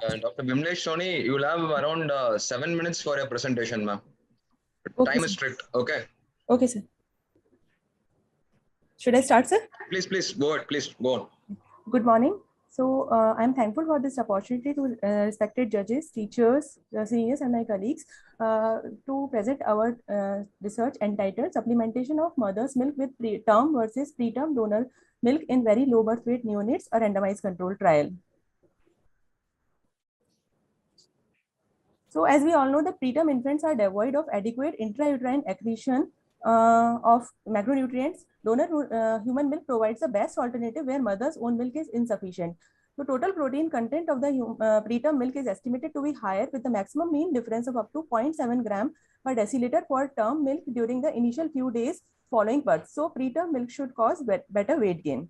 Dr. Bimlesh Soni, you'll have around 7 minutes for your presentation, ma'am. Okay, Time is sir. strict. Okay. Okay, sir. Should I start, sir? Please go ahead. Please go on. Good morning. So I'm thankful for this opportunity to respected judges, teachers, seniors, and my colleagues to present our research entitled Supplementation of Mother's Milk with Term versus Preterm Donor Milk in Very Low Birth Weight Neonates, a randomized control trial. So as we all know, the preterm infants are devoid of adequate intrauterine accretion of macronutrients. Donor human milk provides the best alternative where mother's own milk is insufficient. The total protein content of the preterm milk is estimated to be higher with the maximum mean difference of up to 0.7 gram per deciliter for term milk during the initial few days following birth. So preterm milk should cause better weight gain.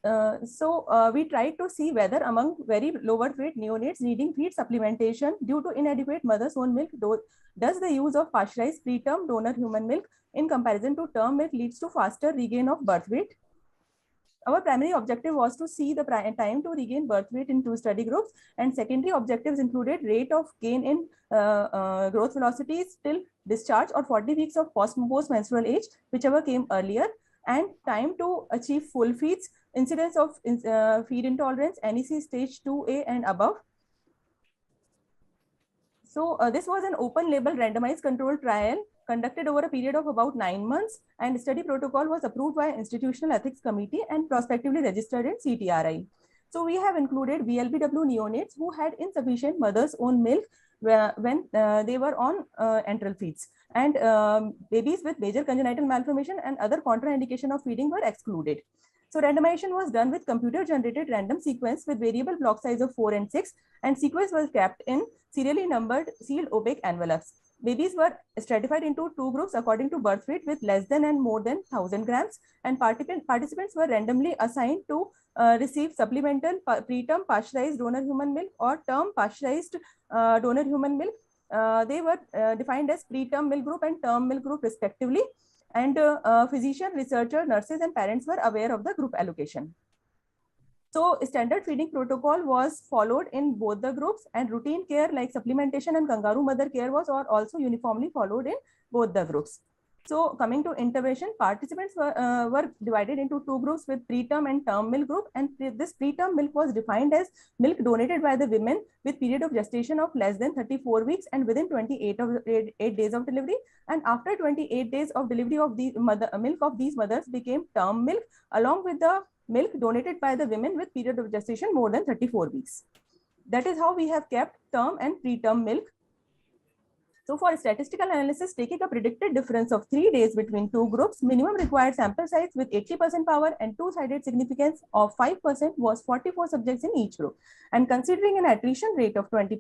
We tried to see whether among very lower weight neonates needing feed supplementation due to inadequate mother's own milk, does the use of pasteurized preterm donor human milk in comparison to term milk leads to faster regain of birth weight. Our primary objective was to see the time to regain birth weight in 2 study groups, and secondary objectives included rate of gain in growth velocities till discharge or 40 weeks of post-menstrual age, whichever came earlier, and time to achieve full feeds, incidence of feed intolerance, NEC stage 2A and above. So this was an open label randomized control trial conducted over a period of about 9 months, and study protocol was approved by Institutional Ethics Committee and prospectively registered in CTRI. So we have included VLBW neonates who had insufficient mother's own milk when they were on enteral feeds, and babies with major congenital malformation and other contraindication of feeding were excluded. So randomization was done with computer generated random sequence with variable block size of 4 and 6, and sequence was kept in serially numbered sealed opaque envelopes. Babies were stratified into 2 groups according to birth weight with less than and more than 1000 grams, and participants were randomly assigned to receive supplemental preterm pasteurized donor human milk or term pasteurized donor human milk. They were defined as preterm milk group and term milk group respectively, and physician, researcher, nurses, and parents were aware of the group allocation. So standard feeding protocol was followed in both the groups, and routine care like supplementation and kangaroo mother care was also uniformly followed in both the groups. So coming to intervention, participants were divided into 2 groups with preterm and term milk group, and this preterm milk was defined as milk donated by the women with period of gestation of less than 34 weeks and within 8 days of delivery, and after 28 days of delivery of the milk of these mothers became term milk along with the milk donated by the women with period of gestation more than 34 weeks. That is how we have kept term and preterm milk. So for statistical analysis, taking a predicted difference of 3 days between 2 groups, minimum required sample size with 80% power and two-sided significance of 5% was 44 subjects in each group. And considering an attrition rate of 20%,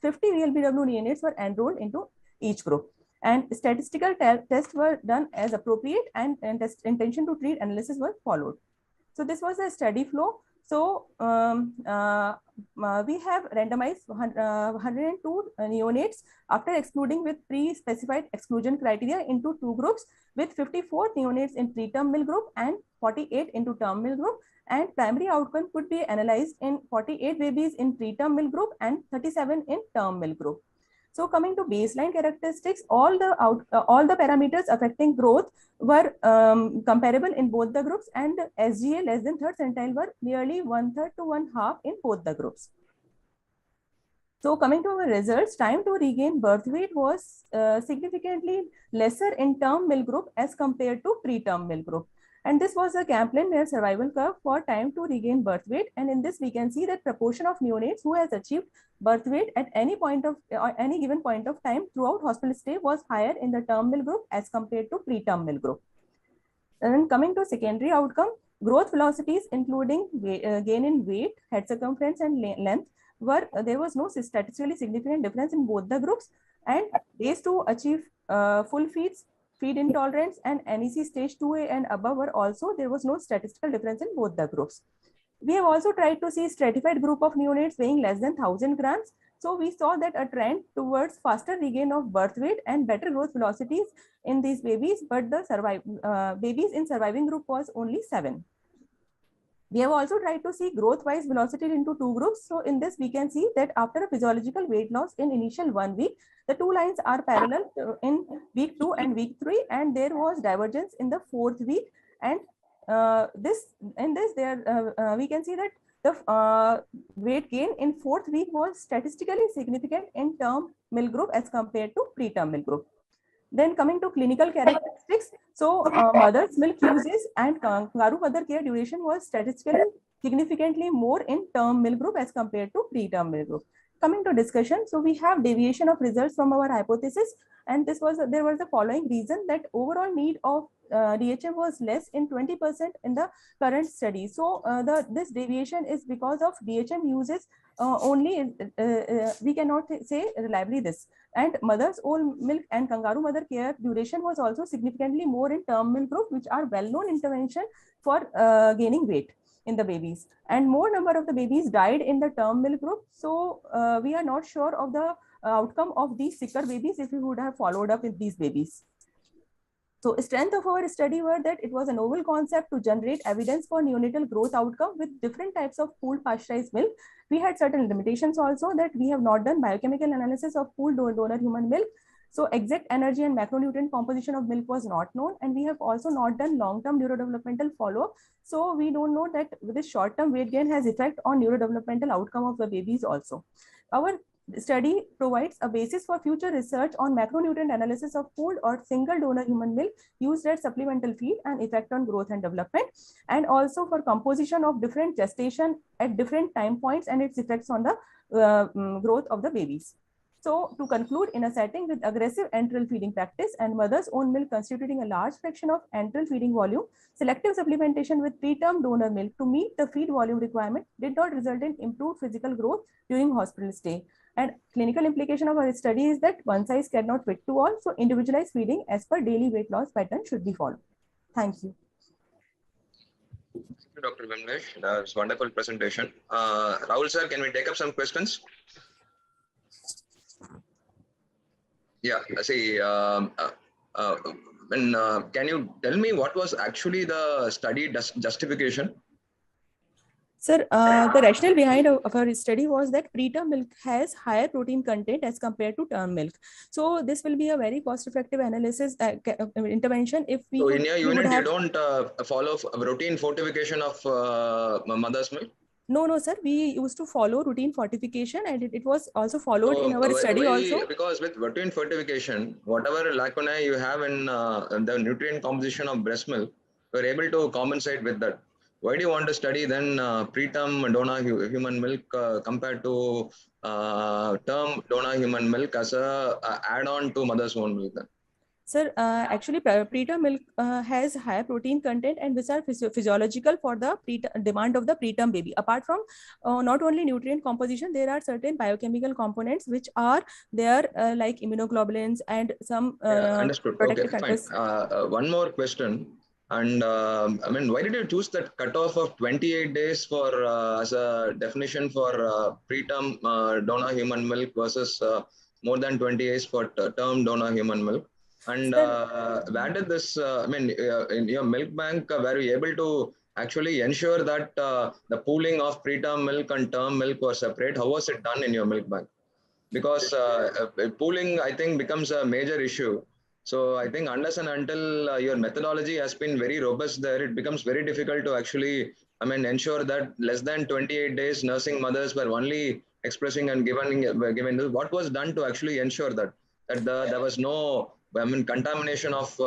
50 VLBW neonates were enrolled into each group. And statistical tests were done as appropriate, and intention to treat analysis was followed. So this was the study flow. So we have randomized 102 neonates after excluding with pre-specified exclusion criteria into 2 groups with 54 neonates in preterm milk group and 48 into term milk group, and primary outcome could be analyzed in 48 babies in preterm milk group and 37 in term milk group. So coming to baseline characteristics, all the parameters affecting growth were comparable in both the groups, and SGA less than third centile were nearly 1/3 to 1/2 in both the groups. So coming to our results, time to regain birth weight was significantly lesser in term milk group as compared to preterm milk group. And this was a Kaplan-Meier survival curve for time to regain birth weight. And in this, we can see that proportion of neonates who has achieved birth weight at any given point of time throughout hospital stay was higher in the term milk group as compared to preterm milk group. And then coming to secondary outcome, growth velocities including gain in weight, head circumference, and length were there was no statistically significant difference in both the groups, and days to achieve full feeds, feed intolerance, and NEC stage 2A and above were also, there was no statistical difference in both the groups. We have also tried to see stratified group of neonates weighing less than 1000 grams. So we saw that a trend towards faster regain of birth weight and better growth velocities in these babies, but the babies in surviving group was only 7. We have also tried to see growth-wise velocity into two groups. So in this, we can see that after a physiological weight loss in initial 1 week, the two lines are parallel in week 2 and week 3, and there was divergence in the 4th week. And we can see that the weight gain in 4th week was statistically significant in term milk group as compared to preterm milk group. Then coming to clinical characteristics, so mother's milk uses and kangaroo mother care duration was statistically significantly more in term milk group as compared to preterm milk group. Coming to discussion, so we have deviation of results from our hypothesis, and there was the following reason that overall need of DHM was less in 20% in the current study. So this deviation is because of DHM uses only, we cannot say reliably this. And mother's own milk and kangaroo mother care duration was also significantly more in term milk group, which are well-known intervention for gaining weight in the babies. And more number of the babies died in the term milk group. So we are not sure of the outcome of these sicker babies if we would have followed up with these babies. So strength of our study were that it was a novel concept to generate evidence for neonatal growth outcome with different types of pooled pasteurized milk. We had certain limitations also that we have not done biochemical analysis of pooled donor human milk. So exact energy and macronutrient composition of milk was not known. And we have also not done long-term neurodevelopmental follow-up. So we don't know that this short-term weight gain has effect on neurodevelopmental outcome of the babies also. Our study provides a basis for future research on macronutrient analysis of pooled or single donor human milk used as supplemental feed and effect on growth and development, and also for composition of different gestation at different time points and its effects on the growth of the babies. So to conclude, in a setting with aggressive enteral feeding practice and mother's own milk constituting a large fraction of enteral feeding volume, selective supplementation with preterm donor milk to meet the feed volume requirement did not result in improved physical growth during hospital stay. And clinical implication of our study is that one size cannot fit to all. So individualized feeding as per daily weight loss pattern should be followed. Thank you. Thank you, Dr. Vimlesh. That was a wonderful presentation. Rahul sir, can we take up some questions? Yeah, see, can you tell me what was actually the study justification? Sir, the rationale behind our study was that preterm milk has higher protein content as compared to term milk. So this will be a very cost-effective analysis intervention if we. So in your unit, you don't follow routine fortification of mother's milk? No, sir. We used to follow routine fortification, and it was also followed in our study also. Because with routine fortification, whatever lacunae you have in the nutrient composition of breast milk, you're able to compensate with that. Why do you want to study then preterm donor human milk compared to term donor human milk as a add-on to mother's own milk then? Sir, actually, preterm milk has higher protein content and which are physiological for the demand of the preterm baby. Apart from not only nutrient composition, there are certain biochemical components which are there like immunoglobulins and some understood. protective Okay, factors. Fine. One more question. And I mean, why did you choose that cutoff of 28 days for as a definition for preterm donor human milk versus more than 20 days for term donor human milk? And where did this, I mean, in your milk bank, were you able to actually ensure that the pooling of preterm milk and term milk were separate? How was it done in your milk bank? Because pooling, I think, becomes a major issue. So I think unless and until your methodology has been very robust there, it becomes very difficult to actually, I mean, ensure that less than 28 days nursing mothers were only expressing and given. What was done to actually ensure that there was no, I mean, contamination of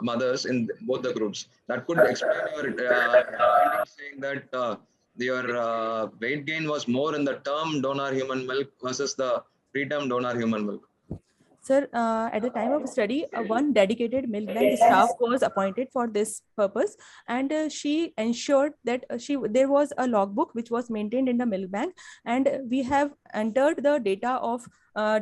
mothers in both the groups? That could explain your findings saying that your weight gain was more in the term donor human milk versus the preterm donor human milk. Sir, at the time of study, one dedicated milk bank staff was appointed for this purpose, and she ensured that there was a logbook which was maintained in the milk bank, and we have entered the data of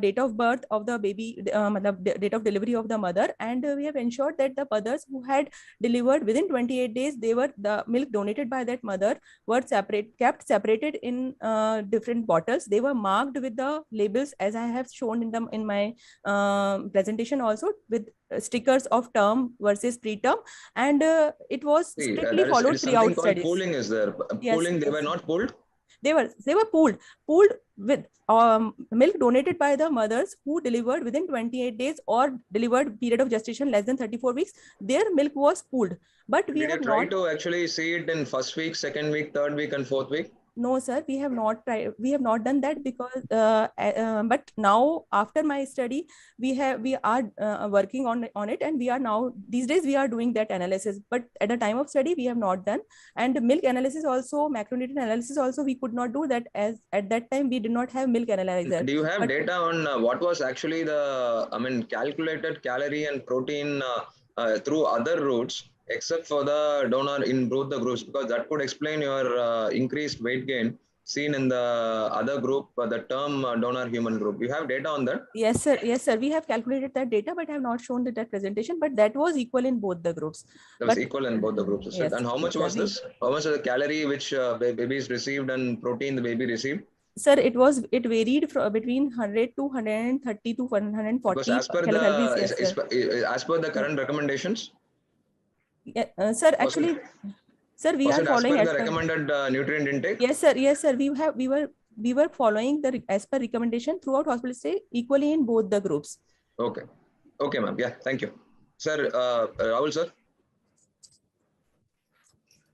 date of birth of the baby, date of delivery of the mother, and we have ensured that the mothers who had delivered within 28 days, the milk donated by that mother were kept separated in different bottles. They were marked with the labels as I have shown in my presentation also, with stickers of term versus preterm, and it was strictly followed throughout studies. Pooling is there. Pooling, yes, they were not pooled. They were pooled with milk donated by the mothers who delivered within 28 days or delivered period of gestation less than 34 weeks. Their milk was pooled, but we have tried to actually see it in first week, second week, third week, and fourth week. No, sir, we have not tried. We have not done that because, but now after my study, we are working on it, and we are now these days we are doing that analysis. But at the time of study, we have not done. And milk analysis also, macronutrient analysis also, we could not do that, as at that time we did not have milk analyzer. Do you have data on what was actually the calculated calorie and protein through other routes, except for the donor in both the groups, because that could explain your increased weight gain seen in the other group, the term donor human group? You have data on that? Yes, sir. Yes, sir. We have calculated that data, but I have not shown that presentation. But that was equal in both the groups. That was equal in both the groups. Yes, and how much was this? How much was the calorie which babies received and protein the baby received? Sir, it varied from between 100 to 130 to 140 kilocalories. As per the current recommendations? Yeah, sir, actually, sir, we are following as per the recommended nutrient intake. Yes, sir. Yes, sir. We were following the as per recommendation throughout hospital stay equally in both the groups. Okay. Okay, ma'am. Yeah, thank you, sir. Rahul, sir.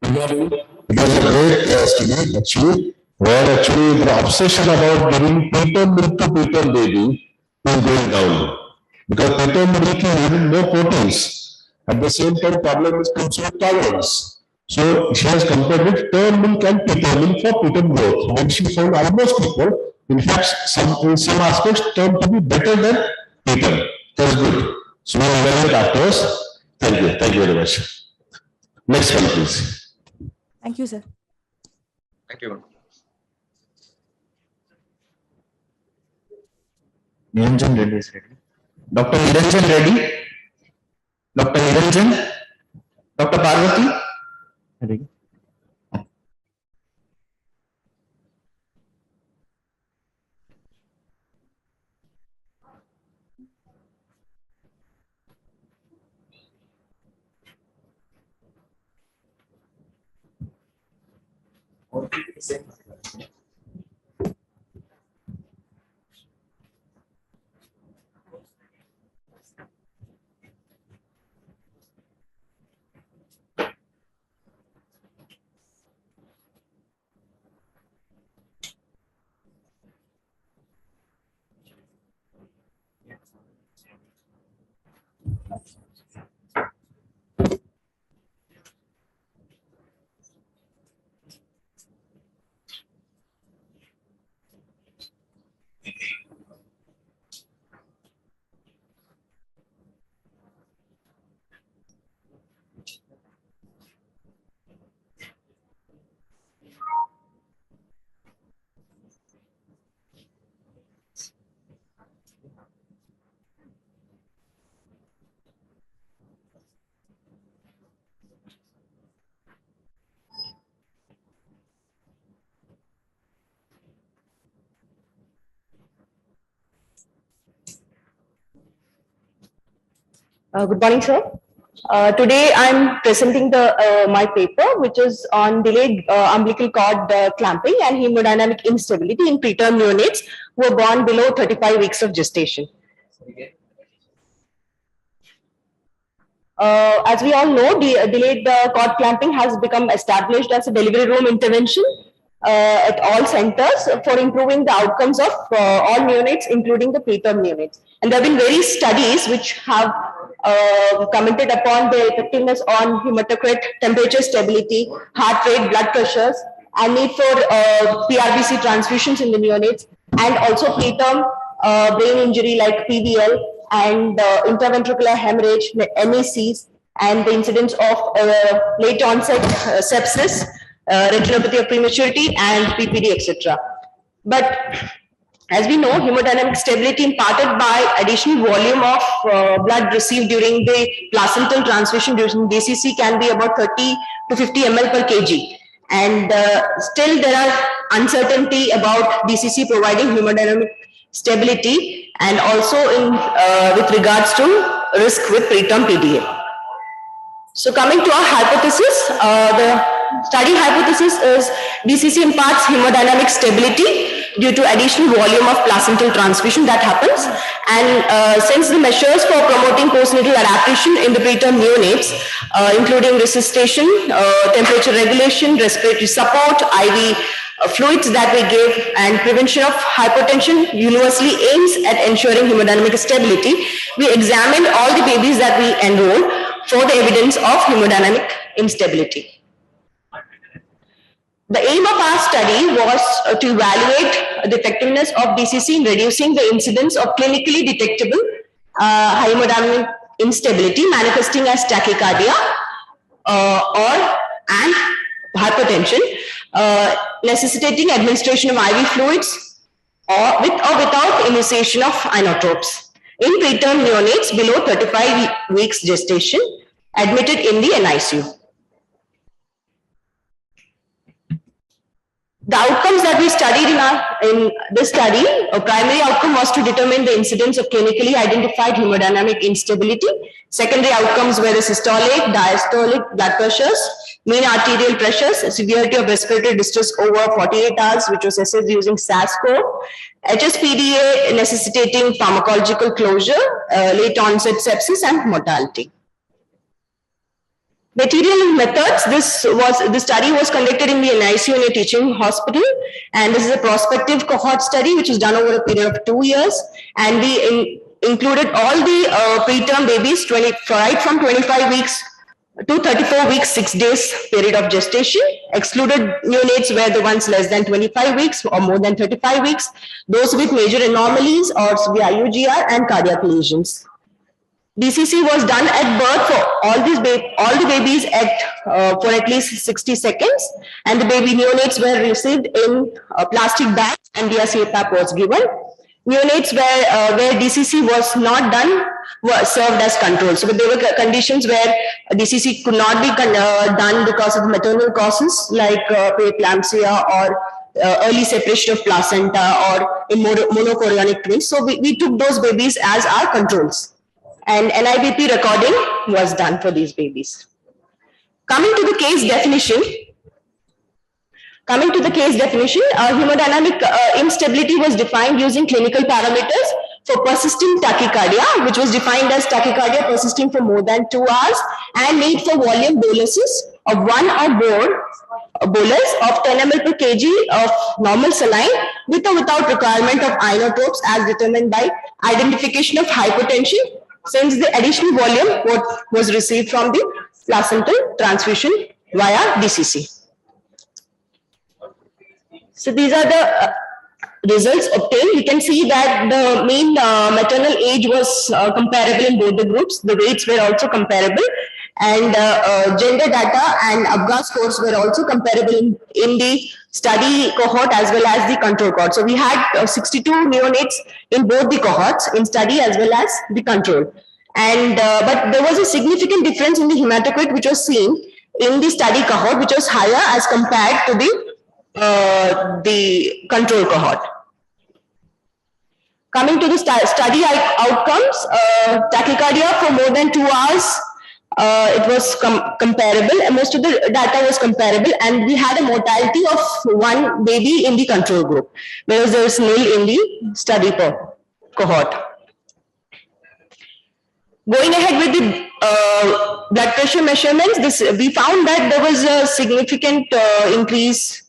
It was a great study, actually, where actually the obsession about giving preterm milk to preterm baby is going down, because preterm milk is having no proteins. At the same time, problem is comes with tolerance. So she has compared with term milk and preterm milk for preterm growth, and she found almost equal. In fact, in some aspects, term to be better than preterm. That's good. So we are learning afterwards. Thank you. Thank you very much. Next one, please. Thank you, sir. Thank you. Niranjan Reddy is ready. Dr. Niranjan Reddy. Dr. Niranjan. Dr. Parvati. Ready. Good morning, sir. Today I'm presenting my paper, which is on delayed umbilical cord clamping and hemodynamic instability in preterm neonates who are born below 35 weeks of gestation. As we all know, delayed cord clamping has become established as a delivery room intervention at all centers for improving the outcomes of all neonates, including the preterm neonates. And there have been various studies which have commented upon the effectiveness on hematocrit, temperature stability, heart rate, blood pressures, and need for PRBC transfusions in the neonates, and also preterm brain injury like PVL and intraventricular hemorrhage, MACs, and the incidence of late onset sepsis, retinopathy of prematurity, and PPD, etc. But As we know, hemodynamic stability imparted by additional volume of blood received during the placental transfusion during DCC can be about 30 to 50 ml per kg. And still there are uncertainty about DCC providing hemodynamic stability and also in with regards to risk with preterm PDA. So coming to our hypothesis, the study hypothesis is DCC imparts hemodynamic stability due to additional volume of placental transfusion that happens. And since the measures for promoting postnatal adaptation in the preterm neonates, including resuscitation, temperature regulation, respiratory support, IV fluids that we give, and prevention of hypertension universally aims at ensuring hemodynamic stability, we examined all the babies that we enrolled for the evidence of hemodynamic instability. The aim of our study was to evaluate the effectiveness of DCC in reducing the incidence of clinically detectable hemodynamic instability manifesting as tachycardia and hypertension, necessitating administration of IV fluids or with or without initiation of inotropes in preterm neonates below 35 weeks gestation admitted in the NICU. The outcomes that we studied in this study, a primary outcome was to determine the incidence of clinically identified hemodynamic instability. Secondary outcomes were the systolic, diastolic blood pressures, mean arterial pressures, severity of respiratory distress over 48 hours, which was assessed using SAS score, HSPDA necessitating pharmacological closure, late onset sepsis, and mortality. Material methods, this study was conducted in the NICU in a teaching hospital, and this is a prospective cohort study which was done over a period of 2 years, and we included all the preterm babies right from 25 weeks to 34 weeks, 6 days period of gestation. Excluded neonates were the ones less than 25 weeks or more than 35 weeks, those with major anomalies or severe IUGR and cardiac lesions. DCC was done at birth for all the babies for at least 60 seconds, and the baby neonates were received in plastic bags and DRC-APAP was given. Neonates where DCC was not done were served as control. So there were conditions where DCC could not be done because of maternal causes like preeclampsia or early separation of placenta or in monochorionic twins. So we took those babies as our controls. And NIBP recording was done for these babies. Coming to the case definition, hemodynamic instability was defined using clinical parameters for persistent tachycardia, which was defined as tachycardia persisting for more than 2 hours and need for volume boluses of 1 or more bolus of 10 ml per kg of normal saline with or without requirement of inotropes as determined by identification of hypertension, since the additional volume was received from the placental transfusion via DCC. So these are the results obtained. You can see that the mean maternal age was comparable in both the groups. The weights were also comparable, and gender data and ABGA scores were also comparable in the study cohort as well as the control cohort. So we had 62 neonates in both the cohorts, in study as well as the control. And but there was a significant difference in the hematocrit which was seen in the study cohort, which was higher as compared to the control cohort. Coming to the study outcomes, tachycardia for more than 2 hours, it was comparable, and most of the data was comparable, and we had a mortality of 1 baby in the control group, whereas there was nil in the study cohort. Going ahead with the blood pressure measurements, we found that there was a significant increase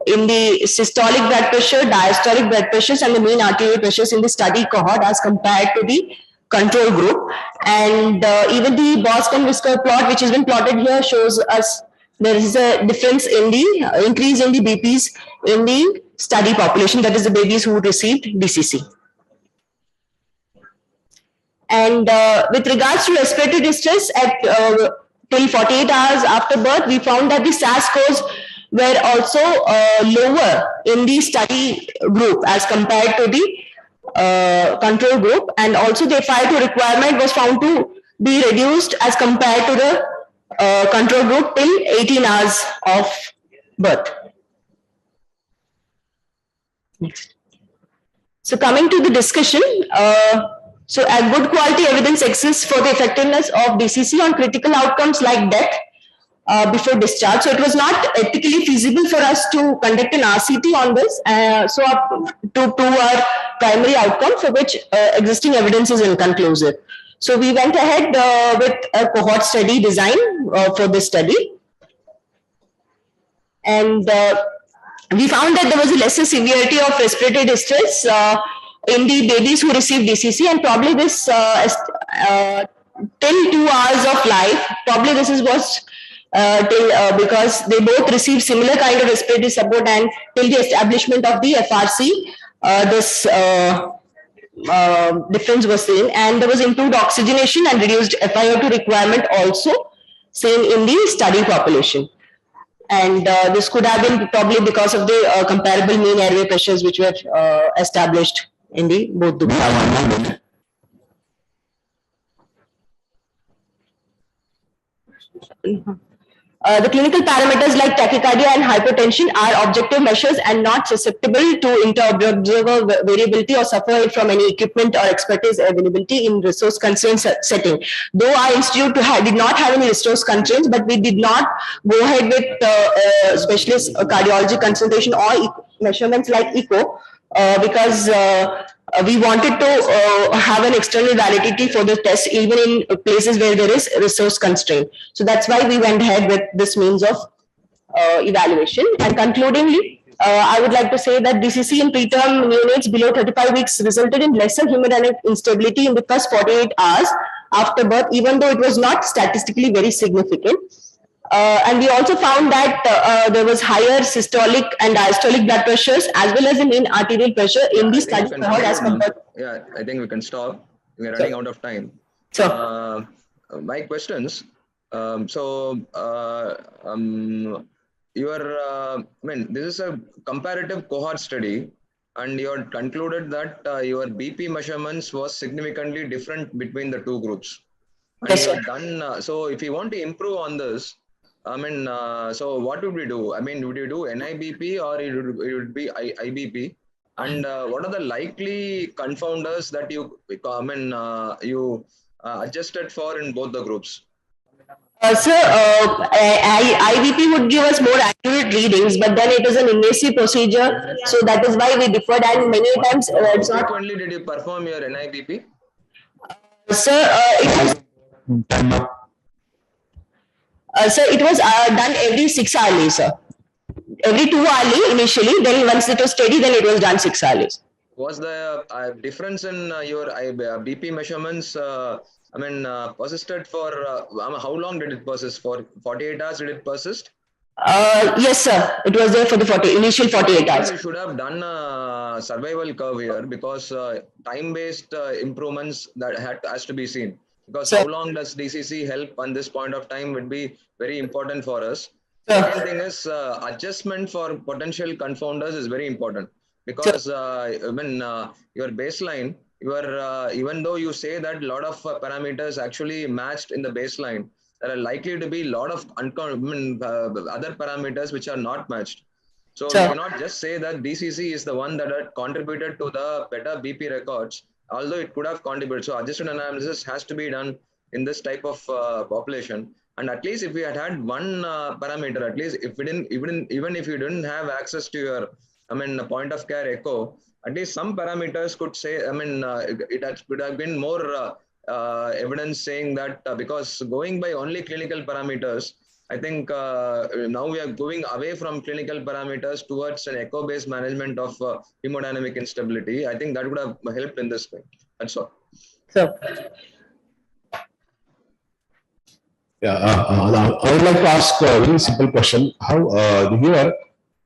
in the systolic blood pressure, diastolic blood pressures, and the mean arterial pressures in the study cohort as compared to the control group. And even the Boston-Whisker plot, which has been plotted here, shows us there is a difference in the increase in the BPs in the study population, that is the babies who received DCC. And with regards to respiratory distress at till 48 hours after birth, we found that the SAS scores were also lower in the study group as compared to the control group, and also the FiO2 requirement was found to be reduced as compared to the control group till 18 hours of birth. Next. So coming to the discussion, so a good quality evidence exists for the effectiveness of DCC on critical outcomes like death before discharge. So it was not ethically feasible for us to conduct an RCT on this. So to our primary outcome, for which existing evidence is inconclusive. So we went ahead with a cohort study design for this study. And we found that there was a lesser severity of respiratory distress in the babies who received DCC, and probably this till 2 hours of life, probably this is was because they both received similar kind of respiratory support, and till the establishment of the FRC, this difference was seen, and there was improved oxygenation and reduced FiO2 requirement also seen in the study population. And this could have been probably because of the comparable mean airway pressures which were established in the both the groups. The clinical parameters like tachycardia and hypertension are objective measures and not susceptible to inter-observer variability or suffer from any equipment or expertise availability in resource constrained setting. Though our institute did not have any resource constraints, but we did not go ahead with specialist cardiology consultation or measurements like echo because we wanted to have an external validity for the test even in places where there is resource constraint. So that's why we went ahead with this means of evaluation. And concludingly, I would like to say that DCC in preterm neonates below 35 weeks resulted in lesser hemodynamic instability in the first 48 hours after birth, even though it was not statistically very significant. And we also found that there was higher systolic and diastolic blood pressures as well as the mean arterial pressure in the study cohort as compared. Yeah, I think we can stop. We are running out of time. So, my questions. This is a comparative cohort study, and you had concluded that your BP measurements was significantly different between the two groups. And yes, you sir. had done so. If you want to improve on this, so what would we do? I mean, would you do NIBP or it would be IBP? And what are the likely confounders that you adjusted for in both the groups? Sir, IBP would give us more accurate readings, but then it is an invasive procedure, so that is why we differed. And many times it's not. Frequently did you perform your NIBP? Sir, it was done every 6 hourly, sir. Every 2 hourly initially, then once it was steady, then it was done 6 hourly. Was the difference in your BP measurements, persisted for, how long did it persist? For 48 hours did it persist? Yes, sir. It was there for the initial 48 hours. You should have done a survival curve here because time-based improvements that has to be seen. Because how long does DCC help on this point of time would be very important for us. Second thing is adjustment for potential confounders is very important because your baseline, even though you say that a lot of parameters actually matched in the baseline, there are likely to be a lot of other parameters which are not matched. So you cannot just say that DCC is the one that had contributed to the better BP records, although it could have contributed. So adjusted analysis has to be done in this type of population. And at least if we had one parameter, at least if we didn't, even if you didn't have access to your, point of care echo, at least some parameters could say, it could have been more evidence saying that because going by only clinical parameters, I think now we are going away from clinical parameters towards an echo-based management of hemodynamic instability. I think that would have helped in this way. That's all. So, yeah, I would like to ask a very simple question. How here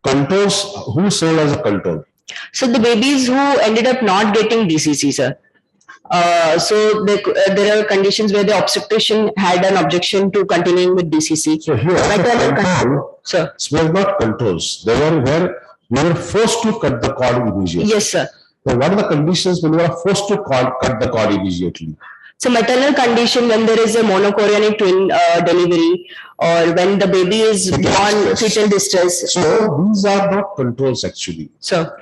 controls, who served as a control? So the babies who ended up not getting DCC, sir. So there are conditions where the obstetrician had an objection to continuing with DCC. So here, Sir. were not controls. They were where we were forced to cut the cord immediately. Yes, sir. So what are the conditions when we are forced to cut the cord immediately? So maternal condition when there is a monochorionic twin delivery, or when the baby is born fetal distress. So these are not controls actually. So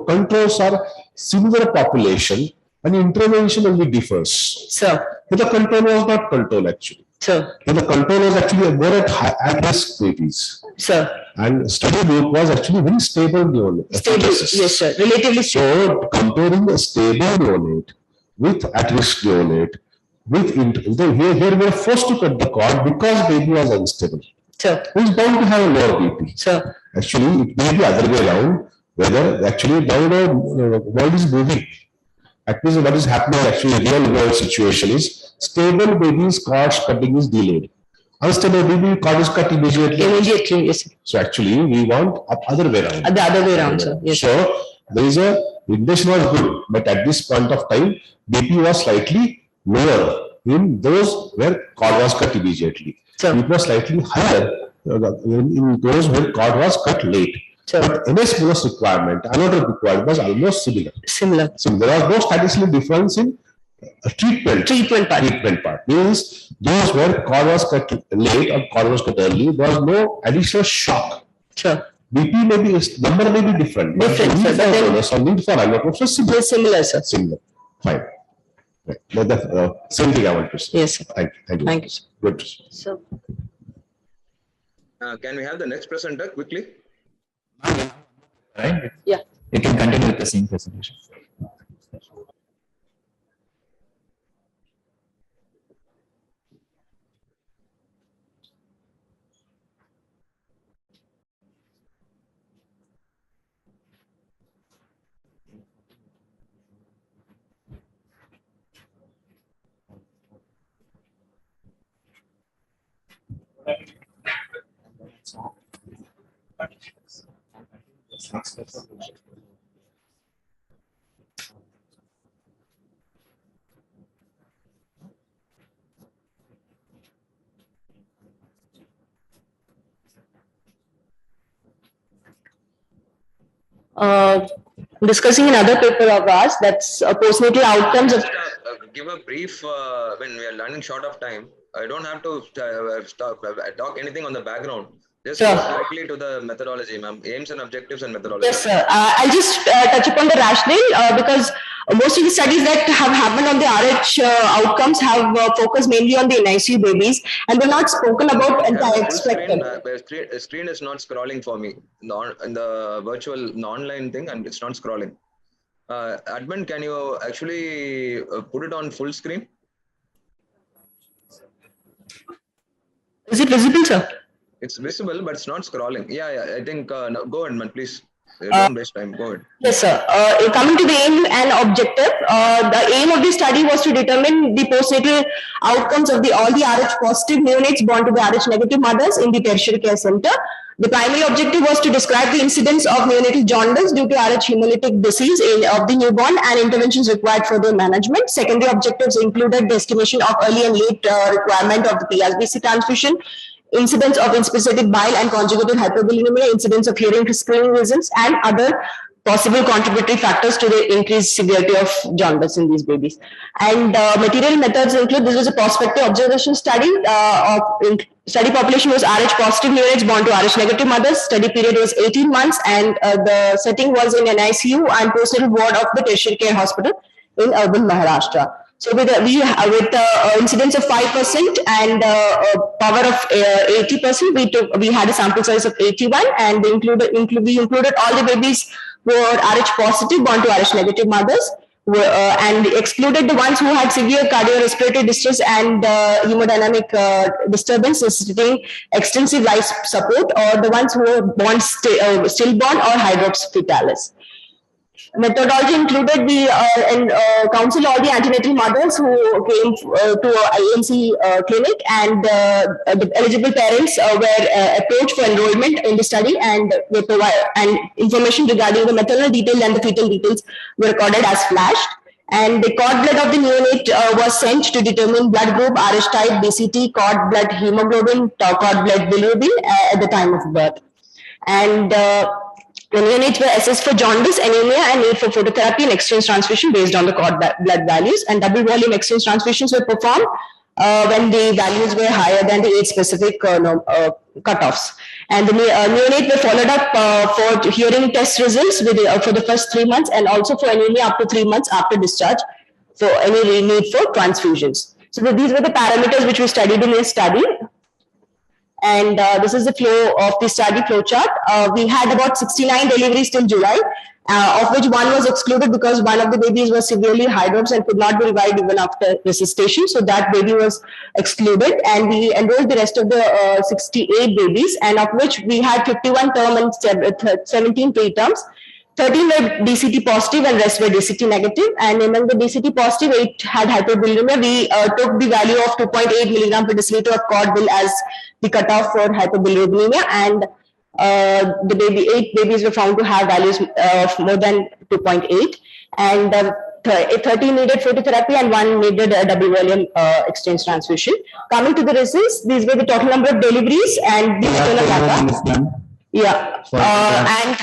controls are similar population and intervention only differs. Sir. But the control was not control actually. Sir. But the control was actually more at risk babies. Sir. And study group was actually very stable neonate. Stable, yes sir, relatively stable. So comparing a stable neonate with at-risk neonate, here we are forced to cut the cord because baby was unstable. Sir. Who is bound to have a lower BP? Sir. Actually, it may be other way around, whether actually now the world is moving. At least what is happening actually real world situation is stable baby's cord cutting is delayed. Unstable baby cord is cut immediately. Immediately, yes. So actually we want other way around. The other way around, sir. Yes. So there is intention was good, but at this point of time, BP was slightly lower in those where cord was cut immediately. Sure. It was slightly higher in those where cord was cut late. Sure. But NS bonus requirement, another requirement was almost similar. Similar. So there was no statistical difference in treatment part. Means those where cord was cut late or cord was cut early, there was no additional shock. Sure. BP may be, number may be different. Different, sir. But need for allocation similar. Similar, sir. Similar. Fine. Right. But the same thing I want to say. Yes, sir. Thank you. Thank you. Thank you, sir. Good. So. Can we have the next presenter quickly? Right? Yeah. You can continue with the same presentation. Discussing another paper of ours, that's postnatal outcomes of. Give a brief when we are running short of time. I don't have to talk anything on the background. Just Sure. go directly to the methodology, ma'am. Aims and objectives and methodology. Yes, sir. I'll just touch upon the rationale because most of the studies that have happened on the RH outcomes have focused mainly on the NICU babies, and they're not spoken about entire spectrum. Screen is not scrolling for me. In the virtual, the online thing, and it's not scrolling. Admin, can you actually put it on full screen? Is it visible, sir? It's visible, but it's not scrolling. Yeah. I think, no, go ahead, man, please. Don't waste time. Go ahead. Yes, sir. Coming to the aim and objective, the aim of the study was to determine the postnatal outcomes of all the RH positive neonates born to the RH negative mothers in the tertiary care center. The primary objective was to describe the incidence of neonatal jaundice due to RH hemolytic disease of the newborn and interventions required for their management. Secondary objectives included the estimation of early and late requirement of the PSBC transfusion, incidence of inspissatic bile and conjugated hyperbilirubinemia, incidence of hearing screening reasons, and other possible contributory factors to the increased severity of jaundice in these babies. And material methods include, this was a prospective observation study. Study population was RH positive neonates born to RH negative mothers. Study period was 18 months, and the setting was in an ICU and postnatal ward of the tertiary care hospital in urban Maharashtra. So with incidence of 5% and power of 80%, we had a sample size of 81, and we included all the babies who were RH positive born to RH negative mothers, and excluded the ones who had severe cardiorespiratory distress and hemodynamic disturbance necessitating extensive life support, or the ones who were born stillborn or hydrops fetalis. Methodology included counsel all the antenatal mothers who came to IMC clinic, and the eligible parents were approached for enrollment in the study, and they provide information regarding the maternal details and the fetal details were recorded as flashed. And the cord blood of the neonate was sent to determine blood group, RH type, DCT, cord blood hemoglobin, cord blood bilirubin at the time of birth. And the neonates were assessed for jaundice, anemia, and need for phototherapy and exchange transfusion based on the cord blood values. And double volume exchange transfusions were performed when the values were higher than the age-specific cutoffs. And the neonate were followed up for hearing test results for the first 3 months, and also for anemia up to 3 months after discharge for any need for transfusions. So these were the parameters which we studied in this study. And this is the flow of the study flow chart. We had about 69 deliveries till July, of which one was excluded because one of the babies was severely hydrops and could not be revived even after resuscitation. So that baby was excluded, and we enrolled the rest of the 68 babies, and of which we had 51 term and 17 preterms. 13 were DCT positive and rest were DCT negative. And among the DCT positive, 8 had hyperbilirubinemia. We took the value of 2.8 milligram per deciliter of cord bill as the cutoff for hyperbilirubinemia, and the 8 babies were found to have values of more than 2.8, and 13 needed phototherapy and 1 needed a double volume exchange transfusion. Coming to the results, these were the total number of deliveries and the internal data. Yeah, and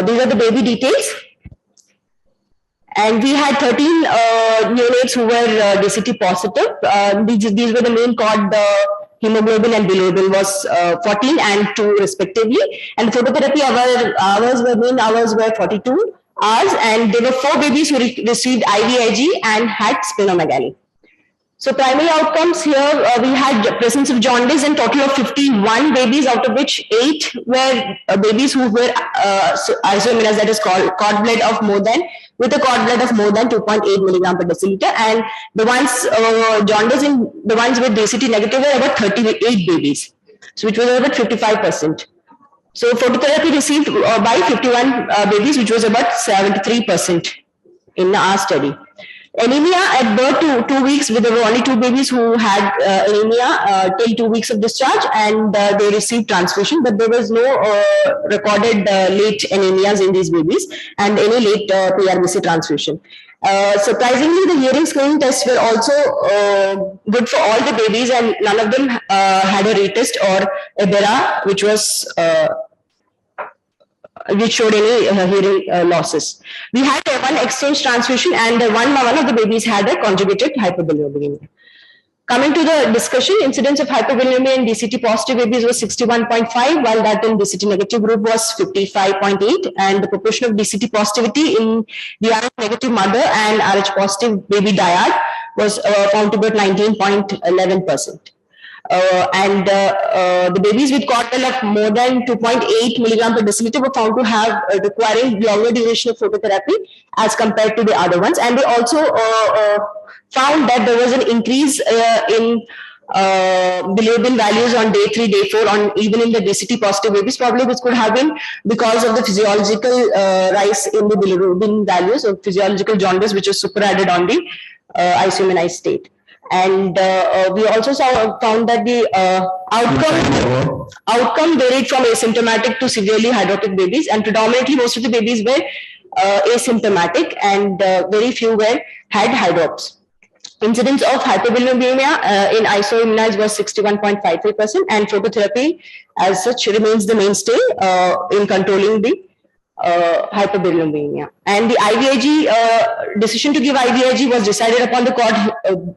these are the baby details. And we had 13 neonates who were DCT positive. These were the main cord hemoglobin and bilirubin was 14 and 2 respectively. And the phototherapy mean hours were 42 hours. And there were 4 babies who received IVIG and had splenomegaly. So primary outcomes here, we had presence of jaundice in total of 51 babies, out of which 8 were babies who were isoimmunized, that is called cord blood of more than, with a cord blood of more than 2.8 milligram per deciliter. And the ones jaundice in the ones with DCT negative were about 38 babies, so which was about 55%. So phototherapy received by 51 babies, which was about 73% in our study. Anemia at birth to 2 weeks, there were only 2 babies who had anemia till 2 weeks of discharge, and they received transfusion, but there was no recorded late anemias in these babies and any late PRBC transfusion. Surprisingly, the hearing screening tests were also good for all the babies, and none of them had a retest or a BERA, which showed any hearing losses. We had one exchange transfusion, and one of the babies had a conjugated hyperbilirubinemia. Coming to the discussion, incidence of hyperbilirubinemia in DCT positive babies was 61.5, while that in DCT negative group was 55.8, and the proportion of DCT positivity in the RH negative mother and RH positive baby dyad was found to be at 19.11%. The babies with cord blood of more than 2.8 milligram per deciliter were found to have requiring longer duration of phototherapy as compared to the other ones. And they also found that there was an increase in bilirubin values on day 3, day 4, even in the DCT positive babies. Probably this could have been because of the physiological rise in the bilirubin values, or physiological jaundice, which was superadded on the isoimmunized state. And we also found that the outcome varied from asymptomatic to severely hydrotic babies, and predominantly most of the babies were asymptomatic, and very few had hydrops. Incidence of hyperbilirubinemia in isoimmunized was 61.53%, and phototherapy as such remains the mainstay in controlling the hyperbilirubinemia. And the IVIG decision to give IVIG was decided upon the cord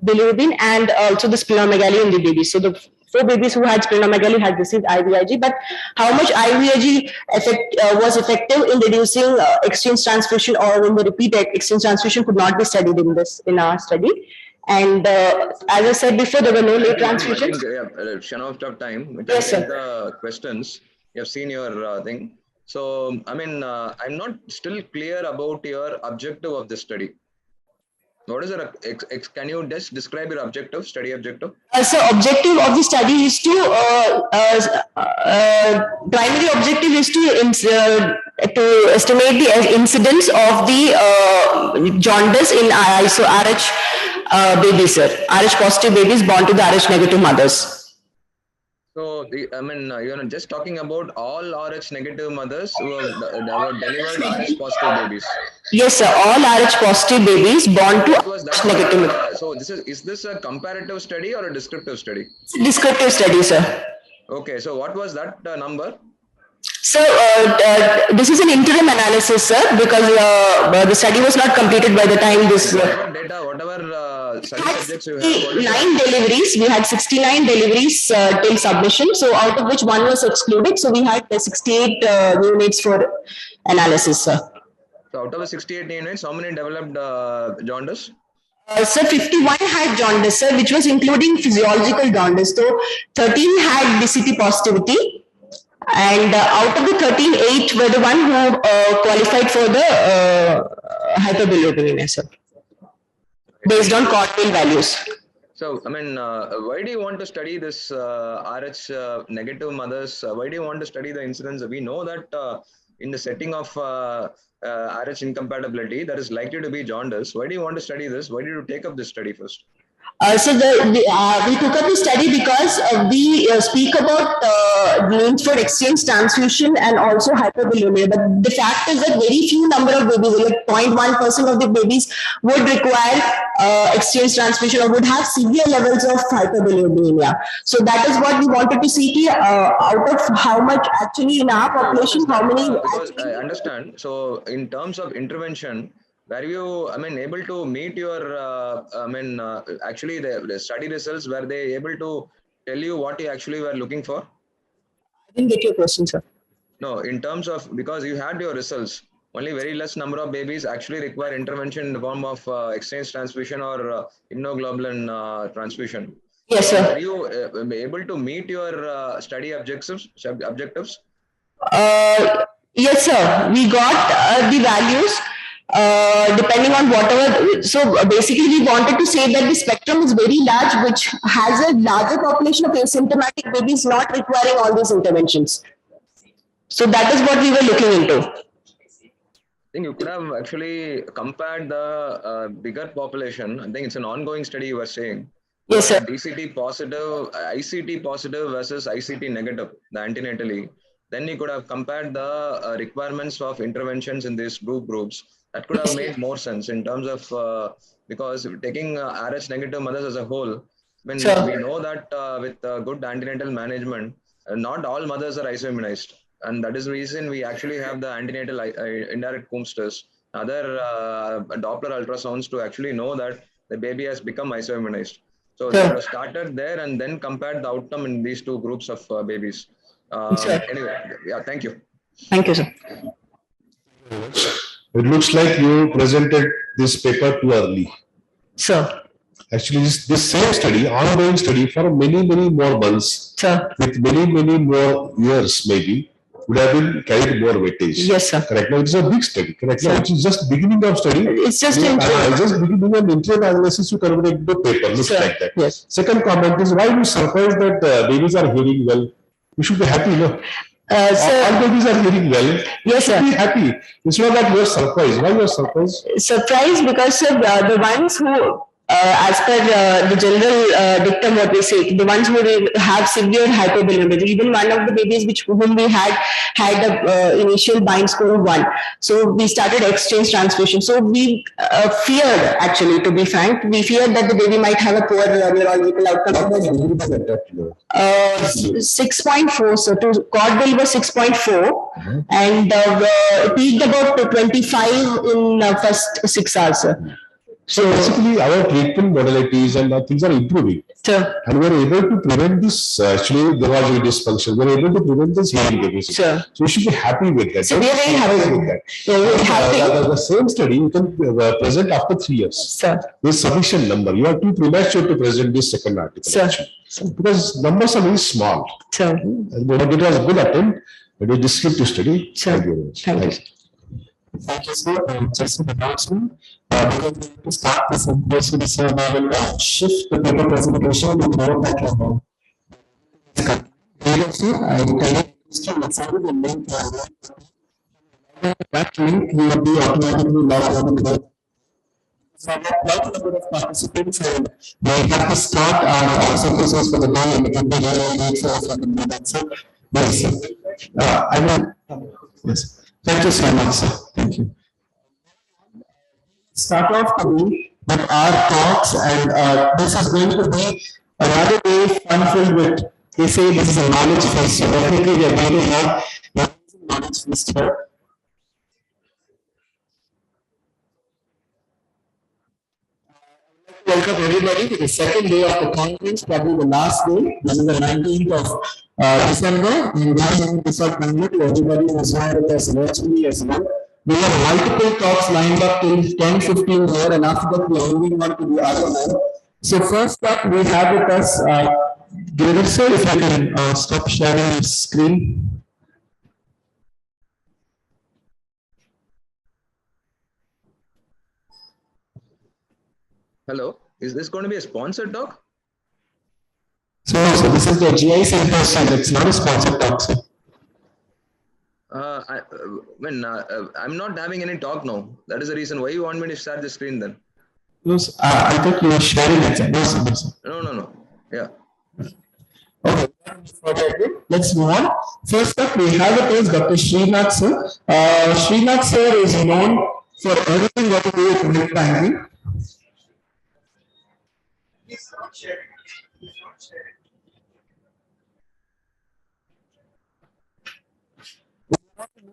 bilirubin and also the splenomegaly in the babies. So the 4 babies who had splenomegaly had received IVIG, but how much IVIG was effective in reducing exchange transfusion or in the repeat exchange transfusion could not be studied in our study. And as I said before, there were no late transfusions. Shut of time. Yes, sir. The questions, you have seen your thing. So, I mean, I'm not still clear about your objective of this study. What is it? Can you just describe your objective, study objective? So, objective of the study is to, primary objective is to estimate the incidence of the jaundice in RH babies, sir. RH positive babies born to the RH negative mothers. So, you're just talking about all RH negative mothers who have delivered RH positive babies. Yes, sir. All RH positive babies born to What was that? negative. So is this a comparative study or a descriptive study? Descriptive study, sir. Okay, so what was that number? So this is an interim analysis, sir, because the study was not completed by the time this. Whatever study subjects you have. 9 deliveries. We had 69 deliveries till submission. So out of which one was excluded. So we had 68 units for analysis, sir. So out of the 68 units, how many developed jaundice? So 51 had jaundice, sir, which was including physiological jaundice. So 13 had DCT positivity. And out of the 13, 8 were the one who qualified for the hyperbilirubinemia, sir, based on Cottrell values. So, I mean, why do you want to study this RH negative mothers? Why do you want to study the incidence? We know that in the setting of RH incompatibility, there is likely to be jaundice. Why do you want to study this? Why did you take up this study first? So we took up the study because we speak about needs for exchange transfusion and also hyperbilirubinemia. But the fact is that very few number of babies, like 0.1% of the babies, would require exchange transfusion or would have severe levels of hyperbilirubinemia. So that is what we wanted to see out of how much actually in our population, how many. Because I understand. So in terms of intervention, were you, I mean, able to meet your, actually the study results, were they able to tell you what you actually were looking for? I didn't get your question, sir. No, in terms of, because you had your results, only very less number of babies actually require intervention in the form of exchange transfusion or immunoglobulin transfusion. Yes, sir. Are you able to meet your study objectives? Yes, sir. We got the values. Depending on whatever, so basically we wanted to say that the spectrum is very large, which has a larger population of asymptomatic babies not requiring all these interventions. So that is what we were looking into. I think you could have actually compared the bigger population. I think it's an ongoing study you were saying. Yes, sir. DCT positive, ICT positive versus ICT negative, the antenatally. Then you could have compared the requirements of interventions in these groups. That could have made more sense in terms of, because taking RH negative mothers as a whole, when we know that with good antenatal management, not all mothers are isoimmunized. And that is the reason we actually have the antenatal indirect Coombs test, other Doppler ultrasounds to actually know that the baby has become isoimmunized. So they started there and then compared the outcome in these two groups of babies. Anyway, yeah, thank you. Thank you, sir. It looks like you presented this paper too early. Sir. Actually, this same study, ongoing study for many more months, sir, with many more years maybe, would have been carried more weightage. Yes, sir. Correct. Now it's a big study. Correct. Now it is just beginning of study. It's just beginning of interim analysis to convert it into paper. Looks like that. Yes. Second comment is, why are you surprised that babies are hearing well? You should be happy, no? All babies are hearing well. Yes, sir. Be happy. It's not that you are surprised. Why you are surprised? Surprised because the ones who, as per the general dictum, what we say, the ones who have severe hyperbilirubinemia, even one of the babies whom we had a initial bind score of 1. So we started exchange transfusion. So we feared, actually, to be frank, we feared that the baby might have a poor neurological outcome. 6.4, so to Cottrell was 6.4, and peaked about 25 in first 6 hours, sir. So basically, our treatment modalities and things are improving. Sure. And we are able to prevent this actually neurological dysfunction. We are able to prevent this hearing deficit. Sure. So we should be happy with that. So we are very happy with that. Yeah, we're happy. The same study you can present after 3 years. Sir. This sufficient number. You are too premature to present this second article. Sir. Because numbers are very small. Sure. It was a good attempt. It was descriptive study. Sure. Thank you very much. Thank you. Thank you, sir. Just an announcement. Because we have to start this university, so we will shift the paper presentation to more back level. I will tell you the link. That link will be automatically logged on the web. So we have a number of participants and we have to start our services for the day and it will be really late for us. That's it. Yes, I will. Yes. Thank you so much, sir. Thank you. start off today with our talks, and this is going to be a rather day fun-filled with, they say this is a knowledge fest, so definitely we are going to have a knowledge fest here. Welcome everybody to the second day of the conference, probably the last day. This is the 19th of December, and I'm in Bangalore to everybody who is here with us virtually as well. We have multiple talks lined up till 10:15 here, and after that we are moving on to the other one. So first up, we have with us, Giridhar sir, if you can stop sharing your screen. Hello, is this going to be a sponsored talk? So this is the GI Center, sir. It's not a sponsored talk, sir. I'm not having any talk now. That is the reason why you want me to share the screen then. No, I thought you were sharing it. No. Yeah. Okay. Let's move on. First up, we have with us Dr. Srinath sir. Srinath sir is known for everything that to do with milk banking.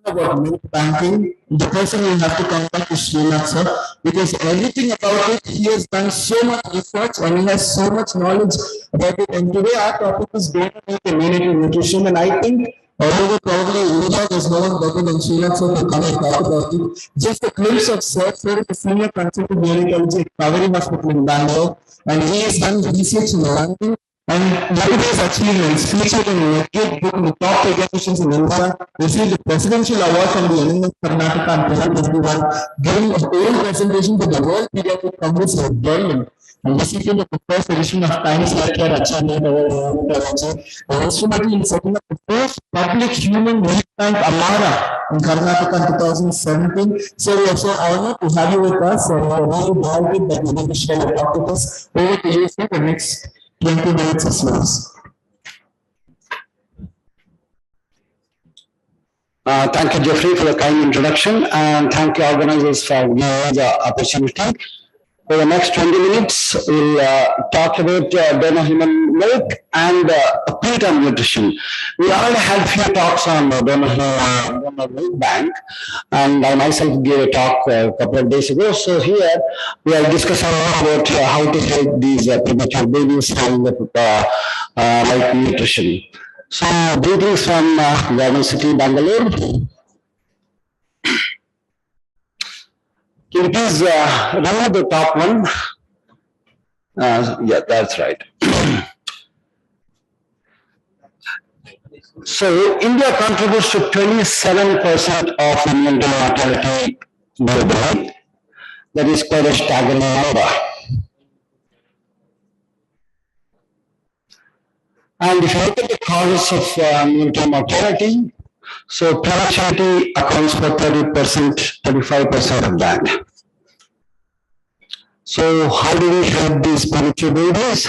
About milk banking, the person will have to contact is Srinath sir, because everything about it, he has done so much research and he has so much knowledge about it. And today our topic is donor milk immunity nutrition, and I think although probably India is no one better than Srinath sir to come and talk about it. Just a glimpse of sir is a senior consultant neonatology at Kaveri Hospital in Bangalore, and he has done research in London. And Naidu's achievements featured in the book in the top pediatricians in India, received the presidential award from the NMS Karnataka in 2021, giving a whole presentation to the World Pediatric Congress in Berlin, and recipient of the first edition of Times Healthcare Achievement Award, and instrumental in setting up the first public human milk bank Amara in Karnataka in 2017. So we are so honored to have you with us, and we are very delighted that you will be sharing your talk with us. Over to you for the next 20 minutes of slows. Thank you, Jeffrey, for the kind introduction, and thank you, organizers, for giving us the opportunity. For the next 20 minutes, we'll talk about donor human milk and preterm nutrition. We already had a few talks on donor milk bank, and I myself gave a talk a couple of days ago. So here we are discussing about how to help these premature babies from milk nutrition. So greetings from Garden City, Bangalore. Can you please remove the top one? Yeah, that's right. So India contributes to 27% of infant mortality globally. That is quite a staggering number. And if you look at the causes of infant mortality, so prematurity accounts for 30%, 35% of that. So how do we help these premature babies?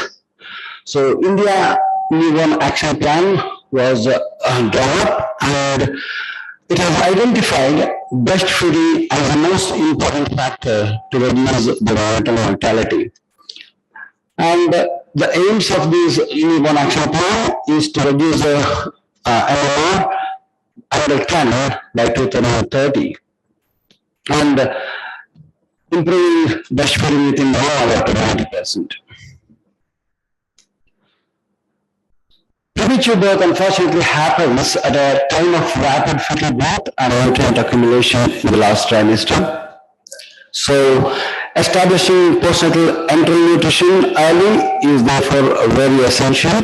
So India Newborn Action Plan was drawn up, and it has identified breastfeeding as the most important factor to reduce the neonatal mortality. And the aims of this Newborn Action Plan is to reduce the MMR under 10 by 2030, and improving breastfeeding within up to 90%. Premature birth unfortunately happens at a time of rapid fetal growth and nutrient accumulation in the last trimester. So establishing postnatal enteral nutrition early is therefore very essential.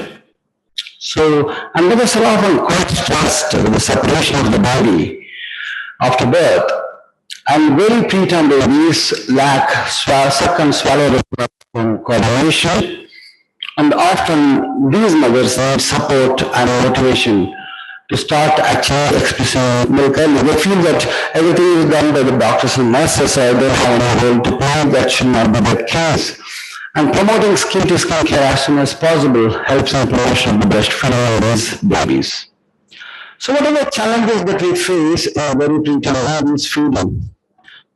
So, and mothers are often quite stressed with the separation of the body after birth, and very preterm babies lack suck and swallow coordination, and often these mothers need support and motivation to start actually expressing milk early. They feel that everything is done by the doctors and nurses, so they have a role to play. That should not be the case. And promoting skin to skin care as soon as possible helps in promotion of the breastfeeding of these babies. So what are the challenges that we face in very preterm babies feeding?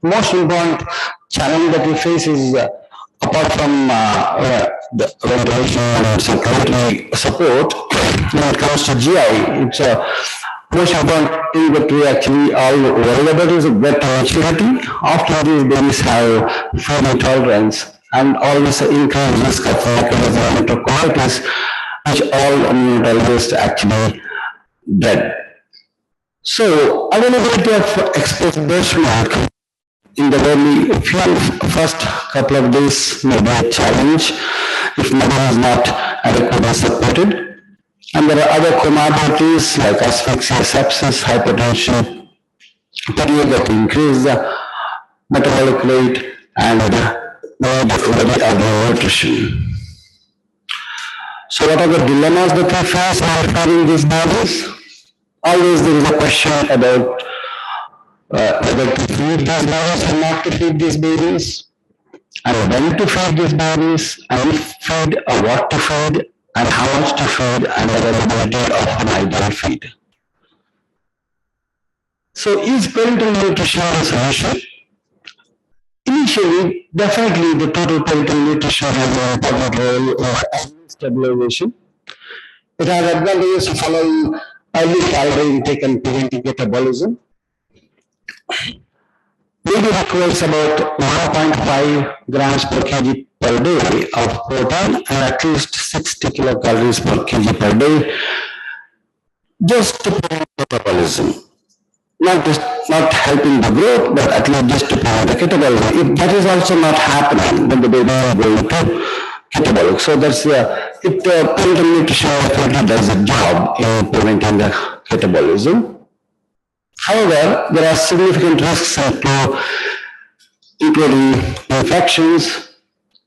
Most important challenge that we face is apart from the ventilation and circulatory support, when it comes to GI, it's a most important thing that we actually all worry about is gut maturity. Often these babies have food intolerance and always increased risk of enterocolitis, which all immunologists actually dread. So, availability of exposed breast milk in the first couple of days may be a challenge if mother is not adequately supported. And there are other comorbidities like asphyxia, sepsis, hypertension, period that increase the metabolic rate and the nutrition. So what are the dilemmas that we face while feeding these babies? Always there is a question about whether to feed these babies or not to feed these babies, and when to feed these babies, and if feed or what to feed, and how much to feed, and the availability of an ideal feed. So is parental nutrition a solution? Initially, definitely the total parental nutrition has an important role in stabilization. It has advantages of following early calorie intake and preventing catabolism. Baby requires about 1.5 grams per kg per day of protein and at least 60 kilocalories per kg per day just to prevent metabolism. Not helping the growth, but at least just to prevent the catabolism. If that is also not happening, then the baby is going to catabolic. So that's parental nutrition definitely does a job in preventing the catabolism. However, there are significant risks including infections,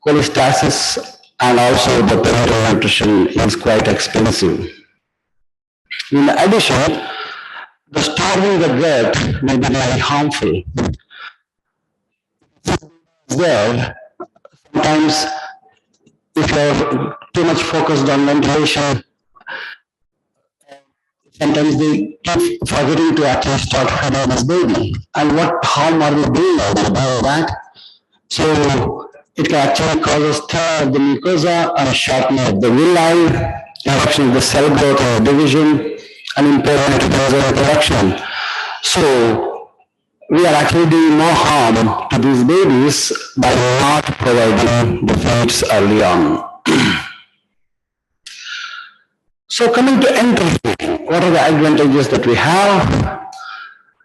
cholestasis, and also the parental nutrition is quite expensive. In addition, the starving the gut may be very harmful. Well, sometimes if you are too much focused on ventilation, sometimes they keep forgetting to actually start feeding this baby. And what harm are we doing about that? So it can actually cause thinning of the mucosa and shortening of the villi, interruption of the cell growth or division, and impairment of the interaction. So we are actually doing more harm to these babies by not providing the feeds early on. So coming to enteral feeding, what are the advantages that we have?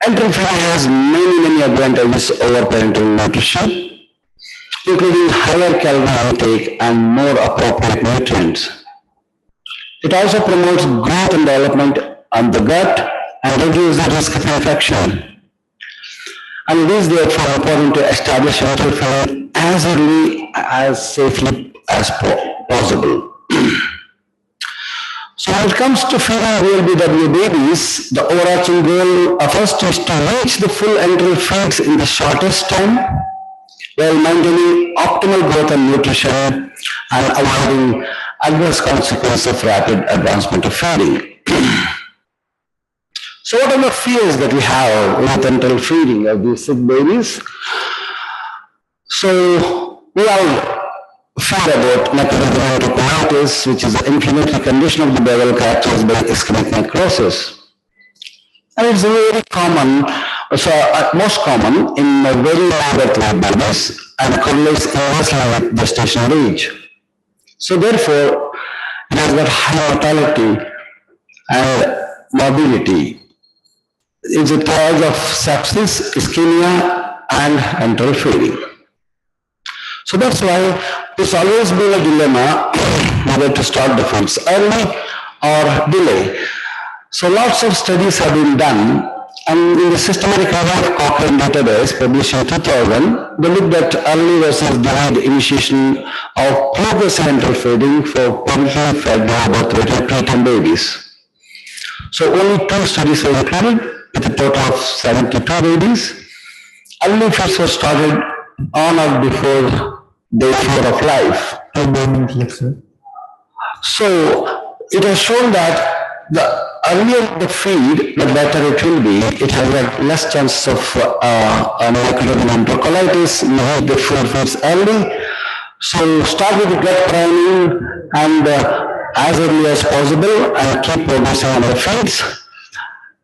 Enteral feeding has many advantages over parental nutrition, including higher calorie intake and more appropriate nutrients. It also promotes growth and development on the gut and reduces the risk of infection. And it is therefore important to establish enteral feeding as early as safely as possible. So when it comes to feeding real BW babies, the overarching goal of us is to reach the full enteral feeds in the shortest time while maintaining optimal growth and nutrition and avoiding adverse consequences of rapid advancement of feeding. So what are the fears that we have with enteral feeding of these sick babies? So we all fear about enterocolitis, which is an inflammatory condition of the bowel characterized by ischemic necrosis. And it's very common, most common in very low birth weight babies and correlates inversely with gestational age. So therefore, it has got high mortality and morbidity. It's a cause of sepsis, ischemia, and enteral feeding. So that's why it's always been a dilemma whether to start the feeds early or delay. So lots of studies have been done, and in the systematic review of Cochrane database published in 2000, they looked at early versus delayed initiation of progressive enteral feeding for publicly fed birth weight and preterm babies. So only 2 studies were included with a total of 72 babies. Early feeds were started on or before day 4 of life. So it has shown that the earlier the feed, the better it will be. It has got less chance of enterocolitis is make the food feeds early. So start with the gut priming and as early as possible and keep producing on the feeds.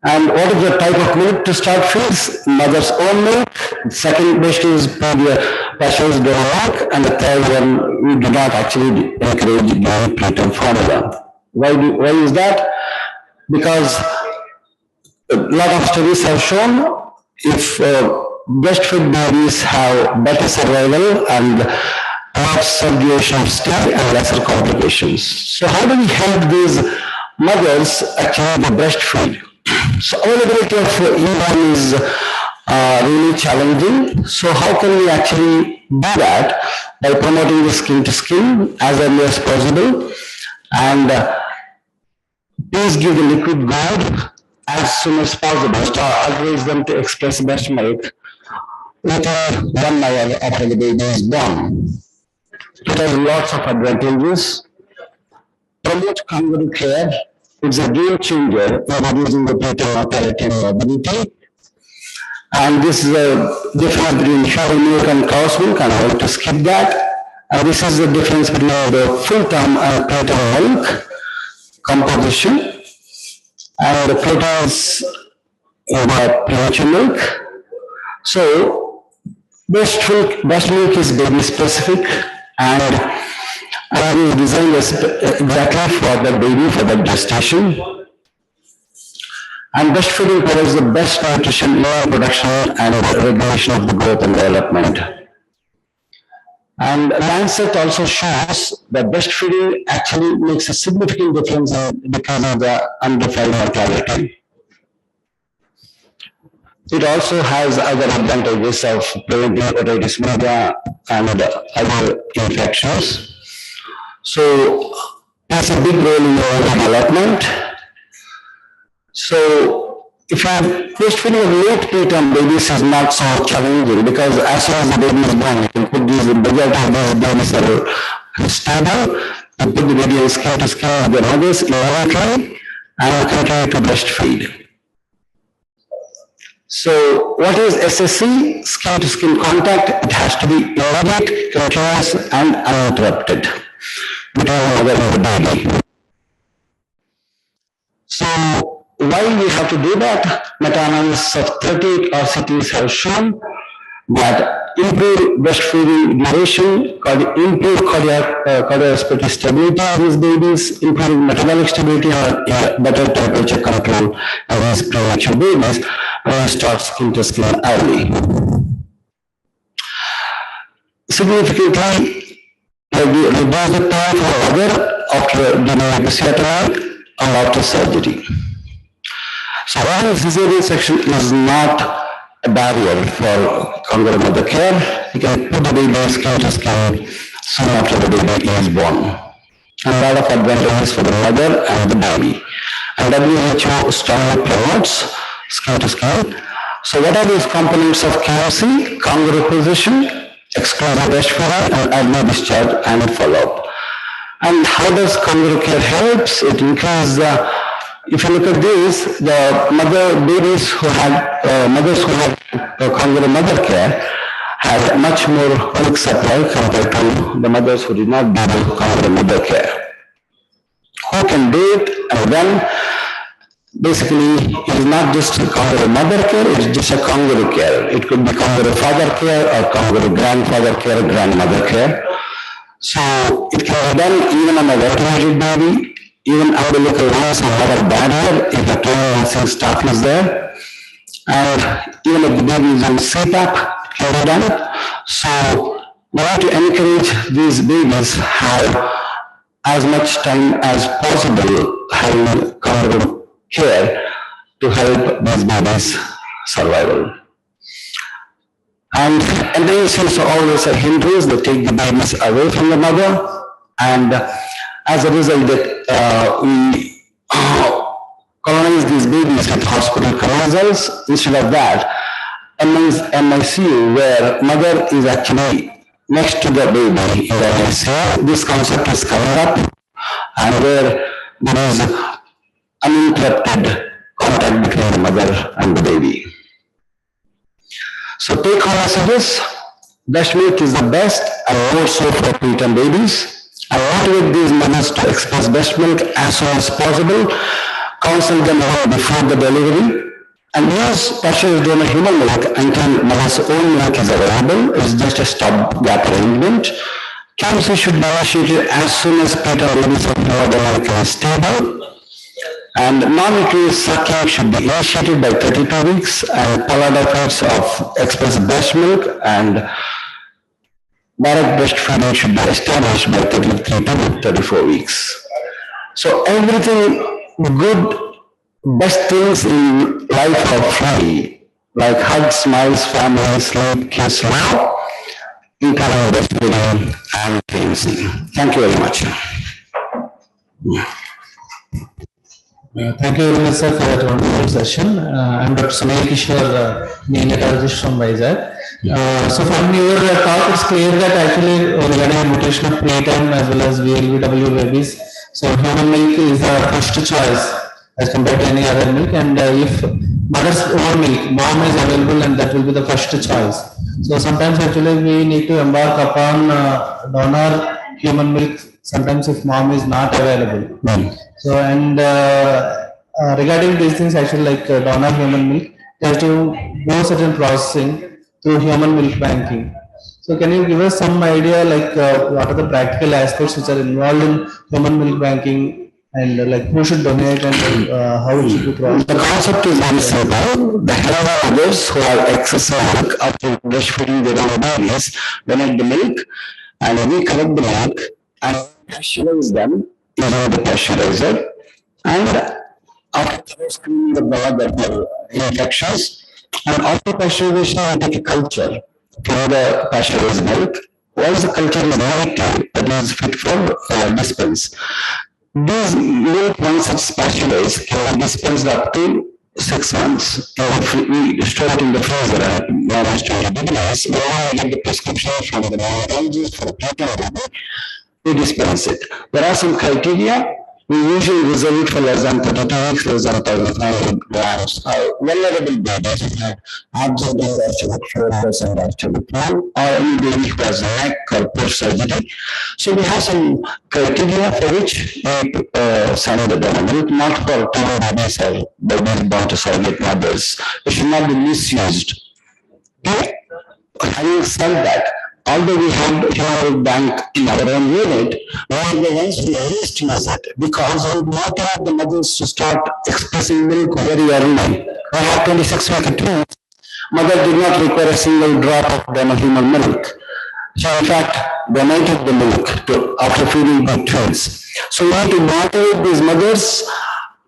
And what is the type of milk to start feeds? Mother's own milk. Second best is pasteurized milk, and the third one we do not actually encourage dairy preterm formula. Why is that? Because a lot of studies have shown if breastfed babies have better survival and perhaps subduation of stay and lesser complications. So how do we help these mothers achieve the breastfeed? So availability of e-bone is really challenging. So how can we actually do that? By promoting the skin to skin as early as possible, and please give the liquid guide as soon as possible. So advise them to express breast milk within 1 hour after the baby is born. It has lots of advantages. Promote kangaroo care. It's a game changer for reducing the preterm mortality and morbidity. And this is a difference between human milk and cow's milk, and I want to skip that. And this is the difference between the full-term and preterm milk composition. And the proteins in the premature milk. So, breast milk is baby specific, and is designed exactly for the baby, for the gestation. And breastfeeding provides the best nutrition, lower production, and regulation of the growth and development. And Lancet also shows that breastfeeding actually makes a significant difference because of the undefined mortality. It also has other advantages of preventing otitis media and other infections. So, has a big role in the development. So, if you have breastfeeding of late preterm babies is not so challenging, because as soon as the baby is born, you can put these, majority of these babies are stable, you put the baby in skin to skin with the mothers immediately, and continue to breastfeed. So, what is SSC? Skin to skin contact. It has to be immediate, continuous, and uninterrupted between the mother and the baby. So, why we have to do that? Meta-analysis of 38 RCTs have shown that improved breastfeeding duration, improved cardiorespiratory stability of these babies, improving metabolic stability, or better temperature control of these premature babies when we start skin to skin early. Significantly, reduce the time for mother after delivering episiotomy or after surgery. So while cesarean section is not a barrier for kangaroo mother care, you can put the baby skin to skin soon after the baby is born. And a lot of advantages for the mother and the baby. And WHO strongly promotes skin to skin. So what are these components of KFC? Kangaroo position, exclusive breastfeeding, and early discharge and follow-up. And how does kangaroo care helps? It increases if you look at this, the mothers who had kangaroo mother care had much more milk supply compared to the mothers who did not do kangaroo mother care. Who can do it? And then basically it is not just kangaroo mother care, it is just a kangaroo care. It could be kangaroo father care or kangaroo grandfather care, grandmother care. So it can be done even on a vaccinated baby, even umbilical lungs and other barrier if the nursing staff is there. And even if the baby is on CPAP, can be done. So we have to encourage these babies have as much time as possible having kangaroo care to help these babies survival. And endometriosis are always a hindrance. They take the babies away from the mother, and as a result, we colonize these babies with hospital colonizers. Instead of that, MICU, where mother is actually next to the baby in the MICU, this concept is covered up, and where there is uninterrupted contact between the mother and the baby. So take home messages. breast milk is the best and more so for preterm babies. I motivate these mothers to express breast milk as soon as possible, counsel them before the delivery, and use partial donor human milk until mother's own milk is available. It's just a stopgap arrangement. Cancer should be initiated as soon as preterm babies of the milk is stable. And non-nutritious suckling should be initiated by 32 weeks, and pallid effects of express breast milk and direct breastfeeding should be established by 33 to 34 weeks. So everything good, best things in life are free, like hugs, smiles, family, sleep, kiss, love, including breastfeeding and pregnancy. Thank you very much. Thank you very much, sir, for that wonderful session. I'm Dr. Sunil Kishore, neonatologist from Vizag. So from your talk, it's clear that actually regarding nutrition of preterm as well as VLBW babies, so human milk is the first choice as compared to any other milk, and if mother's own milk, mom is available, and that will be the first choice. So sometimes actually we need to embark upon donor human milk, sometimes if mom is not available. So and regarding these things, actually like donor human milk, they have to do certain processing through human milk banking. So can you give us some idea like what are the practical aspects which are involved in human milk banking, and like who should donate, and how it should be processed? The concept is very simple. The health mothers who have excess milk after breastfeeding their own babies donate the milk, and we collect the milk and pasteurize them using the pasteurizer, and after screening the blood that are infections, and after pasteurization we take a culture from the pasteurized milk. Once the culture is negative, that is fit for dispense. These milk, once it's pasteurized, can be dispensed up to 6 months. We store it in the freezer at minus 20 degrees. We only get the prescription from the neonatologist for preterm, we dispense it. There are some criteria. We usually reserve it for less than 32 weeks, less than 1,500 grams. Vulnerable babies who have absent or 4% absolute or any baby who has neck or post surgery. So we have some criteria for which we send the donor milk, not for tiny babies or babies born to surrogate mothers. It should not be misused. Okay? Having said that, although we have human milk bank in our own unit, we are the ones who least use it because we do not have the mothers to start expressing milk very early. We have 26 week twins. Mother did not require a single drop of donor human milk. So in fact, donated the milk after feeding the twins. So we need to motivate these mothers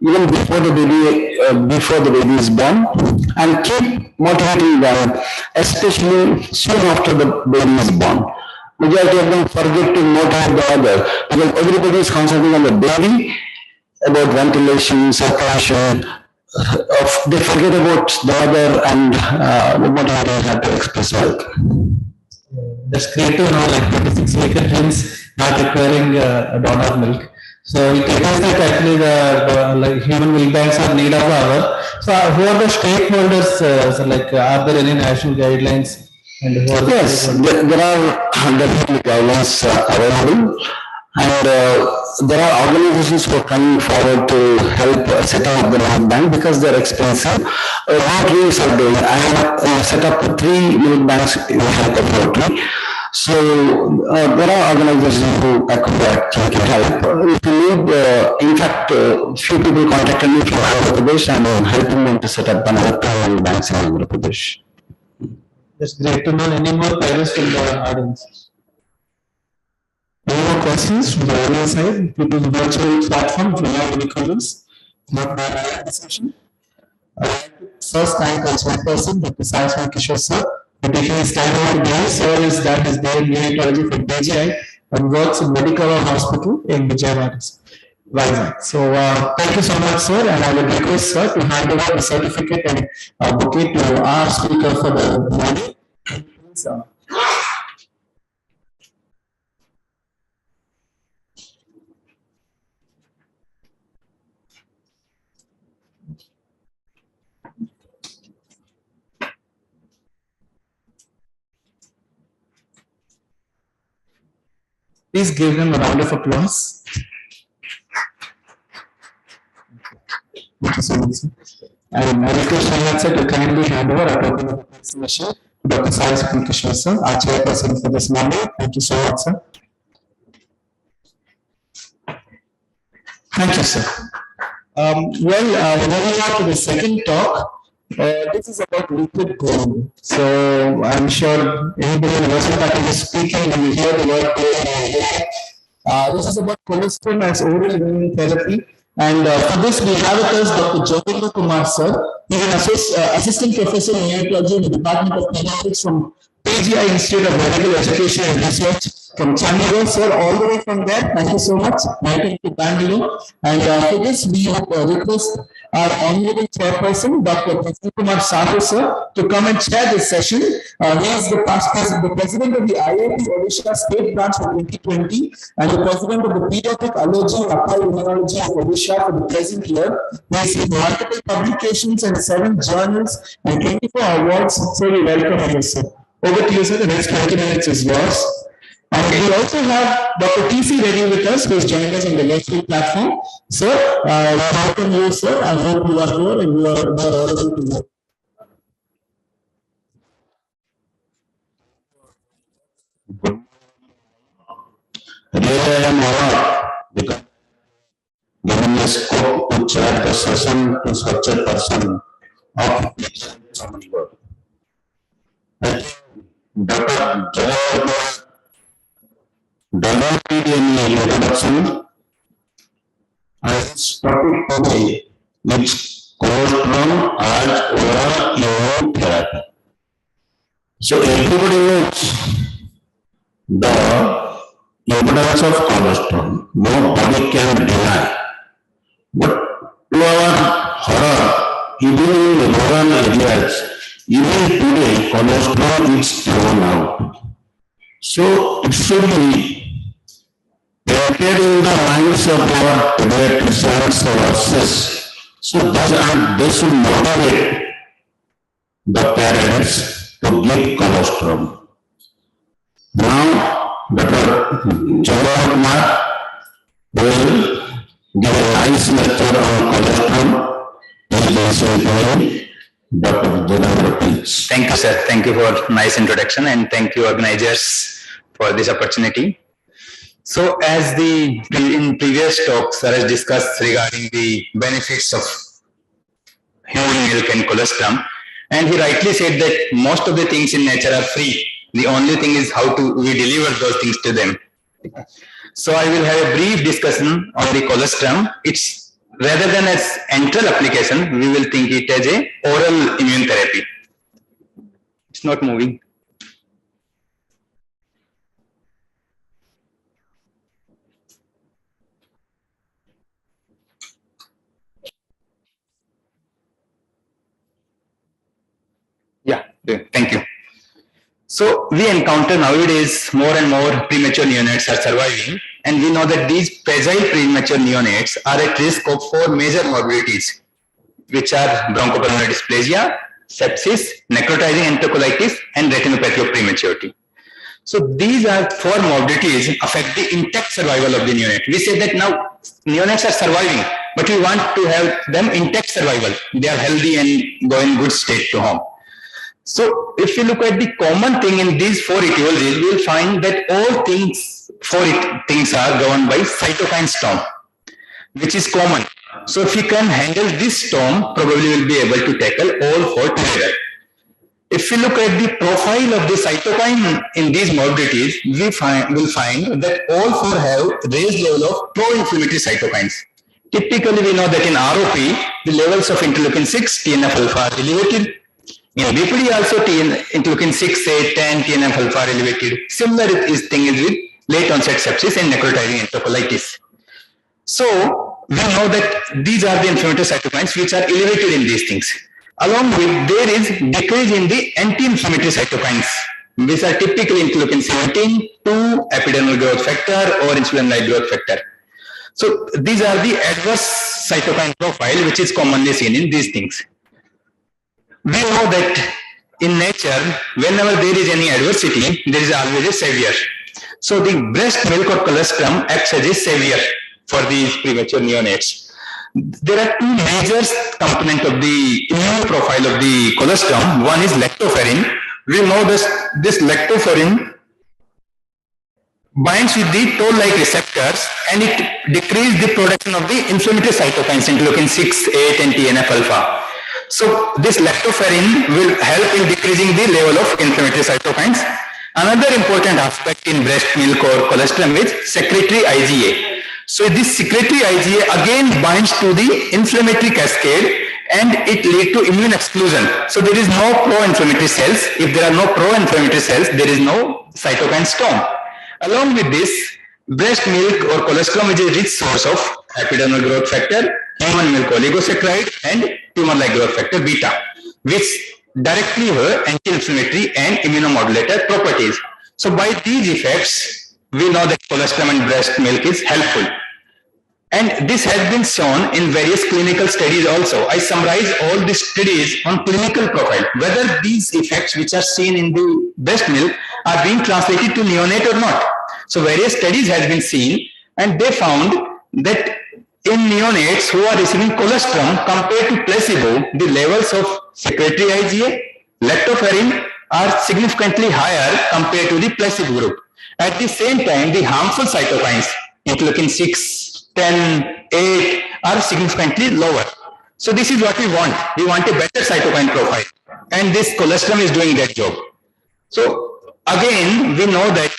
even before the baby is born, and keep motivating them, especially soon after the baby is born. Majority of them forget to motivate the mother because everybody is concentrating on the baby, about ventilation, circulation. They forget about the mother and the motivators have to express milk. That's great to know, like 26 week twins not requiring donor milk. So it tells that actually the like human milk banks are need of our. So who are the stakeholders? So like are there any national guidelines? And who are yes, there are definitely guidelines available, and there are organizations who are coming forward to help setting up the milk bank because they're expensive. What we are doing, I have set up 3 milk banks in health authority. So there are organizations who can help. If you need, in fact, few people contacted me from Andhra Pradesh and I'm helping them to set up another 2 banks in Andhra Pradesh. That's great to know. Any more queries from the audience? Any more questions from the audience side? People in the virtual platform, if you have any comments? Not my discussion. First thank also one person, Dr. Sunil Kishore sir, for taking his time out today. Sir is done his day in neonatology from BGI and works in Medical Hospital in Vijayawada. So thank you so much, sir, and I will request sir to hand over the certificate and bouquet to our speaker for the morning. So, Please give them a round of applause. Thank you so much, sir. And I request Srinath sir to kindly hand over our token of appreciation to Dr. Sai Kishore sir, our chairperson for this morning. Thank you so much, sir. Thank you, sir. Moving on to the second talk. This is about liquid gold. So I'm sure anybody in the Western Packet is speaking when you hear the word gold. This is about colostrum as oral healing therapy. And for this, we have with us Dr. Jogindra Kumar sir. He's an assistant professor in neonatology in the Department of Pediatrics from PGI Institute of Medical Education and Research from Chandigarh, sir, all the way from there. Thank you so much. Welcome to Bangalore. And for this, we request our honorable chairperson, Dr. Prasanna Kumar Sahu, sir, to come and chair this session. He is the president of the IIT Odisha State Branch for 2020 and the president of the Pediatric Allergy and Applied Immunology of Odisha for the present year. He has multiple publications and 7 journals and 24 awards. So we welcome you, sir. Over to you, sir. The next 20 minutes is yours. And we also have Dr. T.C. Reddy with us, who is joining us on the virtual platform. Sir, welcome you, sir. I hope you are here and you are audible to you. Really, I am honored because given the scope to chair the session to such a person of common work. Dr. Jayapur developed any introduction. As topic today, which colostrum as oral immune therapy. So everybody knows the importance of colostrum. Nobody can deny. But to our horror, even in rural areas, even today, colostrum is thrown out. So it should be planted in the minds of our pediatricians or nurses. So they should motivate the parents to give colostrum. Now, Dr. Jogindra Kumar will give a nice lecture on colostrum. Dr. Jogindra, please. Thank you, sir. Thank you for nice introduction and thank you organizers for this opportunity. So as in previous talks, sir has discussed regarding the benefits of human milk and colostrum, and he rightly said that most of the things in nature are free. The only thing is how we deliver those things to them. So I will have a brief discussion on the colostrum. It's rather than as enteral application, we will think it as a oral immune therapy. It's not moving. Yeah, thank you. So we encounter nowadays more and more premature neonates are surviving, and we know that these fragile premature neonates are at risk of 4 major morbidities, which are bronchopulmonary dysplasia, sepsis, necrotizing enterocolitis, and retinopathy of prematurity. So these are 4 morbidities affect the intact survival of the neonate. We say that now neonates are surviving, but we want to have them intact survival. They are healthy and go in good state to home. So if you look at the common thing in these 4 etiologies, we will find that all things, 4 things are governed by cytokine storm, which is common. So if we can handle this storm, probably we'll be able to tackle all 4 together. If we look at the profile of the cytokine in these morbidities, we will find that all 4 have raised level of pro-inflammatory cytokines. Typically, we know that in ROP, the levels of interleukin 6, TNF-alpha are elevated. In BPD also interleukin 6, 8, 10, TNF-alpha are elevated. Similar thing is with late onset sepsis and necrotizing enterocolitis. So we know that these are the inflammatory cytokines which are elevated in these things. Along with there is decrease in the anti-inflammatory cytokines. These are typically interleukin 17, 2, epidermal growth factor or insulin-like growth factor. So these are the adverse cytokine profile which is commonly seen in these things. We know that in nature, whenever there is any adversity, there is always a savior. So the breast milk or colostrum acts as a savior for these premature neonates. There are two major components of the immune profile of the colostrum. One is lactoferrin. We know this lactoferrin binds with the toll-like receptors and it decreases the production of the inflammatory cytokines, interleukin 6, 8 and TNF-alpha. So this lactoferrin will help in decreasing the level of inflammatory cytokines. Another important aspect in breast milk or colostrum is secretory IgA. So this secretory IgA again binds to the inflammatory cascade and it leads to immune exclusion. So there is no pro-inflammatory cells. If there are no pro-inflammatory cells, there is no cytokine storm. Along with this, breast milk or colostrum is a rich source of epidermal growth factor, human milk oligosaccharide, and tumor-like growth factor beta, which directly have anti-inflammatory and immunomodulator properties. So by these effects, we know that colostrum and breast milk is helpful. And this has been shown in various clinical studies also. I summarize all the studies on clinical profile, whether these effects which are seen in the breast milk are being translated to neonate or not. So various studies has been seen and they found that in neonates who are receiving colostrum compared to placebo, the levels of secretory IgA, lactoferrin are significantly higher compared to the placebo group. At the same time, the harmful cytokines, interleukin 6, 10, 8 are significantly lower. So this is what we want. We want a better cytokine profile. And this colostrum is doing that job. So again, we know that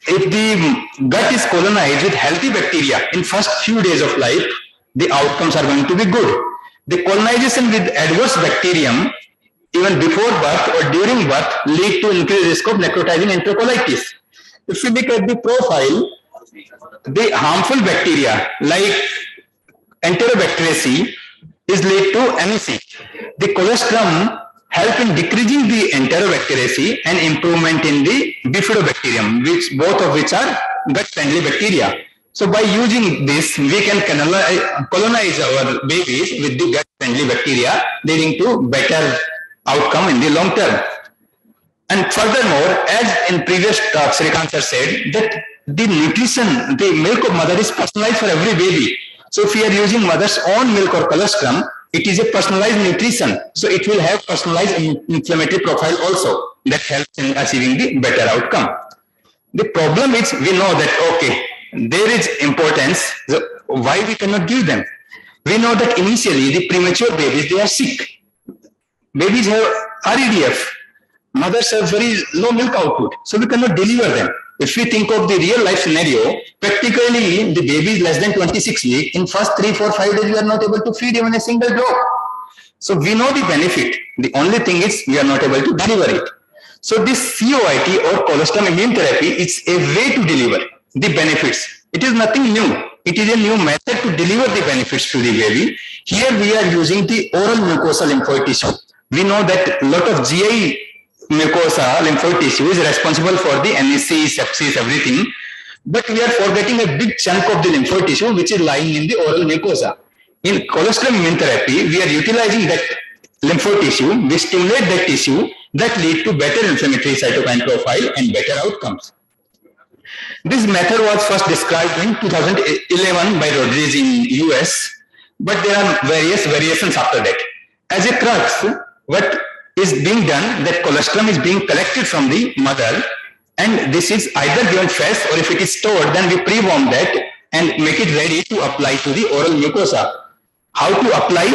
if the gut is colonized with healthy bacteria in first few days of life, the outcomes are going to be good. The colonization with adverse bacterium, even before birth or during birth, lead to increased risk of necrotizing enterocolitis. If you look at the profile, the harmful bacteria like Enterobacteriaceae is lead to MSC. The colostrum help in decreasing the Enterobacteriaceae and improvement in the Bifidobacterium, both of which are gut-friendly bacteria. So by using this, we can colonize our babies with the gut-friendly bacteria, leading to better outcome in the long term. And furthermore, as in previous talk, Srikant sir said that the nutrition, the milk of mother is personalized for every baby. So if we are using mother's own milk or colostrum, it is a personalized nutrition. So it will have personalized inflammatory profile also that helps in achieving the better outcome. The problem is we know that, okay, there is importance, why we cannot give them. We know that initially the premature babies, they are sick. Babies have REDF. Mothers have very low milk output. So we cannot deliver them. If we think of the real life scenario, practically the baby is less than 26 weeks. In first 3, 4, 5 days, we are not able to feed even a single drop. So we know the benefit. The only thing is we are not able to deliver it. So this COIT or colostrum immune therapy is a way to deliver the benefits. It is nothing new. It is a new method to deliver the benefits to the baby. Here we are using the oral mucosal lymphoid tissue. We know that a lot of GI mucosa lymphoid tissue is responsible for the NEC, sepsis, everything. But we are forgetting a big chunk of the lymphoid tissue which is lying in the oral mucosa. In colostrum immune therapy, we are utilizing that lymphoid tissue, we stimulate that tissue that lead to better inflammatory cytokine profile and better outcomes. This method was first described in 2011 by Rodriguez in US, but there are various variations after that. As a crux, what is being done, that colostrum is being collected from the mother, and this is either given fresh or if it is stored, then we pre-warm that and make it ready to apply to the oral mucosa. How to apply?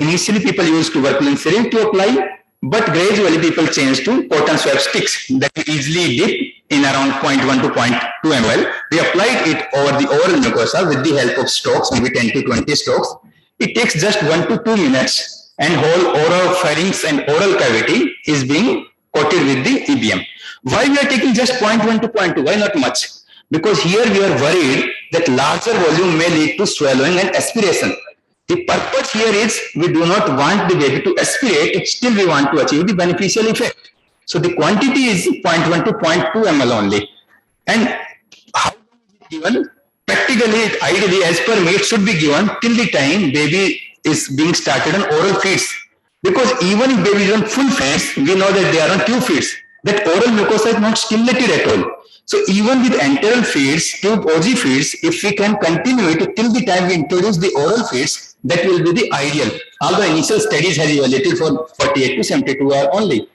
Initially people use tuberculin syringe to apply, but gradually people change to cotton swab sticks that we easily dip in around 0.1 to 0.2 ml. We applied it over the oral mucosa with the help of strokes, maybe 10 to 20 strokes. It takes just 1 to 2 minutes and whole oral pharynx and oral cavity is being coated with the EBM. Why we are taking just 0.1 to 0.2? Why not much? Because here we are worried that larger volume may lead to swallowing and aspiration. The purpose here is we do not want the baby to aspirate, still we want to achieve the beneficial effect. So the quantity is 0.1 to 0.2 ml only. And how is it given? Practically, ideally, as per me, it should be given till the time baby is being started on oral feeds. Because even if baby is on full feeds, we know that they are on tube feeds. That oral mucosa is not stimulated at all. So even with enteral feeds, tube OG feeds, if we can continue it till the time we introduce the oral feeds, that will be the ideal. Although initial studies has evaluated for 48 to 72 hours only.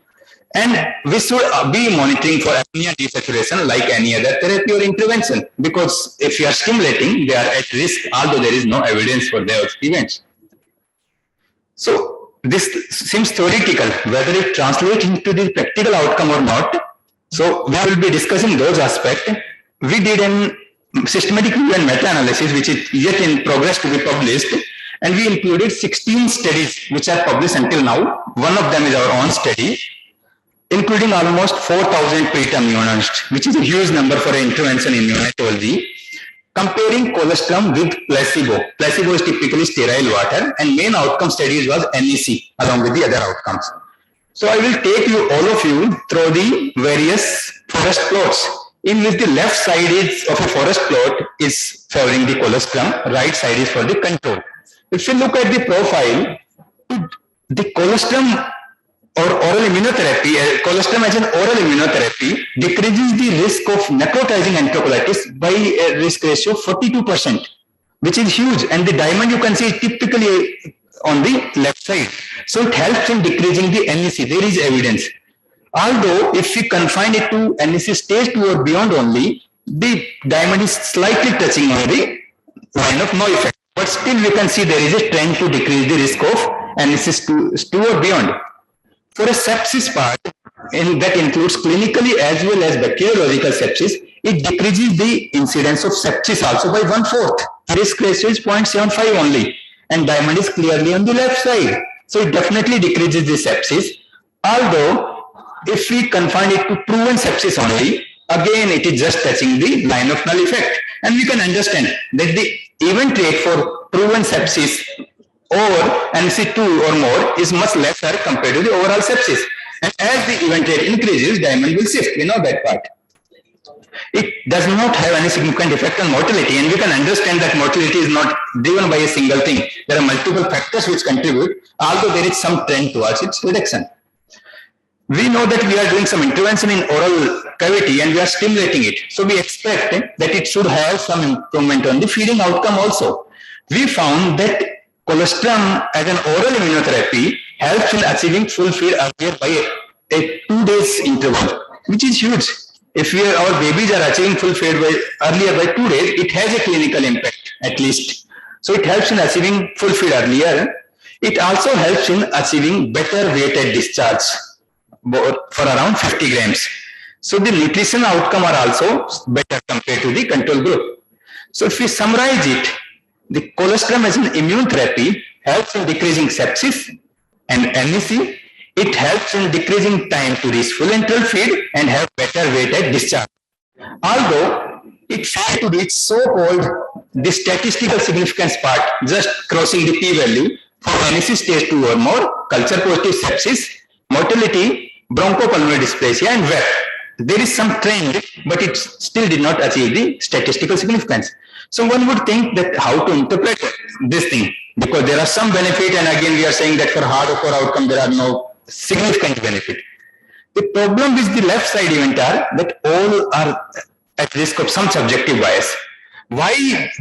And we should be monitoring for apnea desaturation like any other therapy or intervention, because if you are stimulating, they are at risk, although there is no evidence for those events. So this seems theoretical, whether it translates into the practical outcome or not. So we will be discussing those aspects. We did a systematic review and meta-analysis, which is yet in progress to be published, and we included 16 studies which are published until now. One of them is our own study, including almost 4,000 preterm neonates, which is a huge number for an intervention in neonatology, comparing colostrum with placebo. Placebo is typically sterile water, and main outcome studies was NEC along with the other outcomes. So I will take you, all of you, through the various forest plots, in which the left side of a forest plot is favoring the colostrum, right side is for the control. If you look at the profile, the colostrum or oral immunotherapy, colostrum as an oral immunotherapy decreases the risk of necrotizing enterocolitis by a risk ratio of 42%, which is huge. And the diamond you can see typically on the left side. So it helps in decreasing the NEC. There is evidence. Although if we confine it to NEC stage 2 or beyond only, the diamond is slightly touching on the line of no effect. But still we can see there is a trend to decrease the risk of NEC 2 or beyond. For a sepsis part, and that includes clinically as well as bacteriological sepsis, it decreases the incidence of sepsis also by 1/4. Risk ratio is 0.75 only, and diamond is clearly on the left side. So it definitely decreases the sepsis. Although, if we confine it to proven sepsis only, again it is just touching the line of null effect. And we can understand that the event rate for proven sepsis over NEC2 or more is much lesser compared to the overall sepsis. And as the event rate increases, diamond will shift. We know that part. It does not have any significant effect on mortality, and we can understand that mortality is not driven by a single thing. There are multiple factors which contribute, although there is some trend towards its reduction. We know that we are doing some intervention in oral cavity and we are stimulating it. So we expect that it should have some improvement on the feeding outcome also. We found that colostrum as an oral immunotherapy helps in achieving full feed earlier by a 2 days interval, which is huge. If our babies are achieving full feed earlier by 2 days, it has a clinical impact at least. So it helps in achieving full feed earlier. It also helps in achieving better weighted discharge for around 50 grams. So the nutrition outcome are also better compared to the control group. So if we summarize it, the colostrum as an immune therapy helps in decreasing sepsis and NEC. It helps in decreasing time to reach full enteral feed and have better weighted discharge. Although it failed to reach so-called the statistical significance part, just crossing the p-value for NEC stage 2 or more, culture positive sepsis, mortality, bronchopulmonary dysplasia, and VEP. There is some trend, but it still did not achieve the statistical significance. So one would think that how to interpret this thing, because there are some benefit, and again we are saying that for hard or core outcome there are no significant benefit. The problem with the left side event are that all are at risk of some subjective bias. Why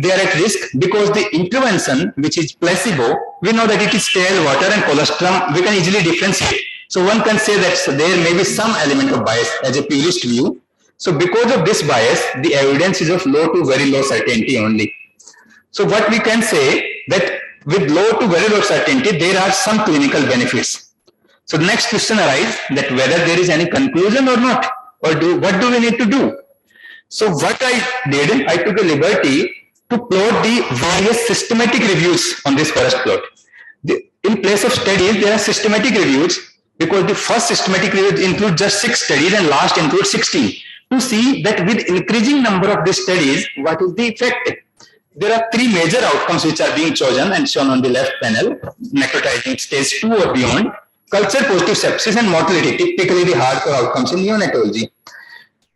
they are at risk? Because the intervention, which is placebo, we know that it is sterile water and colostrum, we can easily differentiate. So one can say that there may be some element of bias as a purist view. So because of this bias, the evidence is of low to very low certainty only. So what we can say that with low to very low certainty, there are some clinical benefits. So the next question arises that whether there is any conclusion or not, or what do we need to do? So what I did, I took a liberty to plot the various systematic reviews on this forest plot. In place of studies, there are systematic reviews, because the first systematic review includes just 6 studies and last includes 16. To see that with increasing number of these studies, what is the effect? There are 3 major outcomes which are being chosen and shown on the left panel: necrotizing stage 2 or beyond, culture positive sepsis, and mortality, typically the hardcore outcomes in neonatology.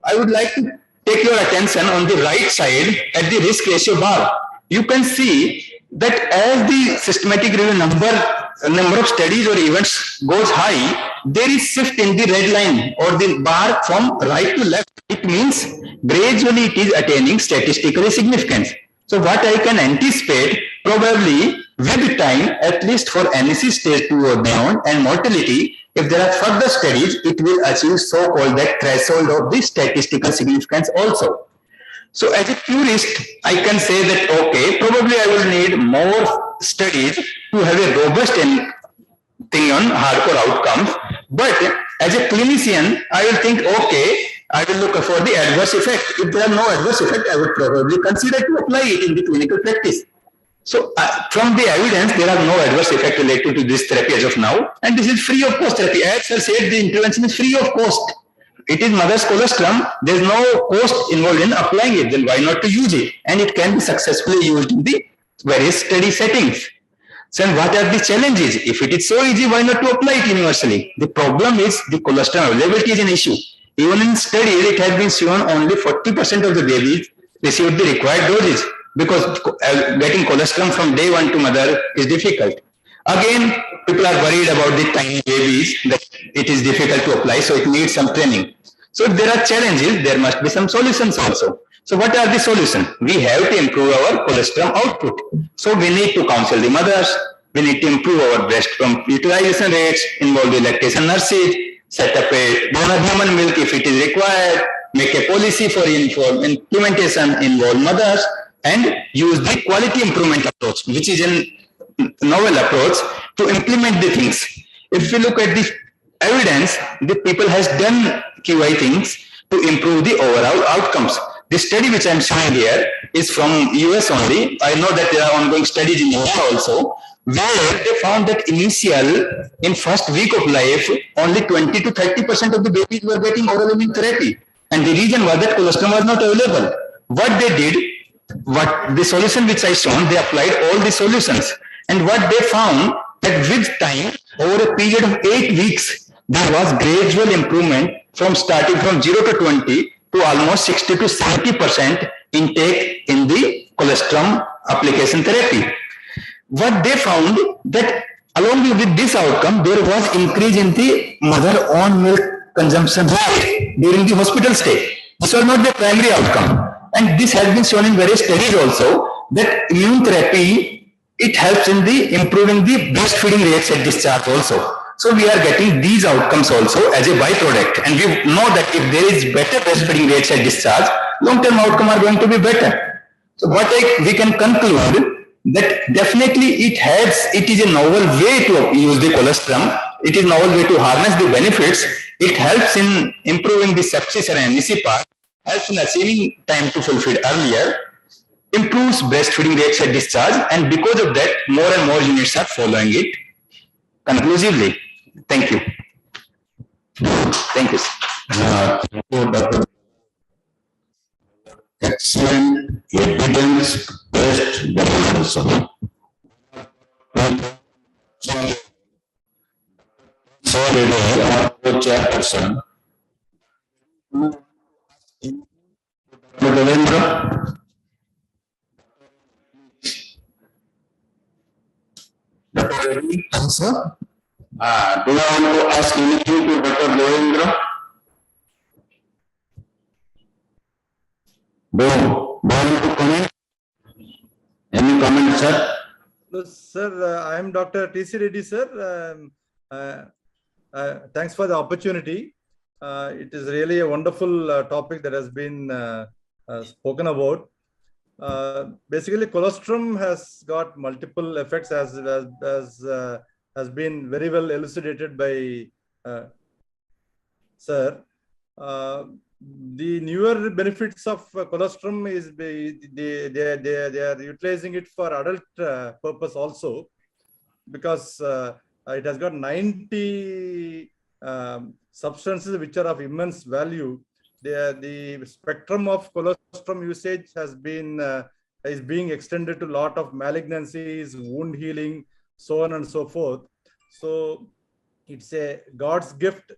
I would like to take your attention on the right side at the risk ratio bar. You can see that as the systematic review number of studies or events goes high, there is shift in the red line or the bar from right to left. It means gradually it is attaining statistical significance. So what I can anticipate, probably with time, at least for NEC stage 2 or beyond and mortality, if there are further studies, it will achieve so-called that threshold of the statistical significance also. So as a purist, I can say that, okay, probably I will need more studies to have a robust thing on hardcore outcomes. But as a clinician, I will think, okay, I will look for the adverse effect. If there are no adverse effect, I would probably consider to apply it in the clinical practice. So from the evidence, there are no adverse effect related to this therapy as of now. And this is free of cost therapy. As sir said, the intervention is free of cost. It is mother's colostrum. There is no cost involved in applying it. Then why not to use it? And it can be successfully used in the various study settings. So what are the challenges? If it is so easy, why not to apply it universally? The problem is the colostrum availability is an issue. Even in studies, it has been shown only 40% of the babies receive the required doses, because getting colostrum from day one to mother is difficult. Again, people are worried about the tiny babies, that it is difficult to apply, so it needs some training. So if there are challenges, there must be some solutions also. So what are the solutions? We have to improve our colostrum output. So we need to counsel the mothers, we need to improve our breast pump utilization rates, involve the lactation nurses, set up a donor human milk if it is required, make a policy for implementation, involve mothers, and use the quality improvement approach, which is a novel approach to implement the things. If we look at the evidence, the people has done QI things to improve the overall outcomes. The study which I am showing here is from US only. I know that there are ongoing studies in India also, where they found that in first week of life, only 20 to 30% of the babies were getting oral immunotherapy. And the reason was that colostrum was not available. What they did, the solution which I shown, they applied all the solutions. And what they found, that with time, over a period of 8 weeks, there was gradual improvement from starting from 0 to 20 to almost 60 to 70% intake in the colostrum application therapy. What they found, that along with this outcome, there was increase in the mother own milk consumption rate during the hospital stay. This was not the primary outcome. And this has been shown in various studies also, that immune therapy, it helps in the improving the breastfeeding rates at discharge also. So we are getting these outcomes also as a byproduct. And we know that if there is better breastfeeding rates at discharge, long-term outcome are going to be better. So what we can conclude, that definitely it is a novel way to use the colostrum. It is a novel way to harness the benefits. It helps in improving the sepsis and NEC part, helps in achieving time to fulfill earlier, improves breastfeeding rates at discharge, and because of that, more and more units are following it conclusively. Thank you. Thank you. Excellent evidence-based development. Chairperson. Devendra. Dr. Reddy, sir. Do you want to ask anything to Dr. Devendra? Do you want to comment? Any comment, sir? No, sir, I am Dr. T.C. Reddy, sir. Thanks for the opportunity. It is really a wonderful topic that has been spoken about. Basically, colostrum has got multiple effects, as has been very well elucidated by sir. The newer benefits of colostrum is they are utilizing it for adult purpose also, because it has got 90 substances which are of immense value. The spectrum of colostrum usage has been is being extended to a lot of malignancies, wound healing, so on and so forth. So it's a God's gift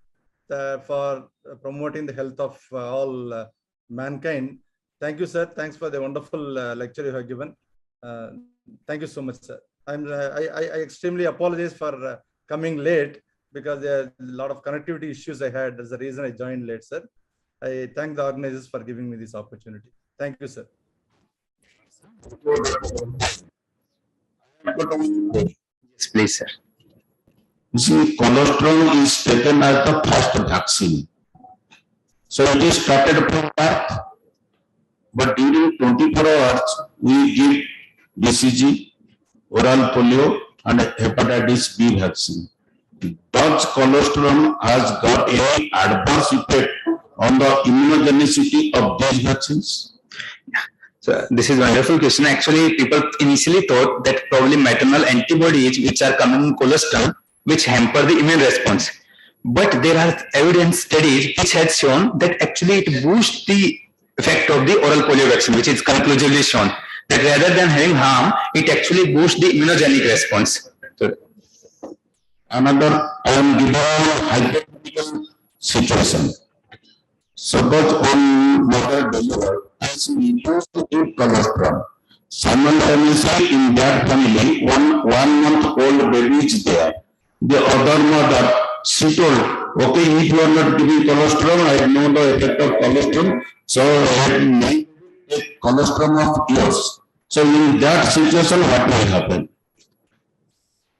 for promoting the health of all mankind. Thank you, sir. Thanks for the wonderful lecture you have given. Thank you so much, sir. I extremely apologize for coming late, because there are a lot of connectivity issues I had. That's the reason I joined late, sir. I thank the organizers for giving me this opportunity. Thank you, sir. Yes, please, sir. You see, colostrum is taken as the first vaccine. So it is started from birth, but during 24 hours, we give BCG, oral polio, and hepatitis B vaccine. Does colostrum has got any adverse effect on the immunogenicity of these vaccines? So this is a wonderful question. Actually, people initially thought that probably maternal antibodies which are coming in colostrum, which hamper the immune response. But there are evidence studies which has shown that actually it boosts the effect of the oral polio vaccine, which is conclusively shown that rather than having harm, it actually boosts the immunogenic response. So, Another, I am giving a hypothetical situation. Suppose one mother delivered as we used to give colostrum. Simultaneously in that family, one month-old baby is there. The other mother, she told, okay, if you are not giving colostrum, I know the effect of colostrum, so let me take colostrum of yours. So in that situation, what will happen?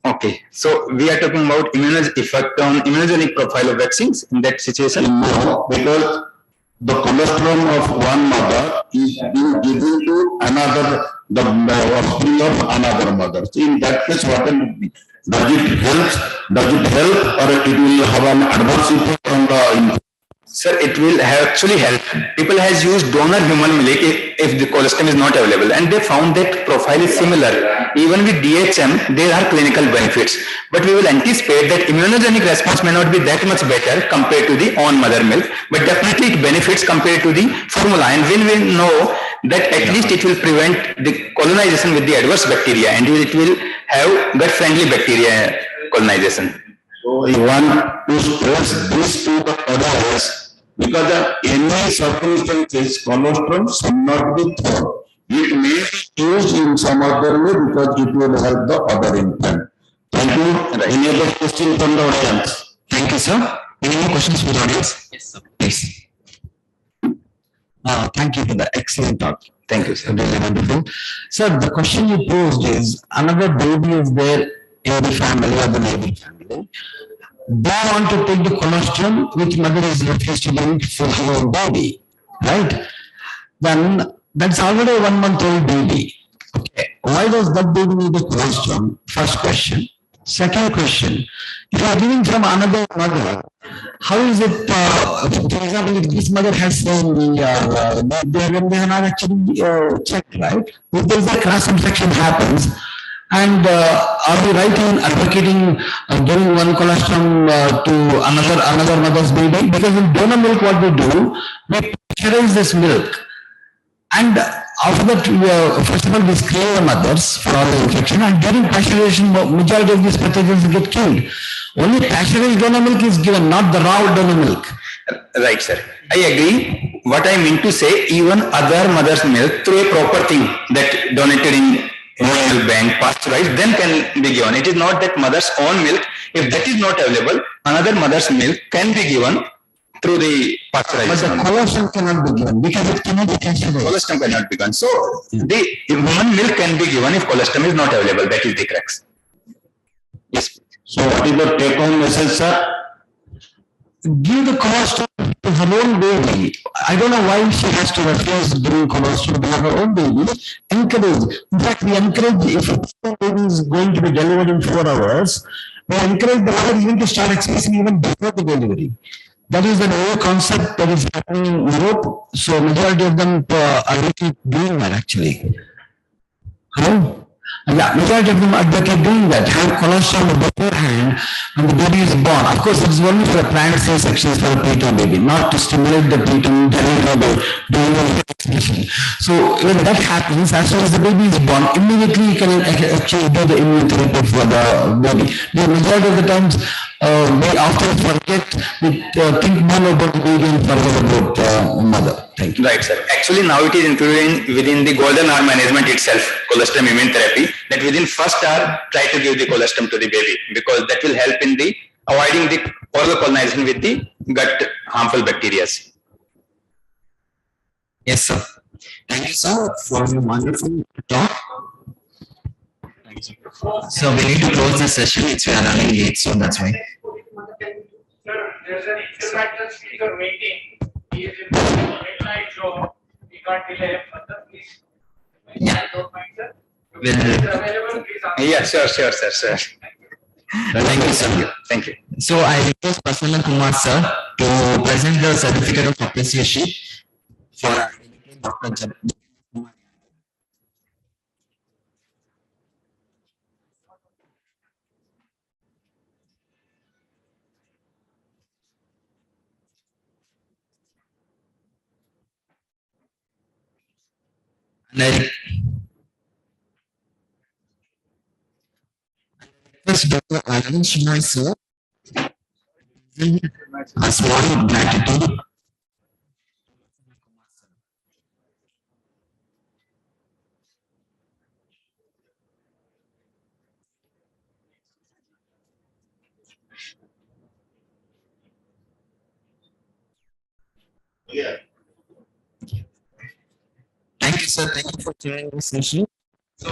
okay, so we are talking about effect on immunogenic profile of vaccines in that situation. No, because the colostrum of one mother is being given to another, the offspring of another mother. So in that case, what will it be? Does it help, or it will have an adverse effect on the? Sir, it will actually help. People has used donor human milk if the colostrum is not available, and they found that profile is similar. Even with DHM, there are clinical benefits, but we will anticipate that immunogenic response may not be that much better compared to the own mother milk, but definitely it benefits compared to the formula. And when we know that at least it will prevent the colonization with the adverse bacteria, and it will have gut-friendly bacteria colonization. So I want to stress this to the others, because in any circumstances, colostrum should not be thrown. It may be used in some other way because it will help the other infant. Thank you. Any other question from the audience? Thank you, sir. Any more questions from the audience? Yes, sir. Please. Thank you for the excellent talk. Thank you, sir. Really wonderful. Sir, the question you posed is, another baby is there in the family or the neighbor family. They want to take the colostrum which mother is refused to give for her own baby, right? Then that's already a 1 month-old baby. Okay. Why does that baby need the colostrum? First question. Second question, if you are giving from another mother, how is it, for example, if this mother has shown they are not actually checked, right? If there is a cross infection happens, and are we right in advocating giving one colostrum to another mother's baby? Because in donor milk, what we do, we pasteurize this milk, and after that, first of all, we screen the mothers for all the infection, and during pasteurization, majority of these pathogens get killed. Only pasteurized donor milk is given, not the raw donor milk. Right, sir. I agree. What I mean to say, even other mother's milk through a proper thing that donated in milk bank, pasteurized, then can be given. It is not that mother's own milk. If that is not available, another mother's milk can be given through the pasteurization. But the colostrum cannot be given because it cannot be pasteurized. Colostrum cannot be given. So the human milk can be given if colostrum is not available. That is the crux. Yes. So what is the take-home message, sir? Give the colostrum to her own baby. I don't know why she has to refuse giving colostrum to her own baby. Encourage. In fact, we encourage, if a baby is going to be delivered in 4 hours, we encourage the mother even to start expressing even before the delivery. That is the new concept that is happening in Europe. So majority of them are really doing that actually. Hello? Yeah, majority of them advocate doing that. Have colostrum beforehand when the baby is born. Of course, it is only for a planned C-section for a preterm baby, not to stimulate the preterm during the exhibition. So when that happens, as soon as the baby is born, immediately you can actually do the immunotherapy for the baby. The majority of the times, we often forget, we think more about the baby and forget about mother. Thank you. Right, sir. Actually, now it is included within the golden hour management itself, colostrum immune therapy, that within first hour, try to give the colostrum to the baby, because that will help in the avoiding the oral colonization with the gut harmful bacteria. Yes, sir. Thank you, sir, for your wonderful talk. So we need to close the session. We are running late, so that's why. Sir, there's an international speaker waiting. He is in the midnight show. We can't delay further, please. Yeah. Don't mind, sir. Will- If it is available, please answer. Yeah, sure, sir. Thank you, sir. Thank you. So I request Prasanna Kumar, sir, to present the certificate of appreciation for our Dr. Jab. And I request Dr. Anand Shimai, sir, a small gratitude. Thank you, sir. Thank you for joining this session. So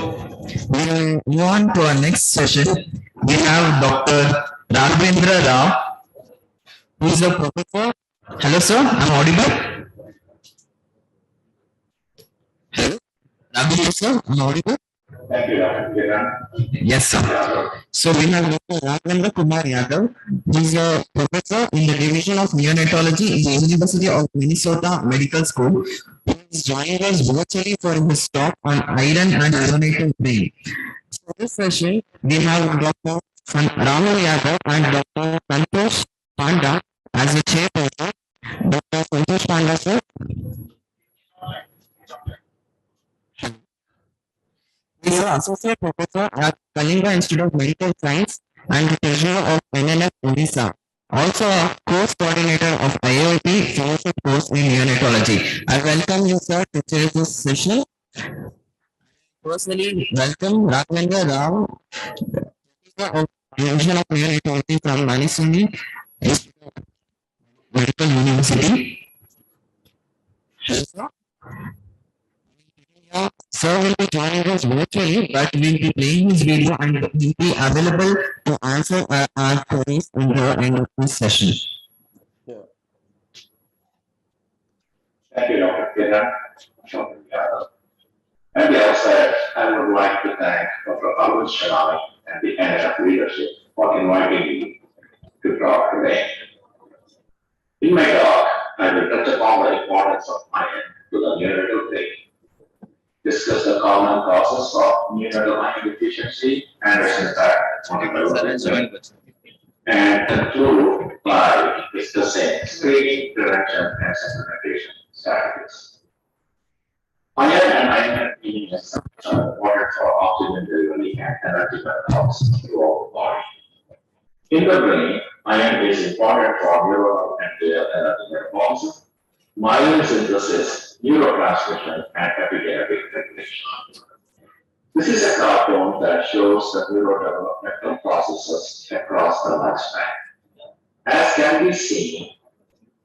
we'll move on to our next session. We have Dr. Raghavendra Rao, who is a professor. Hello, sir. I'm audible. Hello, Raghavendra, sir. I'm audible. Thank you, Dr. Kiran. Yes, sir. So we have Dr. Raghavendra Kumar Yadav, who is a professor in the Division of Neonatology in the University of Minnesota Medical School. He is joining us virtually for his talk on iron and neonatal brain. For this session, we have Dr. Ramu Yadav and Dr. Santosh Panda as the chairperson. Dr. Santosh Panda, sir. He is an associate professor at Kalinga Institute of Medical Science and the treasurer of NNF Odisha. Also a course coordinator of IOP fellowship course in neonatology. I welcome you, sir, to chair this session. Personally, welcome Raghavendra Rao, professor of Division of Neonatology from Manisuni Medical University. Hello, sir. Sir will be joining us virtually, but we'll be playing his video and will be available to answer our queries in the end of this session. Thank you, Dr. Kiran. At the outset, I would like to thank Dr. Arvind Sharma and the NNF leadership for inviting me to talk today. In my talk, I will touch upon the importance of iron to the neonatal brain, discuss the common causes of neonatal iron deficiency and its impact on development, and conclude by discussing screening, prevention, and supplementation strategies. Iron and iron is important for oxygen delivery and energy metabolism throughout the body. In the brain, iron is important for neuronal and energy metabolism, myelin synthesis, neurotransmission, and epigenetic regulation. This is a cartoon that shows the neurodevelopmental processes across the lifespan. As can be seen,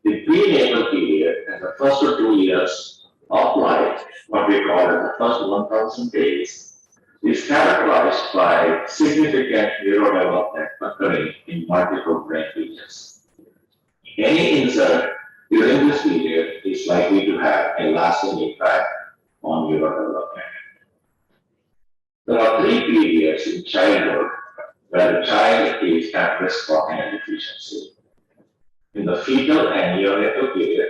the prenatal period and the first 2 years of life, what we call the first 1,000 days, is characterized by significant neurodevelopment occurring in multiple brain regions. Any insult during this period is likely to have a lasting impact on neurodevelopment. There are 3 periods in childhood where the child is at risk for iron deficiency. In the fetal and neonatal period,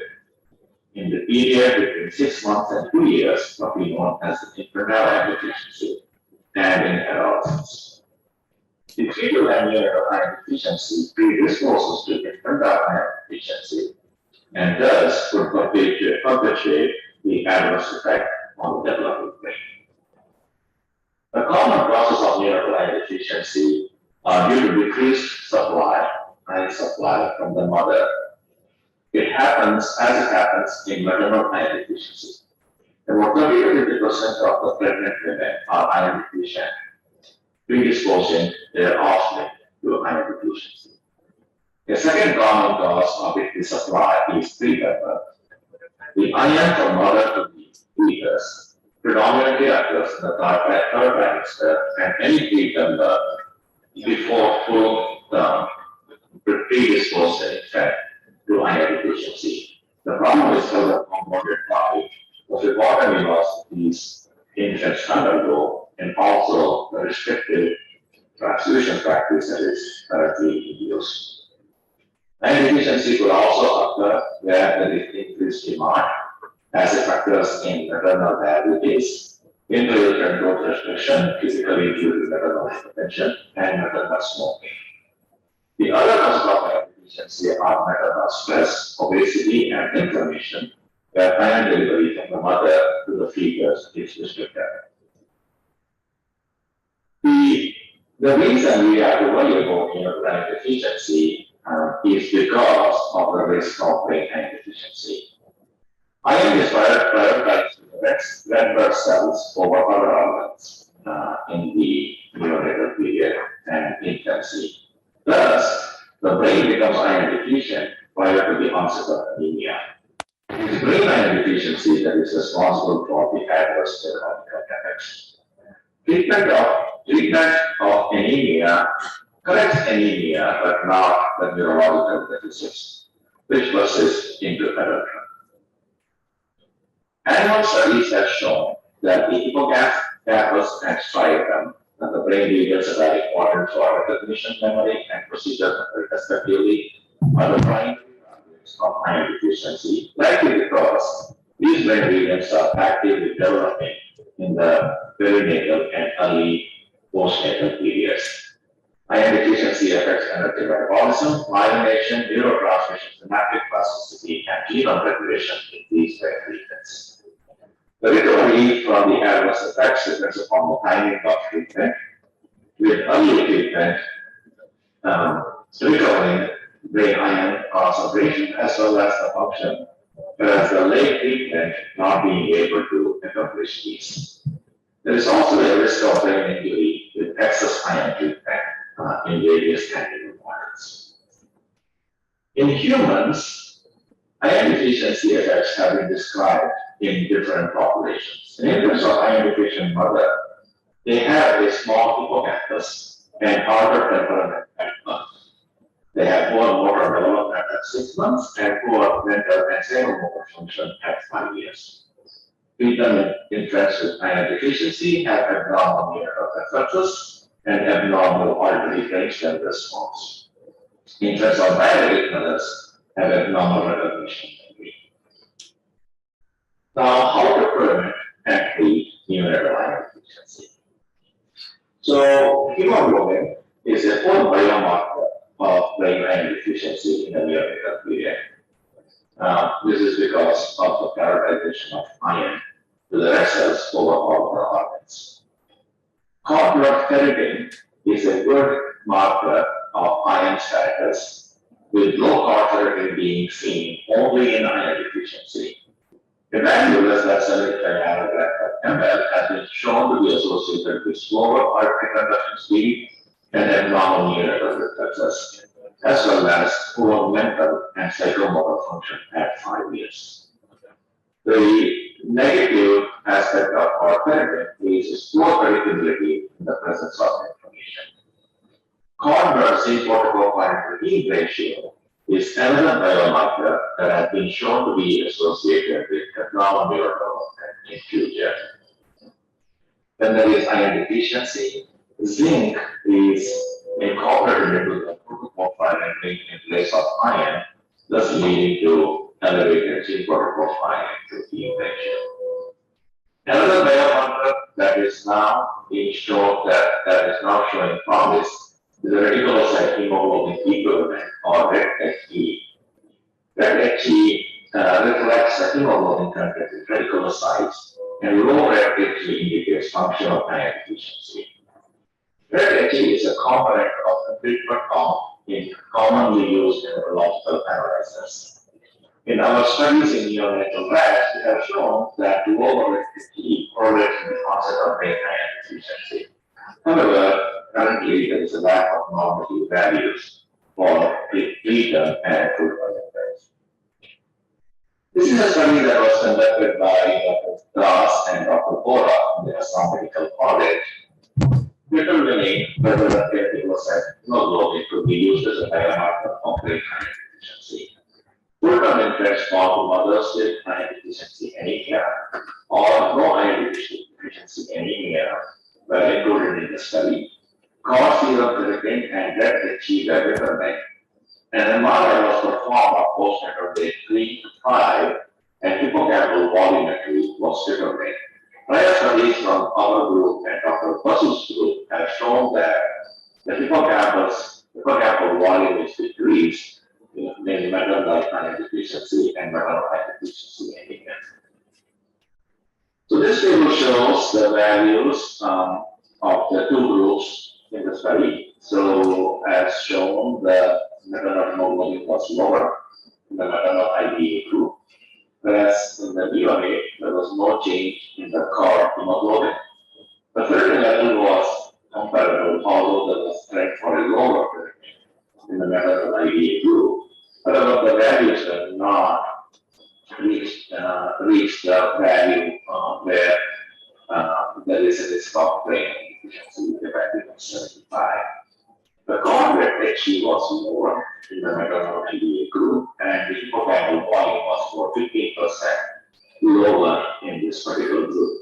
in the period between 6 months and 2 years, what we know as the infantile iron deficiency, and in adolescence. The fetal and neonatal iron deficiency predisposes to infantile iron deficiency and thus could perpetuate the adverse effect on the developing brain. The common causes of neonatal iron deficiency are due to decreased iron supply from the mother. It happens in maternal iron deficiency. About 30 to 50% of the pregnant women are iron deficient, predisposing their offspring to iron deficiency. A second common cause of decreased supply is preterm birth. The iron from mother to the fetus predominantly occurs in the third trimester and any preterm before full term predisposed in fact to iron deficiency. The problem is further compounded by the phlebotomy loss these infants undergo and also the restrictive transfusion practice that is currently in use. Iron deficiency could also occur where there is increased demand, as it occurs in maternal diabetes, intrauterine growth restriction, typically due to maternal hypertension, and maternal smoking. The other causes of iron deficiency are maternal stress, obesity, and inflammation, where iron delivery from the mother to the fetus is restricted. The reason we have to worry about iron deficiency is because of the risk of brain iron deficiency. Iron is prioritized to the red blood cells over other organs in the neonatal period and infancy. Thus, the brain becomes iron deficient prior to the onset of anemia. It is brain iron deficiency that is responsible for the adverse neurological effects. Treatment of anemia corrects anemia, but not the neurological deficits, which persist into adulthood. Animal studies have shown that the hippocampus and striatum, and the brain regions that are important for recognition, memory, and procedure respectively, are the primary targets of iron deficiency, likely because these brain regions are actively developing in the perinatal and early postnatal periods. Iron deficiency affects energy metabolism, myelination, neurotransmission, synaptic plasticity, and genome regulation in these brain regions. The recovery from the adverse effects depends upon the timing of treatment. With early treatment, recovering brain iron concentration as well as the function, whereas the late treatment not being able to accomplish these. There is also a risk of brain injury with excess iron treatment in various animal models. In humans, iron deficiency effects have been described in different populations. In terms of iron deficient mother, they have a small hippocampus and harder temperament at birth. They have poor motor development at 6 months and poor mental and cerebral function at 5 years. Preterm infants with iron deficiency have abnormal neonatal reflexes and abnormal auditory brainstem response. Infants of diabetic mothers have abnormal recognition. Now, how to prevent and treat neonatal iron deficiency? So, hemoglobin is a full biomarker of brain iron deficiency in the neonatal period. This is because of the prioritization of iron to the red cells over all the organs. Cord blood ferritin is a good marker of iron status, with low cord ferritin being seen only in iron deficiency. Evaluators that 75 nanogram per ml has been shown to be associated with slower artery conduction speed and abnormal neonatal reflexes, as well as poor mental and psychomotor function at 5 years. The negative aspect of cord ferritin is poor predictability in the presence of inflammation. Cord blood zinc-protein ratio is another biomarker that has been shown to be associated with abnormal neurodevelopment in future. When there is iron deficiency, zinc is incorporated into the protoporphyrin ring in place of iron, thus leading to elevated zinc-protoporphyrin to heme ratio. Another biomarker that is now being shown that is now showing promise is the reticulocyte hemoglobin equivalent or RET-HE. RET-HE reflects the hemoglobin content in reticulocytes, and low RET-HE indicates functional iron deficiency. RET-HE is a component of the treatment commonly used in neurological analysis. In our studies in neonatal rats, we have shown that lower RET-HE correlates with the onset of brain iron deficiency. However, currently there is a lack of normative values for preterm and full-term infants. This is a study that was conducted by Dr. Das and Dr. Bora in the Assam Medical College, determining whether the 30% hemoglobin could be used as a biomarker of great iron deficiency. Full-term infants born to mothers with iron deficiency anemia or no iron deficiency anemia were included in the study. Cord serum creatine and red HE were determined. An MRI was performed on postnatal day 3 to 5, and hippocampal volumetry was determined. Prior studies from our group and Dr. Basu's group have shown that the hippocampal volume is decreased in maternal iron deficiency and maternal iron deficiency anemia. So this table shows the values of the two groups in the study. So as shown, the maternal hemoglobin was lower in the maternal IDA group, whereas in the neonate there was no change in the cord hemoglobin. The ferritin level was comparable, although there was trend for a lower ferritin in the maternal IDA group. However, the values were not reached the value where there is a risk of brain deficiency with a value of 75. The cord rate HE was lower in the maternal IDA group, and the hippocampal volume was for 15% lower in this particular group.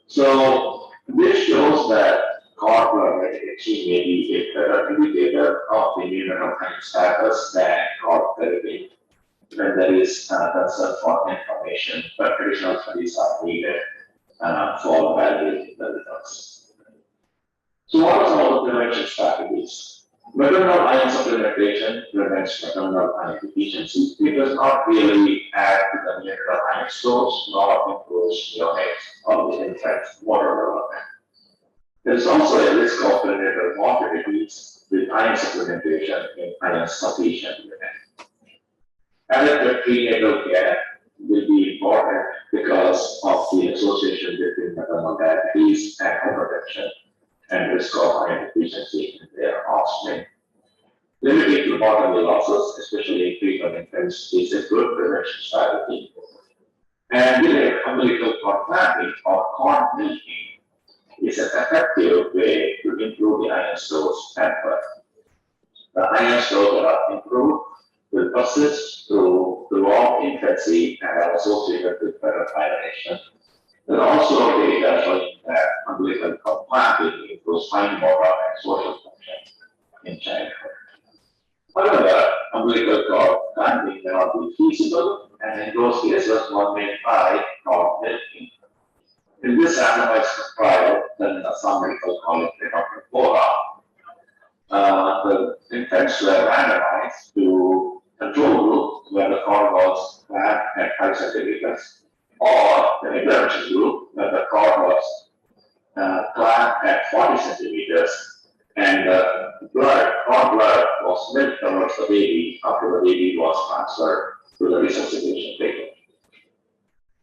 So this shows that cord rate HE may be a better indicator of the immunocompromised status than cord therapy when there is concern for inflammation, but additional studies are needed for evaluating the results. So what are some of the prevention strategies? Maternal iron supplementation prevents maternal iron deficiency. It does not really add to the maternal iron stores, nor improves neonates or the infant's motor development. There is also a risk of prenatal morbidities with iron supplementation in iron sufficient women. Adequate prenatal care will be important because of the association between maternal diabetes and hypertension and risk of iron deficiency in their offspring. Limiting phlebotomy losses, especially in preterm infants, is a good prevention strategy. And delayed umbilical cord clamping or cord milking is an effective way to improve the iron stores at birth. The iron stores that are improved will persist throughout infancy and are associated with better ironization. There are also data showing that umbilical cord clamping improves fine motor and social function in childhood. However, umbilical cord clamping may not be feasible, and in those cases, one may try cord milking. In this randomized trial done in Assam Medical College by Dr. Bora, the infants were randomized to control group where the cord was clamped at 5 centimeters, or the intervention group where the cord was clamped at 40 centimeters, and the cord blood was milked towards the baby after the baby was transferred to the resuscitation table.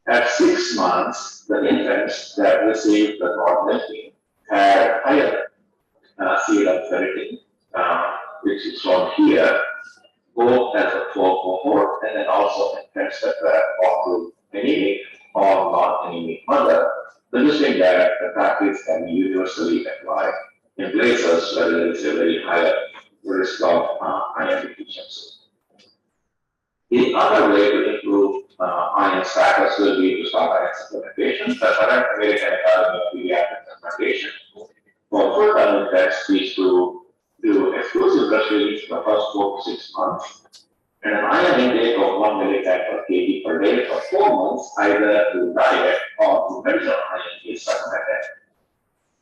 At 6 months, the infants that received the cord milking had higher serum ferritin, which is shown here, both as a full cohort and then also infants that were born to anemic or non-anemic mother, suggesting that the practice can be universally applied in places where there is a very high risk of iron deficiency. The other way to improve iron status will be to start iron supplementation. The current American Academy of Pediatric Supplementation for full-term infants is to do exclusive breastfeeding for the first 4 to 6 months, and an iron intake of 1 milligram per kg per day for 4 months, either through diet or through medical iron is recommended.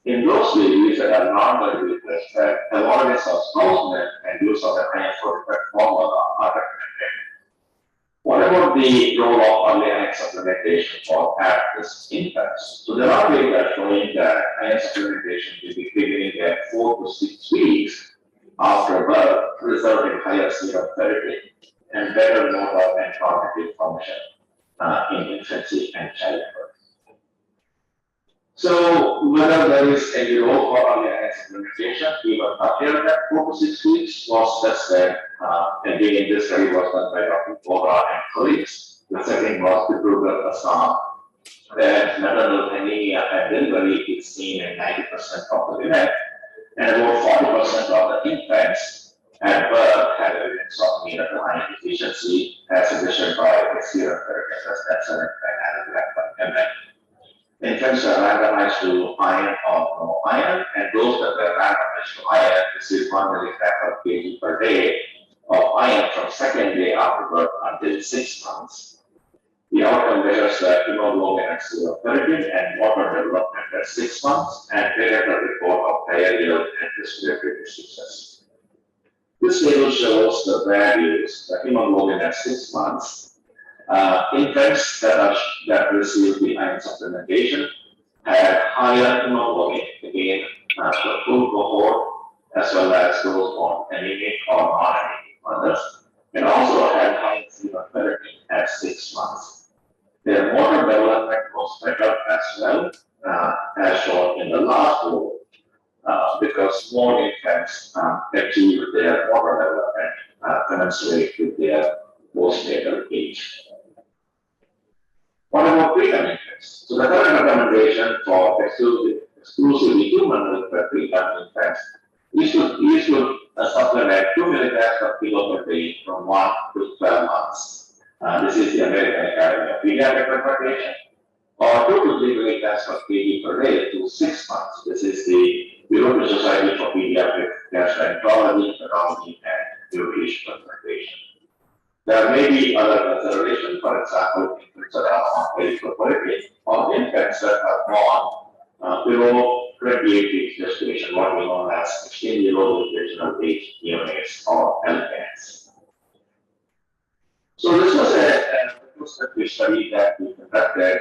In those babies that are not going to be breastfed, avoidance of spouse milk and use of an iron fortified formula are recommended. What about the role of early iron supplementation for at-risk infants? So there are data showing that iron supplementation will be beginning at 4 to 6 weeks after birth, resulting in higher serum ferritin and better motor and cognitive function in infancy and childhood. So whether there is any role for early iron supplementation, even earlier than 4 to 6 weeks was tested. Again, this study was done by Dr. Bora and colleagues. The second was Pittsburgh, Assam, where maternal anemia at delivery is seen in 90% of the women, and about 40% of the infants at birth had evidence of immunoglobulin deficiency, as suggested by the serum ferritin less than 75 nanogram per ml. Infants are randomized to iron or no iron, and those that were randomized to iron receive 1 milligram per kg per day of iron from second day after birth until 6 months. The outcome measures the hemoglobin and serotonin and motor development at 6 months, and clinical report of diarrhea and respiratory diseases. This table shows the values, the hemoglobin at 6 months. Infants that receive the iron supplementation had higher hemoglobin, again, the full cohort, as well as those on anemic or non-anemic mothers, and also had high serotonin at 6 months. Their motor development was better as well, as shown in the last row, because more infants achieved their motor development commensurate with their postnatal age. What about preterm infants? So the current recommendation for exclusively human milk for preterm infants is to supplement 2 milligrams per kilo per day from 1 to 12 months. This is the American Academy of Pediatric Recommendation, or 2 to 3 milligrams per kg per day to 6 months. This is the European Society for Pediatric Gastroenterology, Neurology, and Nutrition Recommendation. There may be other considerations, for example, infants that are on erythropoietin or infants that are born below 28 weeks gestation, what we know as extremely low gestational age neonates or LCANs. So this was a retrospective study that we conducted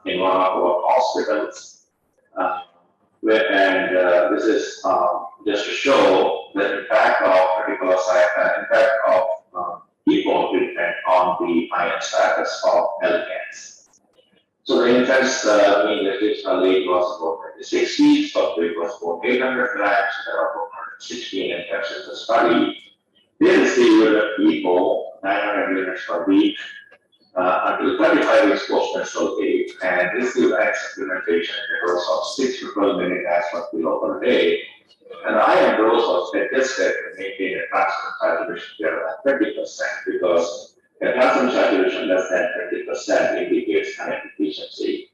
in one of our hospitals, and this is just to show the impact of EPO treatment on the iron status of LCANs. So the infants' mean gestational age was about 26 weeks, of weight was about 800 grams, there are about 116 infants in the study. They received EPO 900 units per week until 35 weeks post-menstrual age, and received iron supplementation in a dose of 6 to 12 milligrams per kilo per day. And the iron dose was adjusted to maintain a calcium saturation greater than 20%, because a calcium saturation less than 20% indicates iron deficiency.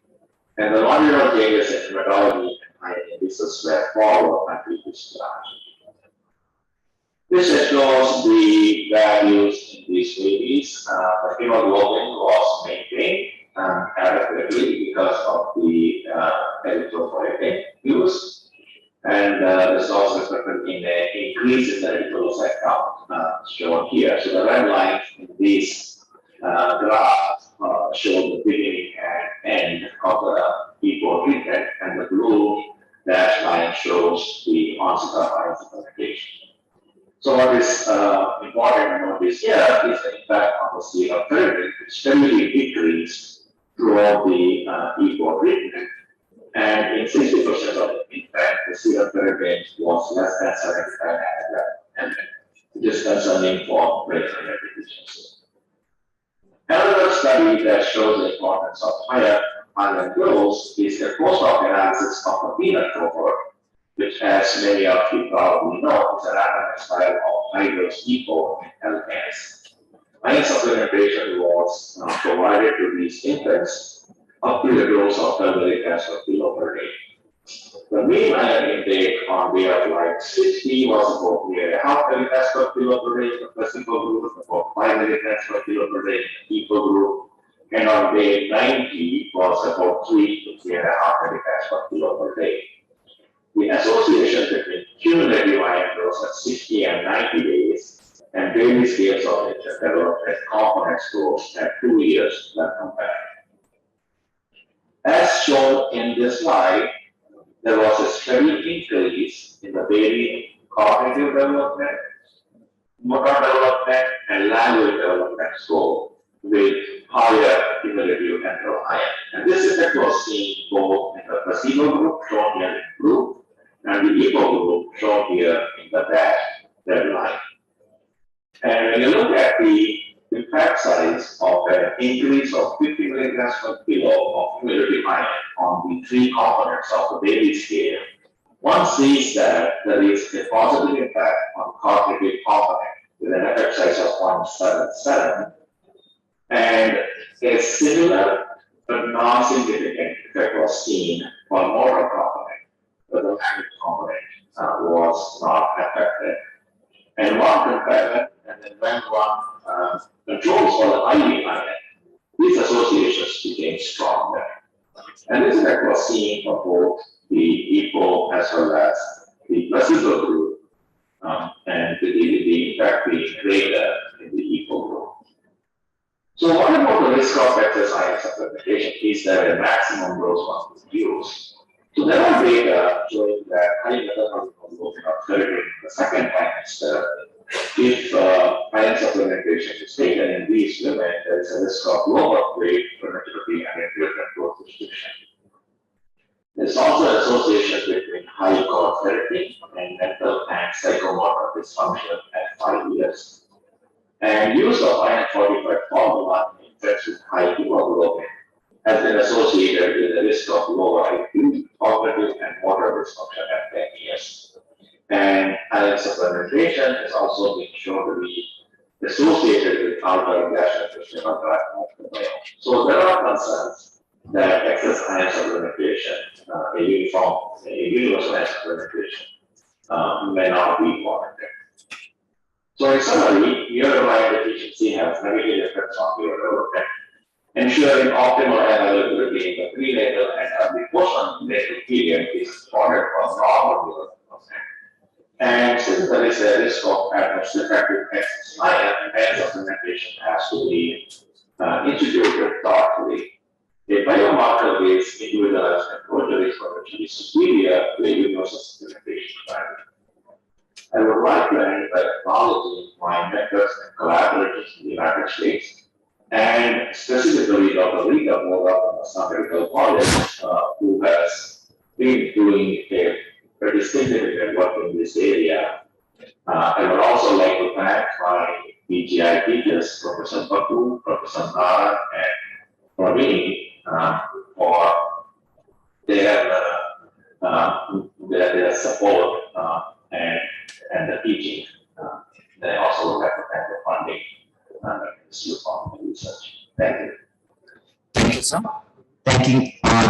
And the longitudinal changes in hematology and iron indices were followed until discharge. This shows the values in these babies. The hemoglobin was maintained adequately because of the erythropoietin use. And this also reflected in an increase in the erythrocyte count shown here. So the red lines in these graphs show the beginning and end of the EPO treatment, and the blue dashed line shows the onset of iron supplementation. So what is important to notice here is the impact on the serum ferritin, which steadily decreased throughout the EPO treatment. And in 60% of the infant, the serum ferritin was less than 75 nanogram, which is concerning for brain deficiency. Another study that shows the importance of higher iron dose is the post-hoc analysis of the peanut cohort, which, as many of you probably know, is a randomized trial of high-dose EPO in LCANs. Iron supplementation was provided to these infants up to a dose of 12 milligrams per kilo per day. The mean iron intake on day of life 60 was about 3.5 milligrams per kilo per day in the placebo group, about 5 milligrams per kilo per day in the EPO group, and on day 90 was about 3 to 3.5 milligrams per kilo per day. The association between cumulative iron dose at 60 and 90 days and daily scales of development component scores at 2 years were compared. As shown in this slide, there was a steady increase in the baby cognitive development, motor development, and language development score with higher cumulative enteral iron. And this effect was seen both in the placebo group, shown here in blue, and the EPO group, shown here in the dashed red line. And when you look at the impact size of an increase of 50 milligrams per kilo of cumulative iron on the three components of the Bailey scale, one sees that there is a positive impact on cognitive component with an effect size of 0.77 and a similar but non-significant effect was seen for motor component, but the language component was not affected. And one comparison, and then when one controls for the IV iron, these associations became stronger. And this effect was seen for both the EPO as well as the placebo group, and the impact being greater in the EPO group. So what about the risk of excess iron supplementation? Is there a maximum dose one could use? So there are data showing that high metabolism of ferritin in the second trimester, if iron supplementation is taken in these women, there is a risk of lower grade prematurity and infrequent growth restriction. There's also an association between high core ferritin and mental and psychomotor dysfunction at 5 years. And use of iron fortified formula in infants with high hemoglobin has been associated with the risk of lower IQ, cognitive and motor dysfunction at 10 years. And iron supplementation has also been shown to be associated with altered gastrointestinal tract microbiome. So there are concerns that excess iron supplementation, a universal iron supplementation, may not be warranted. So in summary, urinary iron deficiency has negative effects on your development, ensuring optimal iron availability in the prenatal and early postnatal period is important for normal development. And since there is a risk of adverse effect with excess iron supplementation has to be introduced thoughtfully. A biomarker-based individualized approach is potentially superior to a universal supplementation strategy. I would like to end by acknowledging my mentors and collaborators in the United States, and specifically Dr. Rita Moga from Assam Medical College, who has been doing a pretty significant work in this area. I would also like to thank my BGI teachers, Professor Baku, Professor Nara, and Praveen, for their support and the teaching. They also would like to thank the funding Institute for Research. Thank you. Thank you, sir. Thank you for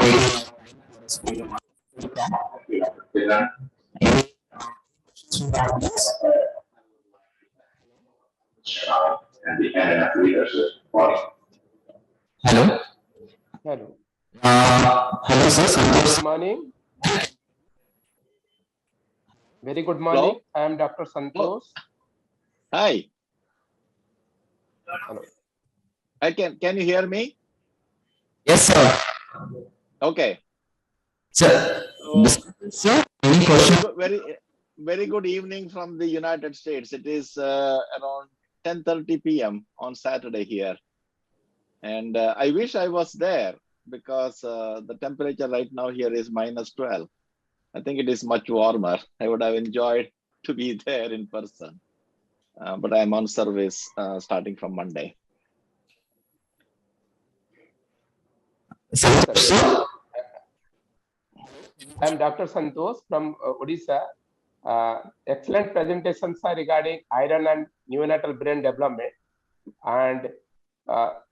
waiting. And the NNF leadership body. Hello. Hello. Hello, sir. Good morning. Very good morning. Hello? I am Dr. Santosh. Hi. Hello. Can you hear me? Yes, sir. Okay. Sir, So, any question? very good evening from the United States. It is around 10:30 p.m. on Saturday here. And I wish I was there because the temperature right now here is -12. I think it is much warmer. I would have enjoyed to be there in person. But I'm on service starting from Monday. I'm Dr. Santosh from Odisha. Excellent presentations are regarding iron and neonatal brain development. And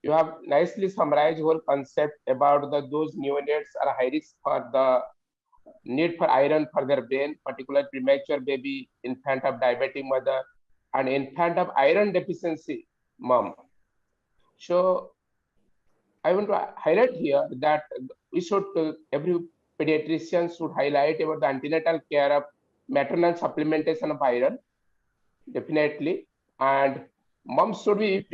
you have nicely summarized whole concept about those neonates are high risk for the need for iron for their brain, particularly premature baby, infant of diabetic mother, and infant of iron deficiency mom. So I want to highlight here that we should, every pediatrician should highlight about the antenatal care of maternal supplementation of iron, definitely. And mom should be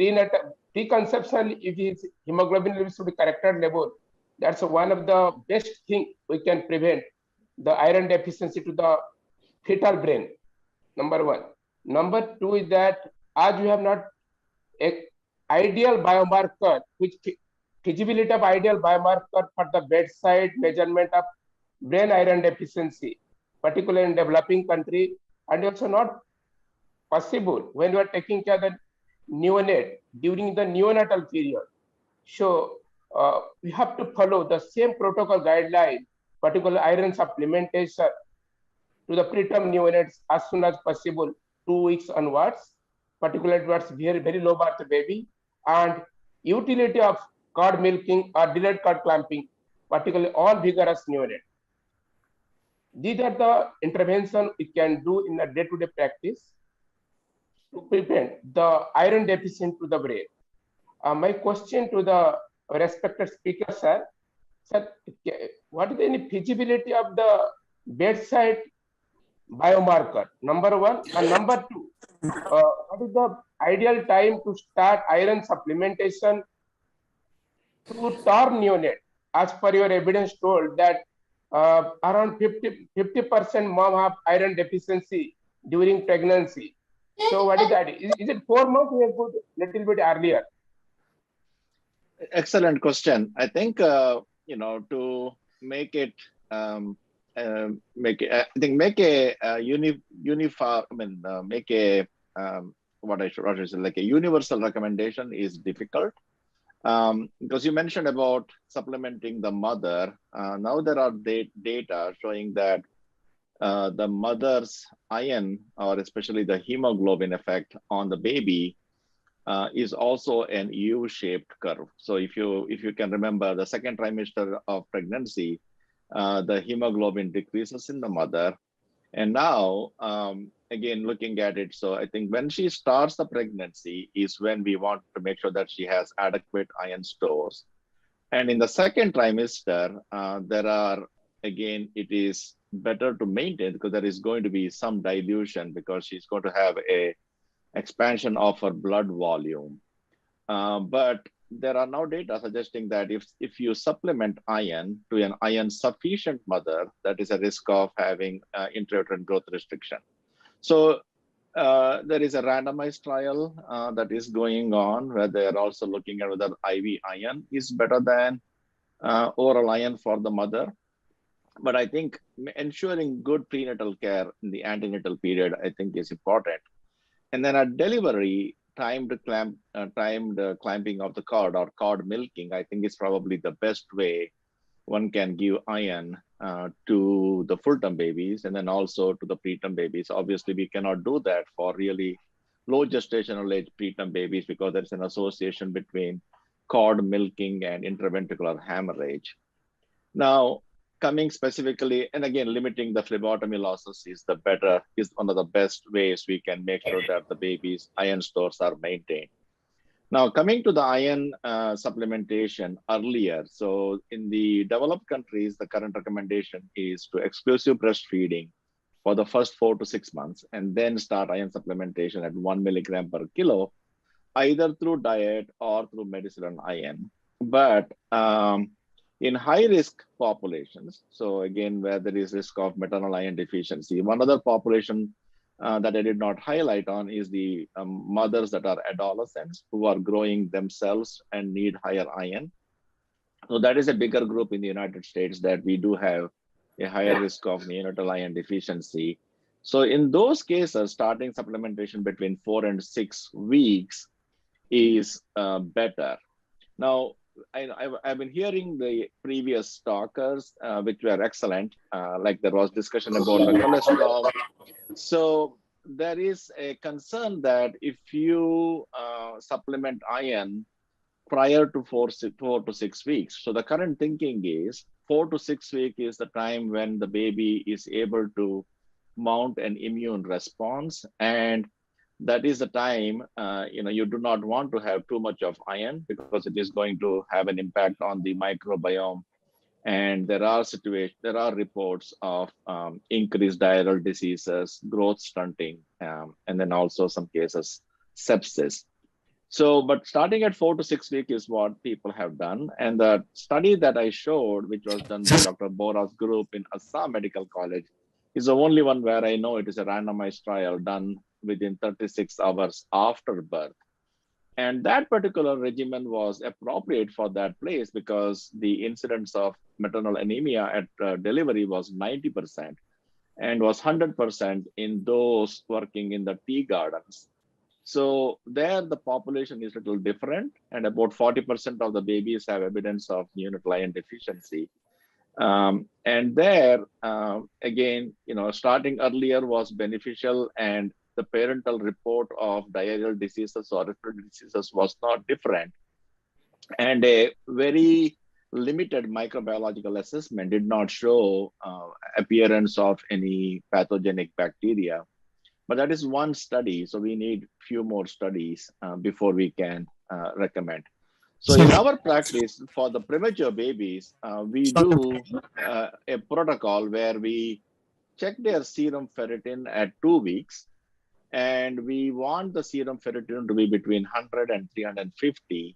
preconception, if his hemoglobin level should be corrected level. That's one of the best thing we can prevent the iron deficiency to the fetal brain, number one. Number two is that as we have not an ideal biomarker, which feasibility of ideal biomarker for the bedside measurement of brain iron deficiency, particularly in developing country, and also not possible when you are taking care of the neonate during the neonatal period. So we have to follow the same protocol guideline, particularly iron supplementation to the preterm neonates as soon as possible, 2 weeks onwards, particularly towards very low birth baby, and utility of cord milking or delayed cord clamping, particularly all vigorous neonate. These are the interventions we can do in a day-to-day practice to prevent the iron deficient to the brain. My question to the respected speaker, sir, what is any feasibility of the bedside biomarker, number one, and number two, what is the ideal time to start iron supplementation to term neonate? As per your evidence told that around 50% mom have iron deficiency during pregnancy. So what is that? Is it 4 months or a little bit earlier? Excellent question. I think, to make it, make a universal recommendation is difficult. Because you mentioned about supplementing the mother. Now there are data showing that the mother's iron, or especially the hemoglobin effect on the baby, is also an U-shaped curve. So if you can remember the second trimester of pregnancy, the hemoglobin decreases in the mother. And now, again, looking at it, so I think when she starts the pregnancy is when we want to make sure that she has adequate iron stores. And in the second trimester, there are, again, it is better to maintain because there is going to be some dilution because she's going to have a expansion of her blood volume. But there are now data suggesting that if you supplement iron to an iron sufficient mother, that is a risk of having intrauterine growth restriction. So there is a randomized trial that is going on where they are also looking at whether IV iron is better than oral iron for the mother. But I think ensuring good prenatal care in the antenatal period, I think, is important. And then at delivery, timed clamping of the cord or cord milking, I think is probably the best way one can give iron to the full-term babies and then also to the preterm babies. Obviously, we cannot do that for really low gestational age preterm babies because there's an association between cord milking and intraventricular hemorrhage. Now, coming specifically, and again, limiting the phlebotomy losses is one of the best ways we can make sure that the baby's iron stores are maintained. Now, coming to the iron supplementation earlier. So in the developed countries, the current recommendation is to exclusive breastfeeding for the first 4 to 6 months, and then start iron supplementation at 1 milligram per kilo, either through diet or through medicinal iron. But in high-risk populations, so again, where there is risk of maternal iron deficiency, one other population that I did not highlight on is the mothers that are adolescents who are growing themselves and need higher iron. So that is a bigger group in the United States that we do have a higher risk of neonatal iron deficiency. So in those cases, starting supplementation between 4 and 6 weeks is better. Now, I've been hearing the previous talkers, which were excellent, like there was discussion about the cholesterol. So there is a concern that if you supplement iron prior to 4 to 6 weeks, so the current thinking is 4 to 6 weeks is the time when the baby is able to mount an immune response, and that is the time you do not want to have too much of iron because it is going to have an impact on the microbiome. And there are reports of increased diarrheal diseases, growth stunting, and then also some cases sepsis. So, but starting at 4 to 6 weeks is what people have done. And the study that I showed, which was done by Dr. Bora's group in Assam Medical College, is the only one where I know it is a randomized trial done within 36 hours after birth. And that particular regimen was appropriate for that place because the incidence of maternal anemia at delivery was 90% and was 100% in those working in the tea gardens. So there the population is a little different, and about 40% of the babies have evidence of neonatal iron deficiency. And there, again, starting earlier was beneficial, and the parental report of diarrheal diseases or respiratory diseases was not different. And a very limited microbiological assessment did not show appearance of any pathogenic bacteria. But that is one study, so we need few more studies before we can recommend. So in our practice for the premature babies, we do a protocol where we check their serum ferritin at 2 weeks, and we want the serum ferritin to be between 100 and 350.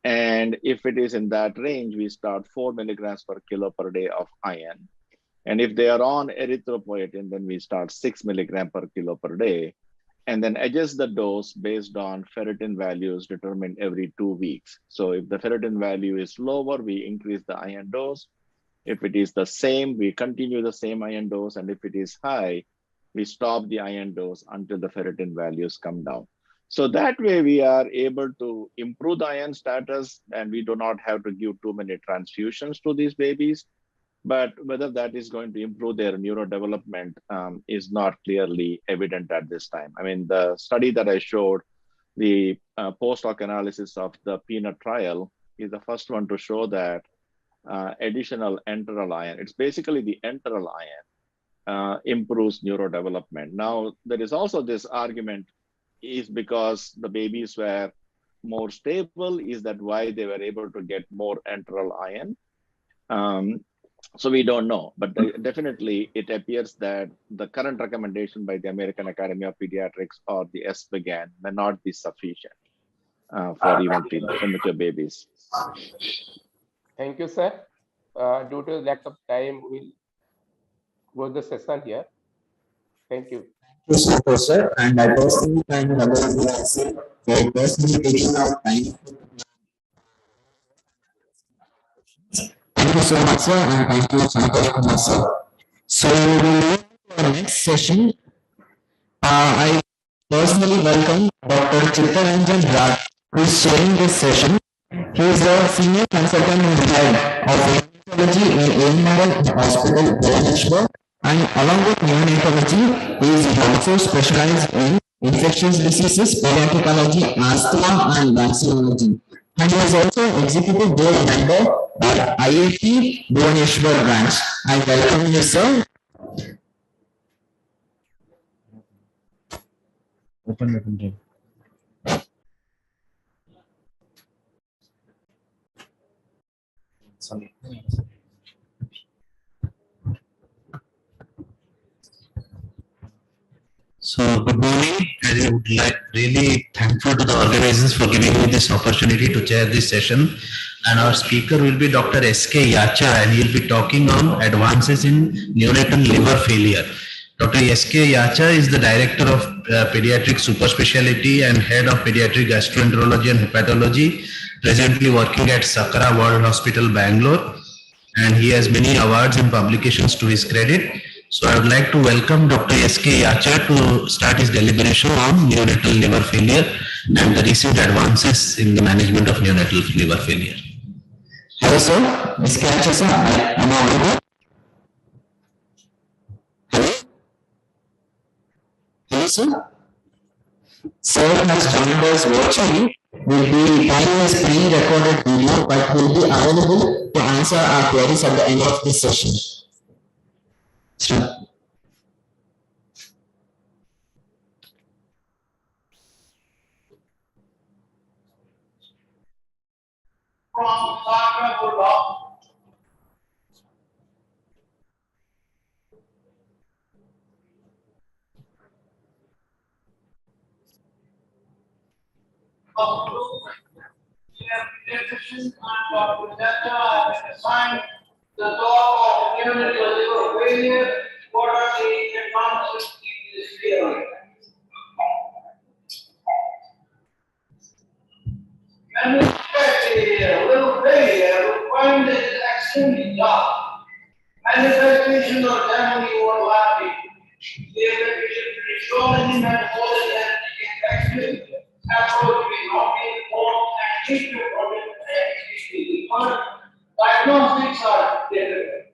And if it is in that range, we start 4 milligrams per kilo per day of iron. And if they are on erythropoietin, then we start 6 milligrams per kilo per day, and then adjust the dose based on ferritin values determined every 2 weeks. So if the ferritin value is lower, we increase the iron dose. If it is the same, we continue the same iron dose. And if it is high, we stop the iron dose until the ferritin values come down. So that way we are able to improve the iron status, and we do not have to give too many transfusions to these babies. But whether that is going to improve their neurodevelopment is not clearly evident at this time. I mean, the study that I showed, the post hoc analysis of the peanut trial, is the first one to show that additional enteral iron, it's basically the enteral iron, improves neurodevelopment. Now, there is also this argument, is because the babies were more stable, is that why they were able to get more enteral iron? So we don't know, but definitely it appears that the current recommendation by the American Academy of Pediatrics or the SBGAN may not be sufficient for even premature babies. Thank you, sir. Due to lack of time, we'll close the session here. Thank you. Thank you so much, sir. And I personally thank Raghu for personally taking out time. Thank you so much, sir, and thank you, Santosh Kumar, sir. So we will move to our next session. I personally welcome Dr. Chittaranjan Raj, who is chairing this session. He is a senior consultant and head of neonatology in AMRL Hospital, Bhubaneswar, and along with neonatology, he is also specialized in infectious diseases, pediatric asthma, and vaccinology. And he is also executive board member at IIT Bhubaneswar branch. I welcome you, sir. Open. Sorry. So good morning. I would like really thankful to the organizers for giving me this opportunity to chair this session. And our speaker will be Dr. S.K. Yacha, and he will be talking on advances in neonatal liver failure. Dr. S.K. Yacha is the director of pediatric super specialty and head of pediatric gastroenterology and hepatology, presently working at Sakara World Hospital, Bangalore. And he has many awards and publications to his credit. So I would like to welcome Dr. S.K. Yacha to start his deliberation on neonatal liver failure and the recent advances in the management of neonatal liver failure. Hello, sir. S.K. Yacha, sir. Am I audible? Hello? Hello, sir. Sir has joined us virtually. Will be having his pre-recorded video, but will be available to answer our queries at the end of this session. Sure. Assigned the talk of neonatal liver failure. What are the advances in this field? And we expect a liver failure, we find that it's extremely tough. Manifestation of generally overlapping. The shown in the metabolic infection infection, approach may not be informed and treatment problem diagnostics are difficult.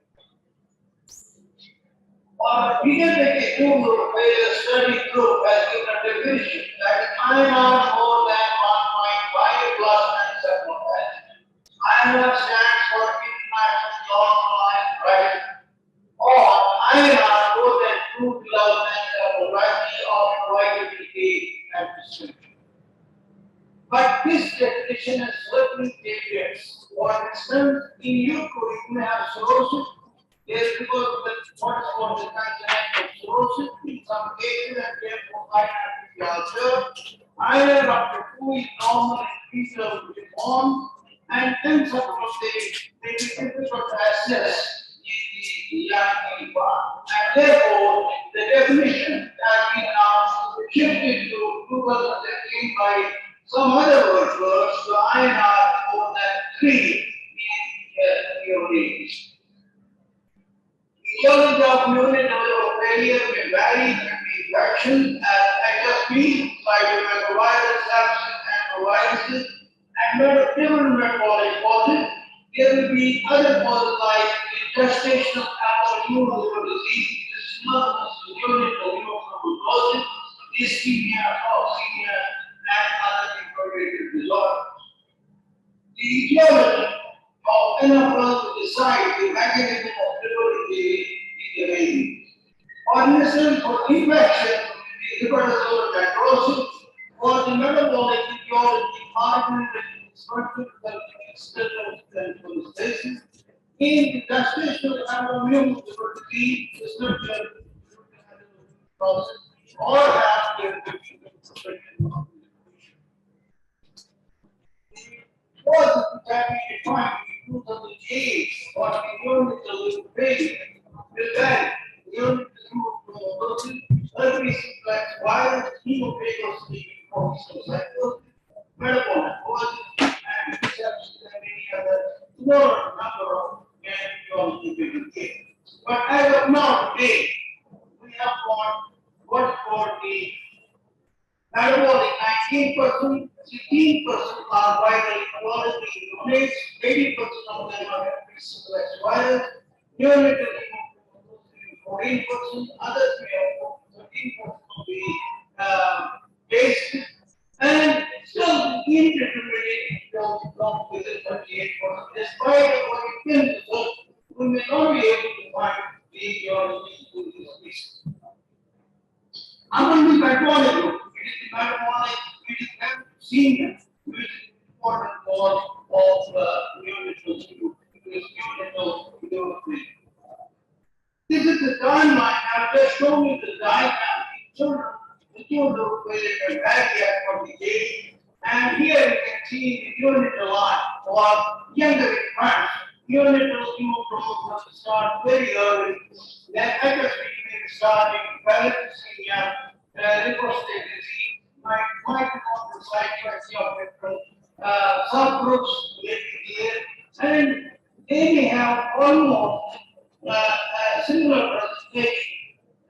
Or we can take a Google where a study group has given a definition that iron are more than 1.5 plus and supplement. INR stands for International Normalized Price, or INR more than 2 plus and a variety of vitamin A and prescription. But this definition has certain caveats. For instance, in Euclid, you have cirrhosis. Yes, because the what is called the consonant of cirrhosis in some cases, and therefore I have to be observed. Either after 2 is normal and features will be formed, and then some of the difficult to assess in the young part. And therefore, the definition has been now shifted to 2013 by some other words, so INR more than 3 in your range. The etiology of unit of failure may vary between infection as HSV, cytomegalovirus, abscess, enteroviruses, and different metabolic causes. There will be other causes like gestational autoimmune disease, unit of immunoglobulin, ischemia, toxemia, and other inflammatory disorders. The etiology of NFL to decide the mechanism of liver is the main. For instance, for infection, the hepatocellular necrosis, or the metabolic etiology, partnered with structural stasis. In the gestational autoimmune liver disease, the structural process, or after the causes which have been defined in 2008 or the neurological failure will vary. Neurological early complex virus, hemophagocytic cycle, metabolic causes, and sepsis and many other smaller number of neurological people. But as of now, today, we have got what is called the metabolic 19%, 16% are viral quality units, 80% of them are complex virus, neonatal 14%, others may have 13% of the cases, and still the indeterminate comes within 38%. Despite what it can result, we may not be able to find the etiology to this reason. Among the metabolic group, it is the metabolic, it is senior, which is important cause of neonatal group. It is neonatal group. This is the timeline. I've just shown you the diagram. The children where they are cardiac from the age, and here you can see the neonatal line or younger infants. Neonatal hemochromosome start very early. Then HSV may start in thalassemia, lymphocytic disease, mitochondrial of different subgroups later here, and they may have almost similar presentation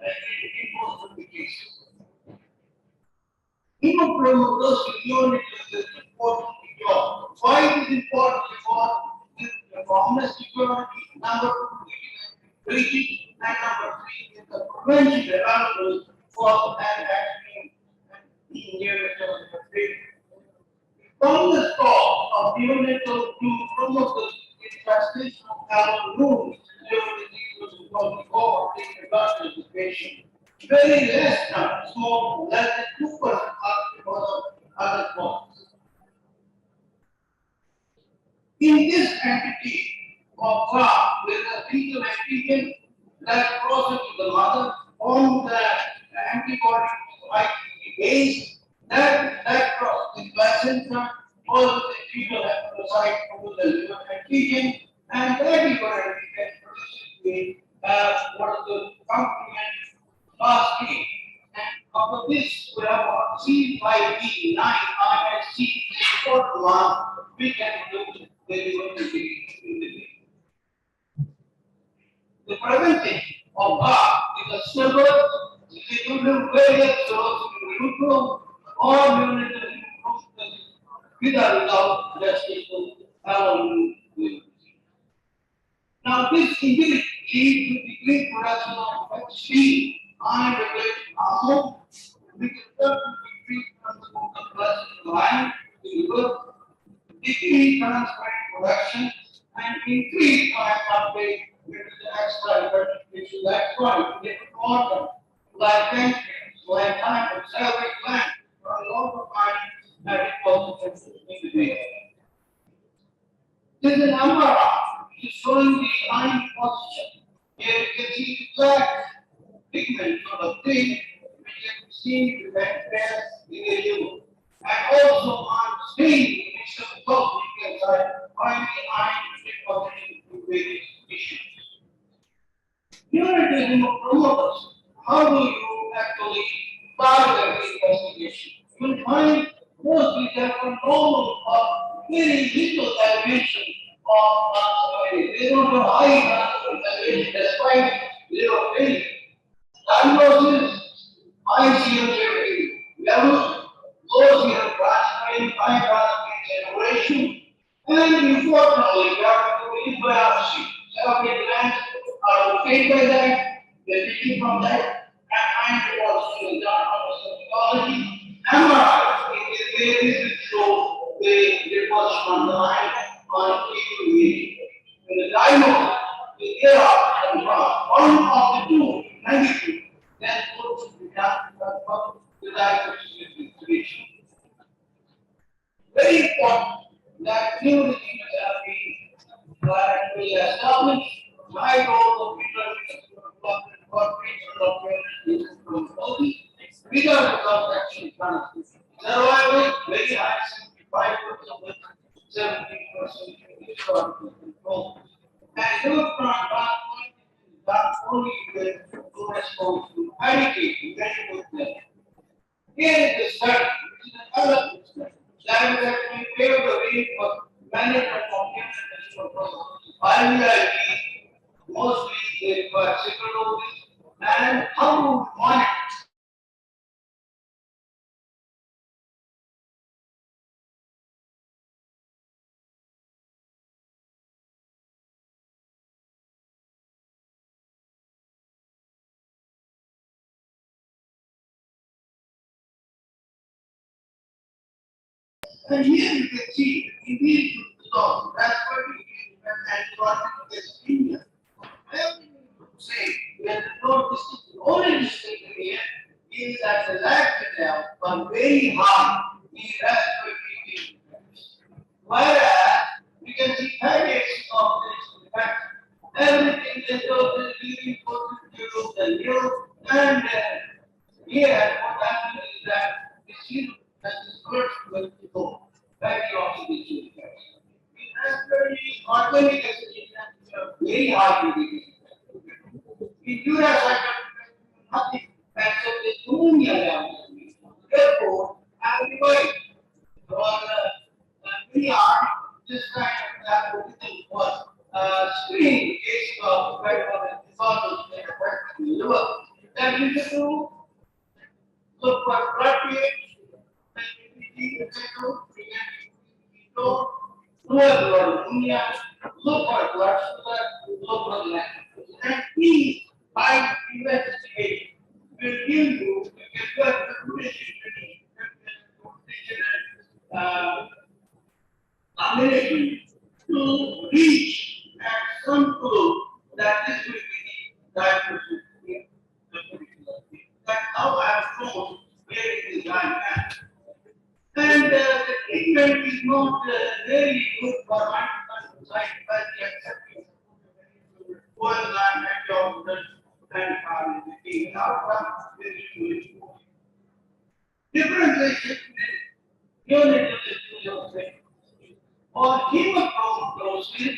in most of the cases. Hemochromatosis unit is important job. Why it is important? Because the formless security, number 2 is and number 3 is the prevention available for manufacturing and neonatal treatment. From the cause of neonatal hemochromatosis infestation of alveolar liver disease was involved before the blood of the patient. Very less than small, less than 2% are because of other causes. In this entity of God, with a fetal antigen that crosses to the mother, form the antibody like the base, that cross the placenta, causes the fetal hepatocyte over the liver antigen, and that liver antigen produces the what is the complement last week. And after this, we have C5b9 INC important one, we can do the liver antigen. The prevention of God is a silver, is a various source in neutral, or neonatal improvement with or without gestational allograft. Now, this injury leads to decreased production of HB unregulated hormone, which is decreased transcriptional plastic line to liver, decreased transparent production, and increased iron uptake due to the extra hepatic tissue. That's why it's important, like pancreas, like thyroid, salivary gland, or a lot of iron that is also in the vein. This is an MRI. It is showing the iron position. Here you can see the black pigment sort of thing, which is seen in the pancreas in the liver. And also on screen, it's a top you can find the iron deposition in various tissues. Neonatal promoters, how do you actually target the investigation? You will find mostly that are normal or very little elevation of transfer. They don't have high transfer elevation despite liver failure. Diagnosis, high serum levels, low serum transferrin, high transferrin generation, and unfortunately, we have to do biopsy. Salivary glands are okay by that, they're taken from that, and iron deposition is done on the pathology. MRI is where this show the deposition on the line on QE. In the diagnosis, the error one of the two negative, then what should be done for the diagnosis investigation. Very important that new diseases have been actually established. My role of without actually transmission. Survival very high, 75%, 70% control. And liver transplant is not only with response to medication, very good thing. Here is the study, which is another study. That is actually paved the way for management of IVIG, mostly they require cyclodosis, and how to monitor. And here you can see, in these two results, that's what we get and ischemia. Everything you say that the blood distance, the only mistake here is that the lactate levels are very high in respiratory infections. Whereas you can see headaches of this infection. Everything that goes is really important to the liver and here what happens is that the serum that is first going to go back to oxidation effects. In respiratory organic acidity are very high degree. In urine nothing and so the pneumonia levels. Therefore, antibiotics or we are this kind of everything was screening case of disorders that affect the liver. That you should do look for blood pH, look for blood sugar, look for lactose. And these by investigation will give you get ability to reach at some clue that this will be the diagnosis here. That's how I have shown where it is lying at. And the treatment is not very good for anticonceptive side by the accepting poor antioxidant and the outcome is differentiation in neonatal or hemochromatosis,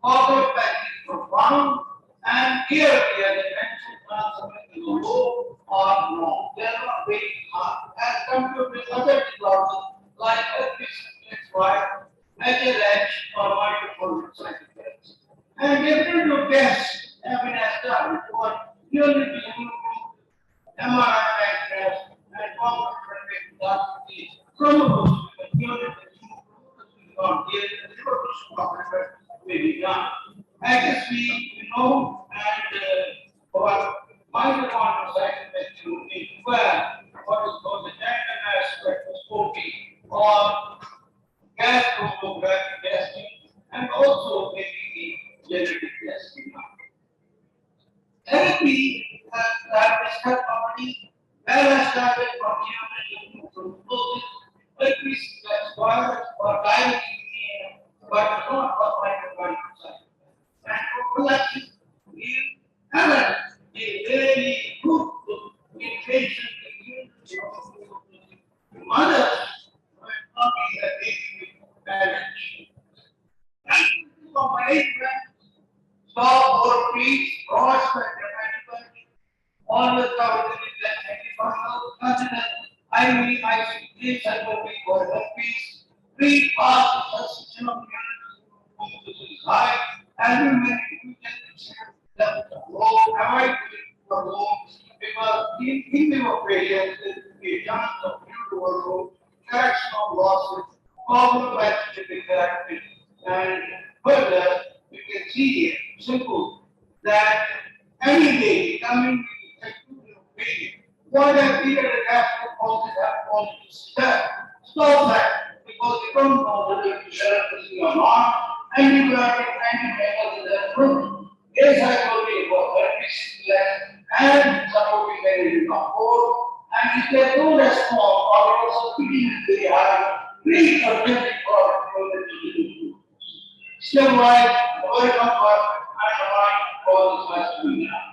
orthopathic profound, and here the dimension transmitted low or no. They are not very hard as compared with other disorders like XY, HLH, or multiple psychopaths. And different tests have been established for neonatal MRI pancreas and common some of us, given that may be done. I guess we know, and my department is to inquire what is called the technical aspect of scoping or gas chromatography testing, and also maybe the genetic testing. Therapy that is already well established from human tuberculosis, but we squares or diabetes, but not for microbiome. And prophylaxis is a very good indication to mothers who are not be a baby marriage. And for my friends, stop or please cross the dramatic always covered in the I mean, I see this and will be for herpes. Please pass the system of high and we may that avoid for homes because in the patients the chance of future correction of losses, problematic characteristics, and further you can see here, simple, that any day coming what I feel the gastro causes have caused stop that because they don't know whether it's therapy or not, and you are antivirals in that room. Yes, I told you about herpes and supporting very comfort, and if they don't respond or also feeling very high, please forget it for still wise, word of God, and mind causes us to be done.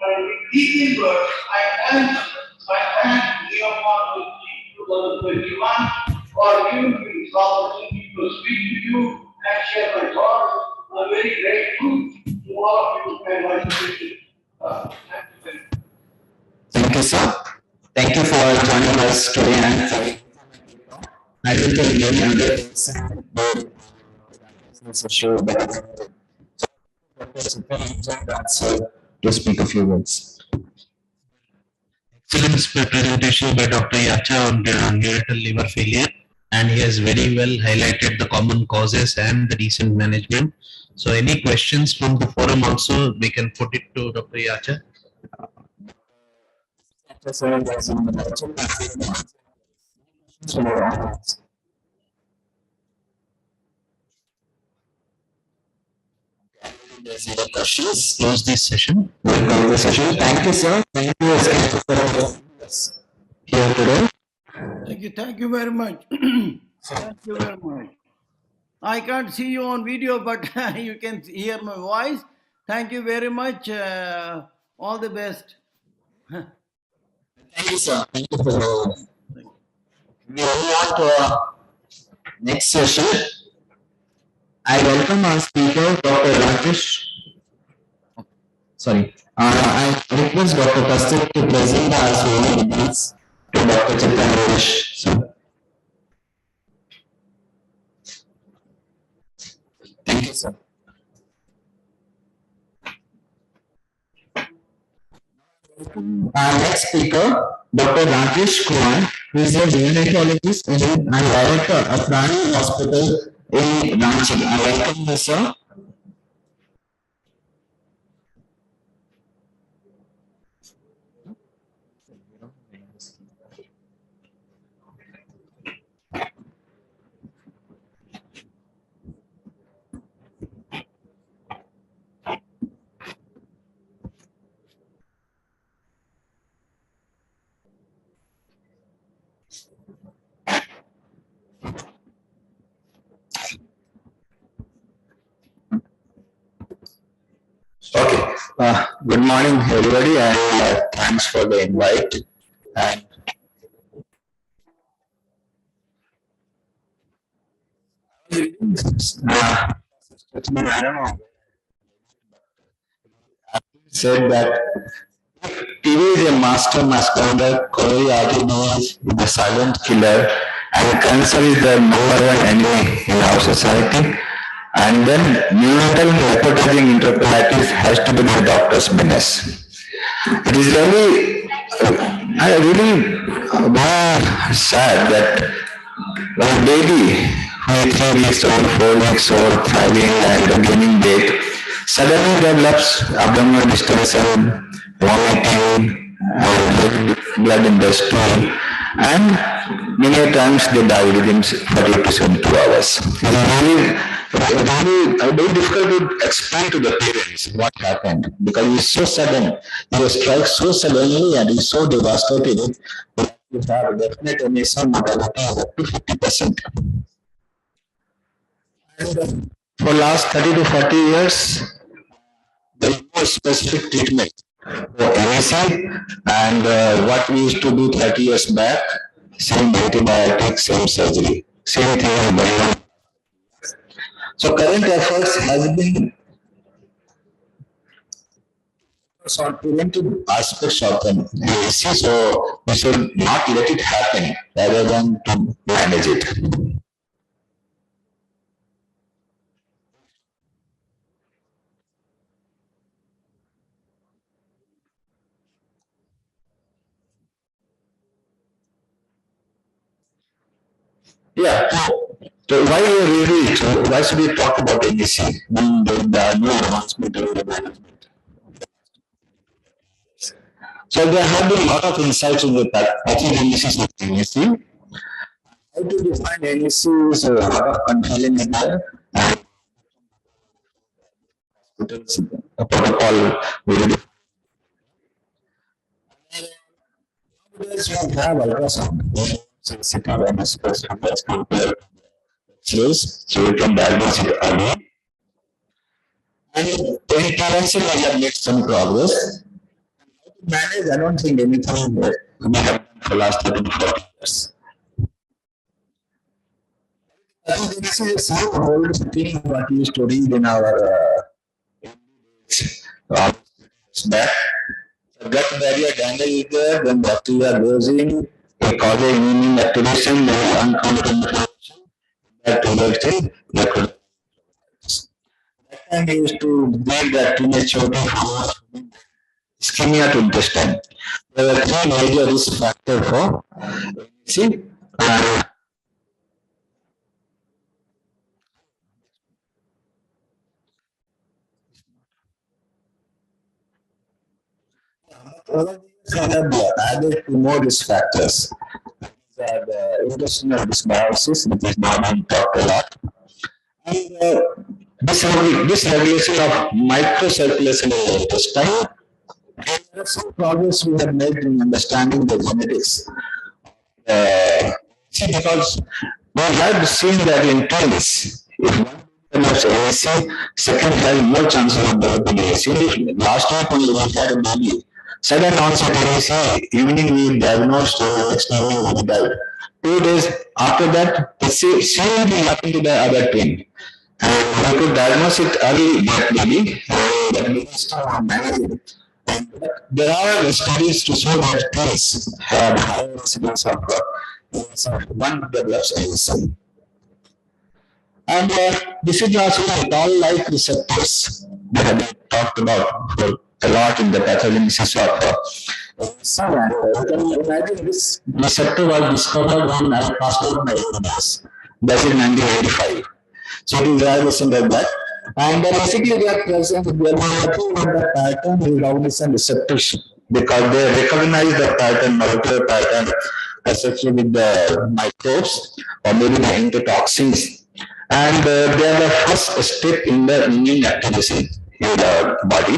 And these words, I thank Leon 2021 for giving me this opportunity to speak to you and share my thoughts. I'm very grateful to all of you and my teachers. Thank you, sir. Thank you for joining us today. And I will tell you to speak a few words. Excellent presentation by Dr. Yacha on neonatal liver failure, and he has very well highlighted the common causes and the recent management. So any questions from the forum also, we can put it to Dr. Yacha. Questions. Close this session. Thank you, sir. Thank you here today. Thank you very much. Thank you very much. I can't see you on video, but you can hear my voice. Thank you very much. All the best. Thank you, sir. Thank you for your. We move on to our next session. I welcome our speaker, Dr. Rajesh. Sorry. I request Dr. Kastik to present our swimming details to Dr. Chitranesh. So, thank you, sir. Our next speaker, Dr. Rajesh Kumar, who is a neonatologist and director of Prani Hospital in Ranchi. I welcome you, sir. Okay. Good morning, everybody, and thanks for the invite. And I don't know. Said that TB is a master masquerader, coronary artery disease is the silent killer, and cancer is the number one enemy in our society. And then neonatal hepatizing enterocolitis has to be the doctor's business. It is really, very sad that Like baby who is 3 weeks old, 4 weeks old, thriving and gaining weight, suddenly develops abdominal distress and vomiting and blood in the stool, and many times they die within 40 to 72 hours. It's very difficult to explain to the parents what happened because it's so sudden. It was struck so suddenly and it's so devastating that you have definite initial mortality of up to 50%. And for last 30 to 40 years, there is no specific treatment for MSC, and what we used to do 30 years back, same antibiotics, same surgery, same thing is going on. So current efforts has been on preventive aspects of MSC, so we should not let it happen rather than to manage it. Yeah. So why should we talk about MSC when there are no advancement in the management? So there have been a lot of insights in the pathogenesis of MSC. How to define MSC is a lot of confusion in there, and a protocol will be. Nowadays we have ultrasound. Sensitive and specific as compared to so we can diagnose it early. And in prevention, we have made some progress. How to manage, I don't think anything we have done for the last 30 to 40 years. I think this is some old thing what we studied in our back. So gut barrier damage is there, then bacteria goes in. They cause immune activation, they are uncounted inflammation, that results in necrosis. That time we used to build that prematurity from ischemia to intestine. There are three major risk factors for MSC. Have added to more risk factors. The intestinal dysbiosis, which is not being talked a lot, and dysregulation of microcirculation in the intestine. And there are some progress we have made in understanding the genetics. Because we have seen that in twins, if one develops MSC, second has more chances of developing MSC. Last week when we had a baby, sudden onset MSC, evening we diagnosed, next morning we died. 2 days after that, the same thing happened to the other twin. And we could diagnose it early, that baby, and that baby still managed it. There are studies to show that twins have higher incidence of one develops MSC. And this is also doll-like receptors that have been talked about for a lot in the pathogenesis of you can imagine this receptor was discovered on Pasteur microbes. That's in 1985. So it is rather like that. And basically they are present, they are working on the pattern without this receptors because they recognize the pattern, molecular pattern, especially with the microbes or maybe the endotoxins. And they are the first step in the immune activation in the body.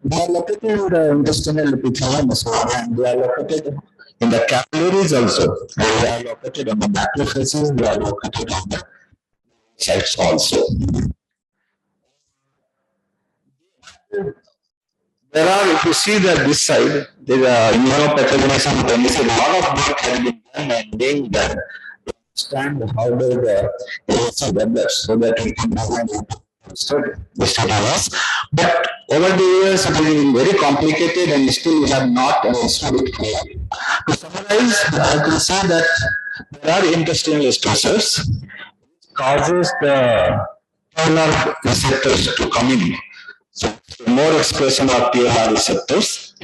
They are located in the intestinal epithelium and they are located in the capillaries also. And they are located on the macrophages, they are located on the sites also. There are, if you see that this side, there are immunopathogenesis of MSC. A lot of work has been done and being done to understand how the MSC develops so that we can study this. But over the years, it has been very complicated and still we have not understood it clearly. To summarize, I can say that there are intestinal stressors which causes the TLR receptors to come in. So more expression of TLR receptors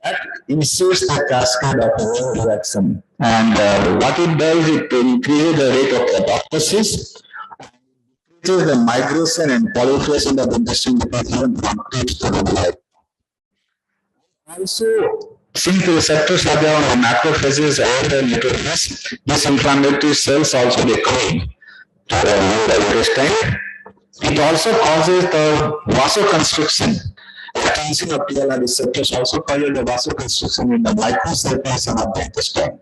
that initiates the cascade of reaction. And what it does, it increases the rate of apoptosis, increases the migration and proliferation of the intestine epithelium contributes to the life. Also, since the receptors are there on the macrophages and the neutrophils, these inflammatory cells also degrade to the intestine. It also causes the vasoconstriction. Attention of TLR receptors also causes the vasoconstriction in the microcirculation of the intestine.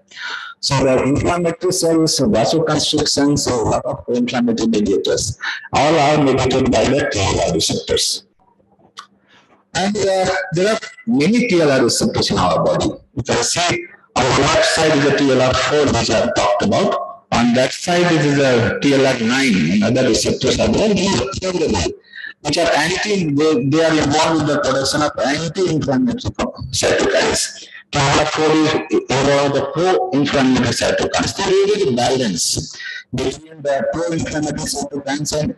So the inflammatory cells, vasoconstrictions, so a lot of inflammatory mediators, all are mediated by the TLR receptors. And there are many TLR receptors in our body. You can see on the left side is the TLR4, which I have talked about. On that side is the TLR9 and other receptors are there, which are they are involved in the production of anti-inflammatory cytokines. TLR4 is involved in the pro-inflammatory cytokines. There is a balance between the pro-inflammatory cytokines and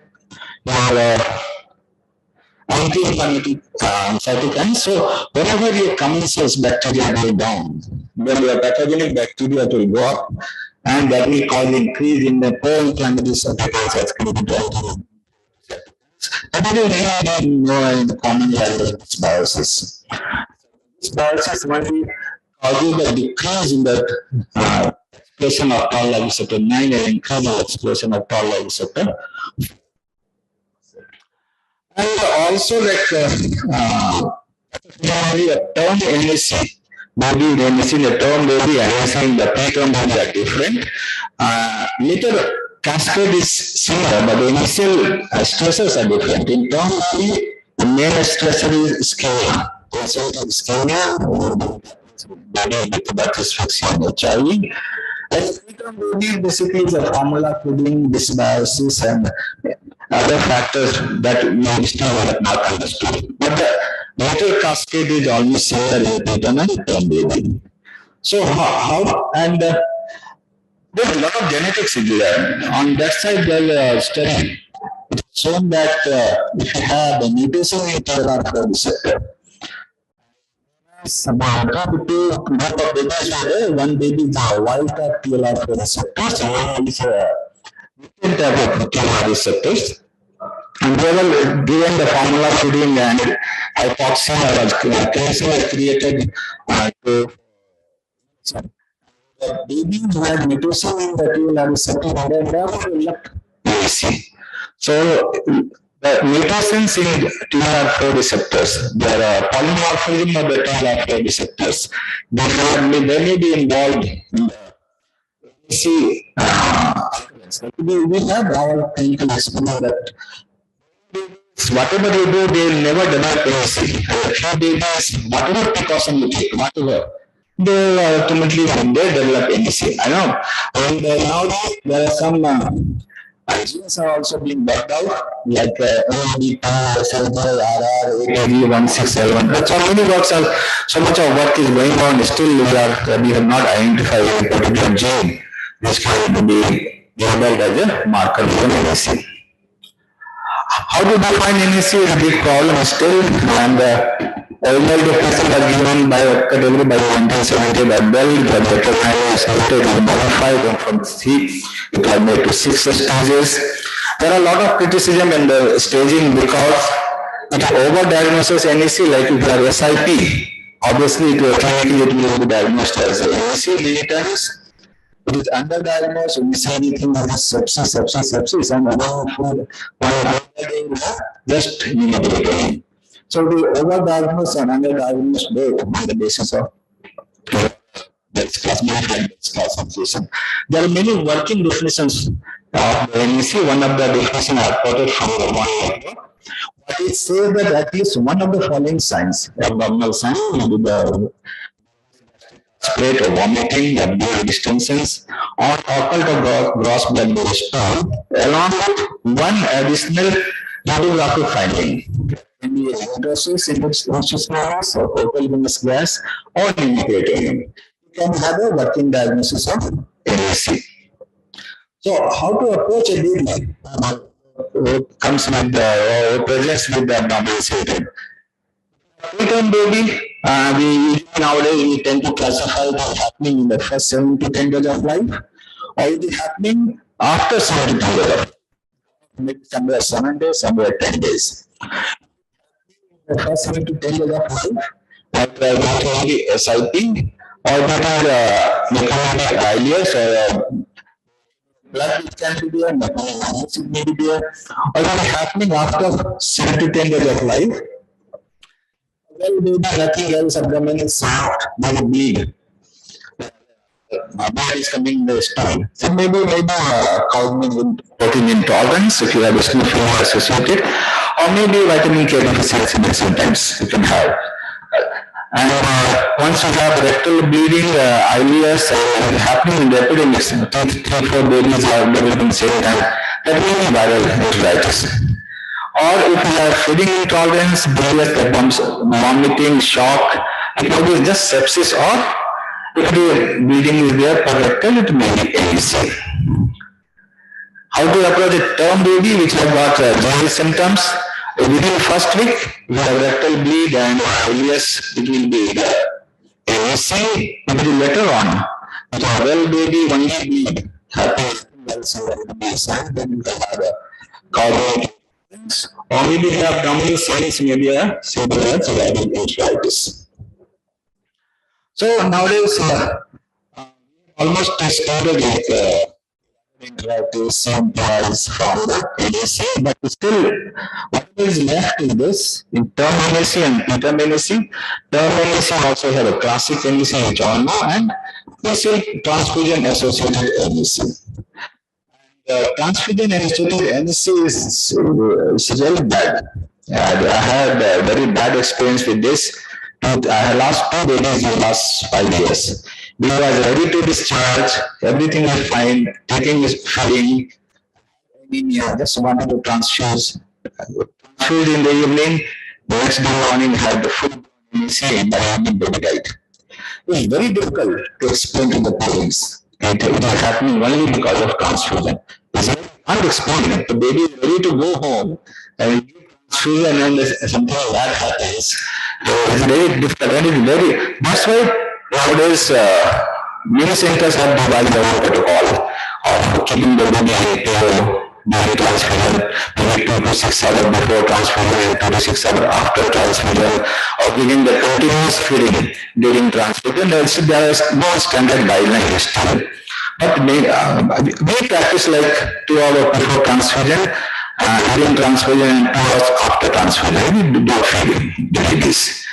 anti-inflammatory cytokines. So whenever your commensals bacteria go down, then your pathogenic bacteria will go up, and that will cause increase in the pro-inflammatory cytokines as compared to that is really known in the common language dysbiosis. Dysbiosis only causes the decrease in the expression of toll-like receptor 9 and increase in the expression of toll-like receptor. And also normally a term NAC, maybe the term maybe and the pre-term maybe are different. Later cascade is similar, but the initial stressors are different. In term the main stressor is scalia. So scalia, that is fixing HIV. And pre-term maybe basically is a formula including dysbiosis and other factors that we still have not understood. But the later cascade is almost similar in preterm and term baby. So how and there's a lot of genetics in there. On that side, there's a study. It's shown that if you have a mutation in TLR4 receptor, one baby is a wild type TLR4 receptor, so one is a different type of TLR receptors. And they were given the formula feeding and hypoxia was created to the babies who had mutation in the TLR receptor and they never developed AAC. So the mutations in TLR4 receptors, there are polymorphism of the TLR4 receptors. They may be involved in the AAC. We have our clinical experience that whatever they do, they will never develop AAC. Babies, whatever precaution you take, whatever, they will ultimately one day develop AAC. I know. And nowadays, there are some genes are also being worked out, like OMD2, SL2, RR, ATG, 16L1. So many works are, so much of work is going on. Still, we have not identified a particular gene which can be labeled as a marker for AAC. How to define NAC is a big problem still, and original definition was given by a category by 1970 by Bell, but the terminology is updated, modified, and from C it was made to 6 stages. There are a lot of criticism in the staging because it overdiagnoses NAC, like if you are SIP, obviously to a clinically it will be diagnosed as NAC many times. It is underdiagnosed, we say anything like sepsis, and just immediately. So we overdiagnose and underdiagnose both on the basis of classification. There are many working definitions of the NAC. One of the definitions I quoted from the one paper. But it says that at least one of the following signs, abdominal signs, will be the spread or vomiting, abdominal distensions, or occult or gross blood stool, along with one additional radiographic finding. Can be hydrosis, interstitial or focal venous gas, or pneumoperitoneum. You can have a working diagnosis of NAC. So, how to approach a baby who comes with the presents with the abdominal symptom? preterm baby, nowadays we tend to classify it as happening in the first 7 to 10 days of life, or it is happening after 7 to 10 days of life. Maybe somewhere 7 days, somewhere 10 days. The first 7 to 10 days of life, after only SIP, or mechanical ileus, or blood which can be there, mechanical may be there, or it is happening after 7 to 10 days of life. Well, maybe nothing else, abdomen is soft, they will bleed. Blood is coming in the stone. So maybe causing protein intolerance if you have a skin fever associated, or maybe vitamin K deficiency sometimes you can have. And once you have rectal bleeding, ileus happening in the epidemics, 3-4 babies are developing same time, that will be viral enteritis. Or if you have feeding intolerance, vomiting, shock, it may be just sepsis, or if the bleeding is there per rectal, it may be AEC. How to approach a term baby which has got jaundice symptoms? Within first week, we have rectal bleed and ileus, it will be AEC. If it is later on, if a well baby only bleed, then you can have a cardiac, or maybe have abdominal signs, maybe a severe enteritis. So nowadays, almost started with enteritis, symptoms from the NAC, but still, what is left is this in term NAC and preterm NAC. Term NAC also have a classic NAC, which all know, and basic transfusion associated NAC. Transfusion associated NAC is really bad. I had a very bad experience with this. I lost 2 babies in the last 5 years. We was ready to discharge, everything was fine, taking is feeding, anemia, just wanted to transfuse. Transfused in the evening, the next morning had the food and the baby died. It was very difficult to explain to the parents. It is happening only because of transfusion. It's unexplained. The baby is ready to go home and transfusion and something like that happens. So it's very difficult and it's very, that's why nowadays many centers have devised their own protocol of keeping the baby during transfusion, maybe 2 to 6 hours before transfusion, 2 to 6 hours after transfusion, or giving the continuous feeding during transfusion. There is no standard guideline still. But we practice like 2 hours before transfusion, during transfusion, and 2 hours after transfusion. We do feeding during this.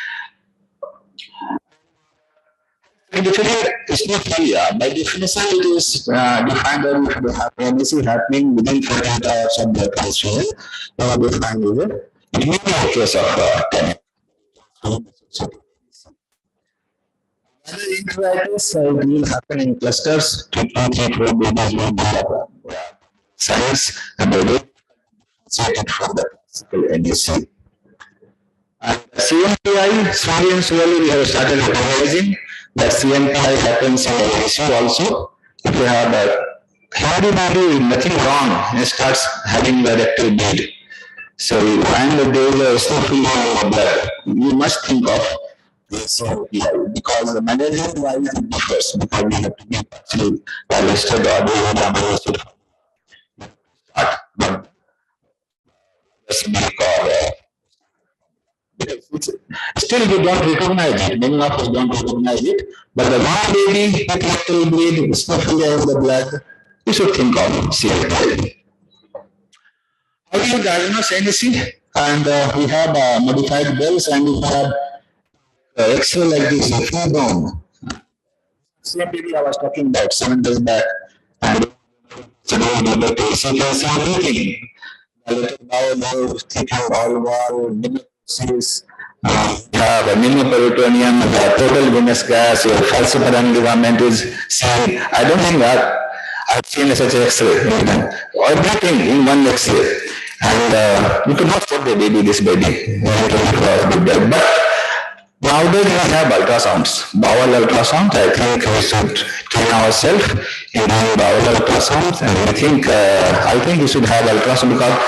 It's not clear. By definition, it is defined that if this is happening within 48 hours of the transfusion, defined with it. It may be a case of enteritis. It will happen in clusters. 2, 3, 4 babies will have signs, and they will associated from the classical NAC. And CMPI, slowly and slowly, we have started recognizing that CMPI happens in NAC also. If you have a healthy body, nothing wrong, it starts having the rectal bleed. So, and there is a snowflake in the blood. You must think of CMPI because the management wise it differs because we have to be actually digested or digested. Still, we don't recognize it. Many of us don't recognize it. But the one baby with rectal bleed, snowflake in the blood, you should think of CMPI. How do you diagnose NAC? And we have modified bells and we have X-ray like this, full bone. Same baby I was talking about 7 days back. And so you can see everything. Dilated bowel nerve, thickened all wall, pneumosis, have pneumoperitoneum, the total venous gas, your falciparum ligament is seen. I don't think that I've seen such an X-ray. Everything in one X-ray. And you could not stop the baby, this baby. But nowadays we have ultrasounds, bowel ultrasounds. I think we should train ourselves in doing bowel ultrasounds. And I think we should have ultrasound because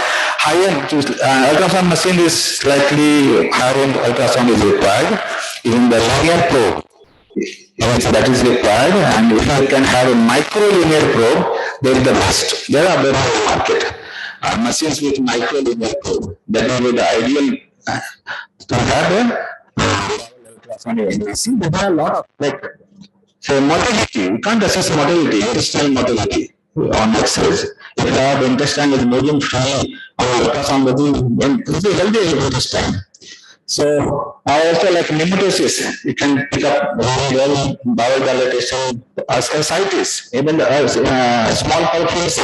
high-end ultrasound machine is slightly higher-end ultrasound is required. Even the linear probe, that is required, and if you can have a micro-linear probe, they are the best. They are available in the market. Machines with micro-linear probe, that will be the ideal to have a ultrasound NDC. There are a lot of, like, so motility, you can't assess motility, intestinal motility on X-rays. If you have intestine is moving free, or ultrasound it will be healthy intestine. So I also like pneumatosis. You can pick up very well bowel dilatation, ascites, even the small pulse.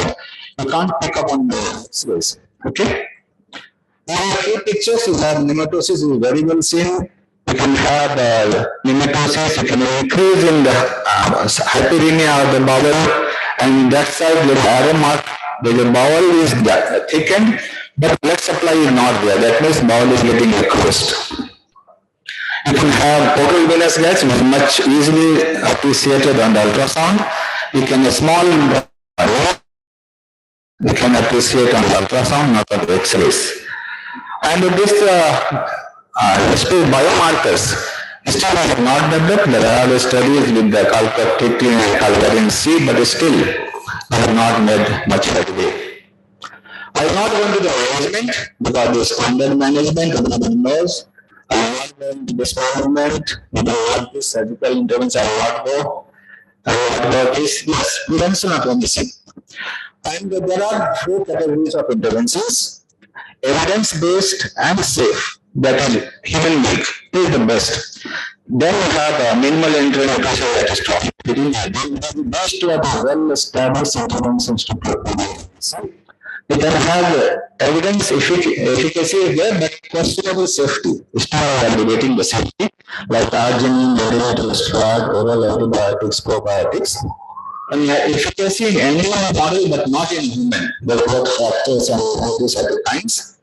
You can't pick up on the X-rays. Okay. Now, a few pictures you have pneumatosis is very well seen. You can have pneumatosis. You can increase in the hyperemia of the bowel, and that side the arrow mark. The bowel is thickened, but blood supply is not there. That means bowel is getting closed. You can have total venous gas, which is much easily appreciated on the ultrasound. You can you can appreciate on the ultrasound, not on the X-rays. And this biomarkers still have not developed. There are other studies with the calprotectin and calparin C, but still I have not made much headway. I will not go into the management because the standard management everybody knows. I will not go into this management. We don't want this surgical intervention. I will not go. I will not go this prevention of medicine. And there are four categories of interventions: evidence-based and safe. That is human milk is the best. Then we have minimal intervention that is toxic. These two are the well-established interventions to prevent. We can have evidence efficacy is there, but questionable safety. Still evaluating the safety, like arginine, neonatal steroid, oral antibiotics, probiotics. And efficacy in animal model, but not in human. There are both factors and these other kinds.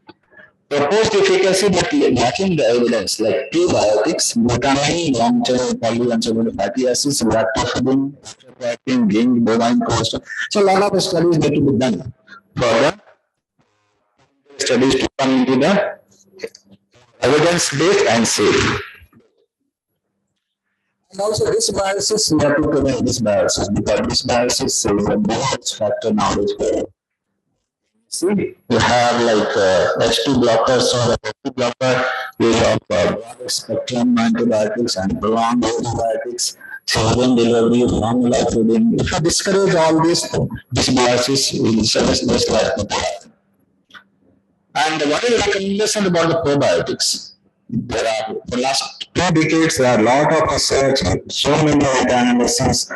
Proposed efficacy, but lacking the evidence, like probiotics, glutamine, long-chain polyunsaturated fatty acids, lactofidin, atropine, zinc, bovine cholesterol. So a lot of studies need to be done for the studies to come into the evidence-based and safe. And also this biases, we have to prevent this biases, because this biases is a bias factor nowadays. See, you have like H2 blockers or H2 blocker, you have broader spectrum antibiotics and prolonged antibiotics, children delivery, long life feeding. If you discourage all this biases, will service less likely to happen. And what is the recommendation about the probiotics? There are, for the last 2 decades, there are a lot of research, so many analyses.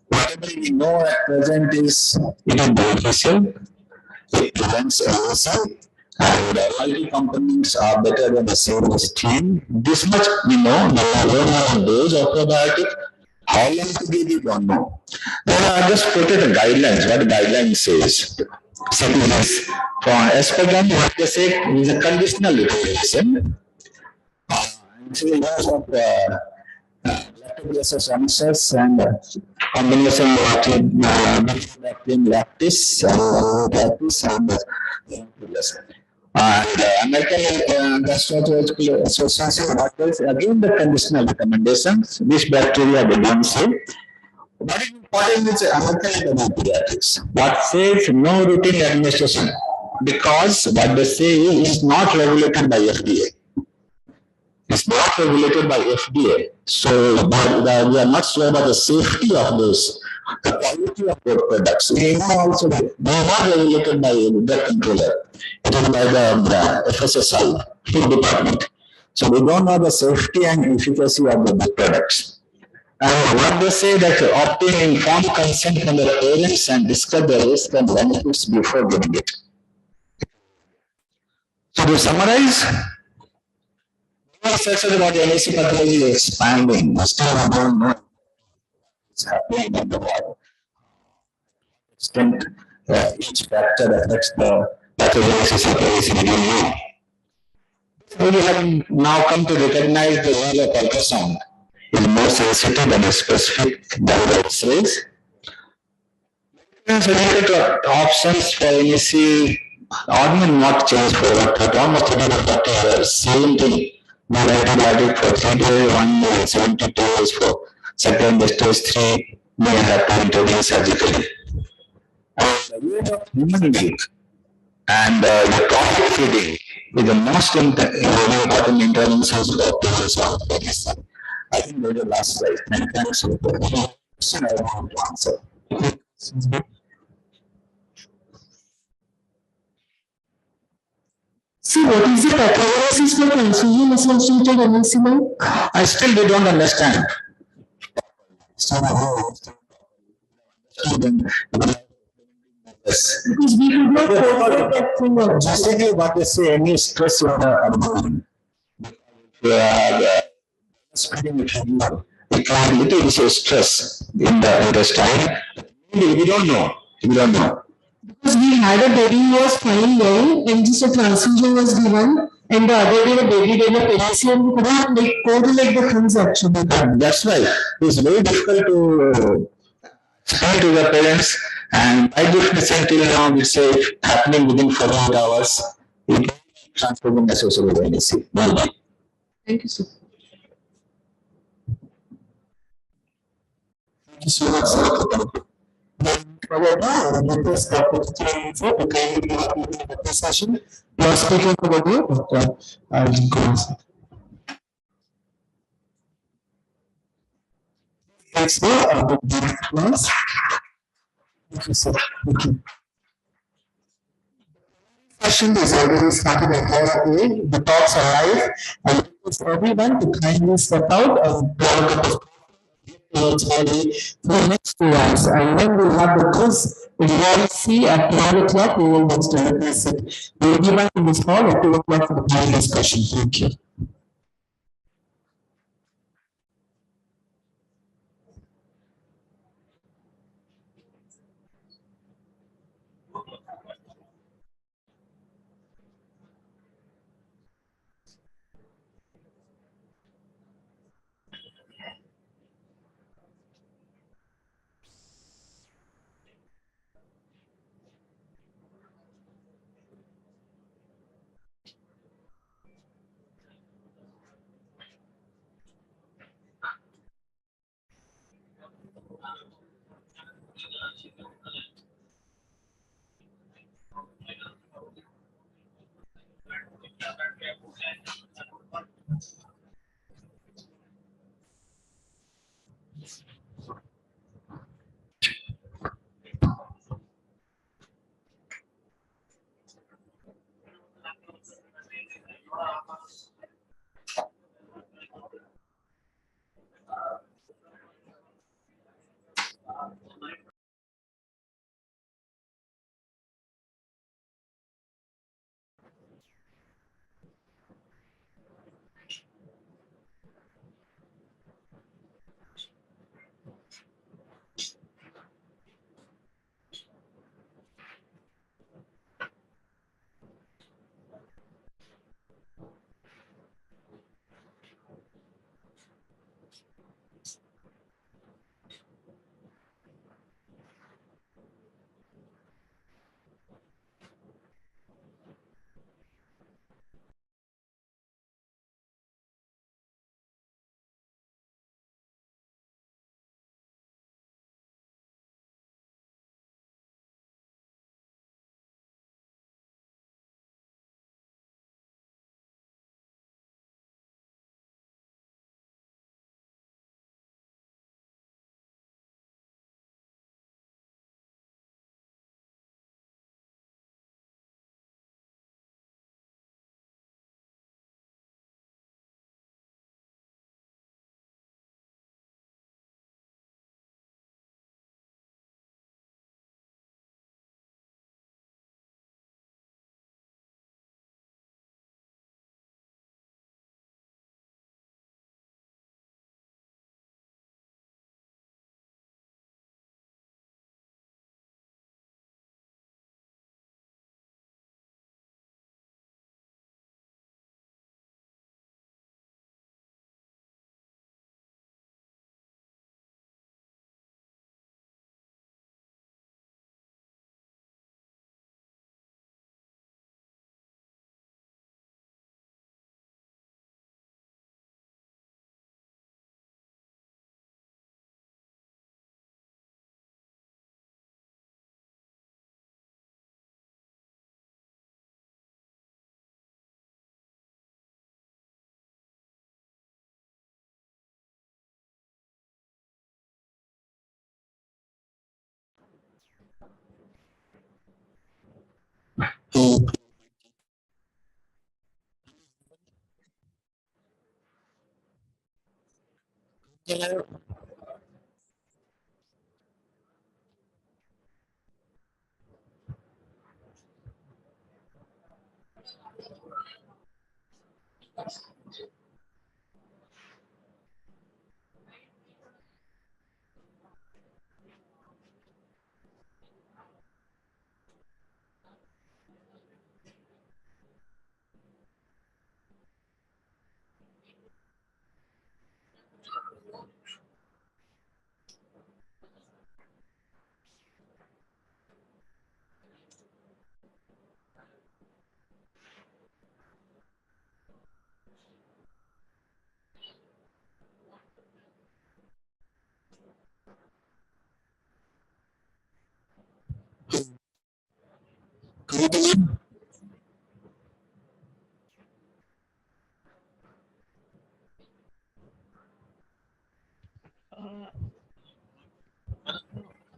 Whatever we know at present is it is beneficial. It prevents erosion, and multi-components are better than the single stream. This much we know. The level dose of probiotic, how long to give it, don't know. Then I just put it the guidelines. What the guideline says. Second is for aspartame, what they say is a conditional utilization. So we have lactobacillus anthracis and combination of lactis and American Gastroenterological Association. Again, the conditional recommendations. This bacteria they don't say. What is important is American pediatrics. What says no routine administration, because what they say is not regulated by FDA. It's not regulated by FDA. So we are not sure about the safety of those, the quality of those products. We know also they are not regulated by the controller. It is by the FSSI, Food Department. So we don't know the safety and efficacy of the products. And what they say that obtain informed consent from the parents and discuss the risks and benefits before getting it. So to summarize, research about the NAC pathology is expanding. Still, I don't know what's happening in the world. Extent each factor affects the pathogenesis of the we have now come to recognize the role of ultrasound is more sensitive and specific than the X-rays. There are options for NAC Ordinary not change for almost 30 to 40 hours. Same thing. We antibiotic for 3 days, 1 day, 72 days for second stage 3. We have to intervene surgically. And the weight of human milk and the profit feeding is the most important interventions of the I think those are the last slide. Many thanks for the question I want to answer. See, what is the pathogenesis for transfusion associated MLC milk? I still don't understand. Because we could not forget that thing of Basically, what they say, any stress on the it is a stress in the intestine. We don't know. We don't know. because we had a baby who was fine well and just a transfusion was given and the other day the baby gave a pregnancy and we could not like correlate the things actually. That's right. It's very difficult to explain to the parents, and by definition till now we say happening within 48 hours. It transforming associated with NSC. Thank you, sir. Thank you so much, sir. This session. You are speaking over there, but I'll go. Thanks, sir. Class. Thank you, sir. Thank you. Session is already started at 4 a.m. The talks are live. I request everyone to kindly step out and grab a cup of towards Mali for the next 2 hours, and then we'll have the quiz in YC at 12 o'clock. We will next witness it. We will be back in this hall at 2 o'clock for the panel discussion. Thank you.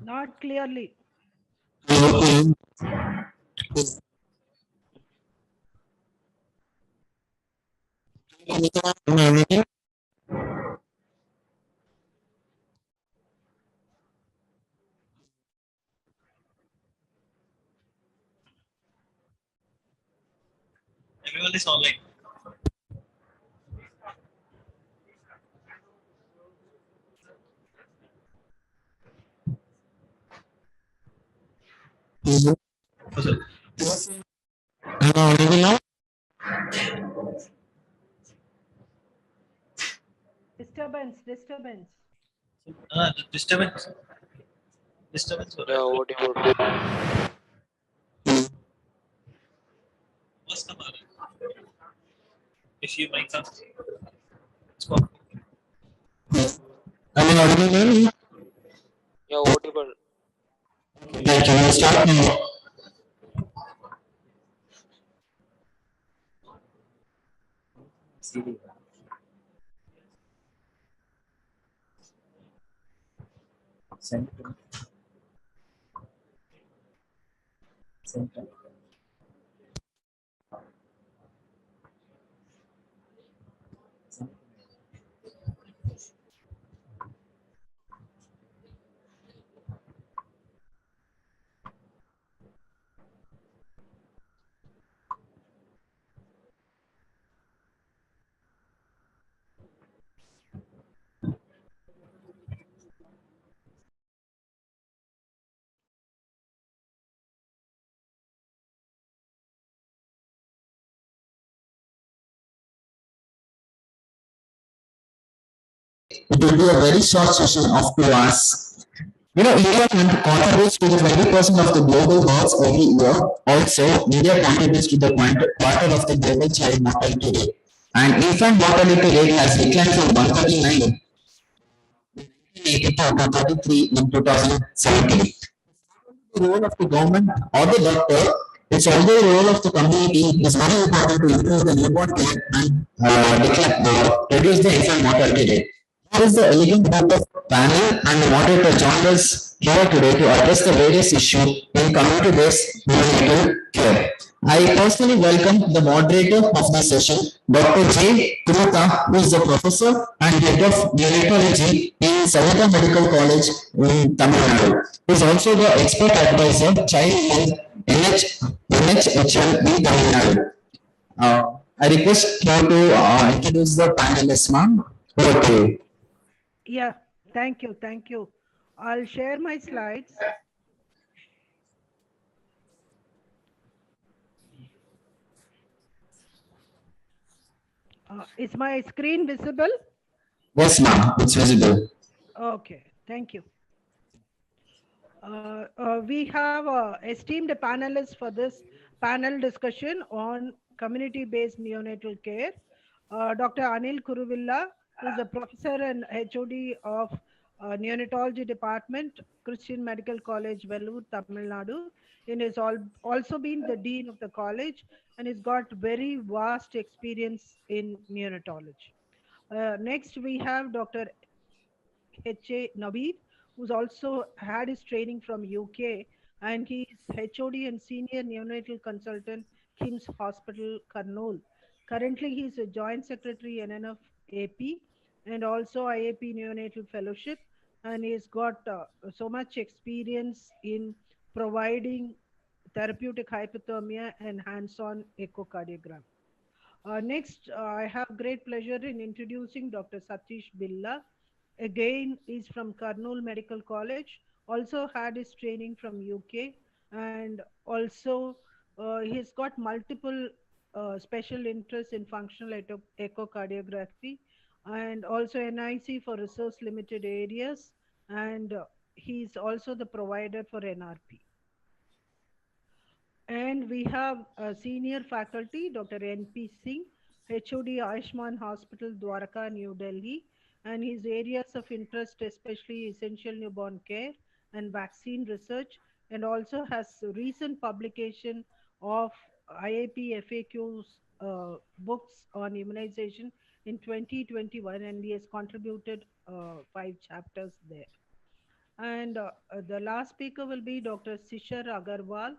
Not clearly. Everyone is online. Disturbance. Disturbance. Yeah, what about What's the matter? If you might come. Yeah, what about Start now. Center. Center. It will be a very short session of 2 hours. India contributes to the 20% of the global births every year. Also, India contributes to the quarter of the global child mortality rate. And infant mortality rate has declined from 139 to 33 in 2017. The role of the government or the doctor, it's also the role of the community. It's very important to improve the newborn care and reduce the infant mortality rate. Here is the elegant group of panel and moderator joined us here today to address the various issues in community-based neonatal care. I personally welcome the moderator of this session, Dr. J. Kumutha, who is the professor and head of neonatology in Savita Medical College in Tamil Nadu. He is also the expert advisor, Child Health NHHL in Tamil Nadu. I request you to introduce the panelists, ma'am. Over to you. Yeah, thank you. I'll share my slides. Is my screen visible? Yes, ma'am, it's visible. Okay, thank you. We have esteemed panelists for this panel discussion on community-based neonatal care. Dr. Anil Kuruvilla, who is a professor and HOD of Neonatology Department, Christian Medical College, Vellore, Tamil Nadu, and has also been the Dean of the college and has got very vast experience in neonatology. Next, we have Dr. H.A. Naveed, who's also had his training from UK and he is HOD and Senior Neonatal Consultant, KIMS Hospital, Kurnool. Currently, he is a Joint Secretary NNF AP and also IAP Neonatal Fellowship, and he's got so much experience in providing therapeutic hypothermia and hands-on echocardiogram. Next, I have great pleasure in introducing Dr. Satish Billa. Again, he's from Kurnool Medical College, also had his training from UK, and also he's got multiple special interests in functional echocardiography and also NIC for resource limited areas, and he's also the provider for NRP. And we have a senior faculty, Dr. N.P. Singh, HOD Ayushman Hospital, Dwarka, New Delhi, and his areas of interest, especially essential newborn care and vaccine research, and also has recent publication of IAP FAQs books on immunization in 2021, and he has contributed 5 chapters there. And the last speaker will be Dr. Shishir Agarwal,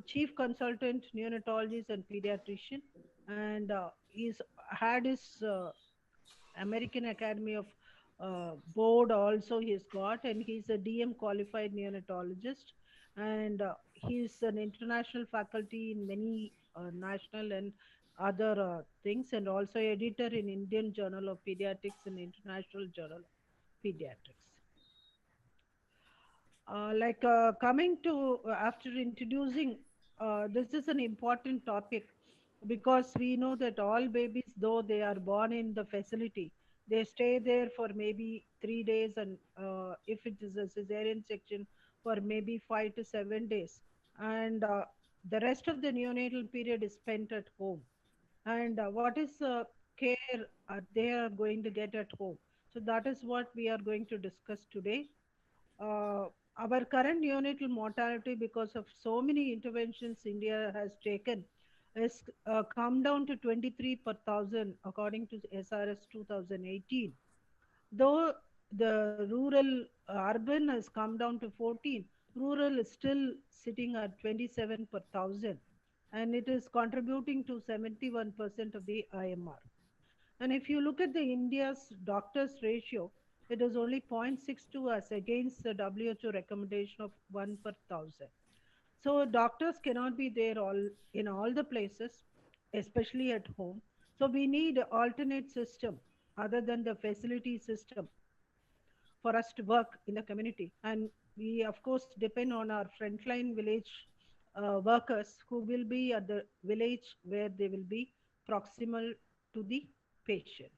Chief Consultant, Neonatologist and Pediatrician, and he's had his American Academy of Board also he's got, and he's a DM qualified neonatologist, and he's an international faculty in many national and other things, and also editor in Indian Journal of Pediatrics and International Journal of Pediatrics. Coming to after introducing, this is an important topic because we know that all babies, though they are born in the facility, they stay there for maybe 3 days, and if it is a cesarean section, for maybe 5 to 7 days, and the rest of the neonatal period is spent at home. And what is care they are going to get at home? So that is what we are going to discuss today. Our current neonatal mortality, because of so many interventions India has taken, has come down to 23 per thousand according to SRS 2018. Though the rural urban has come down to 14, rural is still sitting at 27 per thousand, and it is contributing to 71% of the IMR. And if you look at the India's doctors ratio, it is only 0.62 as against the WHO recommendation of 1 per thousand. So doctors cannot be there in all the places, especially at home. So we need an alternate system other than the facility system for us to work in the community. And we, of course, depend on our frontline village workers who will be at the village where they will be proximal to the patient.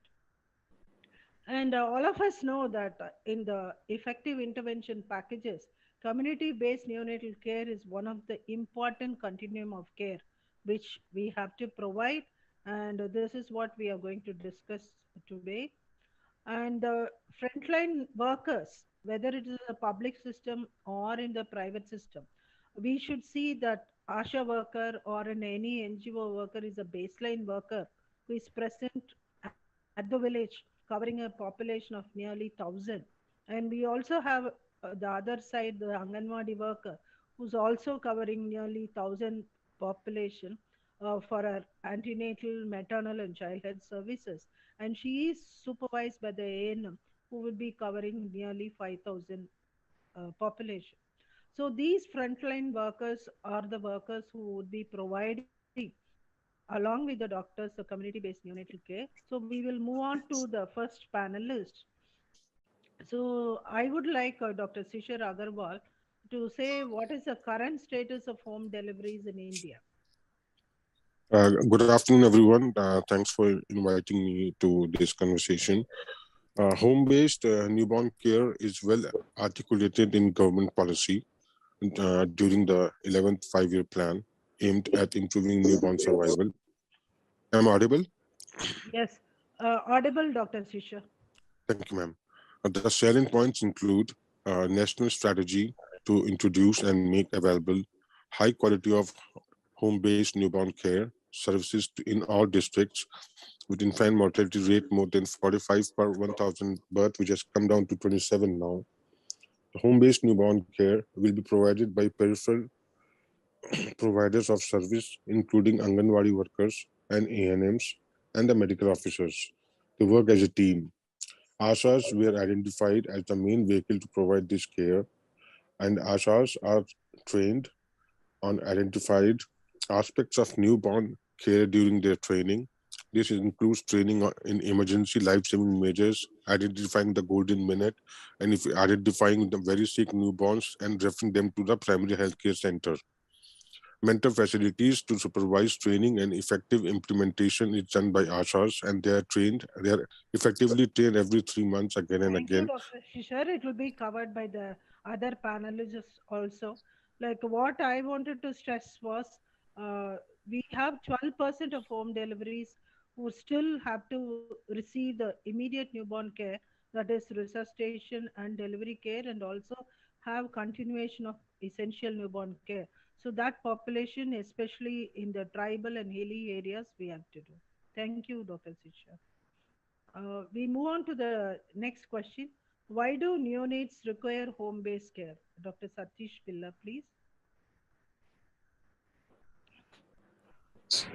And all of us know that in the effective intervention packages, community-based neonatal care is one of the important continuum of care which we have to provide. And this is what we are going to discuss today. And the frontline workers, whether it is a public system or in the private system, we should see that ASHA worker or any NGO worker is a baseline worker who is present at the village, covering a population of nearly 1,000. And we also have the other side, the Anganwadi worker, who's also covering nearly 1,000 population for our antenatal, maternal and child health services. And she is supervised by the ANM, who will be covering nearly 5,000 population. So these frontline workers are the workers who would be providing, along with the doctors, the community-based neonatal care. So we will move on to the first panelist. So I would like Dr. Shishir Agarwal to say what is the current status of home deliveries in India. Good afternoon, everyone. Thanks for inviting me to this conversation. Home-based newborn care is well articulated in government policy during the 11th five-year plan aimed at improving newborn survival. Am I audible? Yes, audible, Dr. Shishir. Thank you, ma'am. The salient points include a national strategy to introduce and make available high quality of home-based newborn care services in all districts, with infant mortality rate more than 45 per 1,000 birth, which has come down to 27 now. The home-based newborn care will be provided by peripheral providers of service, including Anganwadi workers and ANMs and the medical officers. They work as a team. ASHAs were identified as the main vehicle to provide this care, and ASHAs are trained on identified aspects of newborn care during their training. This includes training in emergency life-saving measures, identifying the golden minute, and if identifying the very sick newborns and referring them to the primary healthcare center. Mentor facilities to supervise training and effective implementation is done by ASHAs, and they are effectively trained every 3 months again and again. Dr. Shishar, it will be covered by the other panelists also. Like what I wanted to stress was we have 12% of home deliveries who still have to receive the immediate newborn care, that is resuscitation and delivery care, and also have continuation of essential newborn care. So that population, especially in the tribal and hilly areas, we have to do. Thank you, Dr. Shishar. We move on to the next question. Why do neonates require home-based care? Dr. Satish Pilla, please.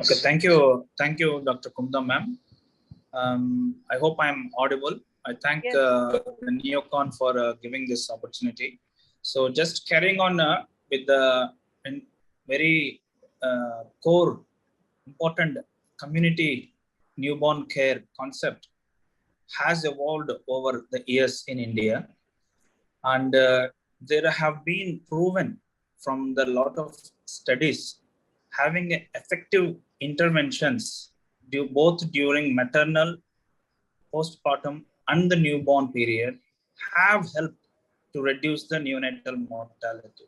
Okay, thank you, Dr. Kumda ma'am. I hope I'm audible. I thank the Neocon for giving this opportunity. So just carrying on with the very core important community newborn care concept has evolved over the years in India, and there have been proven from the lot of studies having effective interventions both during maternal, postpartum and the newborn period have helped to reduce the neonatal mortality.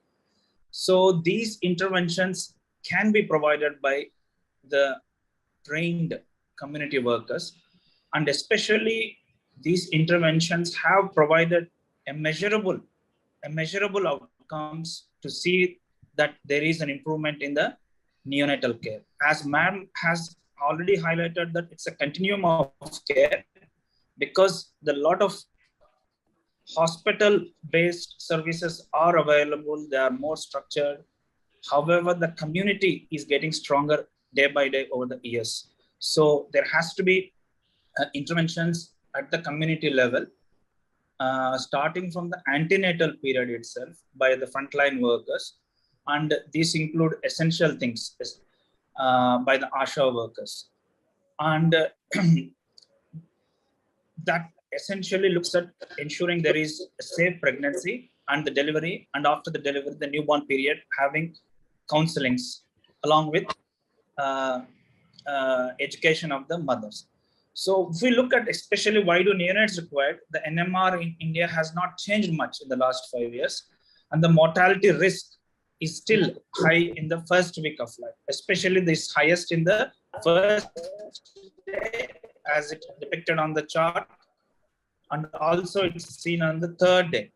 So these interventions can be provided by the trained community workers, and especially these interventions have provided a measurable outcomes to see that there is an improvement in the neonatal care. As ma'am has already highlighted that it's a continuum of care, because the lot of hospital-based services are available, they are more structured. However, the community is getting stronger day by day over the years. So there has to be interventions at the community level, starting from the antenatal period itself by the frontline workers. And these include essential things by the ASHA workers. And that essentially looks at ensuring there is a safe pregnancy and the delivery, and after the delivery, the newborn period, having counselings along with education of the mothers. So if we look at especially why do neonates required, the NMR in India has not changed much in the last 5 years, and the mortality risk is still high in the first week of life, especially this highest in the first day as it depicted on the chart, and also it's seen on the third day.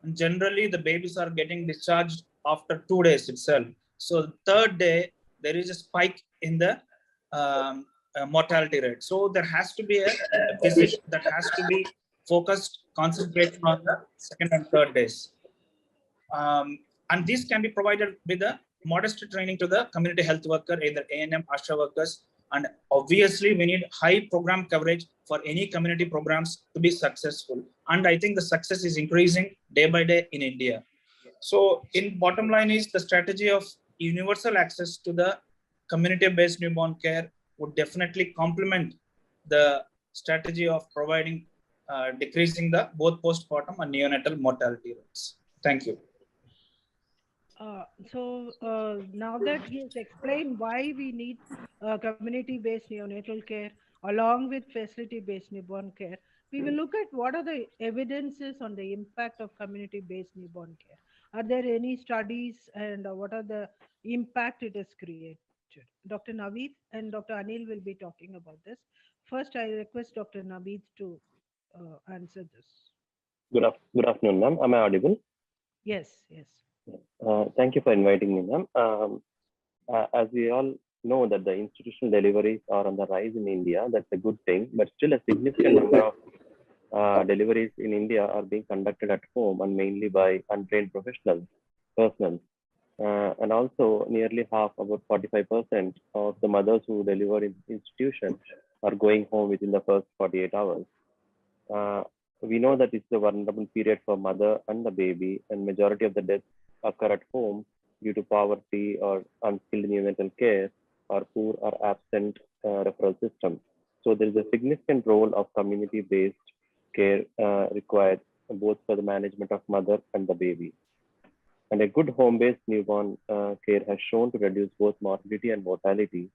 And generally the babies are getting discharged after 2 days itself. So the third day, there is a spike in the mortality rate. So there has to be a visit that has to be focused, concentrated on the second and third days. And this can be provided with a modest training to the community health worker, either ANM, ASHA workers, and obviously we need high program coverage for any community programs to be successful. And I think the success is increasing day by day in India. So in bottom line is the strategy of universal access to the community-based newborn care would definitely complement the strategy of providing, decreasing the both postpartum and neonatal mortality rates. Thank you. Now that he has explained why we need community-based neonatal care along with facility-based newborn care, we will look at what are the evidences on the impact of community-based newborn care. Are there any studies, and what are the impact it has created? Dr. Naveed and Dr. Anil will be talking about this. First, I request Dr. Naveed to answer this. Good afternoon, ma'am. Am I audible? Yes, yes. Thank you for inviting me, ma'am. As we all know that the institutional deliveries are on the rise in India, that's a good thing, but still a significant number of deliveries in India are being conducted at home and mainly by untrained personnel. And also nearly half, about 45% of the mothers who deliver in institutions are going home within the first 48 hours. We know that it's a vulnerable period for mother and the baby, and majority of the deaths occur at home due to poverty or unskilled neonatal care or poor or absent referral system. So there is a significant role of community-based care required both for the management of mother and the baby. And a good home-based newborn care has shown to reduce both morbidity and mortality.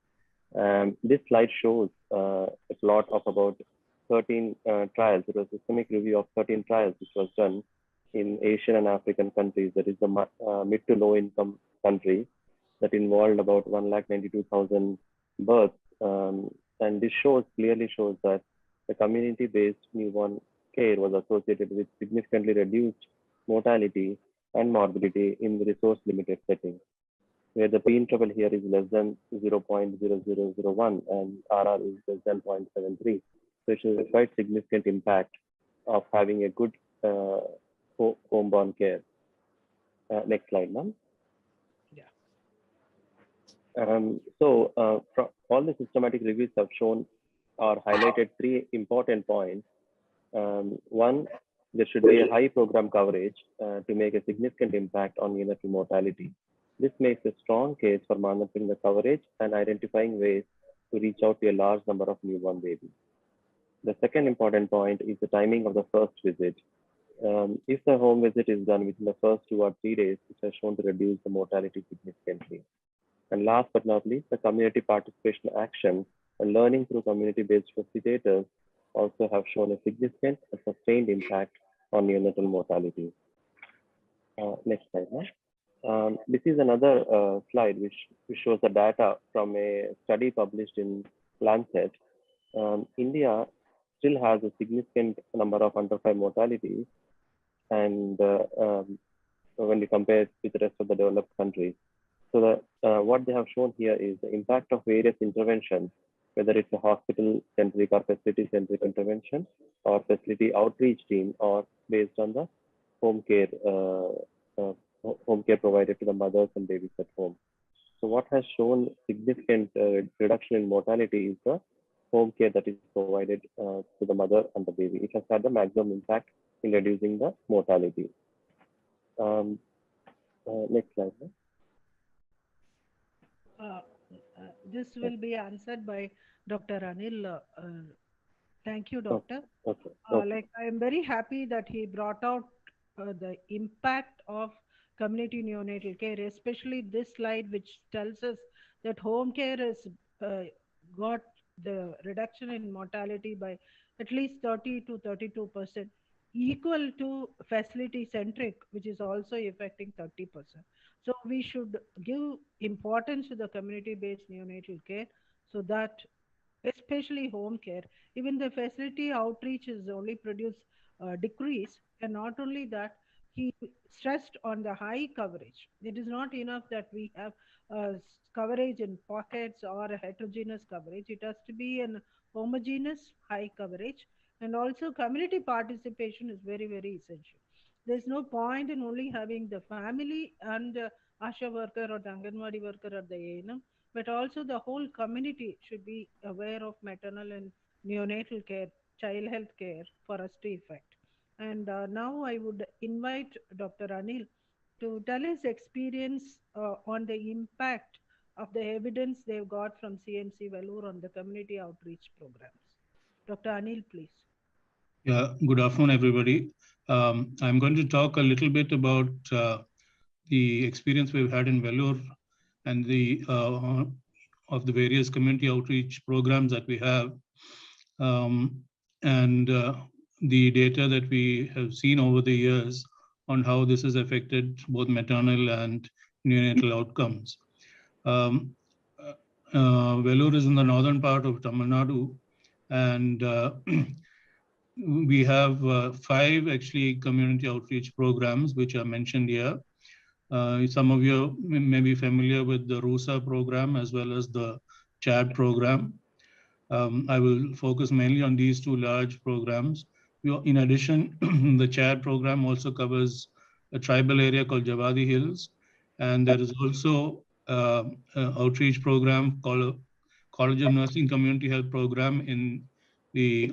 This slide shows a plot of about 13 trials. It was a systemic review of 13 trials which was done in Asian and African countries. That is the mid to low income countries that involved about 192,000 births. And this clearly shows that the community-based newborn care was associated with significantly reduced mortality and morbidity in the resource-limited setting, where the P interval here is less than 0.0001 and RR is less than 0.73. So it shows a quite significant impact of having a good home-born care. Next slide, ma'am. So all the systematic reviews have shown or highlighted three important points. One, there should be a high program coverage to make a significant impact on neonatal mortality. This makes a strong case for monitoring the coverage and identifying ways to reach out to a large number of newborn babies. The second important point is the timing of the first visit. If the home visit is done within the first 2 or 3 days, it has shown to reduce the mortality significantly. And last but not least, the community participation action and learning through community-based facilitators also have shown a significant and sustained impact on neonatal mortality. Next slide. This is another slide which shows the data from a study published in Lancet. India still has a significant number of under 5 mortalities, and when we compare it with the rest of the developed countries. So what they have shown here is the impact of various interventions, whether it's a hospital-centric or facility-centric intervention or facility outreach team, or based on the home care provided to the mothers and babies at home. So what has shown significant reduction in mortality is the home care that is provided to the mother and the baby. It has had the maximum impact in reducing the mortality. Next slide. This will be answered by Dr. Anil. Thank you, Doctor. Okay. Like, I am very happy that he brought out the impact of community neonatal care, especially this slide, which tells us that home care has got the reduction in mortality by at least 30 to 32%, equal to facility centric, which is also affecting 30%. So we should give importance to the community-based neonatal care, so that especially home care, even the facility outreach is only produced decrease. And not only that, he stressed on the high coverage. It is not enough that we have coverage in pockets or a heterogeneous coverage. It has to be an homogeneous high coverage. And also community participation is very, very essential. There's no point in only having the family and ASHA worker or the Anganwadi worker or the ANM, but also the whole community should be aware of maternal and neonatal care, child health care for us to effect. And now I would invite Dr. Anil to tell his experience on the impact of the evidence they've got from CMC Vellore on the community outreach programs. Dr. Anil, please. Yeah, good afternoon, everybody. I'm going to talk a little bit about the experience we've had in Vellore and the of the various community outreach programs that we have, and the data that we have seen over the years on how this has affected both maternal and neonatal outcomes. Vellore is in the northern part of Tamil Nadu, and we have 5 actually community outreach programs which are mentioned here. Some of you may be familiar with the RUSA program as well as the CHAD program. I will focus mainly on these 2 large programs. In addition, the CHAD program also covers a tribal area called Javadi Hills, and there is also an outreach program called College of Nursing Community Health Program in the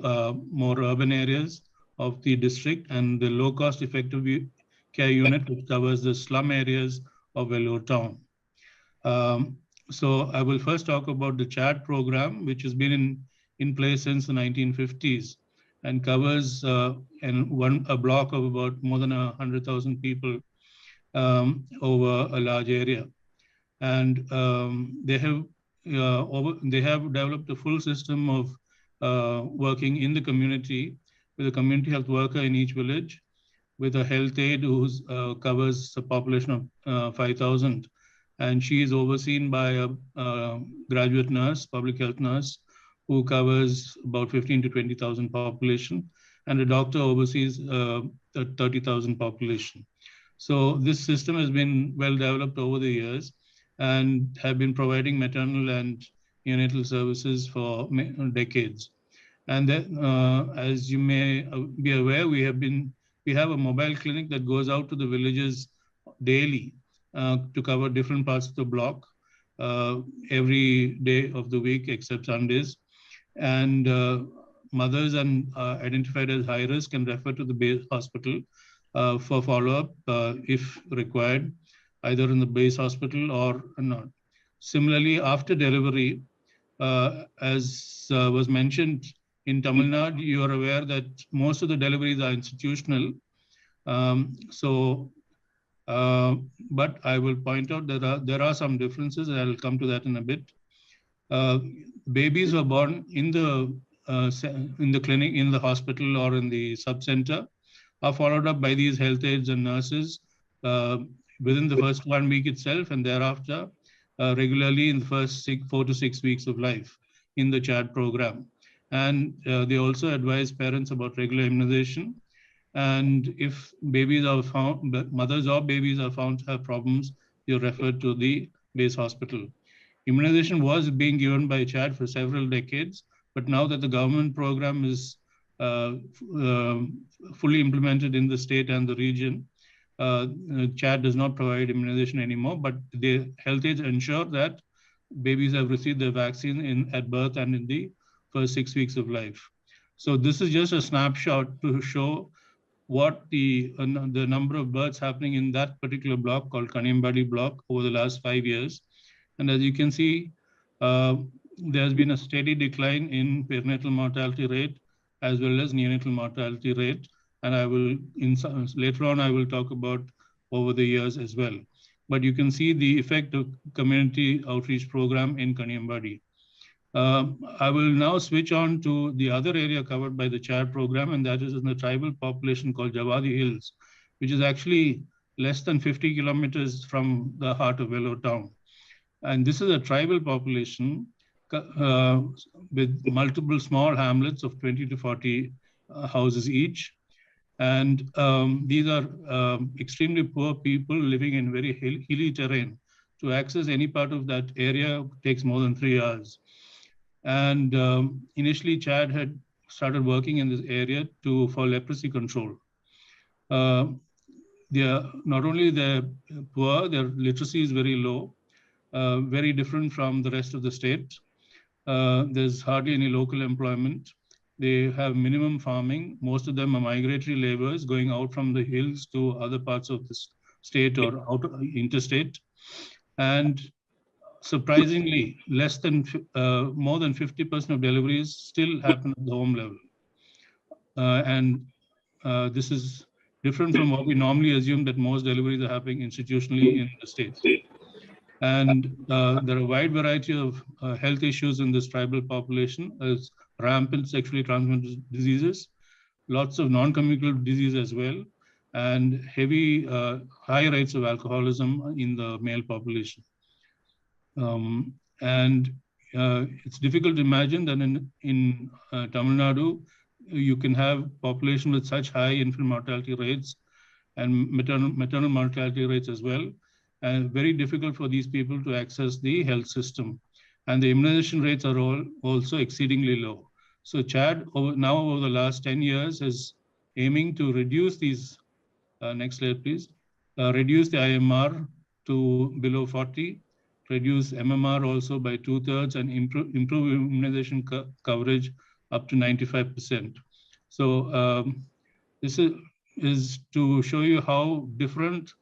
more urban areas of the district, and the low-cost effective care unit, which covers the slum areas of Vellore town. So I will first talk about the CHAD program, which has been in place since the 1950s and covers a block of about more than 100,000 people over a large area. And they have developed a full system of working in the community with a community health worker in each village, with a health aide who covers a population of 5,000. And she is overseen by a graduate nurse, public health nurse, who covers about 15 to 20,000 population, and a doctor oversees 30,000 population. So this system has been well developed over the years and have been providing maternal and neonatal services for decades. And then, as you may be aware, we have a mobile clinic that goes out to the villages daily to cover different parts of the block every day of the week except Sundays. And mothers identified as high risk can refer to the base hospital for follow-up if required, either in the base hospital or not. Similarly, after delivery, as was mentioned in Tamil Nadu, you are aware that most of the deliveries are institutional. But I will point out that there are some differences, and I will come to that in a bit. Babies who are born in the clinic, in the hospital, or in the sub-center are followed up by these health aides and nurses within the first 1 week itself, and thereafter regularly in the first 4 to 6 weeks of life in the CHAD program. And they also advise parents about regular immunization. And if babies are found, mothers or babies are found to have problems, you're referred to the base hospital. Immunization was being given by CHAD for several decades, but now that the government program is fully implemented in the state and the region, CHAD does not provide immunization anymore, but the health aides ensure that babies have received their vaccine at birth and in the first 6 weeks of life. So this is just a snapshot to show what the number of births happening in that particular block called Kaniambadi block over the last 5 years. And as you can see, there's been a steady decline in perinatal mortality rate as well as neonatal mortality rate. And I will, later on, I will talk about over the years as well. But you can see the effect of community outreach program in Kaniambadi. I will now switch on to the other area covered by the CHAD program, and that is in the tribal population called Javadi Hills, which is actually less than 50 kilometers from the heart of Vellore town. And this is a tribal population with multiple small hamlets of 20 to 40 houses each. And these are extremely poor people living in very hilly terrain. To access any part of that area takes more than 3 hours. And initially, CHAD had started working in this area for leprosy control. Not only they're poor, their literacy is very low, very different from the rest of the state. There's hardly any local employment. They have minimum farming. Most of them are migratory laborers going out from the hills to other parts of the state or interstate. And surprisingly, more than 50% of deliveries still happen at the home level. This is different from what we normally assume, that most deliveries are happening institutionally in the state. And there are a wide variety of health issues in this tribal population, as rampant sexually transmitted diseases, lots of non-communicable disease as well, and high rates of alcoholism in the male population. It's difficult to imagine that in Tamil Nadu, you can have population with such high infant mortality rates and maternal mortality rates as well, and very difficult for these people to access the health system. And the immunization rates are also exceedingly low. So Chad now over the last 10 years is aiming to reduce these, next slide please, reduce the IMR to below 40, reduce MMR also by 2/3 and improve immunization coverage up to 95%. So this is to show you how different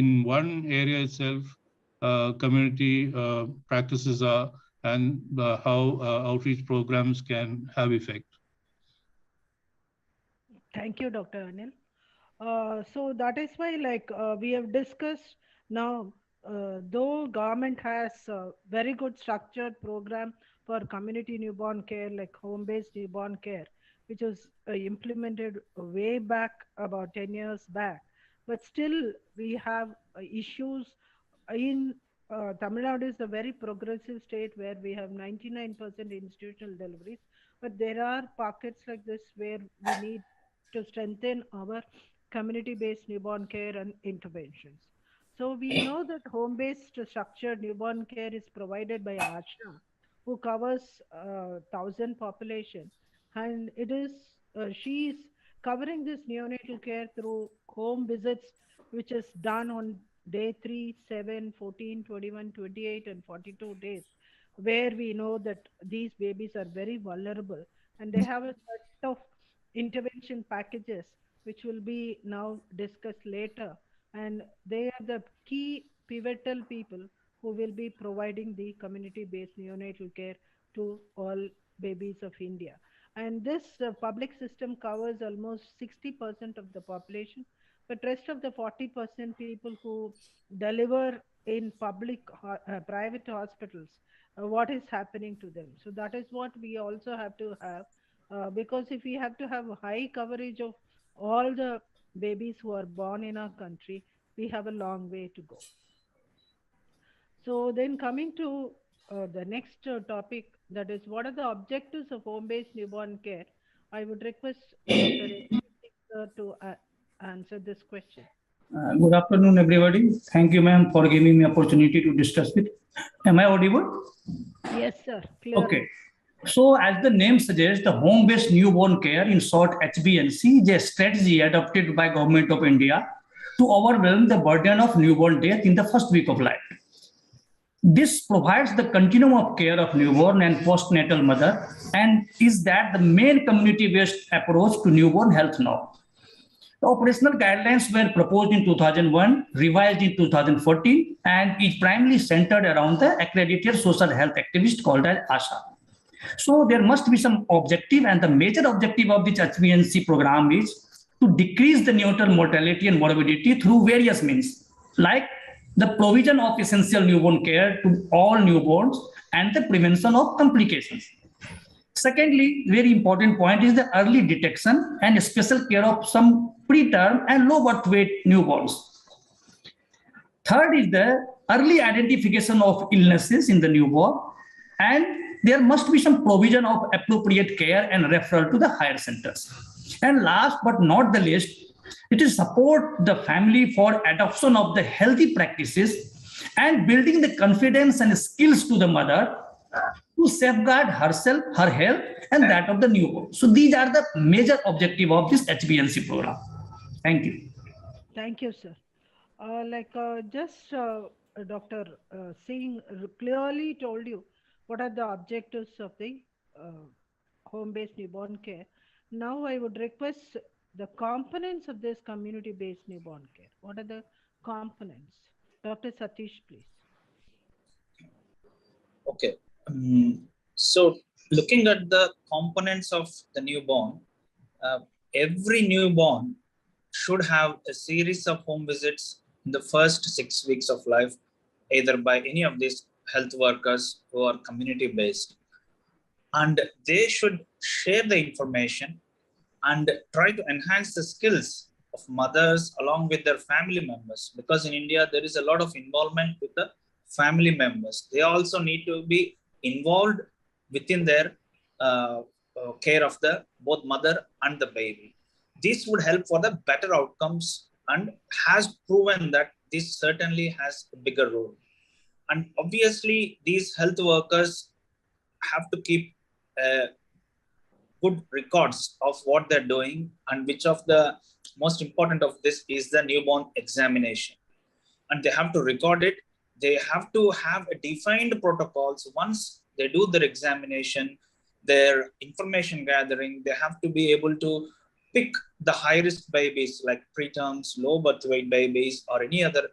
in one area itself community practices are and how outreach programs can have effect. Thank you, Dr. Anil. So that is why, like we have discussed now, though government has a very good structured program for community newborn care, like home-based newborn care, which was implemented way back about 10 years back, but still we have issues in Tamil Nadu is a very progressive state where we have 99% institutional deliveries, but there are pockets like this where we need to strengthen our community-based newborn care and interventions. So we know that home-based structured newborn care is provided by ASHA, who covers 1,000 population, and it is she is covering this neonatal care through home visits, which is done on day 3, 7, 14, 21, 28, and 42 days, where we know that these babies are very vulnerable and they have a set of intervention packages which will be now discussed later, and they are the key pivotal people who will be providing the community-based neonatal care to all babies of India. And this public system covers almost 60% of the population, but rest of the 40% people who deliver in public private hospitals, what is happening to them? So that is what we also have to have, because if we have to have high coverage of all the babies who are born in our country, we have a long way to go. So then coming to the next topic, that is, what are the objectives of home-based newborn care? I would request Dr. to answer this question. Good afternoon, everybody. Thank you, ma'am, for giving me opportunity to discuss with. Am I audible? Yes, sir. Clearly. Okay. So, as the name suggests, the home-based newborn care, in short HBNC, is a strategy adopted by Government of India to overwhelm the burden of newborn death in the first week of life. This provides the continuum of care of newborn and postnatal mother, and is that the main community-based approach to newborn health now. The operational guidelines were proposed in 2001, revised in 2014, and is primarily centered around the accredited social health activist called as ASHA. So there must be some objective, and the major objective of this HBNC program is to decrease the neonatal mortality and morbidity through various means, like the provision of essential newborn care to all newborns and the prevention of complications. Secondly, very important point is the early detection and special care of some preterm and low birth weight newborns. Third is the early identification of illnesses in the newborn, and there must be some provision of appropriate care and referral to the higher centers. And last but not the least, it is support the family for adoption of the healthy practices and building the confidence and skills to the mother to safeguard herself, her health, and that of the newborn. So these are the major objective of this HBNC program. Thank you. Thank you, sir. Dr. Singh clearly told you what are the objectives of the home-based newborn care. Now I would request the components of this community-based newborn care. What are the components? Dr. Satish, please. Okay. So looking at the components of the newborn, every newborn should have a series of home visits in the first 6 weeks of life, either by any of these health workers who are community-based. And they should share the information and try to enhance the skills of mothers along with their family members, because in India there is a lot of involvement with the family members. They also need to be involved within their care of the both mother and the baby. This would help for the better outcomes and has proven that this certainly has a bigger role. And obviously these health workers have to keep good records of what they're doing, and which of the most important of this is the newborn examination. And they have to record it. They have to have a defined protocols. Once they do their examination, their information gathering, they have to be able to pick the high-risk babies like preterms, low birth weight babies, or any other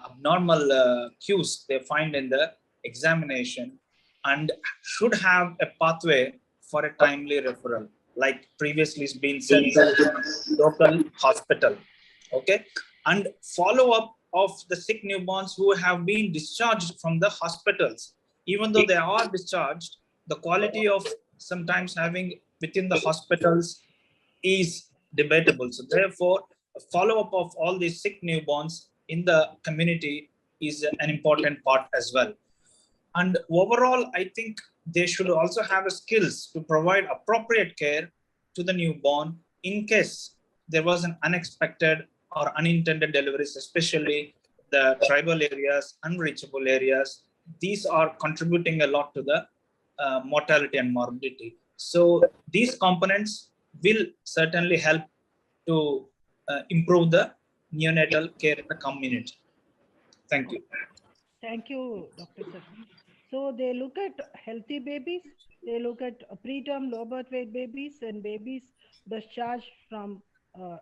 abnormal cues they find in the examination, and should have a pathway for a timely referral, like previously has been said, local hospital. Okay, and follow up of the sick newborns who have been discharged from the hospitals. Even though they are discharged, the quality of sometimes having within the hospitals is debatable. So therefore, a follow-up of all these sick newborns in the community is an important part as well. And overall, I think they should also have the skills to provide appropriate care to the newborn in case there was an unexpected or unintended deliveries, especially the tribal areas, unreachable areas. These are contributing a lot to the mortality and morbidity. So these components will certainly help to improve the neonatal care in the community. Thank you. Thank you, Dr. Sir. So they look at healthy babies, they look at preterm low birth weight babies and babies discharged from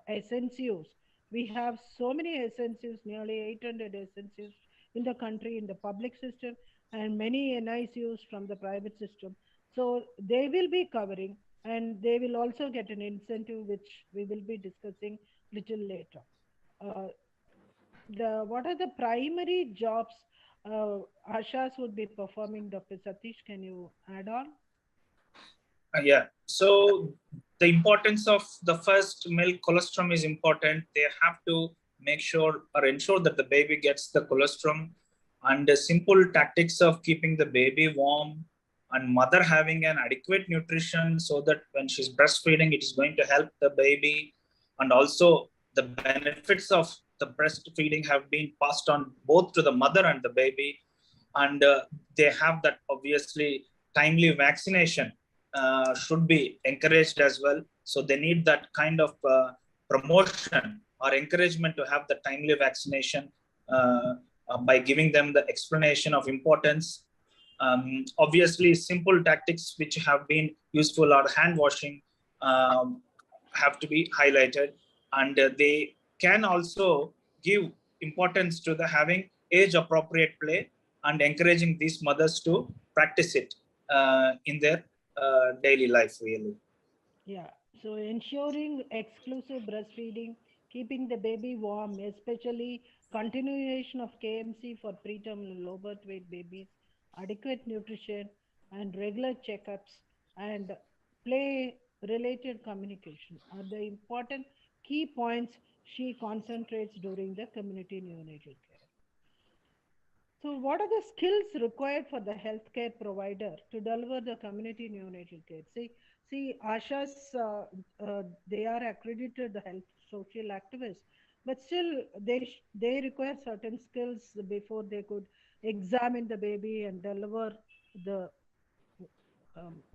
SNCUs. We have so many SNCUs, nearly 800 SNCUs in the country, in the public system, and many NICUs from the private system. So they will be covering, and they will also get an incentive, which we will be discussing little later. What are the primary jobs Ashas would be performing? Dr. Satish, can you add on? Yeah, so the importance of the first milk colostrum is important. They have to make sure or ensure that the baby gets the colostrum, and the simple tactics of keeping the baby warm and mother having an adequate nutrition, so that when she's breastfeeding, it is going to help the baby. And also the benefits of the breastfeeding have been passed on both to the mother and the baby. And they have that obviously timely vaccination should be encouraged as well. So they need that kind of promotion or encouragement to have the timely vaccination by giving them the explanation of importance. Obviously, simple tactics which have been useful are hand washing have to be highlighted, and they can also give importance to the having age appropriate play and encouraging these mothers to practice it in their daily life, really. Yeah, so ensuring exclusive breastfeeding, keeping the baby warm, especially continuation of KMC for preterm and low birth weight babies, adequate nutrition and regular checkups, and play related communication are the important key points she concentrates during the community neonatal care. So what are the skills required for the healthcare provider to deliver the community neonatal care? See, Ashas, they are accredited the health social activists, but still they require certain skills before they could examine the baby and deliver the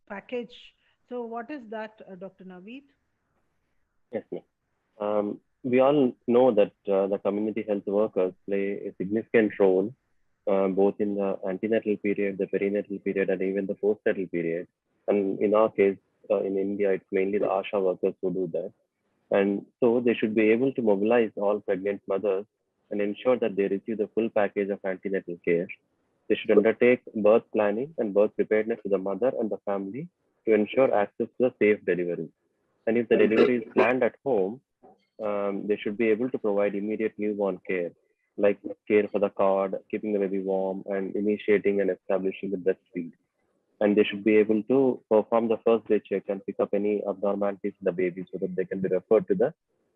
package. So what is that, Dr. Naveed? Yes, ma'am. We all know that the community health workers play a significant role both in the antenatal period, the perinatal period, and even the postnatal period. And in our case, in India, it's mainly the ASHA workers who do that. And so they should be able to mobilize all pregnant mothers and ensure that they receive the full package of antenatal care. They should undertake birth planning and birth preparedness to the mother and the family to ensure access to the safe delivery. And if the delivery is planned at home, they should be able to provide immediate newborn care, like care for the cord, keeping the baby warm, and initiating and establishing the breastfeed. And they should be able to perform the first day check and pick up any abnormalities in the baby so that they can be referred to the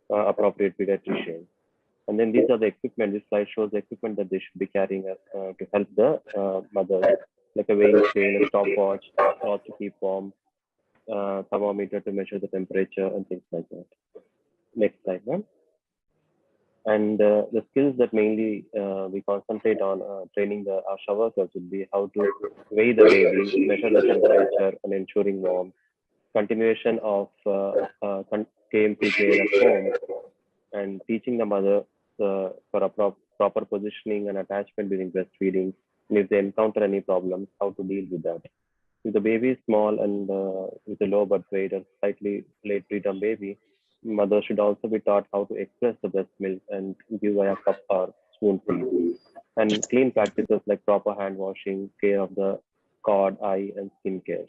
appropriate pediatrician. And then these are the equipment. This slide shows the equipment that they should be carrying to help the mother, like a weighing scale, a stopwatch, cloth to keep warm, thermometer to measure the temperature, and things like that. Next slide, ma'am. And the skills that mainly we concentrate on training the ASHA workers would be how to weigh the baby, measure the temperature, and ensuring warmth, continuation of KMT care at home and teaching the mother for a proper positioning and attachment during breastfeeding. And if they encounter any problems, how to deal with that. If the baby is small and with a low birth weight or slightly late preterm baby, mother should also be taught how to express the breast milk and give via cup or spoonful. And clean practices like proper hand washing, care of the cord, eye, and skin care.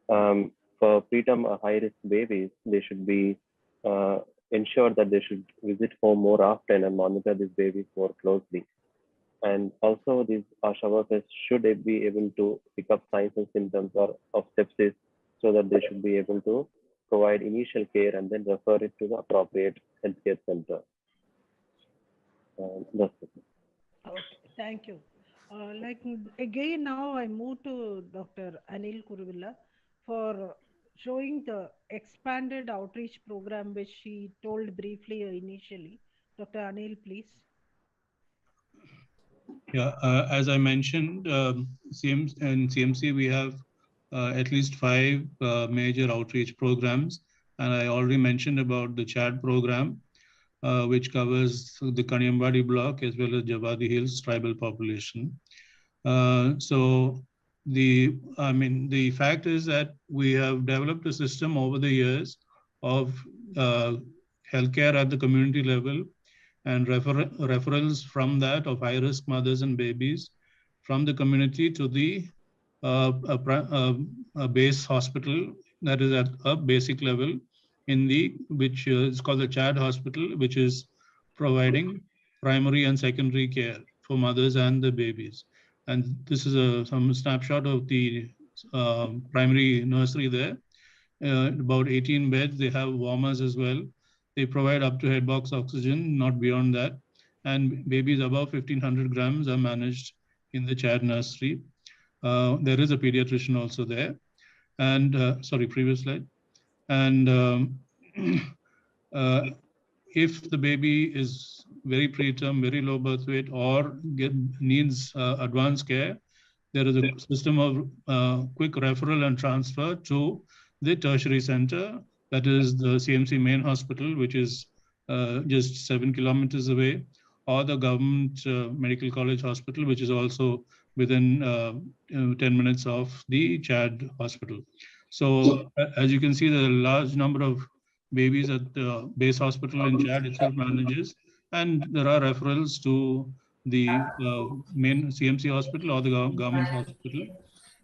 For preterm or high-risk babies, they should be ensured that they should visit home more often and monitor these babies more closely. And also, these ASHA workers should be able to pick up signs and symptoms of sepsis, so that they should be able to provide initial care and then refer it to the appropriate healthcare center. That's it. Okay, thank you. Again, now I move to Dr. Anil Kuruvilla for showing the expanded outreach program, which she told briefly initially. Dr. Anil, please. Yeah, as I mentioned, in CMC, we have at least 5 major outreach programs. And I already mentioned about the CHAD program, which covers the Kaniambadi block as well as Javadi Hills tribal population. So the fact is that we have developed a system over the years of healthcare at the community level and referrals from that of high-risk mothers and babies from the community to the a base hospital that is at a basic level which is called the CHAD hospital, which is providing primary and secondary care for mothers and the babies. And this is some snapshot of the primary nursery there. About 18 beds, they have warmers as well. They provide up to head box oxygen, not beyond that. And babies above 1500 grams are managed in the CHAD nursery. There is a pediatrician also there. And sorry, previous slide. And if the baby is very preterm, very low birth weight, or needs advanced care, there is a system of quick referral and transfer to the tertiary center. That is the CMC main hospital, which is just 7 kilometers away, or the government medical college hospital, which is also within 10 minutes of the CHAD hospital. So as you can see, there are a large number of babies at the base hospital in CHAD itself manages, and there are referrals to the main CMC hospital or the government hospital.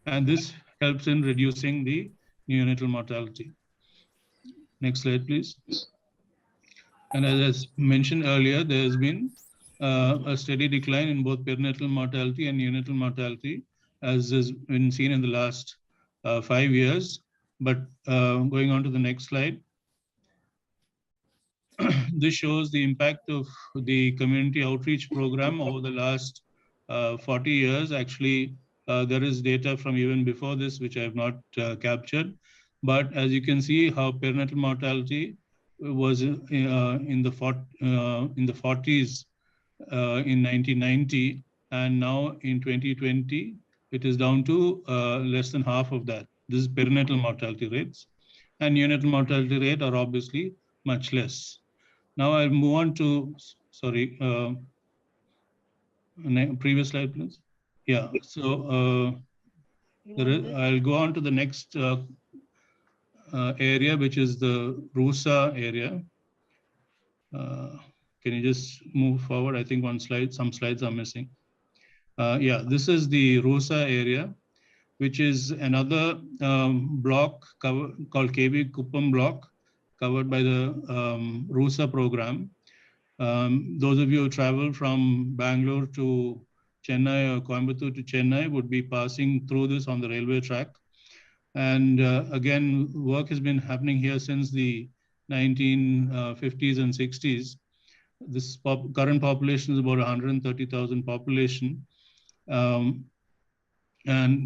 And this helps in reducing the neonatal mortality. Next slide, please. And as I mentioned earlier, there has been a steady decline in both perinatal mortality and neonatal mortality, as has been seen in the last 5 years. But going on to the next slide, this shows the impact of the community outreach program over the last 40 years. Actually, there is data from even before this, which I have not captured. But as you can see, how perinatal mortality was in the 40s in 1990, and now in 2020, it is down to less than half of that. This is perinatal mortality rates, and neonatal mortality rate are obviously much less. Now I'll move on to, sorry, previous slide, please. Yeah, so I'll go on to the next area, which is the RUSA area. Can you just move forward? I think some slides are missing. Yeah, this is the RUSA area, which is another block called KB Kuppam block, covered by the RUSA program. Those of you who travel from Bangalore to Chennai or Coimbatore to Chennai would be passing through this on the railway track. And again, work has been happening here since the 1950s and 60s. This current population is about 130,000 population. And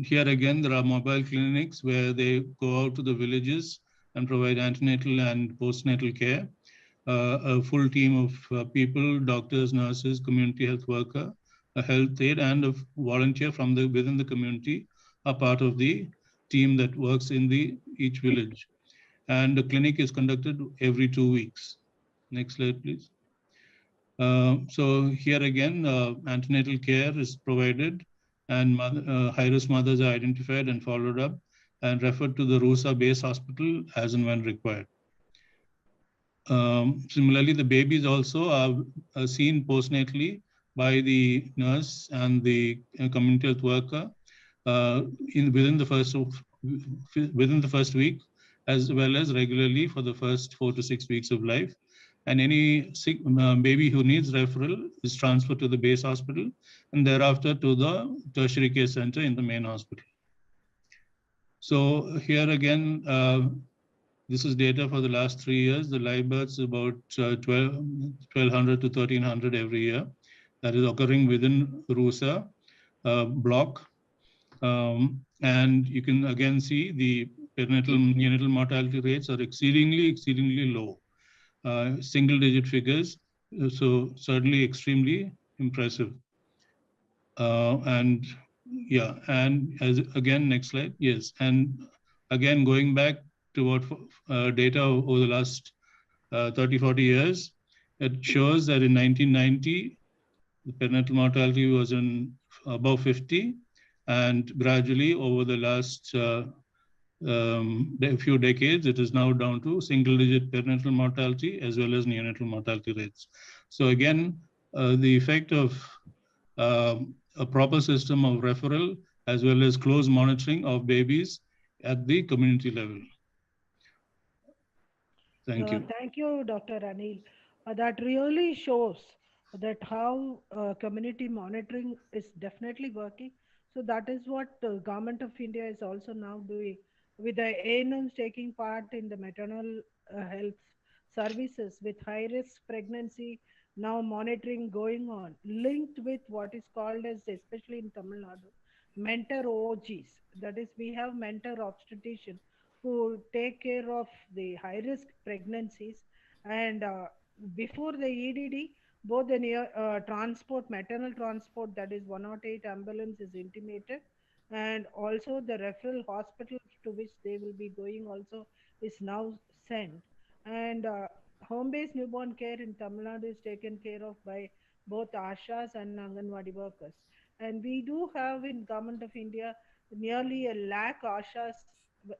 here again, there are mobile clinics where they go out to the villages and provide antenatal and postnatal care. A full team of people, doctors, nurses, community health worker, a health aide, and a volunteer from within the community are part of the team that works in each village. And the clinic is conducted every 2 weeks. Next slide, please. So here again, antenatal care is provided, and high-risk mothers are identified and followed up and referred to the RUSA base hospital as and when required. Similarly, the babies also are seen postnatally by the nurse and the community health worker within the first week, as well as regularly for the first 4 to 6 weeks of life. And any sick baby who needs referral is transferred to the base hospital and thereafter to the tertiary care center in the main hospital. So here again, this is data for the last 3 years. The live births about 1,200 to 1,300 every year. That is occurring within RUSA block. And you can again see the perinatal neonatal mortality rates are exceedingly low. Single-digit figures, so certainly extremely impressive. And yeah, and as again, next slide, yes. And again, going back to what data over the last 30, 40 years, it shows that in 1990, the perinatal mortality was above 50, and gradually over the last few decades, it is now down to single-digit perinatal mortality as well as neonatal mortality rates. So again, the effect of a proper system of referral as well as close monitoring of babies at the community level. Thank you. Thank you, Dr. Anil. That really shows that how community monitoring is definitely working. So that is what the Government of India is also now doing, with the ANMs taking part in the maternal health services with high-risk pregnancy, now monitoring going on, linked with what is called as, especially in Tamil Nadu, mentor OGs. That is, we have mentor obstetrician who take care of the high-risk pregnancies, and before the EDD, both the transport, maternal transport, that is 108 ambulance is intimated, and also the referral hospital to which they will be going also is now sent. And home-based newborn care in Tamil Nadu is taken care of by both Ashas and Anganwadi workers. And we do have in Government of India nearly 100,000 Ashas,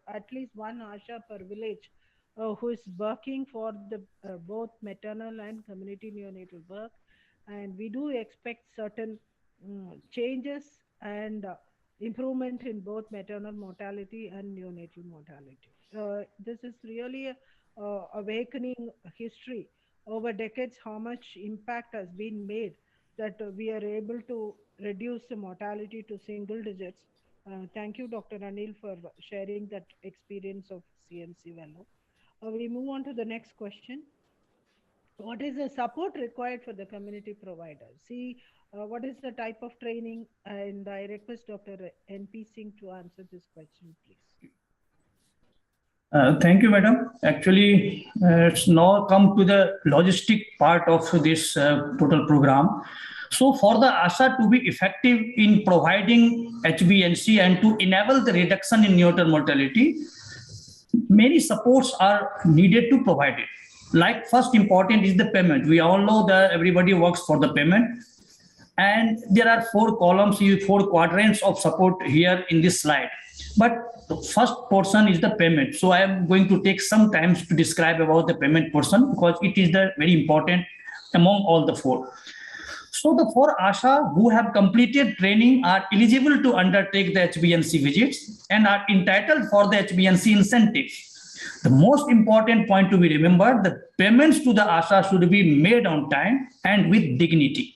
at least one Asha per village, who is working for the both maternal and community neonatal work. And we do expect certain changes and improvement in both maternal mortality and neonatal mortality. This is really a awakening history over decades, how much impact has been made that we are able to reduce the mortality to single digits. Thank you, Dr. Anil, for sharing that experience of CMC Vellore. We move on to the next question. What is the support required for the community providers? See, what is the type of training? And I request Dr. N.P. Singh to answer this question, please. Thank you, madam. Actually, it's now come to the logistic part of this total program. So for the ASHA to be effective in providing HbA1c and to enable the reduction in neonatal mortality, many supports are needed to provide it. Like first important is the payment. We all know that everybody works for the payment. And there are 4 columns, 4 quadrants of support here in this slide. But the first portion is the payment. So I am going to take some time to describe about the payment portion because it is the very important among all the 4. So the 4 ASHA who have completed training are eligible to undertake the HbA1c visits and are entitled for the HbA1c incentives. The most important point to be remembered, the payments to the ASHA should be made on time and with dignity.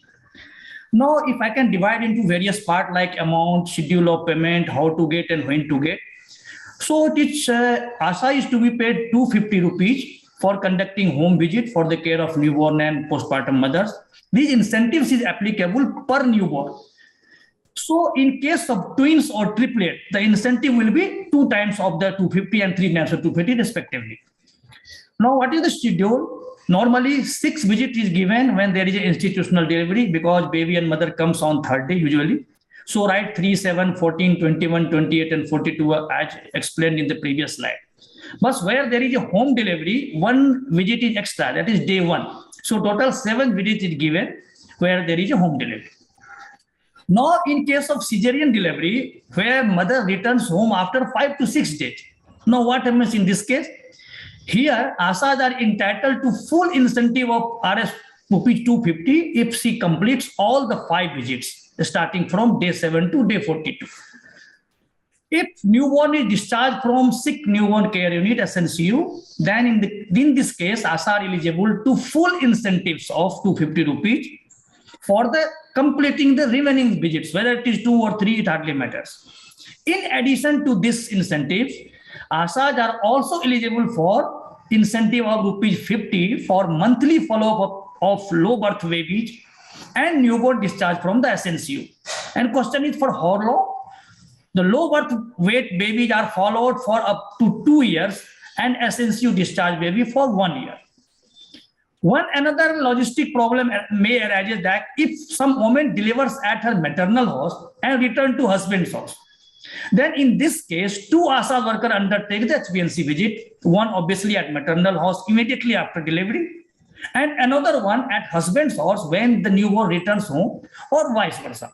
Now, if I can divide into various parts like amount, schedule of payment, how to get and when to get. So each ASHA is to be paid 250 rupees for conducting home visit for the care of newborn and postpartum mothers. These incentives is applicable per newborn. So in case of twins or triplet, the incentive will be 2 times of the 250 and 3 times of 250 respectively. Now, what is the schedule? Normally 6 visits is given when there is an institutional delivery because baby and mother comes on 3rd day usually. So write 3, 7, 14, 21, 28, and 42 as explained in the previous slide. But where there is a home delivery, one visit is extra, that is day 1. So total 7 visits is given where there is a home delivery. Now, in case of cesarean delivery, where mother returns home after 5 to 6 days. Now, what happens in this case? Here, ASAs are entitled to full incentive of Rs rupees 250 if she completes all the 5 visits, starting from day 7 to day 42. If newborn is discharged from sick newborn care unit, SNCU, then in this case, ASA are eligible to full incentives of 250 rupees for the completing the remaining visits, whether it is 2 or 3, it hardly matters. In addition to this incentive, ASAs are also eligible for incentive of rupees 50 for monthly follow-up of low birth babies and newborn discharge from the SNCU. And question is for how long? The low birth weight babies are followed for up to 2 years and SNCU discharge baby for 1 year. Another logistic problem may arise that if some woman delivers at her maternal house and return to husband's house, then in this case, 2 ASA workers undertake the HBNC visit, one obviously at maternal house immediately after delivery, and another one at husband's house when the newborn returns home, or vice versa.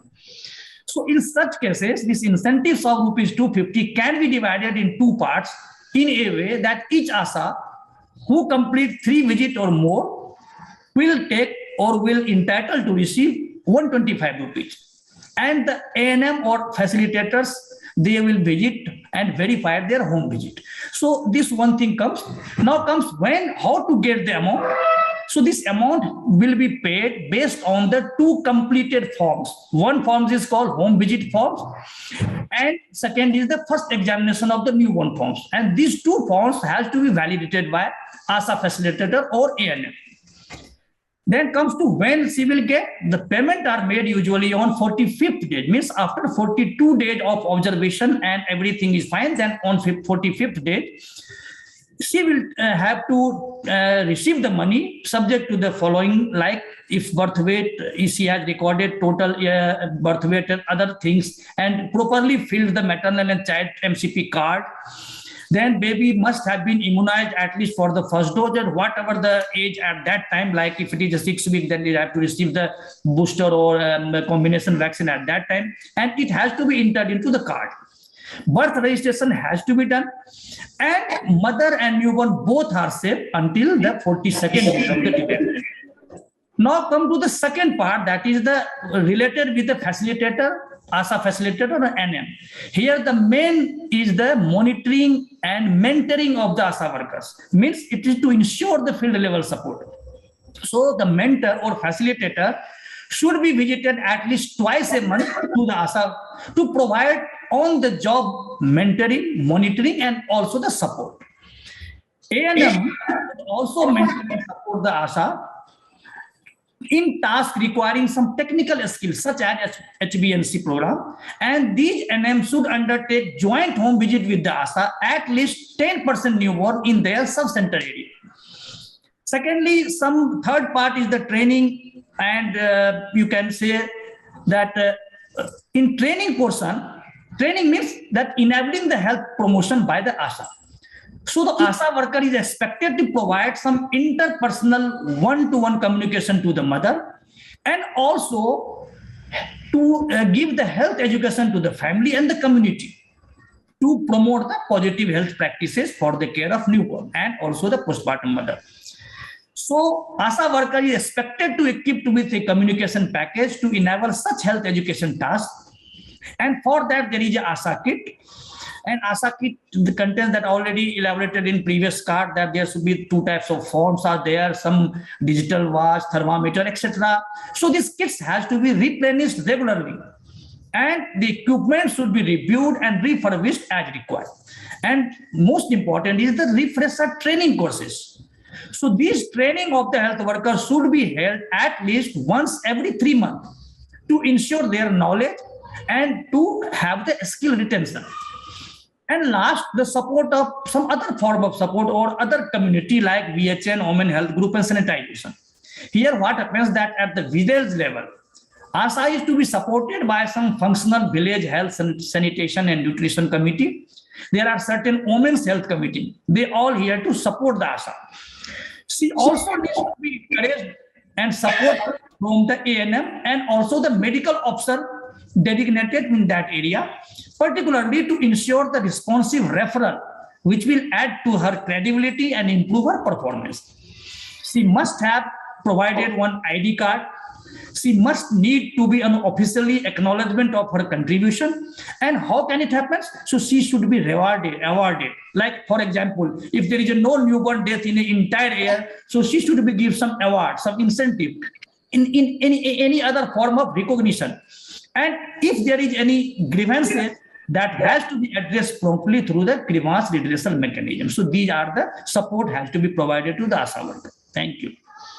So in such cases, these incentives of rupees 250 can be divided in 2 parts in a way that each ASA who complete 3 visits or more will take or will entitled to receive 125 rupees. And the ANM or facilitators, they will visit and verify their home visit. So this one thing comes. Now comes how to get the amount. So this amount will be paid based on the 2 completed forms. One form is called home visit forms, and second is the first examination of the newborn forms. And these 2 forms has to be validated by ASA facilitator or ANM. Then comes to when she will get the payment are made usually on 45th day, means after 42 days of observation and everything is fine. Then on 45th day, she will have to receive the money subject to the following, like if birth weight, she has recorded total birth weight and other things and properly filled the maternal and child MCP card. Then baby must have been immunized at least for the first dose or whatever the age at that time. Like if it is a 6 week, then they have to receive the booster or combination vaccine at that time. And it has to be entered into the card. Birth registration has to be done. And mother and newborn both are safe until the 42nd day of the delivery. Now come to the second part, that is the related with the facilitator, ASA facilitator or NM. Here the main is the monitoring and mentoring of the ASA workers. Means it is to ensure the field level support. So the mentor or facilitator should be visited at least twice a month to the ASA to provide on the job mentoring, monitoring, and also the support. ANM also mentor and support the ASA in tasks requiring some technical skills such as HBNC program, and these NM should undertake joint home visit with the ASA at least 10% newborn in their sub-center area. Secondly, some third part is the training, and you can say that in training portion, training means that enabling the health promotion by the ASA. So the ASA worker is expected to provide some interpersonal one-to-one communication to the mother, and also to give the health education to the family and the community to promote the positive health practices for the care of newborn and also the postpartum mother. So ASA worker is expected to equipped with a communication package to enable such health education tasks. And for that, there is a ASA kit. And ASA kit, the contents that already elaborated in previous card, that there should be 2 types of forms are there, some digital watch, thermometer, etc. So these kits has to be replenished regularly. And the equipment should be reviewed and refurbished as required. And most important is the refresher training courses. So this training of the health workers should be held at least once every 3 months to ensure their knowledge and to have the skill retention. And last, the support of some other form of support or other community like VHN, Women Health Group and sanitization. Here what happens that at the village level, ASA is to be supported by some functional village health sanitation and nutrition committee. There are certain women's health committee. They all here to support the ASA. She also needs to be encouraged and support from the ANM and also the medical officer designated in that area, particularly to ensure the responsive referral, which will add to her credibility and improve her performance. She must have provided one ID card. She must need to be an officially acknowledgement of her contribution. And how can it happen? So she should be awarded. Like, for example, if there is no newborn death in the entire year, so she should be given some award, some incentive in any other form of recognition. And if there is any grievances, that has to be addressed promptly through the grievance redressal mechanism. So these are the support has to be provided to the ASA worker. Thank you.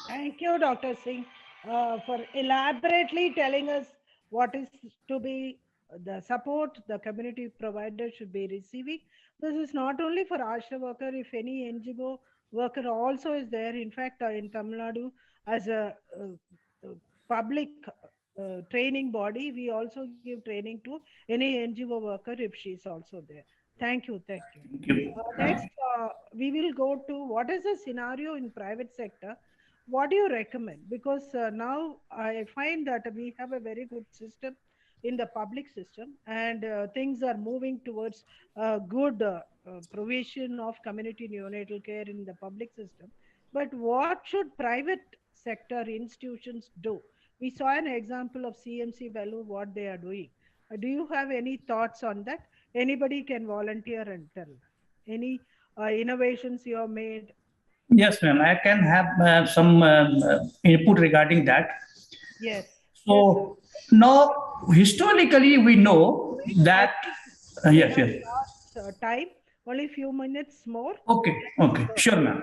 Thank you, Dr. Singh, for elaborately telling us what is to be the support the community provider should be receiving. This is not only for ASHA worker, if any NGO worker also is there. In fact, in Tamil Nadu, as a public training body, we also give training to any NGO worker if she is also there. Thank you. Thank you. Next, we will go to what is the scenario in private sector. What do you recommend? Because now I find that we have a very good system in the public system, and things are moving towards good provision of community neonatal care in the public system. But what should private sector institutions do? We saw an example of CMC Vellore, what they are doing. Do you have any thoughts on that? Anybody can volunteer and tell. Any innovations you have made? Yes, ma'am. I can have some input regarding that. Yes. So now, historically, we know that. Yes. Time, only few minutes more. Okay. Sure, ma'am.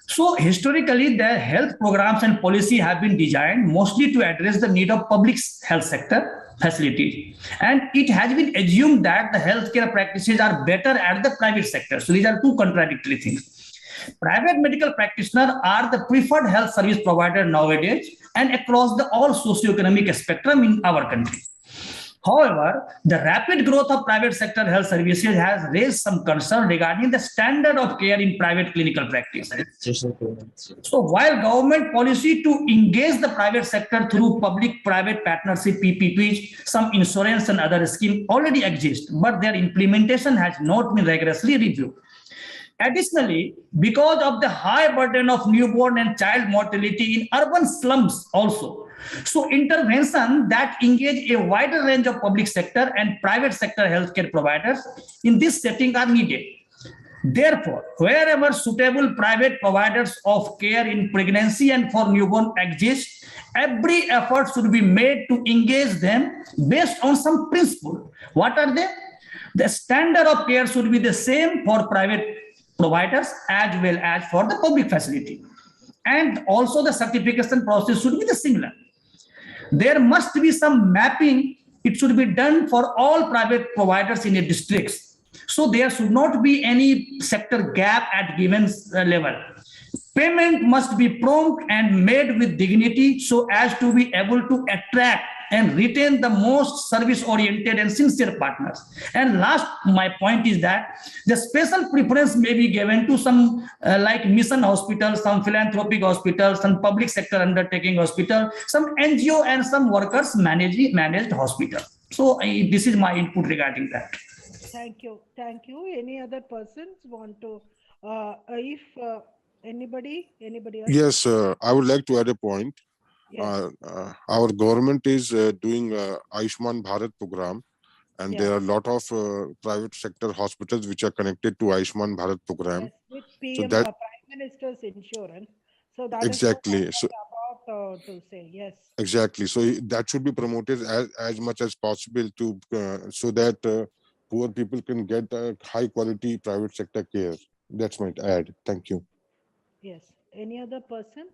So historically, the health programs and policy have been designed mostly to address the need of public health sector facilities. And it has been assumed that the healthcare practices are better at the private sector. So these are two contradictory things. Private medical practitioners are the preferred health service provider nowadays and across the all socioeconomic spectrum in our country. However, the rapid growth of private sector health services has raised some concern regarding the standard of care in private clinical practice. So while government policy to engage the private sector through public-private partnership PPPs, some insurance and other schemes already exist, but their implementation has not been rigorously reviewed. Additionally, because of the high burden of newborn and child mortality in urban slums also, so intervention that engage a wider range of public sector and private sector healthcare providers in this setting are needed. Therefore, wherever suitable private providers of care in pregnancy and for newborn exist, every effort should be made to engage them based on some principle. What are they? The standard of care should be the same for private providers as well as for the public facility. And also the certification process should be the similar. There must be some mapping. It should be done for all private providers in a district. So there should not be any sector gap at given level. Payment must be prompt and made with dignity so as to be able to attract and retain the most service-oriented and sincere partners. And last, my point is that the special preference may be given to some like mission hospitals, some philanthropic hospitals, some public sector undertaking hospital, some NGO and some workers managed hospital. So this is my input regarding that. Thank you. Any other persons want to, if anybody else? Yes, I would like to add a point. Yes. Our government is doing Ayushman Bharat program, and there are a lot of private sector hospitals which are connected to Ayushman Bharat program. With PM, So that Prime Minister's insurance. So that exactly. is what I was about to say. Yes. Exactly. So that should be promoted as much as possible to so that poor people can get high quality private sector care. That's my add. Thank you. Yes. Any other person?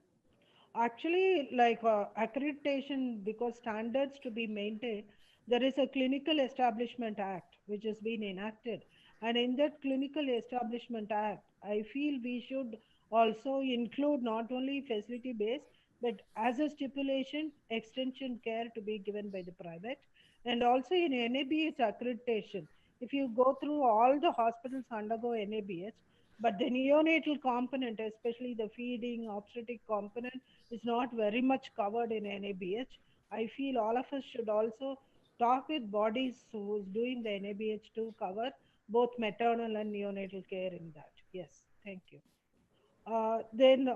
Actually, like accreditation, because standards to be maintained, there is a Clinical Establishment Act which has been enacted. And in that Clinical Establishment Act, I feel we should also include not only facility based, but as a stipulation, extension care to be given by the private, and also in NABH accreditation. If you go through all the hospitals undergo NABH, but the neonatal component, especially the feeding obstetric component, is not very much covered in NABH. I feel all of us should also talk with bodies who's doing the NABH to cover both maternal and neonatal care in that. Yes, thank you. Then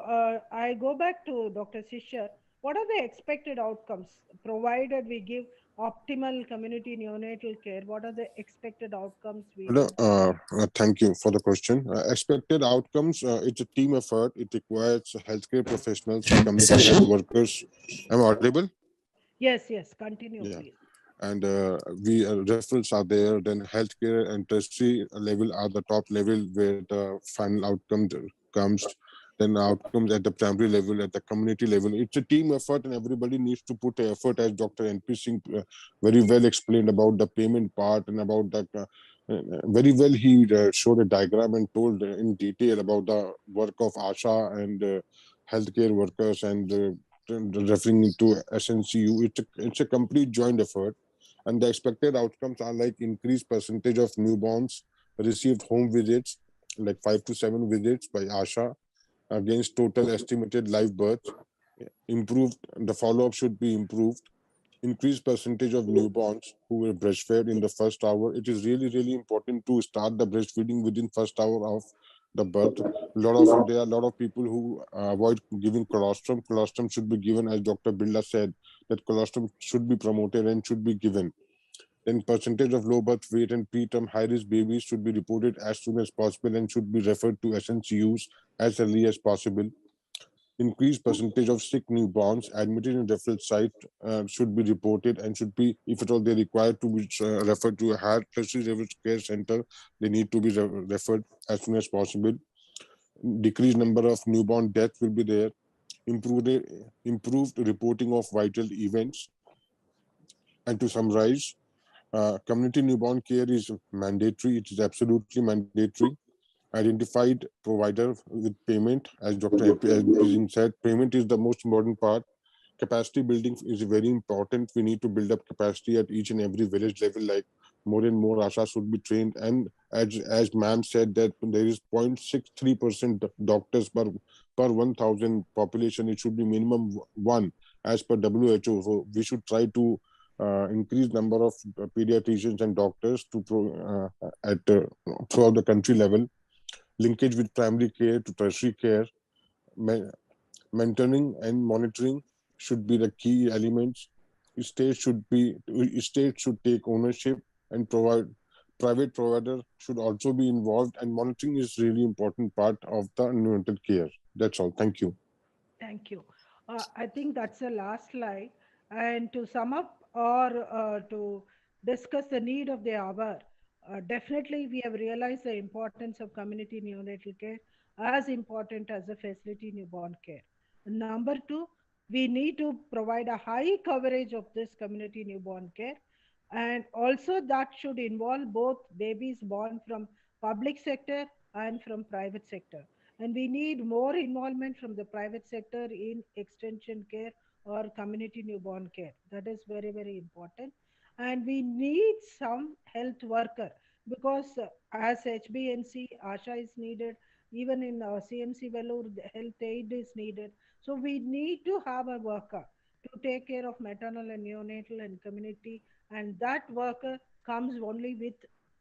I go back to Dr. Sisher. What are the expected outcomes provided we give optimal community neonatal care? What are the expected outcomes we Hello, will? thank you for the question. Expected outcomes, it's a team effort. It requires healthcare professionals, community health workers. Am I audible? Yes, yes, continue, Yeah. please. And referrals are there. Then healthcare and tertiary level are the top level where the final outcome comes. Then outcomes at the primary level, at the community level. It's a team effort, and everybody needs to put effort, as Dr. N.P. Singh very well explained about the payment part and about the. Very well, he showed a diagram and told in detail about the work of ASHA and healthcare workers and referring to SNCU. It's a complete joint effort, and the expected outcomes are like increased percentage of newborns received home visits, like 5 to 7 visits by ASHA against total estimated live births. Improved, the follow-up should be improved. Increased percentage of newborns who were breastfed in the first hour. It is really important to start the breastfeeding within first hour of the birth. There are a lot of people who avoid giving colostrum. Colostrum should be given, as Dr. Birla said, that colostrum should be promoted and should be given. Then percentage of low birth weight and preterm high-risk babies should be reported as soon as possible and should be referred to SNCUs as early as possible. Increased percentage of sick newborns admitted in referral site should be reported and should be, if at all they're required to be referred to a higher tertiary level care center, they need to be referred as soon as possible. Decreased number of newborn deaths will be there. Improved reporting of vital events. And to summarize, community newborn care is mandatory. It is absolutely mandatory. Identified provider with payment, as Dr. Singh said, payment is the most important part. Capacity building is very important. We need to build up capacity at each and every village level, like more and more ASHA should be trained. And as ma'am said, that there is 0.63% doctors per 1,000 population. It should be minimum 1 as per WHO. So we should try to increase number of pediatricians and doctors to throughout the country level. Linkage with primary care to tertiary care, maintaining and monitoring should be the key elements. State should take ownership and private provider should also be involved, and monitoring is really important part of the neonatal care. That's all. Thank you. Thank you. I think that's the last slide. And to sum up or to discuss the need of the hour, definitely we have realized the importance of community neonatal care as important as the facility newborn care. Number two, we need to provide a high coverage of this community newborn care, and also that should involve both babies born from public sector and from private sector. And we need more involvement from the private sector in extension care or community newborn care. That is very, very important. And we need some health worker, because as HBNC, ASHA is needed, even in CMC Vellore, the health aid is needed. So we need to have a worker to take care of maternal and neonatal and community, and that worker comes only with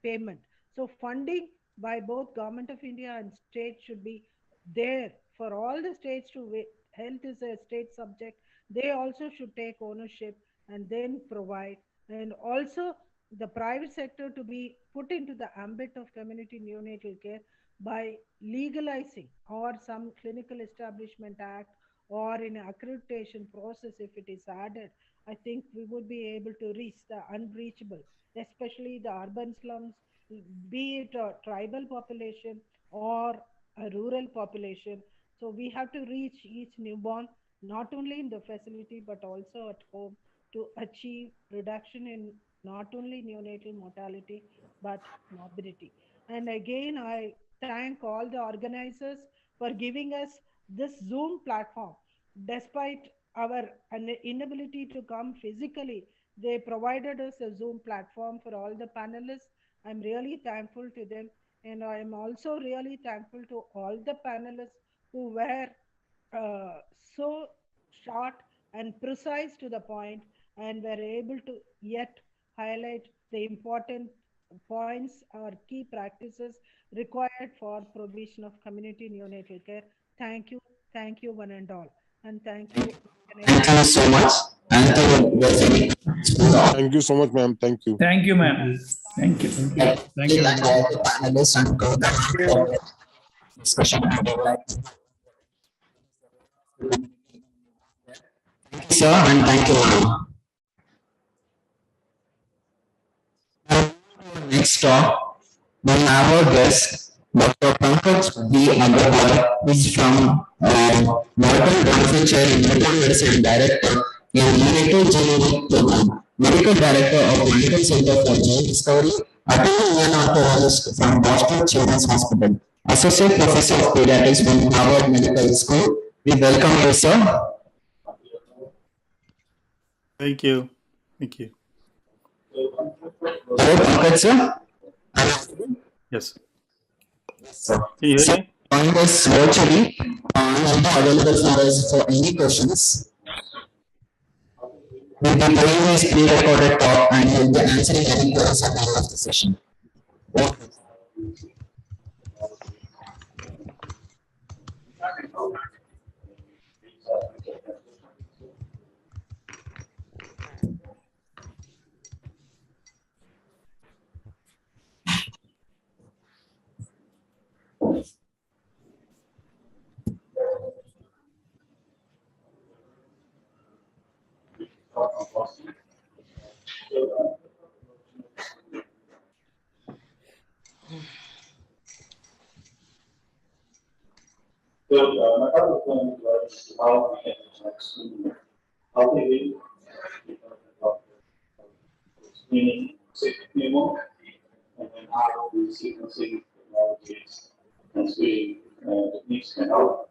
payment. So funding by both Government of India and state should be there for all the states to health is a state subject. They also should take ownership and then provide. And also the private sector to be put into the ambit of community neonatal care by legalizing or some clinical establishment act or in accreditation process. If it is added, I think we would be able to reach the unreachable, especially the urban slums, be it a tribal population or a rural population. So we have to reach each newborn, not only in the facility, but also at home, to achieve reduction in not only neonatal mortality, but morbidity. And again, I thank all the organizers for giving us this Zoom platform despite our inability to come physically, they provided us a Zoom platform for all the panelists. I'm really thankful to them. And I'm also really thankful to all the panelists who were so short and precise to the point and were able to yet highlight the important points or key practices required for provision of community neonatal care. Thank you one and all. And thank you. Thank you so much. Thank you so much, ma'am. Thank you. Thank you, ma'am. Thank you. Thank you. Panelists and discussion. Thank you, sir, and thank you all. Next talk, we have our guest, Dr. Pankaj B. Agarwal, who is from Mortal Welfare Chair in Medical Medicine Director in Neonatal Genomic Program, Medical Director of Medical Center for Gene Discovery, attending neonatologist from Boston Children's Hospital, Associate Professor of Pediatrics from Harvard Medical School. We welcome you, sir. Thank you. Thank you. Hello, Pankaj, sir. Yes. Sir. Can you hear me? Join us virtually. I'm available for us for any questions. We'll be doing this pre-recorded talk and we'll be answering any questions at the end of the session. So, my other point was how we can how we screening sick people, and then how the sequencing technologies and screening techniques can help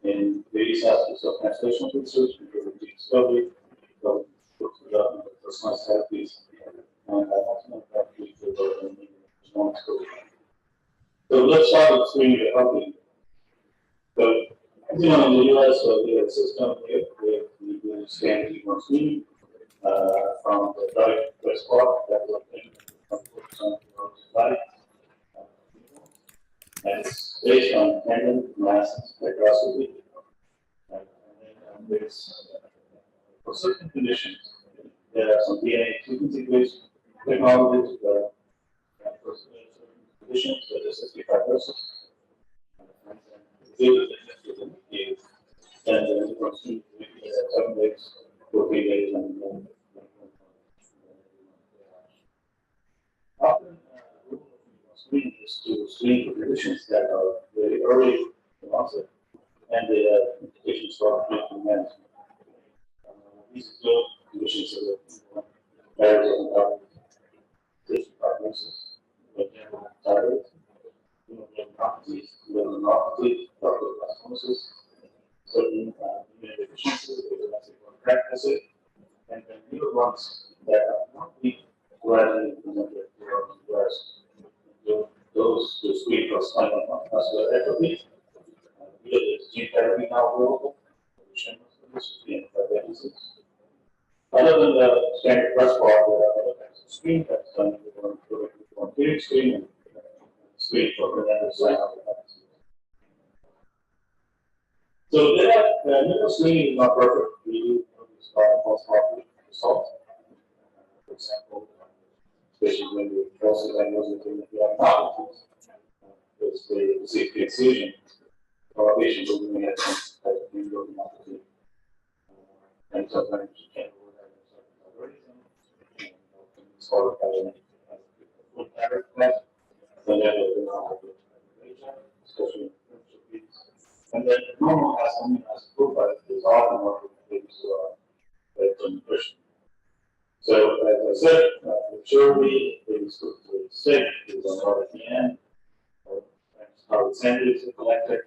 in various aspects of translational research, including discovery, so development of personalized therapies, and ultimate therapy for the response. So let's start with screening the healthy. So, as you know, in the US, we have a system here where we do scan newborn screening from the direct breast spot that will be from the body. And it's based on tandem mass spectroscopy. And then there's for certain conditions, there are some DNA sequencing-based technologies for certain conditions such as cystic fibrosis. And then from 7 days, 14 days, and often screening is to screen for conditions that are very early in onset, and they have implications for treatment management. These are conditions that variable and cystic fibrosis, thyroid, neuropathy, neuropathy, osmosis, certain immunodeficiencies, practices, and then new ones that are not being gradually implemented throughout the US. Those to screen for spinal muscular atrophy, gene therapy now available, other than the standard breast spot, there are other kinds of screen that's done for period screen and screen for preventive spinal attacks. So there are neuro screening is not perfect. We do false positive results. For example, especially when we also diagnose that we have novelties, because they receive the excision or a patient who may have some type of neuropathy. And sometimes you can't avoid that it's followed by a full thyroid class. So then especially and then normal has something as profile is often more related to nutrition. So as I said, maturity is sick is on order at the end. How the samples are collected,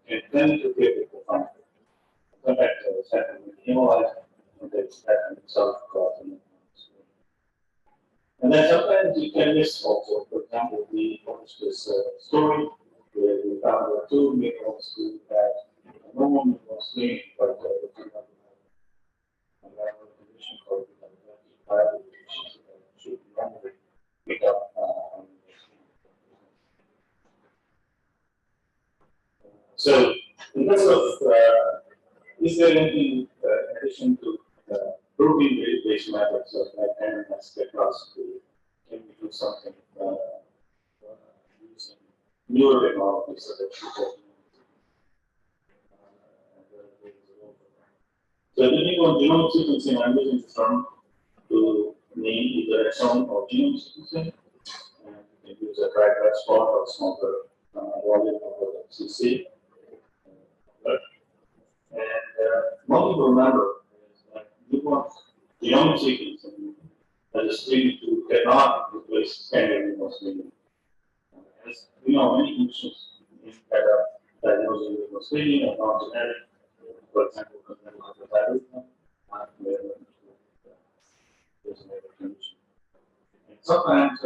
and then to get the function. contact happening with hemolyte, and that's happening self-causing. And then sometimes you can miss also. For example, we published this story where we found that 2 newborns who had no more newborn screening, but they have a condition called biomutation that should normally pick up on the screen. So, in terms of, is there anything in addition to protein-based methods like NMS spectroscopy? Can we do something using newer technologies such as so the newborn genome sequencing, I'm using the term to name either exome or genome sequencing. And you can use a dry blood spot or smaller volume of CC. And one thing to remember is that newborn genome sequencing as a screening tool cannot replace standard newborn screening. As we know, many conditions that are diagnosed in newborn screening are non-genetic. For example, congenital hyperthyroidism, and sometimes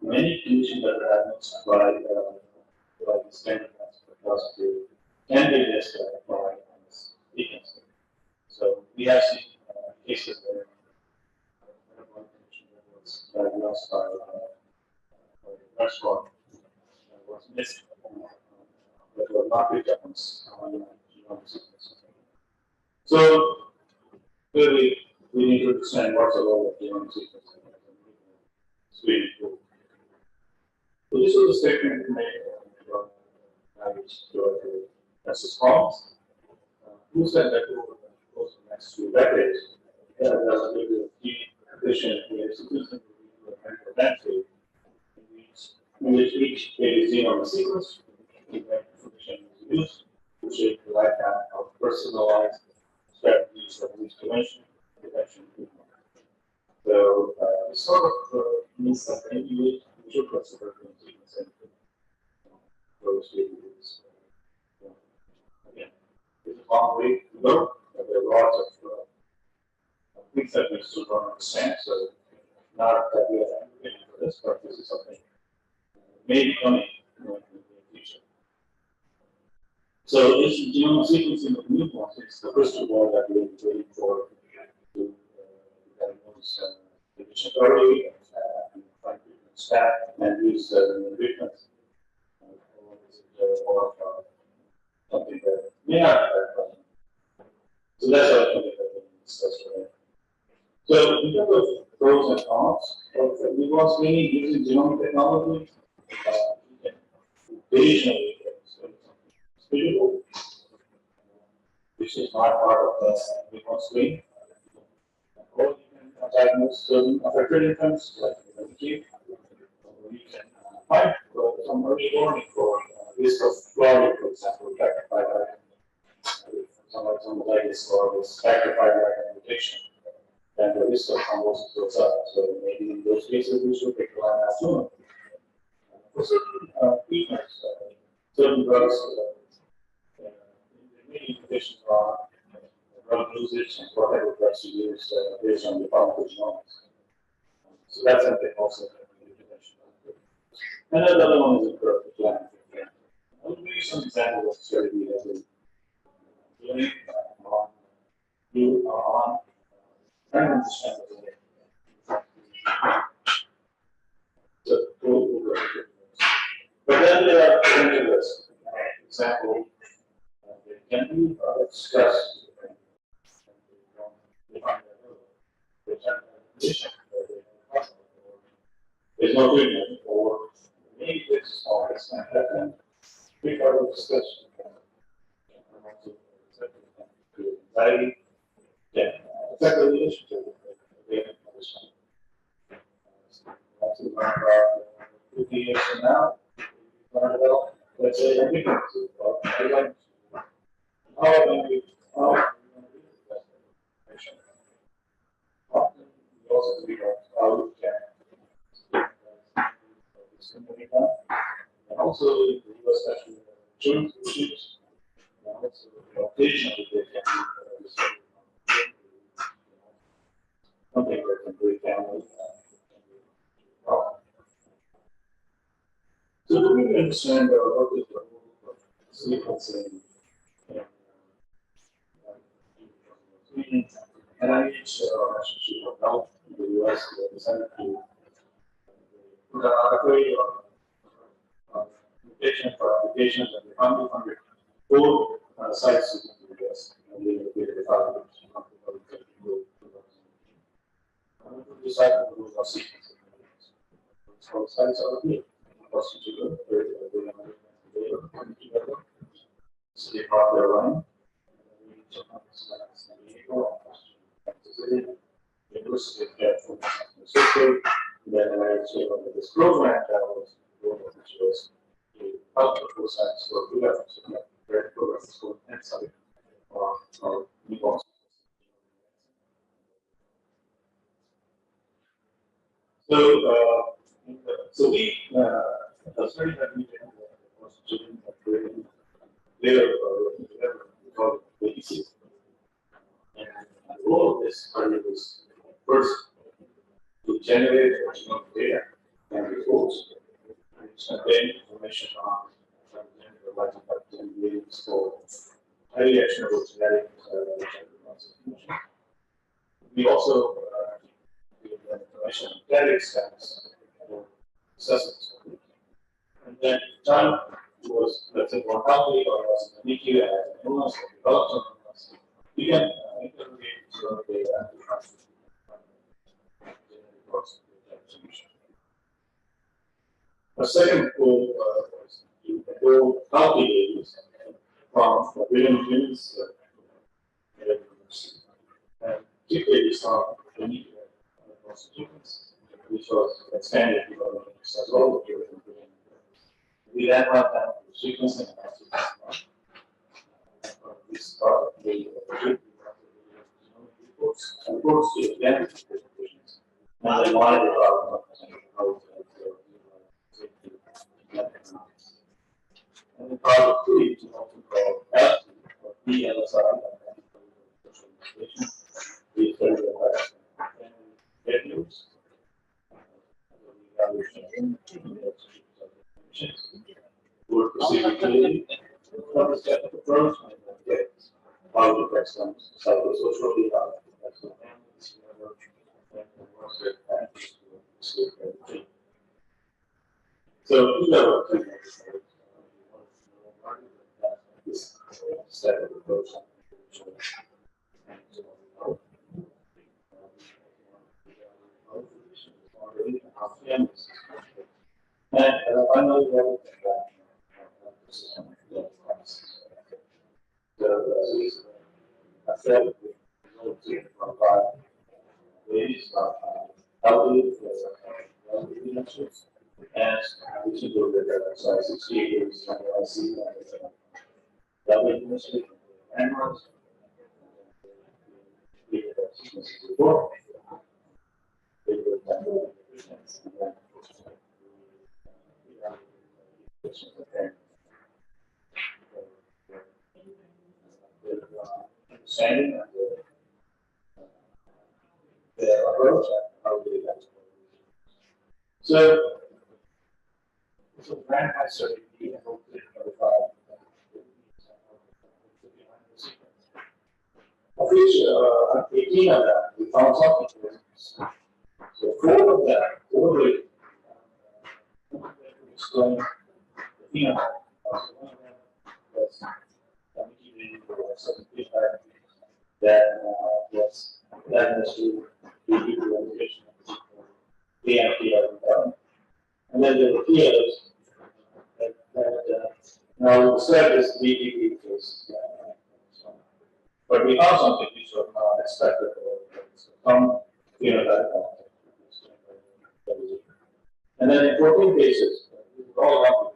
many conditions that are diagnosed by the standard spectroscopy can be missed by sequencing. So we have seen cases where one condition that was diagnosed by blood spot was missed, but were not picked up on genome sequencing. So clearly, we need to understand what's the role of genome sequencing as a screening tool. So this was a statement made from Justice Collins, who said that over the course of the next few decades, there will be a key addition in sequencing to a medical landscape in which each phase genome sequence information is used to shape the lifetime of personalized strategies of risk prevention. So, sort of means that we should consider sequencing those videos. Again, it's a long way to go, but there are lots of things that we still don't understand. So, not that we are advocating for this, but this is something maybe coming in the future. So, this genome sequencing of newborns is the crystal ball that we're waiting for to diagnose condition early and find treatment staff and use treatments. Or something that may not be that present. So that's what I think that we discussed today. So in terms of pros and cons of newborn screening using genomic technology, you can occasionally get something screenable, which is not part of the newborn screen. Or you can diagnose certain affected infants like acute, or you can find some early warning for risk of clotting, for example, factor V sometimes or this factor V mutation, then the risk of thrombosis goes up. So maybe in those cases we should take the line out sooner. For certain treatments, certain drugs, many conditions are drug usage and whatever drugs you use based on the pharmacogenomics. So that's something also that we need to mention. And another one is a perfect plan. I'll give you some examples of study we have been doing on trying to understand but then there are potential risks. For example, they can be stress. There's no treatment, or maybe it's small extent that can be part of discussion. Anxiety can affect the relationship with the also learn about 50 years from now, learn about, let's say, a difference of how often we also read about how we can and also the US National Insurance issues, and also occasionally they can something that can break family. So do we understand what is the role of sequencing and I use relationship of health in the US decided to put out a way of mutation for applications and they found 4 sites in the US and they located the 5 decide to do a sequencing. So sites are here. So they brought their line. University of California, then I actually on this program that was which was to help the full science work together. So that program is called NSI or NEPOS. So we studied that we was children later we call it BBC. And the role of this study was first to generate genomic data and reports and contain information on the life of candidates for highly actionable genetic information. We also give information on genetic status assessments. And then time was, let's say, mortality or was an NICU and illness or development illness. We can interrogate genomic data and the second goal was to enroll healthy babies from billion humans and keep babies from the need constituents, which was expanded as well. We then went down to sequencing and we started the reports to identify patients. Now they wanted to talk about how and the project 3 is also called FT or DLSI. We study the values. Work specifically from the step of approach and how to press them, psychosocial so this step of approach. And finally, we have and we should go with that size 60 years and I see that double industry and understanding and their approach and how they got to so randomized study we enrolled 35 of which 18 of them we found something. So 4 of them already explain the phenotype. One of them was that was diagnosed with representation of AMPR. And then there were 3 others that now the surface BTP case. But we found something which was not expected from phenotype. And then in 14 cases, all up,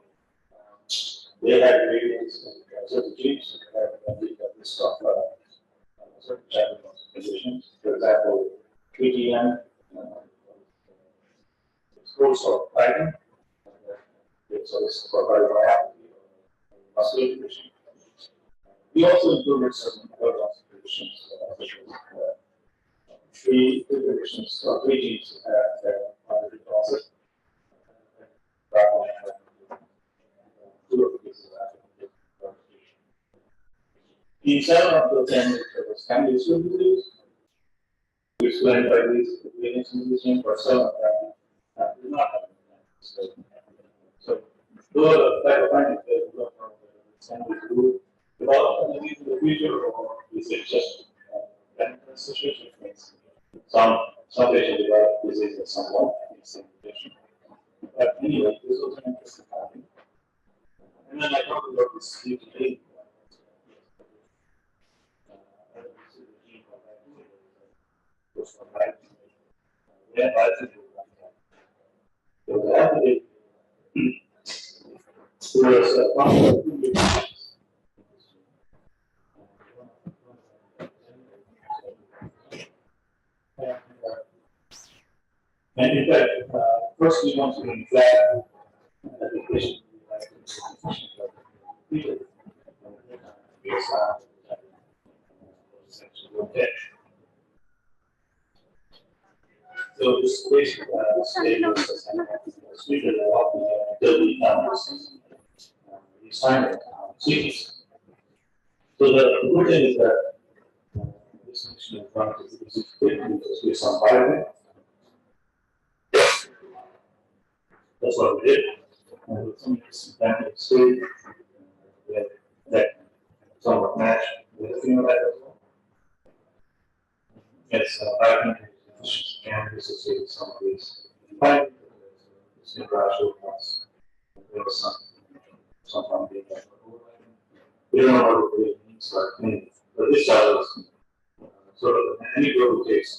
they had gradients and certain genes that had this stuff, certain type of conditions. For example, PTM, scores of fighting, so this is for cardiomyopathy, muscular condition. We also included certain other conditions, such as three divisions or three genes under the process. In 7 of the 10 can be distributed, explained by these variants in this gene, for 7 of them do not have it. So, those are the type of findings that we can do develop in the future, or is it just that situation? Some patients develop disease at some point in the same condition. But anyway, this was an interesting topic. And then I talked about this CTA. And in fact, first we want to flag the patient. So this patient, this table is treated about the daily numbers. These findings cities. So the good thing is that this mission in front of this is some biology. That's what we did. And with some examples, state that somewhat match with the phenotype as well. It's and this is some of these findings. There was some being like, we don't know what it means, but this tells us sort of in any global case,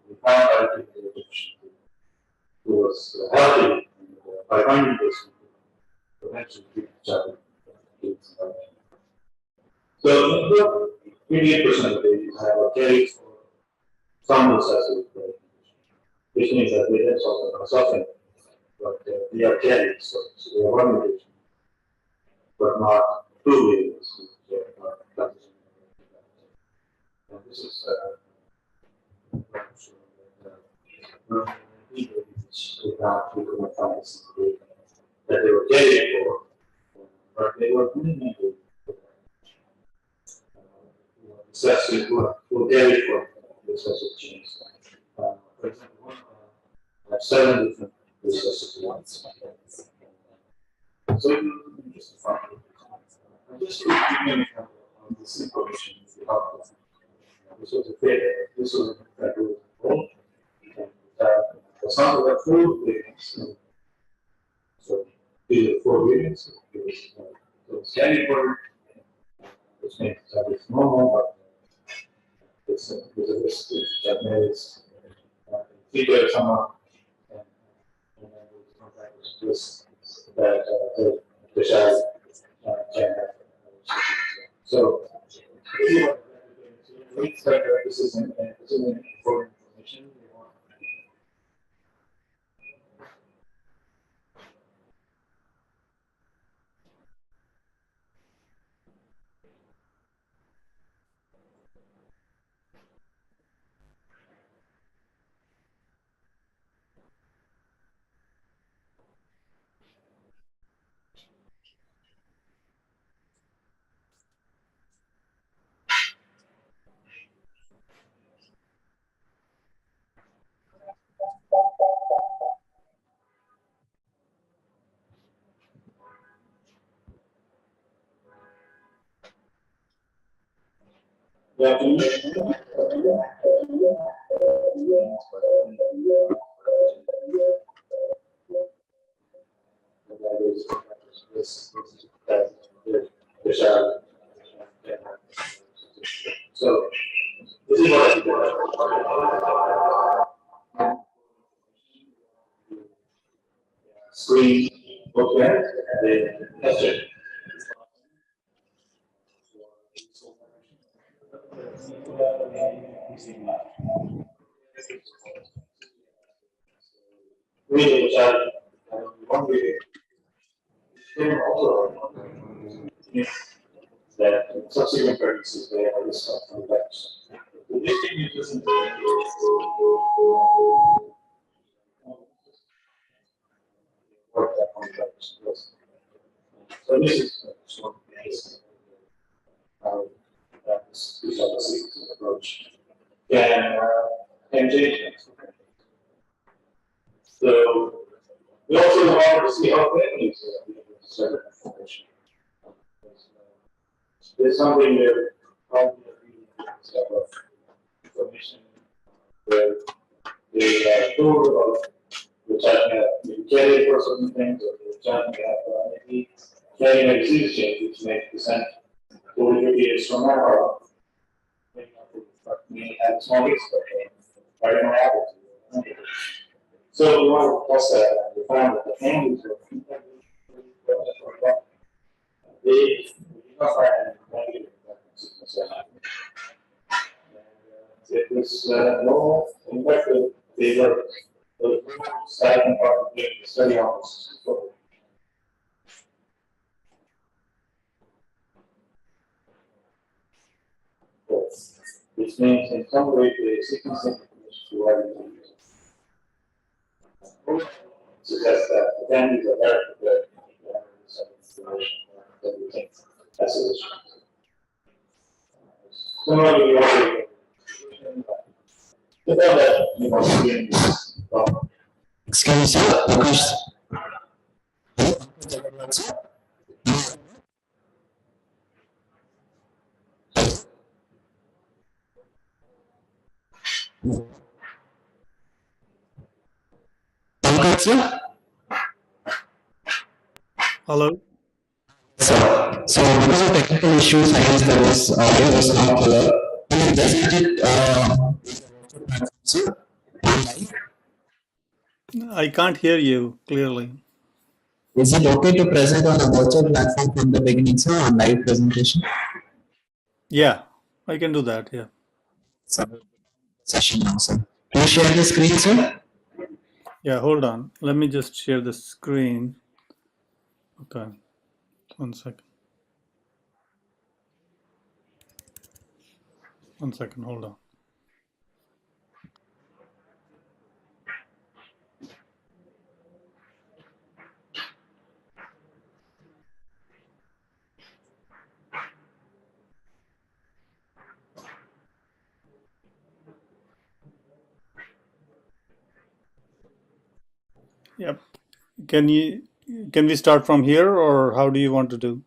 we found out that who was healthy by finding this potentially treat each other. So 28% of babies have a carry for some recessive condition, which means that they themselves are suffering, but they are carried, so they have one mutation, but not two variants. And this is that they were carried for, but they were really recessive who carried for recessive genes. For example, I have 7 different recessive ones. So just to find it. I'm just to give you an example of this information. This was a failure. This was a federal role. For some of the 4 variants, so these are 4 variants. So it's carried forward, which means that it's normal, but it's a risk that may trigger someone, and then there's contact with risk that the child can have. So, we expect that this is an important information. So, this is what screen, okay, then that's it. We child one way. Then also that subsequent pregnancies they have this complex. So this is sort of basic how this approach can change things. So we also want to see how families certain information. There's something that probably information where they are told about the child may be carried for certain things, or the child may have maybe carrying a disease change, which may present 40, 50 years from now, may have small risk, but I don't have it. So we want to plus that, we found that the families are they do not find any negative it was no impact they were the starting part of the study on this. Which means in some way the sequencing information suggests that the families are better prepared to have some information than we think. That's the issue. Similarly, we also excuse me, sir, because Hello. So because of technical issues, I guess there was audio was not clear. Can you just edit I can't hear you clearly. Is it okay to present on a virtual platform from the beginning, sir, on live presentation? Yeah, I can do that. Yeah. Session now, sir. Can you share the screen, sir? Yeah, hold on. Let me just share the screen. Okay. 1 second. 1 second, hold on. Yep. Can we start from here, or how do you want to do?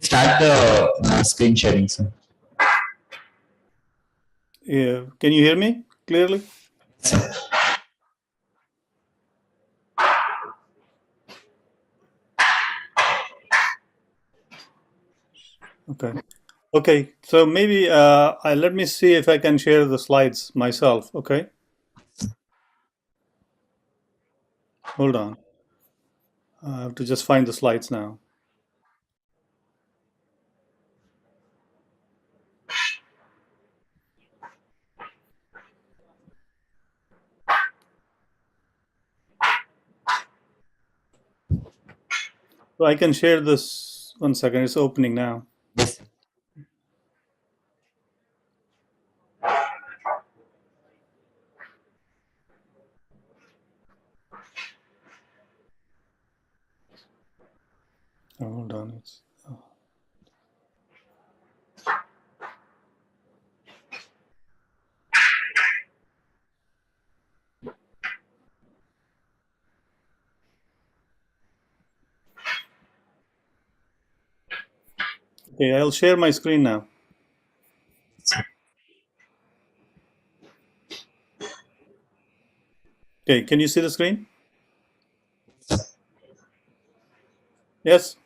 Start the screen sharing, sir. Yeah. Can you hear me clearly? Okay. Okay. So maybe let me see if I can share the slides myself. Okay. Hold on. I have to just find the slides now. So I can share this. 1 second. It's opening now. Oh, hold on. It's. Okay, I'll share my screen now. Okay, can you see the screen? Yes?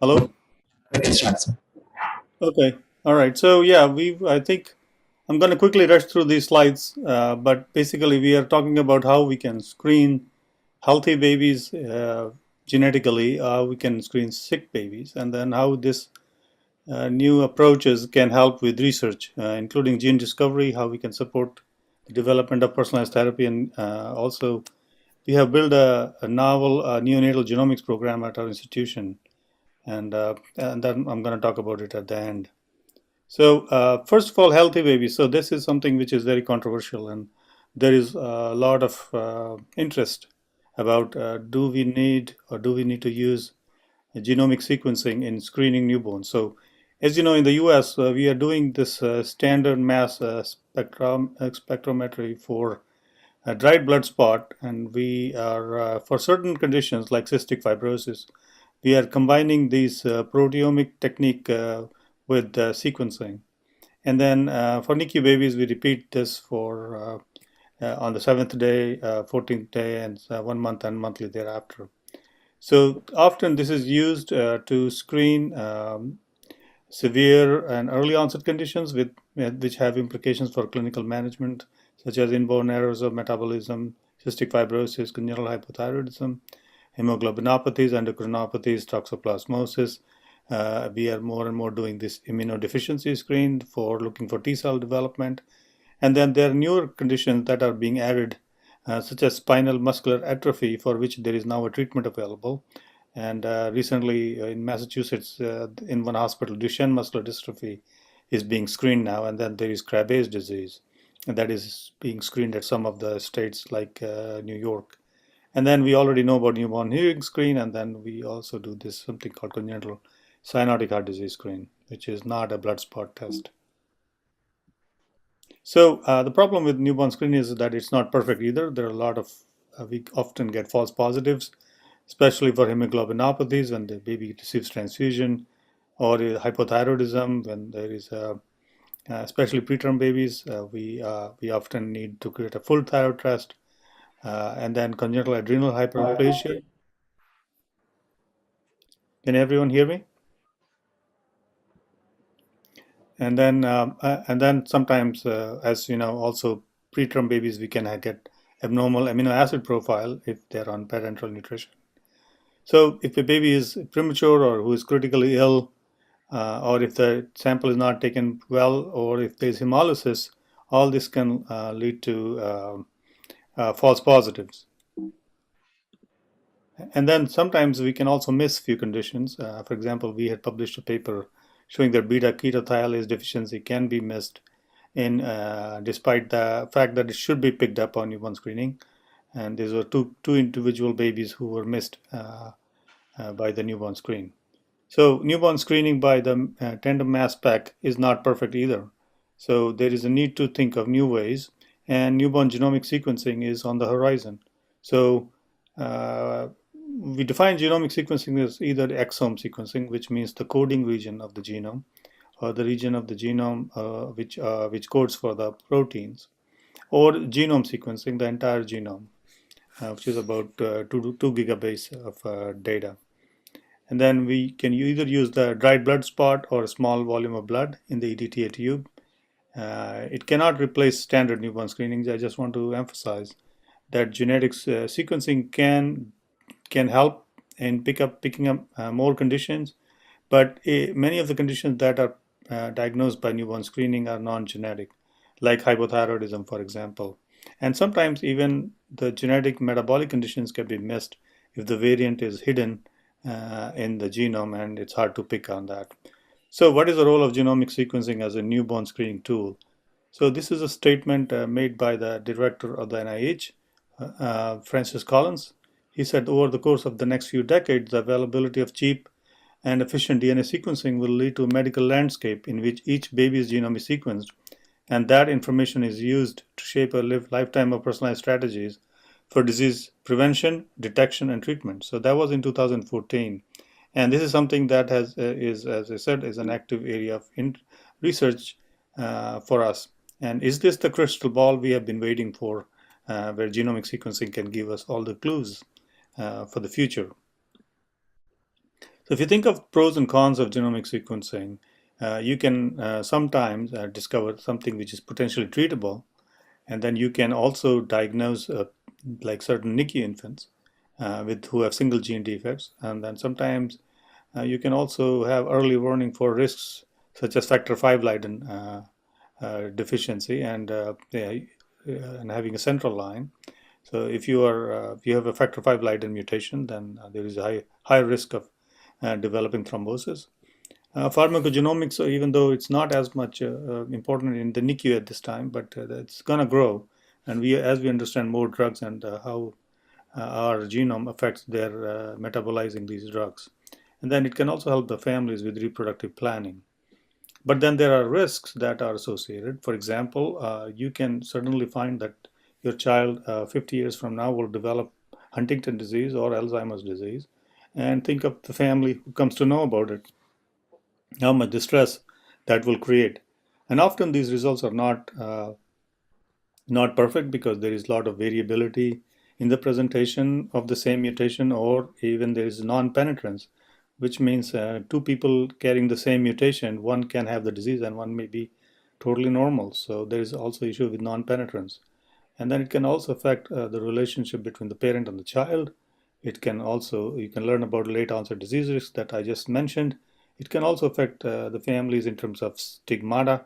Hello? Okay, all right. So yeah, I think I'm going to quickly rush through these slides, but basically we are talking about how we can screen healthy babies genetically, we can screen sick babies, and then how this new approaches can help with research, including gene discovery, how we can support the development of personalized therapy, and also we have built a novel neonatal genomics program at our institution, and then I'm going to talk about it at the end. So first of all, healthy babies. So this is something which is very controversial, and there is a lot of interest about do we need to use genomic sequencing in screening newborns. So as you know, in the US, we are doing this standard mass spectrometry for dried blood spot, and we are, for certain conditions like cystic fibrosis, we are combining these proteomic technique with sequencing. And then for NICU babies, we repeat this for on the 7th day, 14th day, and 1 month and monthly thereafter. So often this is used to screen severe and early onset conditions which have implications for clinical management, such as inborn errors of metabolism, cystic fibrosis, congenital hypothyroidism, hemoglobinopathies, endocrinopathies, toxoplasmosis. We are more and more doing this immunodeficiency screen for looking for T cell development. And then there are newer conditions that are being added, such as spinal muscular atrophy, for which there is now a treatment available. And recently in Massachusetts, in one hospital, Duchenne muscular dystrophy is being screened now. And then there is Krabbe's disease, and that is being screened at some of the states like New York. And then we already know about newborn hearing screen, and then we also do this something called congenital cyanotic heart disease screen, which is not a blood spot test. So the problem with newborn screening is that it's not perfect either. There are a lot of, we often get false positives, especially for hemoglobinopathies when the baby receives transfusion, or hypothyroidism when there is, especially preterm babies, we often need to create a full thyroid test, and then congenital adrenal hyperplasia. Can everyone hear me? And then sometimes, as you know, also preterm babies, we can get abnormal amino acid profile if they're on parenteral nutrition. So if a baby is premature or who is critically ill, or if the sample is not taken well, or if there's hemolysis, all this can lead to false positives. And then sometimes we can also miss few conditions. For example, we had published a paper showing that beta-ketothiolase deficiency can be missed in despite the fact that it should be picked up on newborn screening. And these were two individual babies who were missed by the newborn screen. So newborn screening by the tandem mass spec is not perfect either. So there is a need to think of new ways, and newborn genomic sequencing is on the horizon. So we define genomic sequencing as either exome sequencing, which means the coding region of the genome, or the region of the genome which codes for the proteins, or genome sequencing, the entire genome, which is about 2 gigabytes of data. And then we can either use the dried blood spot or a small volume of blood in the EDTA tube. It cannot replace standard newborn screening. I just want to emphasize that genetics sequencing can help in picking up more conditions, but many of the conditions that are diagnosed by newborn screening are non-genetic, like hypothyroidism, for example. And sometimes even the genetic metabolic conditions can be missed if the variant is hidden in the genome and it's hard to pick on that. So what is the role of genomic sequencing as a newborn screening tool? So this is a statement made by the director of the NIH, Francis Collins. He said, over the course of the next few decades, the availability of cheap and efficient DNA sequencing will lead to a medical landscape in which each baby's genome is sequenced, and that information is used to shape a lifetime of personalized strategies for disease prevention, detection, and treatment. So that was in 2014. And this is something that is, as I said, is an active area of research for us. And is this the crystal ball we have been waiting for, where genomic sequencing can give us all the clues for the future? So if you think of pros and cons of genomic sequencing, you can sometimes discover something which is potentially treatable, and then you can also diagnose like certain NICU infants who have single gene defects, and then sometimes you can also have early warning for risks such as factor V Leiden deficiency and having a central line. So if you have a factor V Leiden mutation, then there is a high risk of developing thrombosis. Pharmacogenomics, even though it's not as much important in the NICU at this time, but it's going to grow. And as we understand more drugs and how our genome affects their metabolizing these drugs. And then it can also help the families with reproductive planning. But then there are risks that are associated. For example, you can certainly find that your child 50 years from now will develop Huntington disease or Alzheimer's disease. And think of the family who comes to know about it, how much distress that will create. And often these results are not perfect because there is a lot of variability in the presentation of the same mutation, or even there is non-penetrance, which means two people carrying the same mutation, one can have the disease and one may be totally normal. So there is also issue with non-penetrance. And then it can also affect the relationship between the parent and the child. It can also, you can learn about late onset disease risks that I just mentioned. It can also affect the families in terms of stigmata,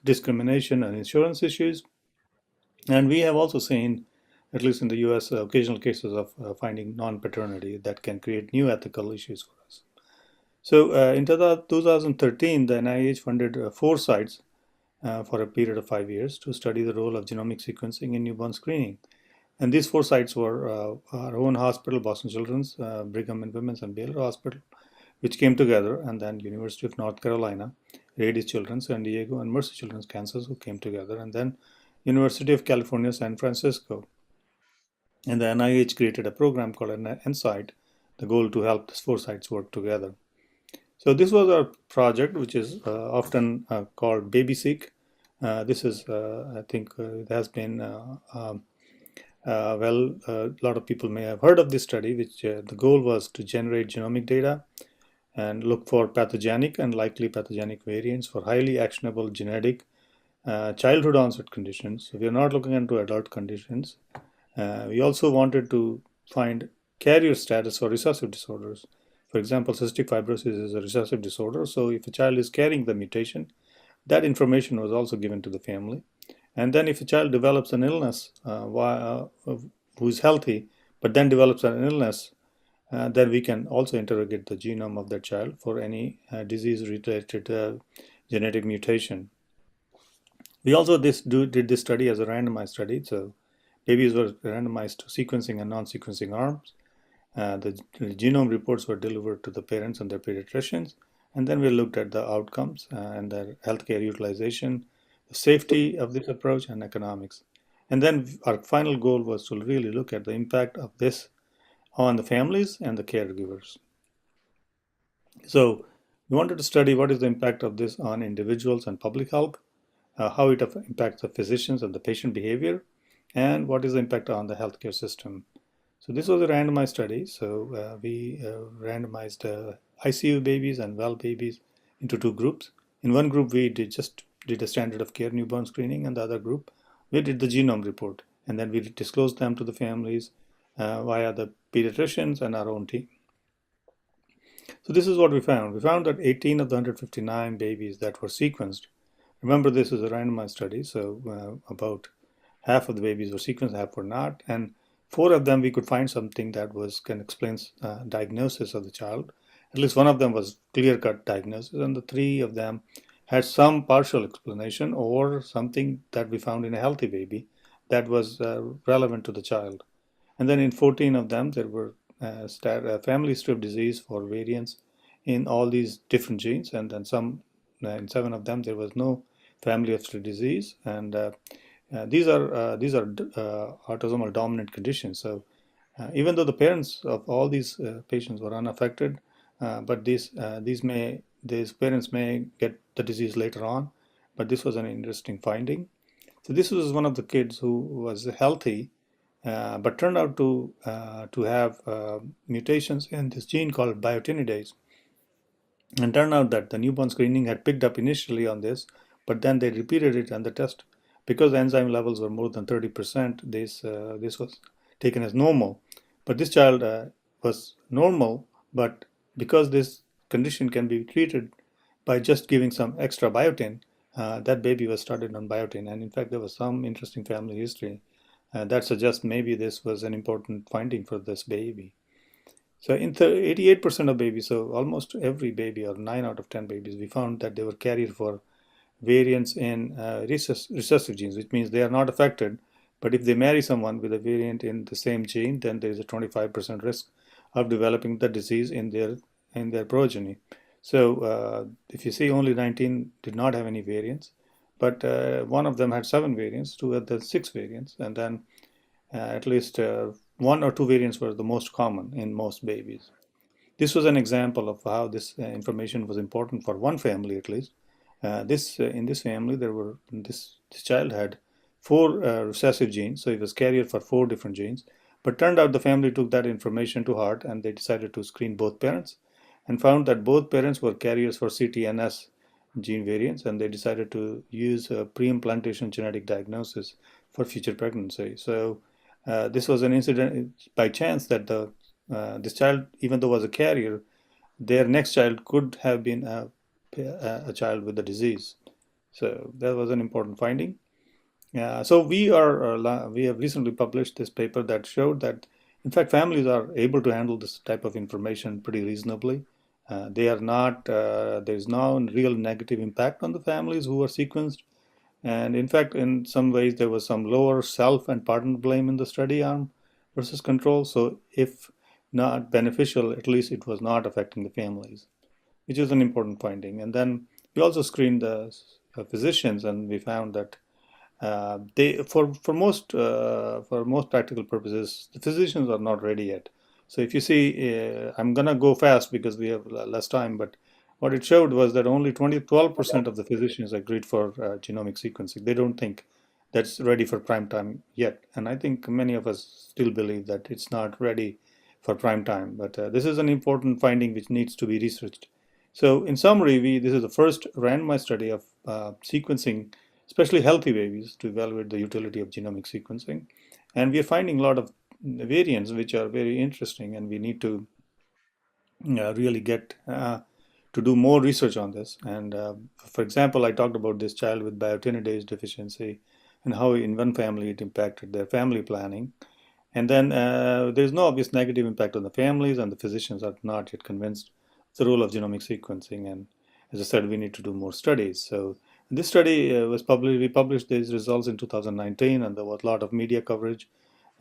discrimination, and insurance issues. And we have also seen, at least in the US, occasional cases of finding non-paternity that can create new ethical issues for us. So in 2013, the NIH funded 4 sites for a period of 5 years to study the role of genomic sequencing in newborn screening. And these 4 sites were our own hospital, Boston Children's, Brigham and Women's, and Baylor Hospital, which came together, and then University of North Carolina, Rady Children's, San Diego, and Mercy Children's, Kansas, who came together, and then University of California, San Francisco. And the NIH created a program called NSIGHT, the goal to help these 4 sites work together. So this was our project, which is often called BabySeq. This is, I think, it has been, a lot of people may have heard of this study, which the goal was to generate genomic data and look for pathogenic and likely pathogenic variants for highly actionable genetic childhood onset conditions. So we are not looking into adult conditions. We also wanted to find carrier status for recessive disorders. For example, cystic fibrosis is a recessive disorder. So if a child is carrying the mutation, that information was also given to the family. And then if a child develops an illness who is healthy, but then develops an illness, then we can also interrogate the genome of that child for any disease-related genetic mutation. We also did this study as a randomized study. So babies were randomized to sequencing and non-sequencing arms. The genome reports were delivered to the parents and their pediatricians. And then we looked at the outcomes and their healthcare utilization, the safety of this approach, and economics. And then our final goal was to really look at the impact of this on the families and the caregivers. So we wanted to study what is the impact of this on individuals and public health, how it impacts the physicians and the patient behavior, and what is the impact on the healthcare system. So this was a randomized study. So we randomized ICU babies and well babies into 2 groups. In one group, we did a standard of care newborn screening, and the other group, we did the genome report. And then we disclosed them to the families via the pediatricians and our own team. So this is what we found. We found that 18 of the 159 babies that were sequenced, remember this is a randomized study, so about half of the babies were sequenced, half were not, and 4 of them we could find something that can explain diagnosis of the child. At least one of them was clear-cut diagnosis, and the 3 of them had some partial explanation or something that we found in a healthy baby that was relevant to the child. And then in 14 of them, there were family strip disease for variants in all these different genes, and then in 7 of them there was no family strip disease, and these are autosomal dominant conditions. So even though the parents of all these patients were unaffected, but these parents may get the disease later on, but this was an interesting finding. So this was one of the kids who was healthy, but turned out to have mutations in this gene called biotinidase. And turned out that the newborn screening had picked up initially on this, but then they repeated it on the test. Because the enzyme levels were more than 30%, this was taken as normal. But this child was normal, but because this condition can be treated by just giving some extra biotin, that baby was started on biotin. And in fact, there was some interesting family history that suggests maybe this was an important finding for this baby. So in 88% of babies, so almost every baby, or 9 out of 10 babies, we found that they were carrier for variants in recessive genes, which means they are not affected. But if they marry someone with a variant in the same gene, then there is a 25% risk of developing the disease in their progeny. So if you see, only 19 did not have any variants, but one of them had 7 variants, 2 had the 6 variants, and then at least 1 or 2 variants were the most common in most babies. This was an example of how this information was important for one family at least. In this family, this child had 4 recessive genes, so he was carrier for 4 different genes. But turned out the family took that information to heart, and they decided to screen both parents, and found that both parents were carriers for CTNS gene variants, and they decided to use pre-implantation genetic diagnosis for future pregnancy. So this was an incident by chance that this child, even though was a carrier, their next child could have been a child with the disease. So that was an important finding. So we have recently published this paper that showed that, in fact, families are able to handle this type of information pretty reasonably. There is no real negative impact on the families who are sequenced. And in fact, in some ways, there was some lower self and partner blame in the study arm versus control. So if not beneficial, at least it was not affecting the families, which is an important finding. And then we also screened the physicians, and we found that for most practical purposes, the physicians are not ready yet. So if you see, I'm gonna go fast because we have less time, but what it showed was that only 12% of the physicians agreed for genomic sequencing. They don't think that's ready for prime time yet. And I think many of us still believe that it's not ready for prime time. But this is an important finding which needs to be researched. So in summary, this is the first randomized study of sequencing, especially healthy babies, to evaluate the utility of genomic sequencing. And we are finding a lot of variants which are very interesting, and we need to really get to do more research on this. And for example, I talked about this child with biotinidase deficiency and how in one family it impacted their family planning. And then there's no obvious negative impact on the families, and the physicians are not yet convinced of the role of genomic sequencing. And as I said, we need to do more studies. So this study was published, we published these results in 2019, and there was a lot of media coverage,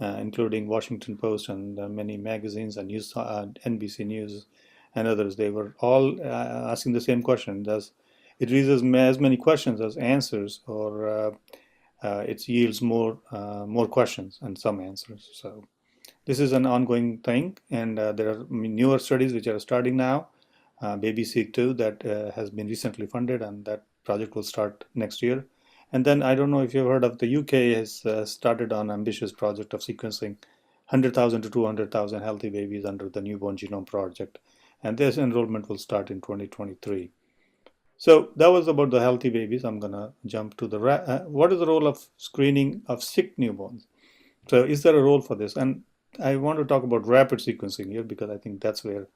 including Washington Post and many magazines and news, NBC News and others. They were all asking the same question: does it raises as many questions as answers, or it yields more questions and some answers? So this is an ongoing thing, and there are newer studies which are starting now. Baby-Seq2 that has been recently funded, and that project will start next year. And then I don't know if you've heard of the UK has started an ambitious project of sequencing 100,000 to 200,000 healthy babies under the Newborn Genome Project. And this enrollment will start in 2023. So that was about the healthy babies. I'm going to jump to the what is the role of screening of sick newborns? So is there a role for this? And I want to talk about rapid sequencing here because I think that's where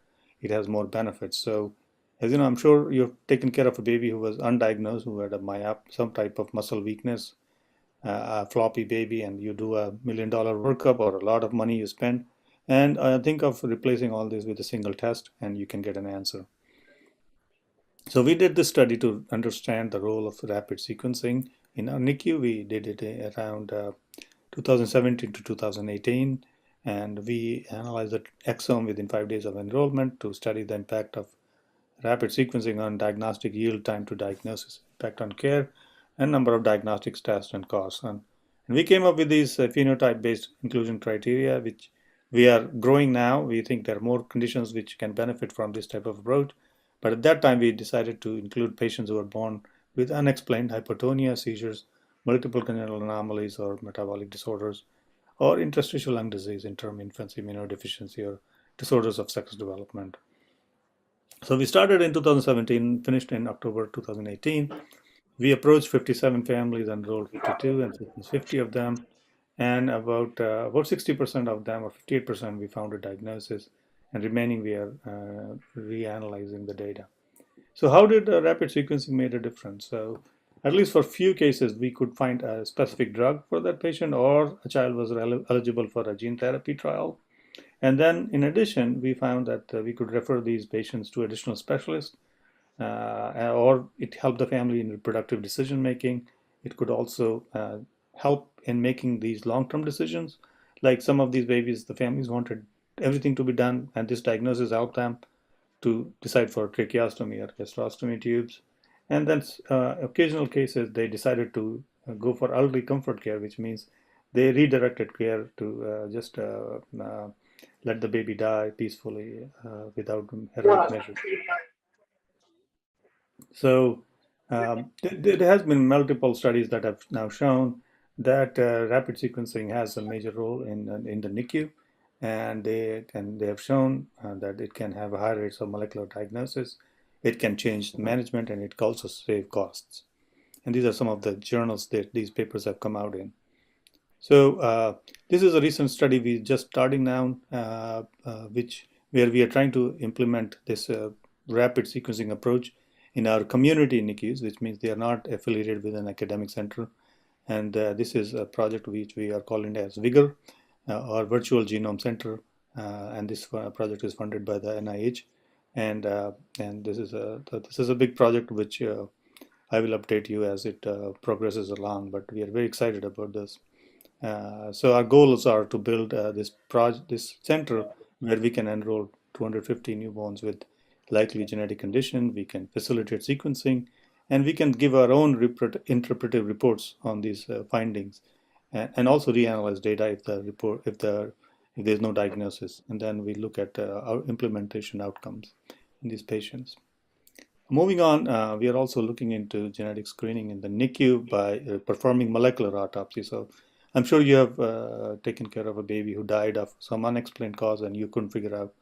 it has more benefits. So as you know, I'm sure you've taken care of a baby who was undiagnosed, who had a some type of muscle weakness, a floppy baby, and you do $1 million workup or a lot of money you spend. And think of replacing all this with a single test, and you can get an answer. So we did this study to understand the role of rapid sequencing. In our NICU, we did it around 2017 to 2018, and we analyzed the exome within 5 days of enrollment to study the impact of rapid sequencing on diagnostic yield, time to diagnosis, impact on care, and number of diagnostics tests and costs. And we came up with these phenotype-based inclusion criteria, which we are growing now. We think there are more conditions which can benefit from this type of approach. But at that time, we decided to include patients who were born with unexplained hypotonia, seizures, multiple congenital anomalies or metabolic disorders, or interstitial lung disease, interim infancy immunodeficiency, or disorders of sex development. So we started in 2017, finished in October 2018. We approached 57 families, enrolled 52, and 50 of them. And about 60% of them, or 58%, we found a diagnosis, and remaining we are reanalyzing the data. So how did rapid sequencing made a difference? So at least for few cases, we could find a specific drug for that patient, or a child was eligible for a gene therapy trial. And then in addition, we found that we could refer these patients to additional specialists, or it helped the family in reproductive decision making. It could also help in making these long-term decisions. Like some of these babies, the families wanted everything to be done, and this diagnosis helped them to decide for tracheostomy or gastrostomy tubes. And then occasional cases, they decided to go for early comfort care, which means they redirected care to just let the baby die peacefully without heroic measures. So there has been multiple studies that have now shown that rapid sequencing has a major role in the NICU, and they have shown that it can have high rates of molecular diagnosis. It can change the management, and it can also save costs. And these are some of the journals that these papers have come out in. So this is a recent study we're just starting now, where we are trying to implement this rapid sequencing approach in our community NICUs, which means they are not affiliated with an academic center. And this is a project which we are calling as VIGOR, or Virtual Genome Center. And this project is funded by the NIH. And this is a big project which I will update you as it progresses along. But we are very excited about this. So our goals are to build this center where we can enroll 250 newborns with likely genetic condition. We can facilitate sequencing, and we can give our own interpretive reports on these findings, and also reanalyze data if there's no diagnosis, and then we look at our implementation outcomes in these patients. Moving on, we are also looking into genetic screening in the NICU by performing molecular autopsy. So I'm sure you have taken care of a baby who died of some unexplained cause, and you couldn't figure out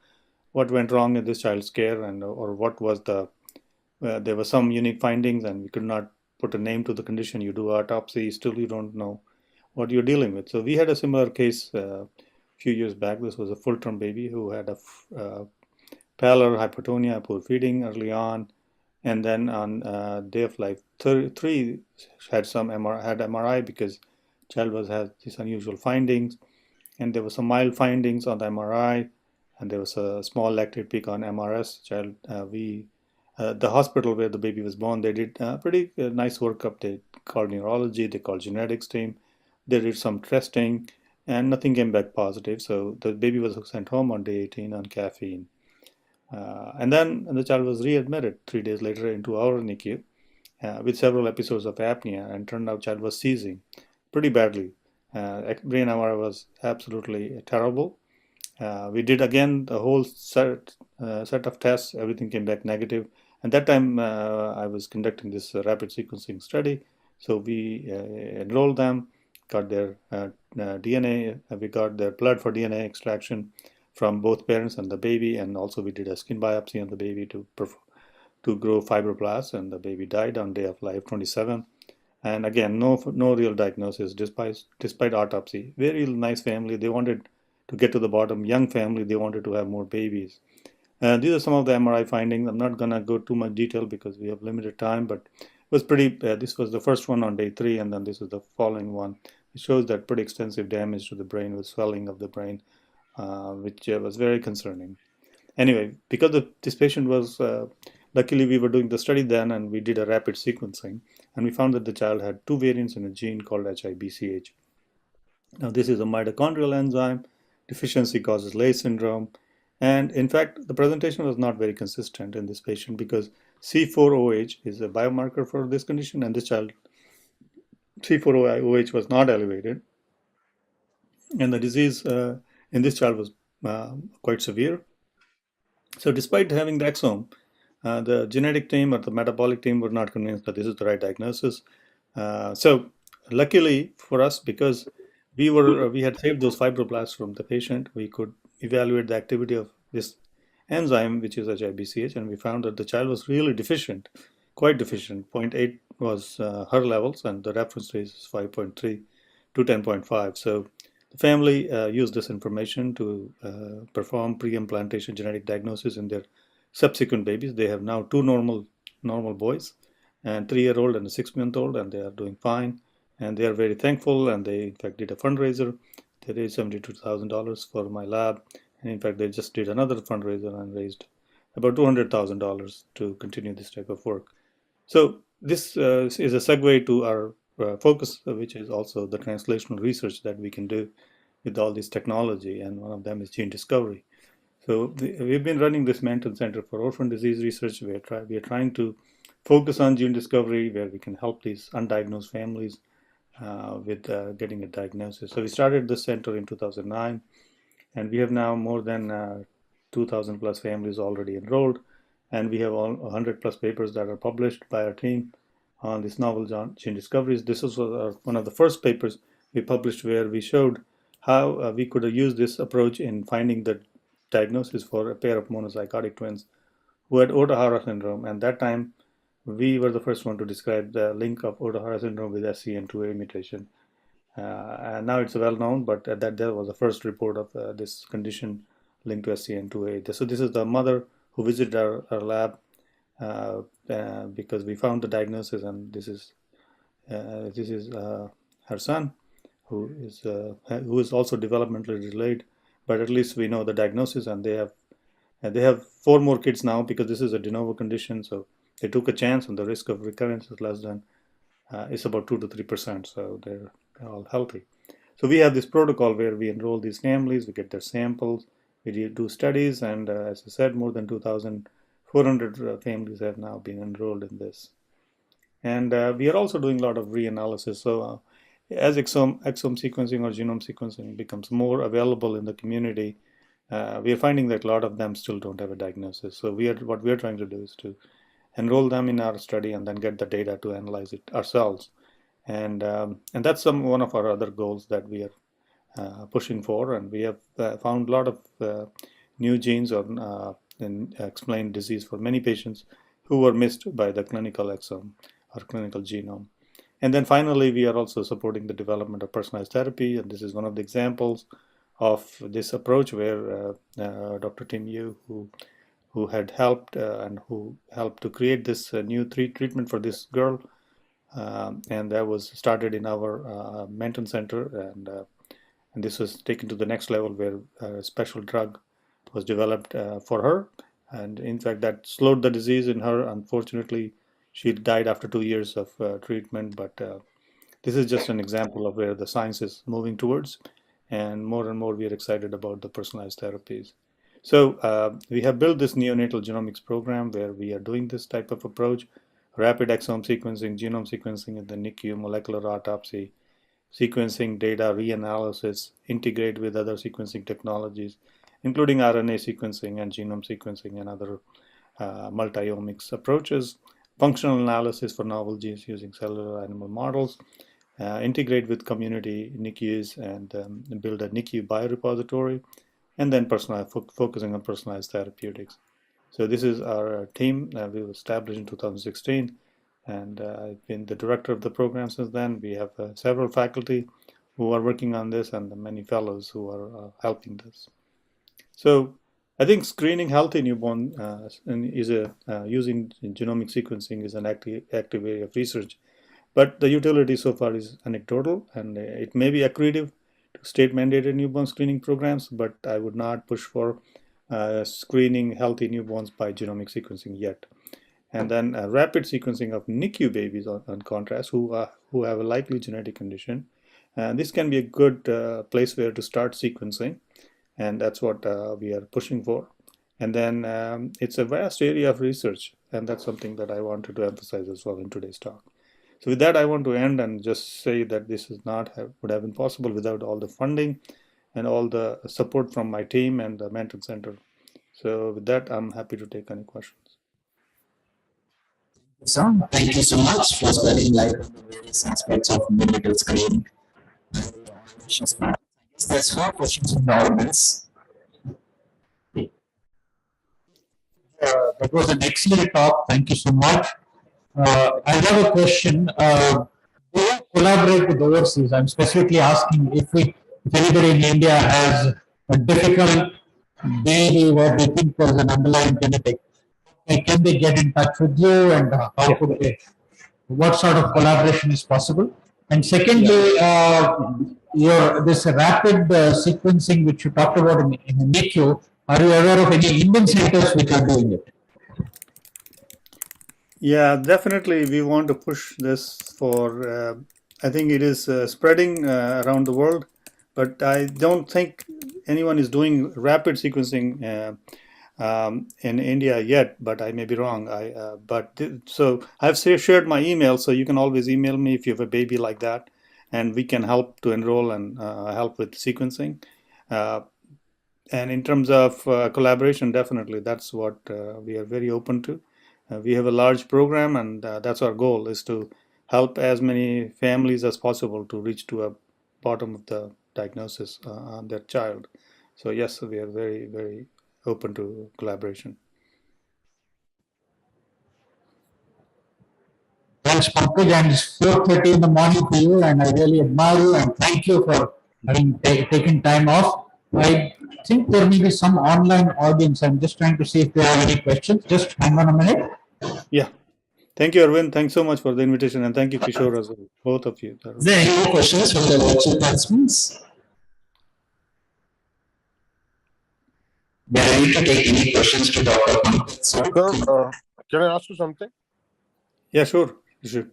what went wrong in this child's care, and or what was there were some unique findings, and we could not put a name to the condition. You do autopsy, still you don't know what you're dealing with. So we had a similar case a few years back. This was a full-term baby who had a pallor, hypotonia, poor feeding early on, and then on day of life 3 had MRI because child had these unusual findings, and there were some mild findings on the MRI, and there was a small lactate peak on MRS. The hospital where the baby was born, they did pretty nice workup. They called neurology, they called genetics team, they did some testing, and nothing came back positive. So the baby was sent home on day 18 on caffeine. And then the child was readmitted 3 days later into our NICU with several episodes of apnea, and turned out child was seizing pretty badly. Brain MRI was absolutely terrible. We did again the whole set of tests. Everything came back negative. And that time I was conducting this rapid sequencing study. So we enrolled them, got their DNA, we got their blood for DNA extraction from both parents and the baby, and also we did a skin biopsy on the baby to grow fibroblasts, and the baby died on day of life 27. And again, no real diagnosis despite autopsy. Very nice family. They wanted to get to the bottom. Young family, they wanted to have more babies. These are some of the MRI findings. I'm not gonna go too much detail because we have limited time, but it was pretty, this was the first one on day 3, and then this is the following one. It shows that pretty extensive damage to the brain with swelling of the brain, which was very concerning. Anyway, because this patient was, luckily we were doing the study then, and we did a rapid sequencing, and we found that the child had 2 variants in a gene called HIBCH. Now this is a mitochondrial enzyme. Deficiency causes Leigh syndrome. And in fact, the presentation was not very consistent in this patient because C4OH is a biomarker for this condition, and this child, C4OH was not elevated. And the disease in this child was quite severe. So despite having the exome, the genetic team or the metabolic team were not convinced that this is the right diagnosis. So luckily for us, because we had saved those fibroblasts from the patient, we could evaluate the activity of this enzyme, which is HIBCH, and we found that the child was really deficient, quite deficient. 0.8 was her levels, and the reference rate is 5.3 to 10.5. So the family used this information to perform pre-implantation genetic diagnosis in their subsequent babies. They have now 2 normal boys, and 3-year-old and a 6-month-old, and they are doing fine. And they are very thankful, and they in fact did a fundraiser. They raised $72,000 for my lab, And in fact, they just did another fundraiser and raised about $200,000 to continue this type of work. So this is a segue to our focus, which is also the translational research that we can do with all this technology, and one of them is gene discovery. So we've been running this Manton Center for Orphan Disease Research. We are trying to focus on gene discovery, where we can help these undiagnosed families with getting a diagnosis. So we started this center in 2009, and we have now more than 2,000 plus families already enrolled, and we have 100 plus papers that are published by our team on this novel gene discoveries. This was one of the first papers we published, where we showed how we could use this approach in finding the diagnosis for a pair of monozygotic twins who had Ohtahara syndrome. And that time, we were the first one to describe the link of Ohtahara syndrome with SCN2A mutation. And now it's well known, but that was the first report of this condition linked to SCN2A. So this is the mother who visited our lab because we found the diagnosis, and this is her son, who is also developmentally delayed, but at least we know the diagnosis, and they have 4 more kids now because this is a de novo condition. So they took a chance, and the risk of recurrence is less than is about 2 to 3%. So they're all healthy. So we have this protocol where we enroll these families, we get their samples, we do studies, and as I said, more than 2,400 families have now been enrolled in this. And we are also doing a lot of reanalysis. So as exome sequencing or genome sequencing becomes more available in the community, we are finding that a lot of them still don't have a diagnosis. So what we are trying to do is to enroll them in our study and then get the data to analyze it ourselves. And that's one of our other goals that we are pushing for. And we have found a lot of new genes in explained disease for many patients who were missed by the clinical exome or clinical genome. And then finally, we are also supporting the development of personalized therapy. And this is one of the examples of this approach where Dr. Tim Yu, who had helped and who helped to create this new treatment for this girl. And that was started in our Manton Center. And this was taken to the next level, where a special drug was developed for her. And in fact, that slowed the disease in her. Unfortunately, she died after 2 years of treatment. But this is just an example of where the science is moving towards. And more we are excited about the personalized therapies. So we have built this neonatal genomics program where we are doing this type of approach: rapid exome sequencing, genome sequencing in the NICU, molecular autopsy, sequencing data, reanalysis, integrate with other sequencing technologies, including RNA sequencing and genome sequencing and other multi-omics approaches, functional analysis for novel genes using cellular animal models, integrate with community NICUs and build a NICU biorepository, and then focusing on personalized therapeutics. So this is our team we established in 2016, and I've been the director of the program since then. We have several faculty who are working on this and many fellows who are helping this. So I think screening healthy newborn is using genomic sequencing is an active area of research, but the utility so far is anecdotal, and it may be accretive to state-mandated newborn screening programs, but I would not push for screening healthy newborns by genomic sequencing yet. And then rapid sequencing of NICU babies, on contrast, who have a likely genetic condition. This can be a good place where to start sequencing, and that's what we are pushing for. And then it's a vast area of research, and that's something that I wanted to emphasize as well in today's talk. So with that, I want to end and just say that this would have been possible without all the funding and all the support from my team and the Manton Center. So with that, I'm happy to take any questions. So, thank you so much for spreading light on the various aspects of neonatal screening. There's 4 questions in the audience. That was an excellent talk. Thank you so much. I have a question. Do you collaborate with overseas? I'm specifically asking if anybody in India has a difficult baby where they think there's an underlying genetic, can they get in touch with you, and how could they? What sort of collaboration is possible? And secondly, this rapid sequencing which you talked about in the NICU, are you aware of any Indian centers which are doing it? Yeah, definitely. We want to push this for, I think it is spreading around the world, but I don't think anyone is doing rapid sequencing in India yet, but I may be wrong. So I've shared my email, so you can always email me if you have a baby like that, and we can help to enroll and help with sequencing. And in terms of collaboration, definitely, that's what we are very open to. We have a large program, and that's our goal, is to help as many families as possible to reach to a bottom of the diagnosis on their child. So yes, we are very, very open to collaboration. Thanks, Pankaj, and it's 4:30 in the morning for you, and I really admire you, and thank you for having taken time off. I think there may be some online audience. I'm just trying to see if they have any questions. Just hang on a minute. Yeah. Thank you, Arvind. Thanks so much for the invitation, and thank you, Kishore, as well. Both of you. Is there any more questions from the virtual participants? We are ready to take any questions to Dr. Pankaj. Sir, can I ask you something? Yeah, sure. You should.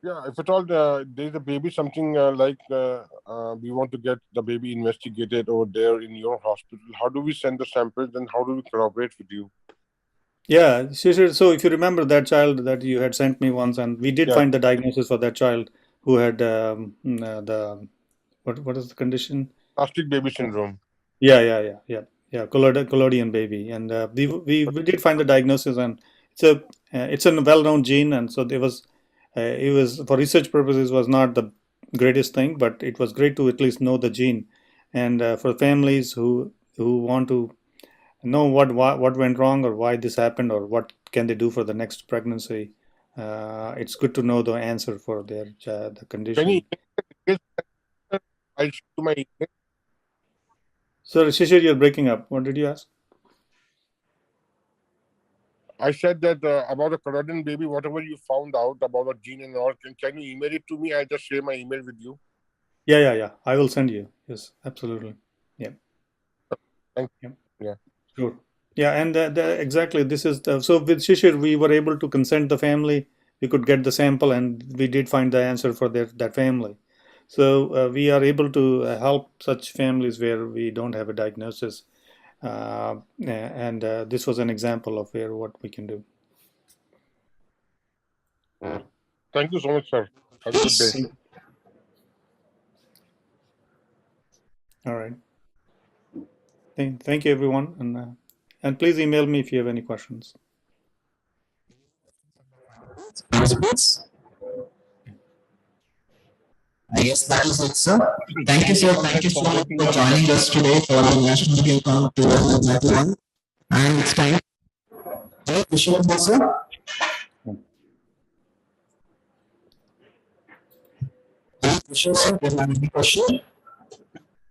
Yeah, if at all there is a baby, something we want to get the baby investigated over there in your hospital, how do we send the samples and how do we collaborate with you? Yeah, Shishir, so if you remember that child that you had sent me once, and we did find the diagnosis for that child who had what is the condition? Plastic baby syndrome. Yeah, collodion baby, and we did find the diagnosis, and it's a well-known gene, and so it was for research purposes was not the greatest thing, but it was great to at least know the gene, and for families who want to know what went wrong or why this happened or what can they do for the next pregnancy, it's good to know the answer for their the condition. I'll show you my email. So Shishir, you're breaking up. What did you ask? I said that about the collodion baby, whatever you found out about the gene and all, can you email it to me? I'll just share my email with you. Yeah. I will send you. Yes, absolutely. Yeah. Thank you. Yeah. Sure. Yeah, and exactly this is so with Shishir, we were able to consent the family. We could get the sample, and we did find the answer for that family. So we are able to help such families where we don't have a diagnosis, and this was an example of what we can do. Thank you so much, sir. Have a good day. All right. Thank you, everyone, and please email me if you have any questions. I guess that is it, sir. Thank you, sir. Thank you so much for joining us today for the National Game Count 2021. And it's time. Hey, Kishore, sir. Kishore, sir, do you have any question?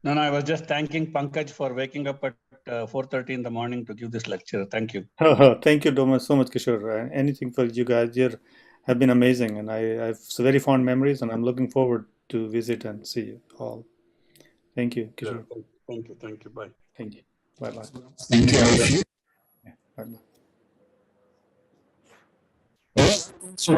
No, I was just thanking Pankaj for waking up at 4:30 in the morning to give this lecture. Thank you. Thank you so much, Kishore. Anything for you guys here have been amazing, and I have very fond memories, and I'm looking forward to visit and see you all. Thank you, Kishore. Thank you. Bye. Thank you. Bye. Thank you. Bye. So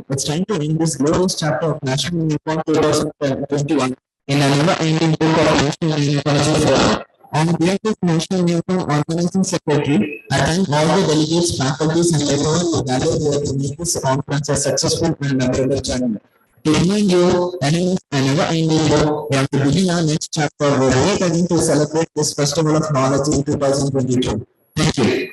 it's time to end this glorious chapter of National Newborn 2021 in a never-ending book of National Neonatology Forum. On behalf of National Newborn Organizing Secretary, I thank all the delegates, faculties, and everyone who gathered here to make this conference a successful and memorable journey. To remind you, a never-ending book, we have to begin our next chapter. We meet again to celebrate this Festival of Knowledge in 2022. Thank you.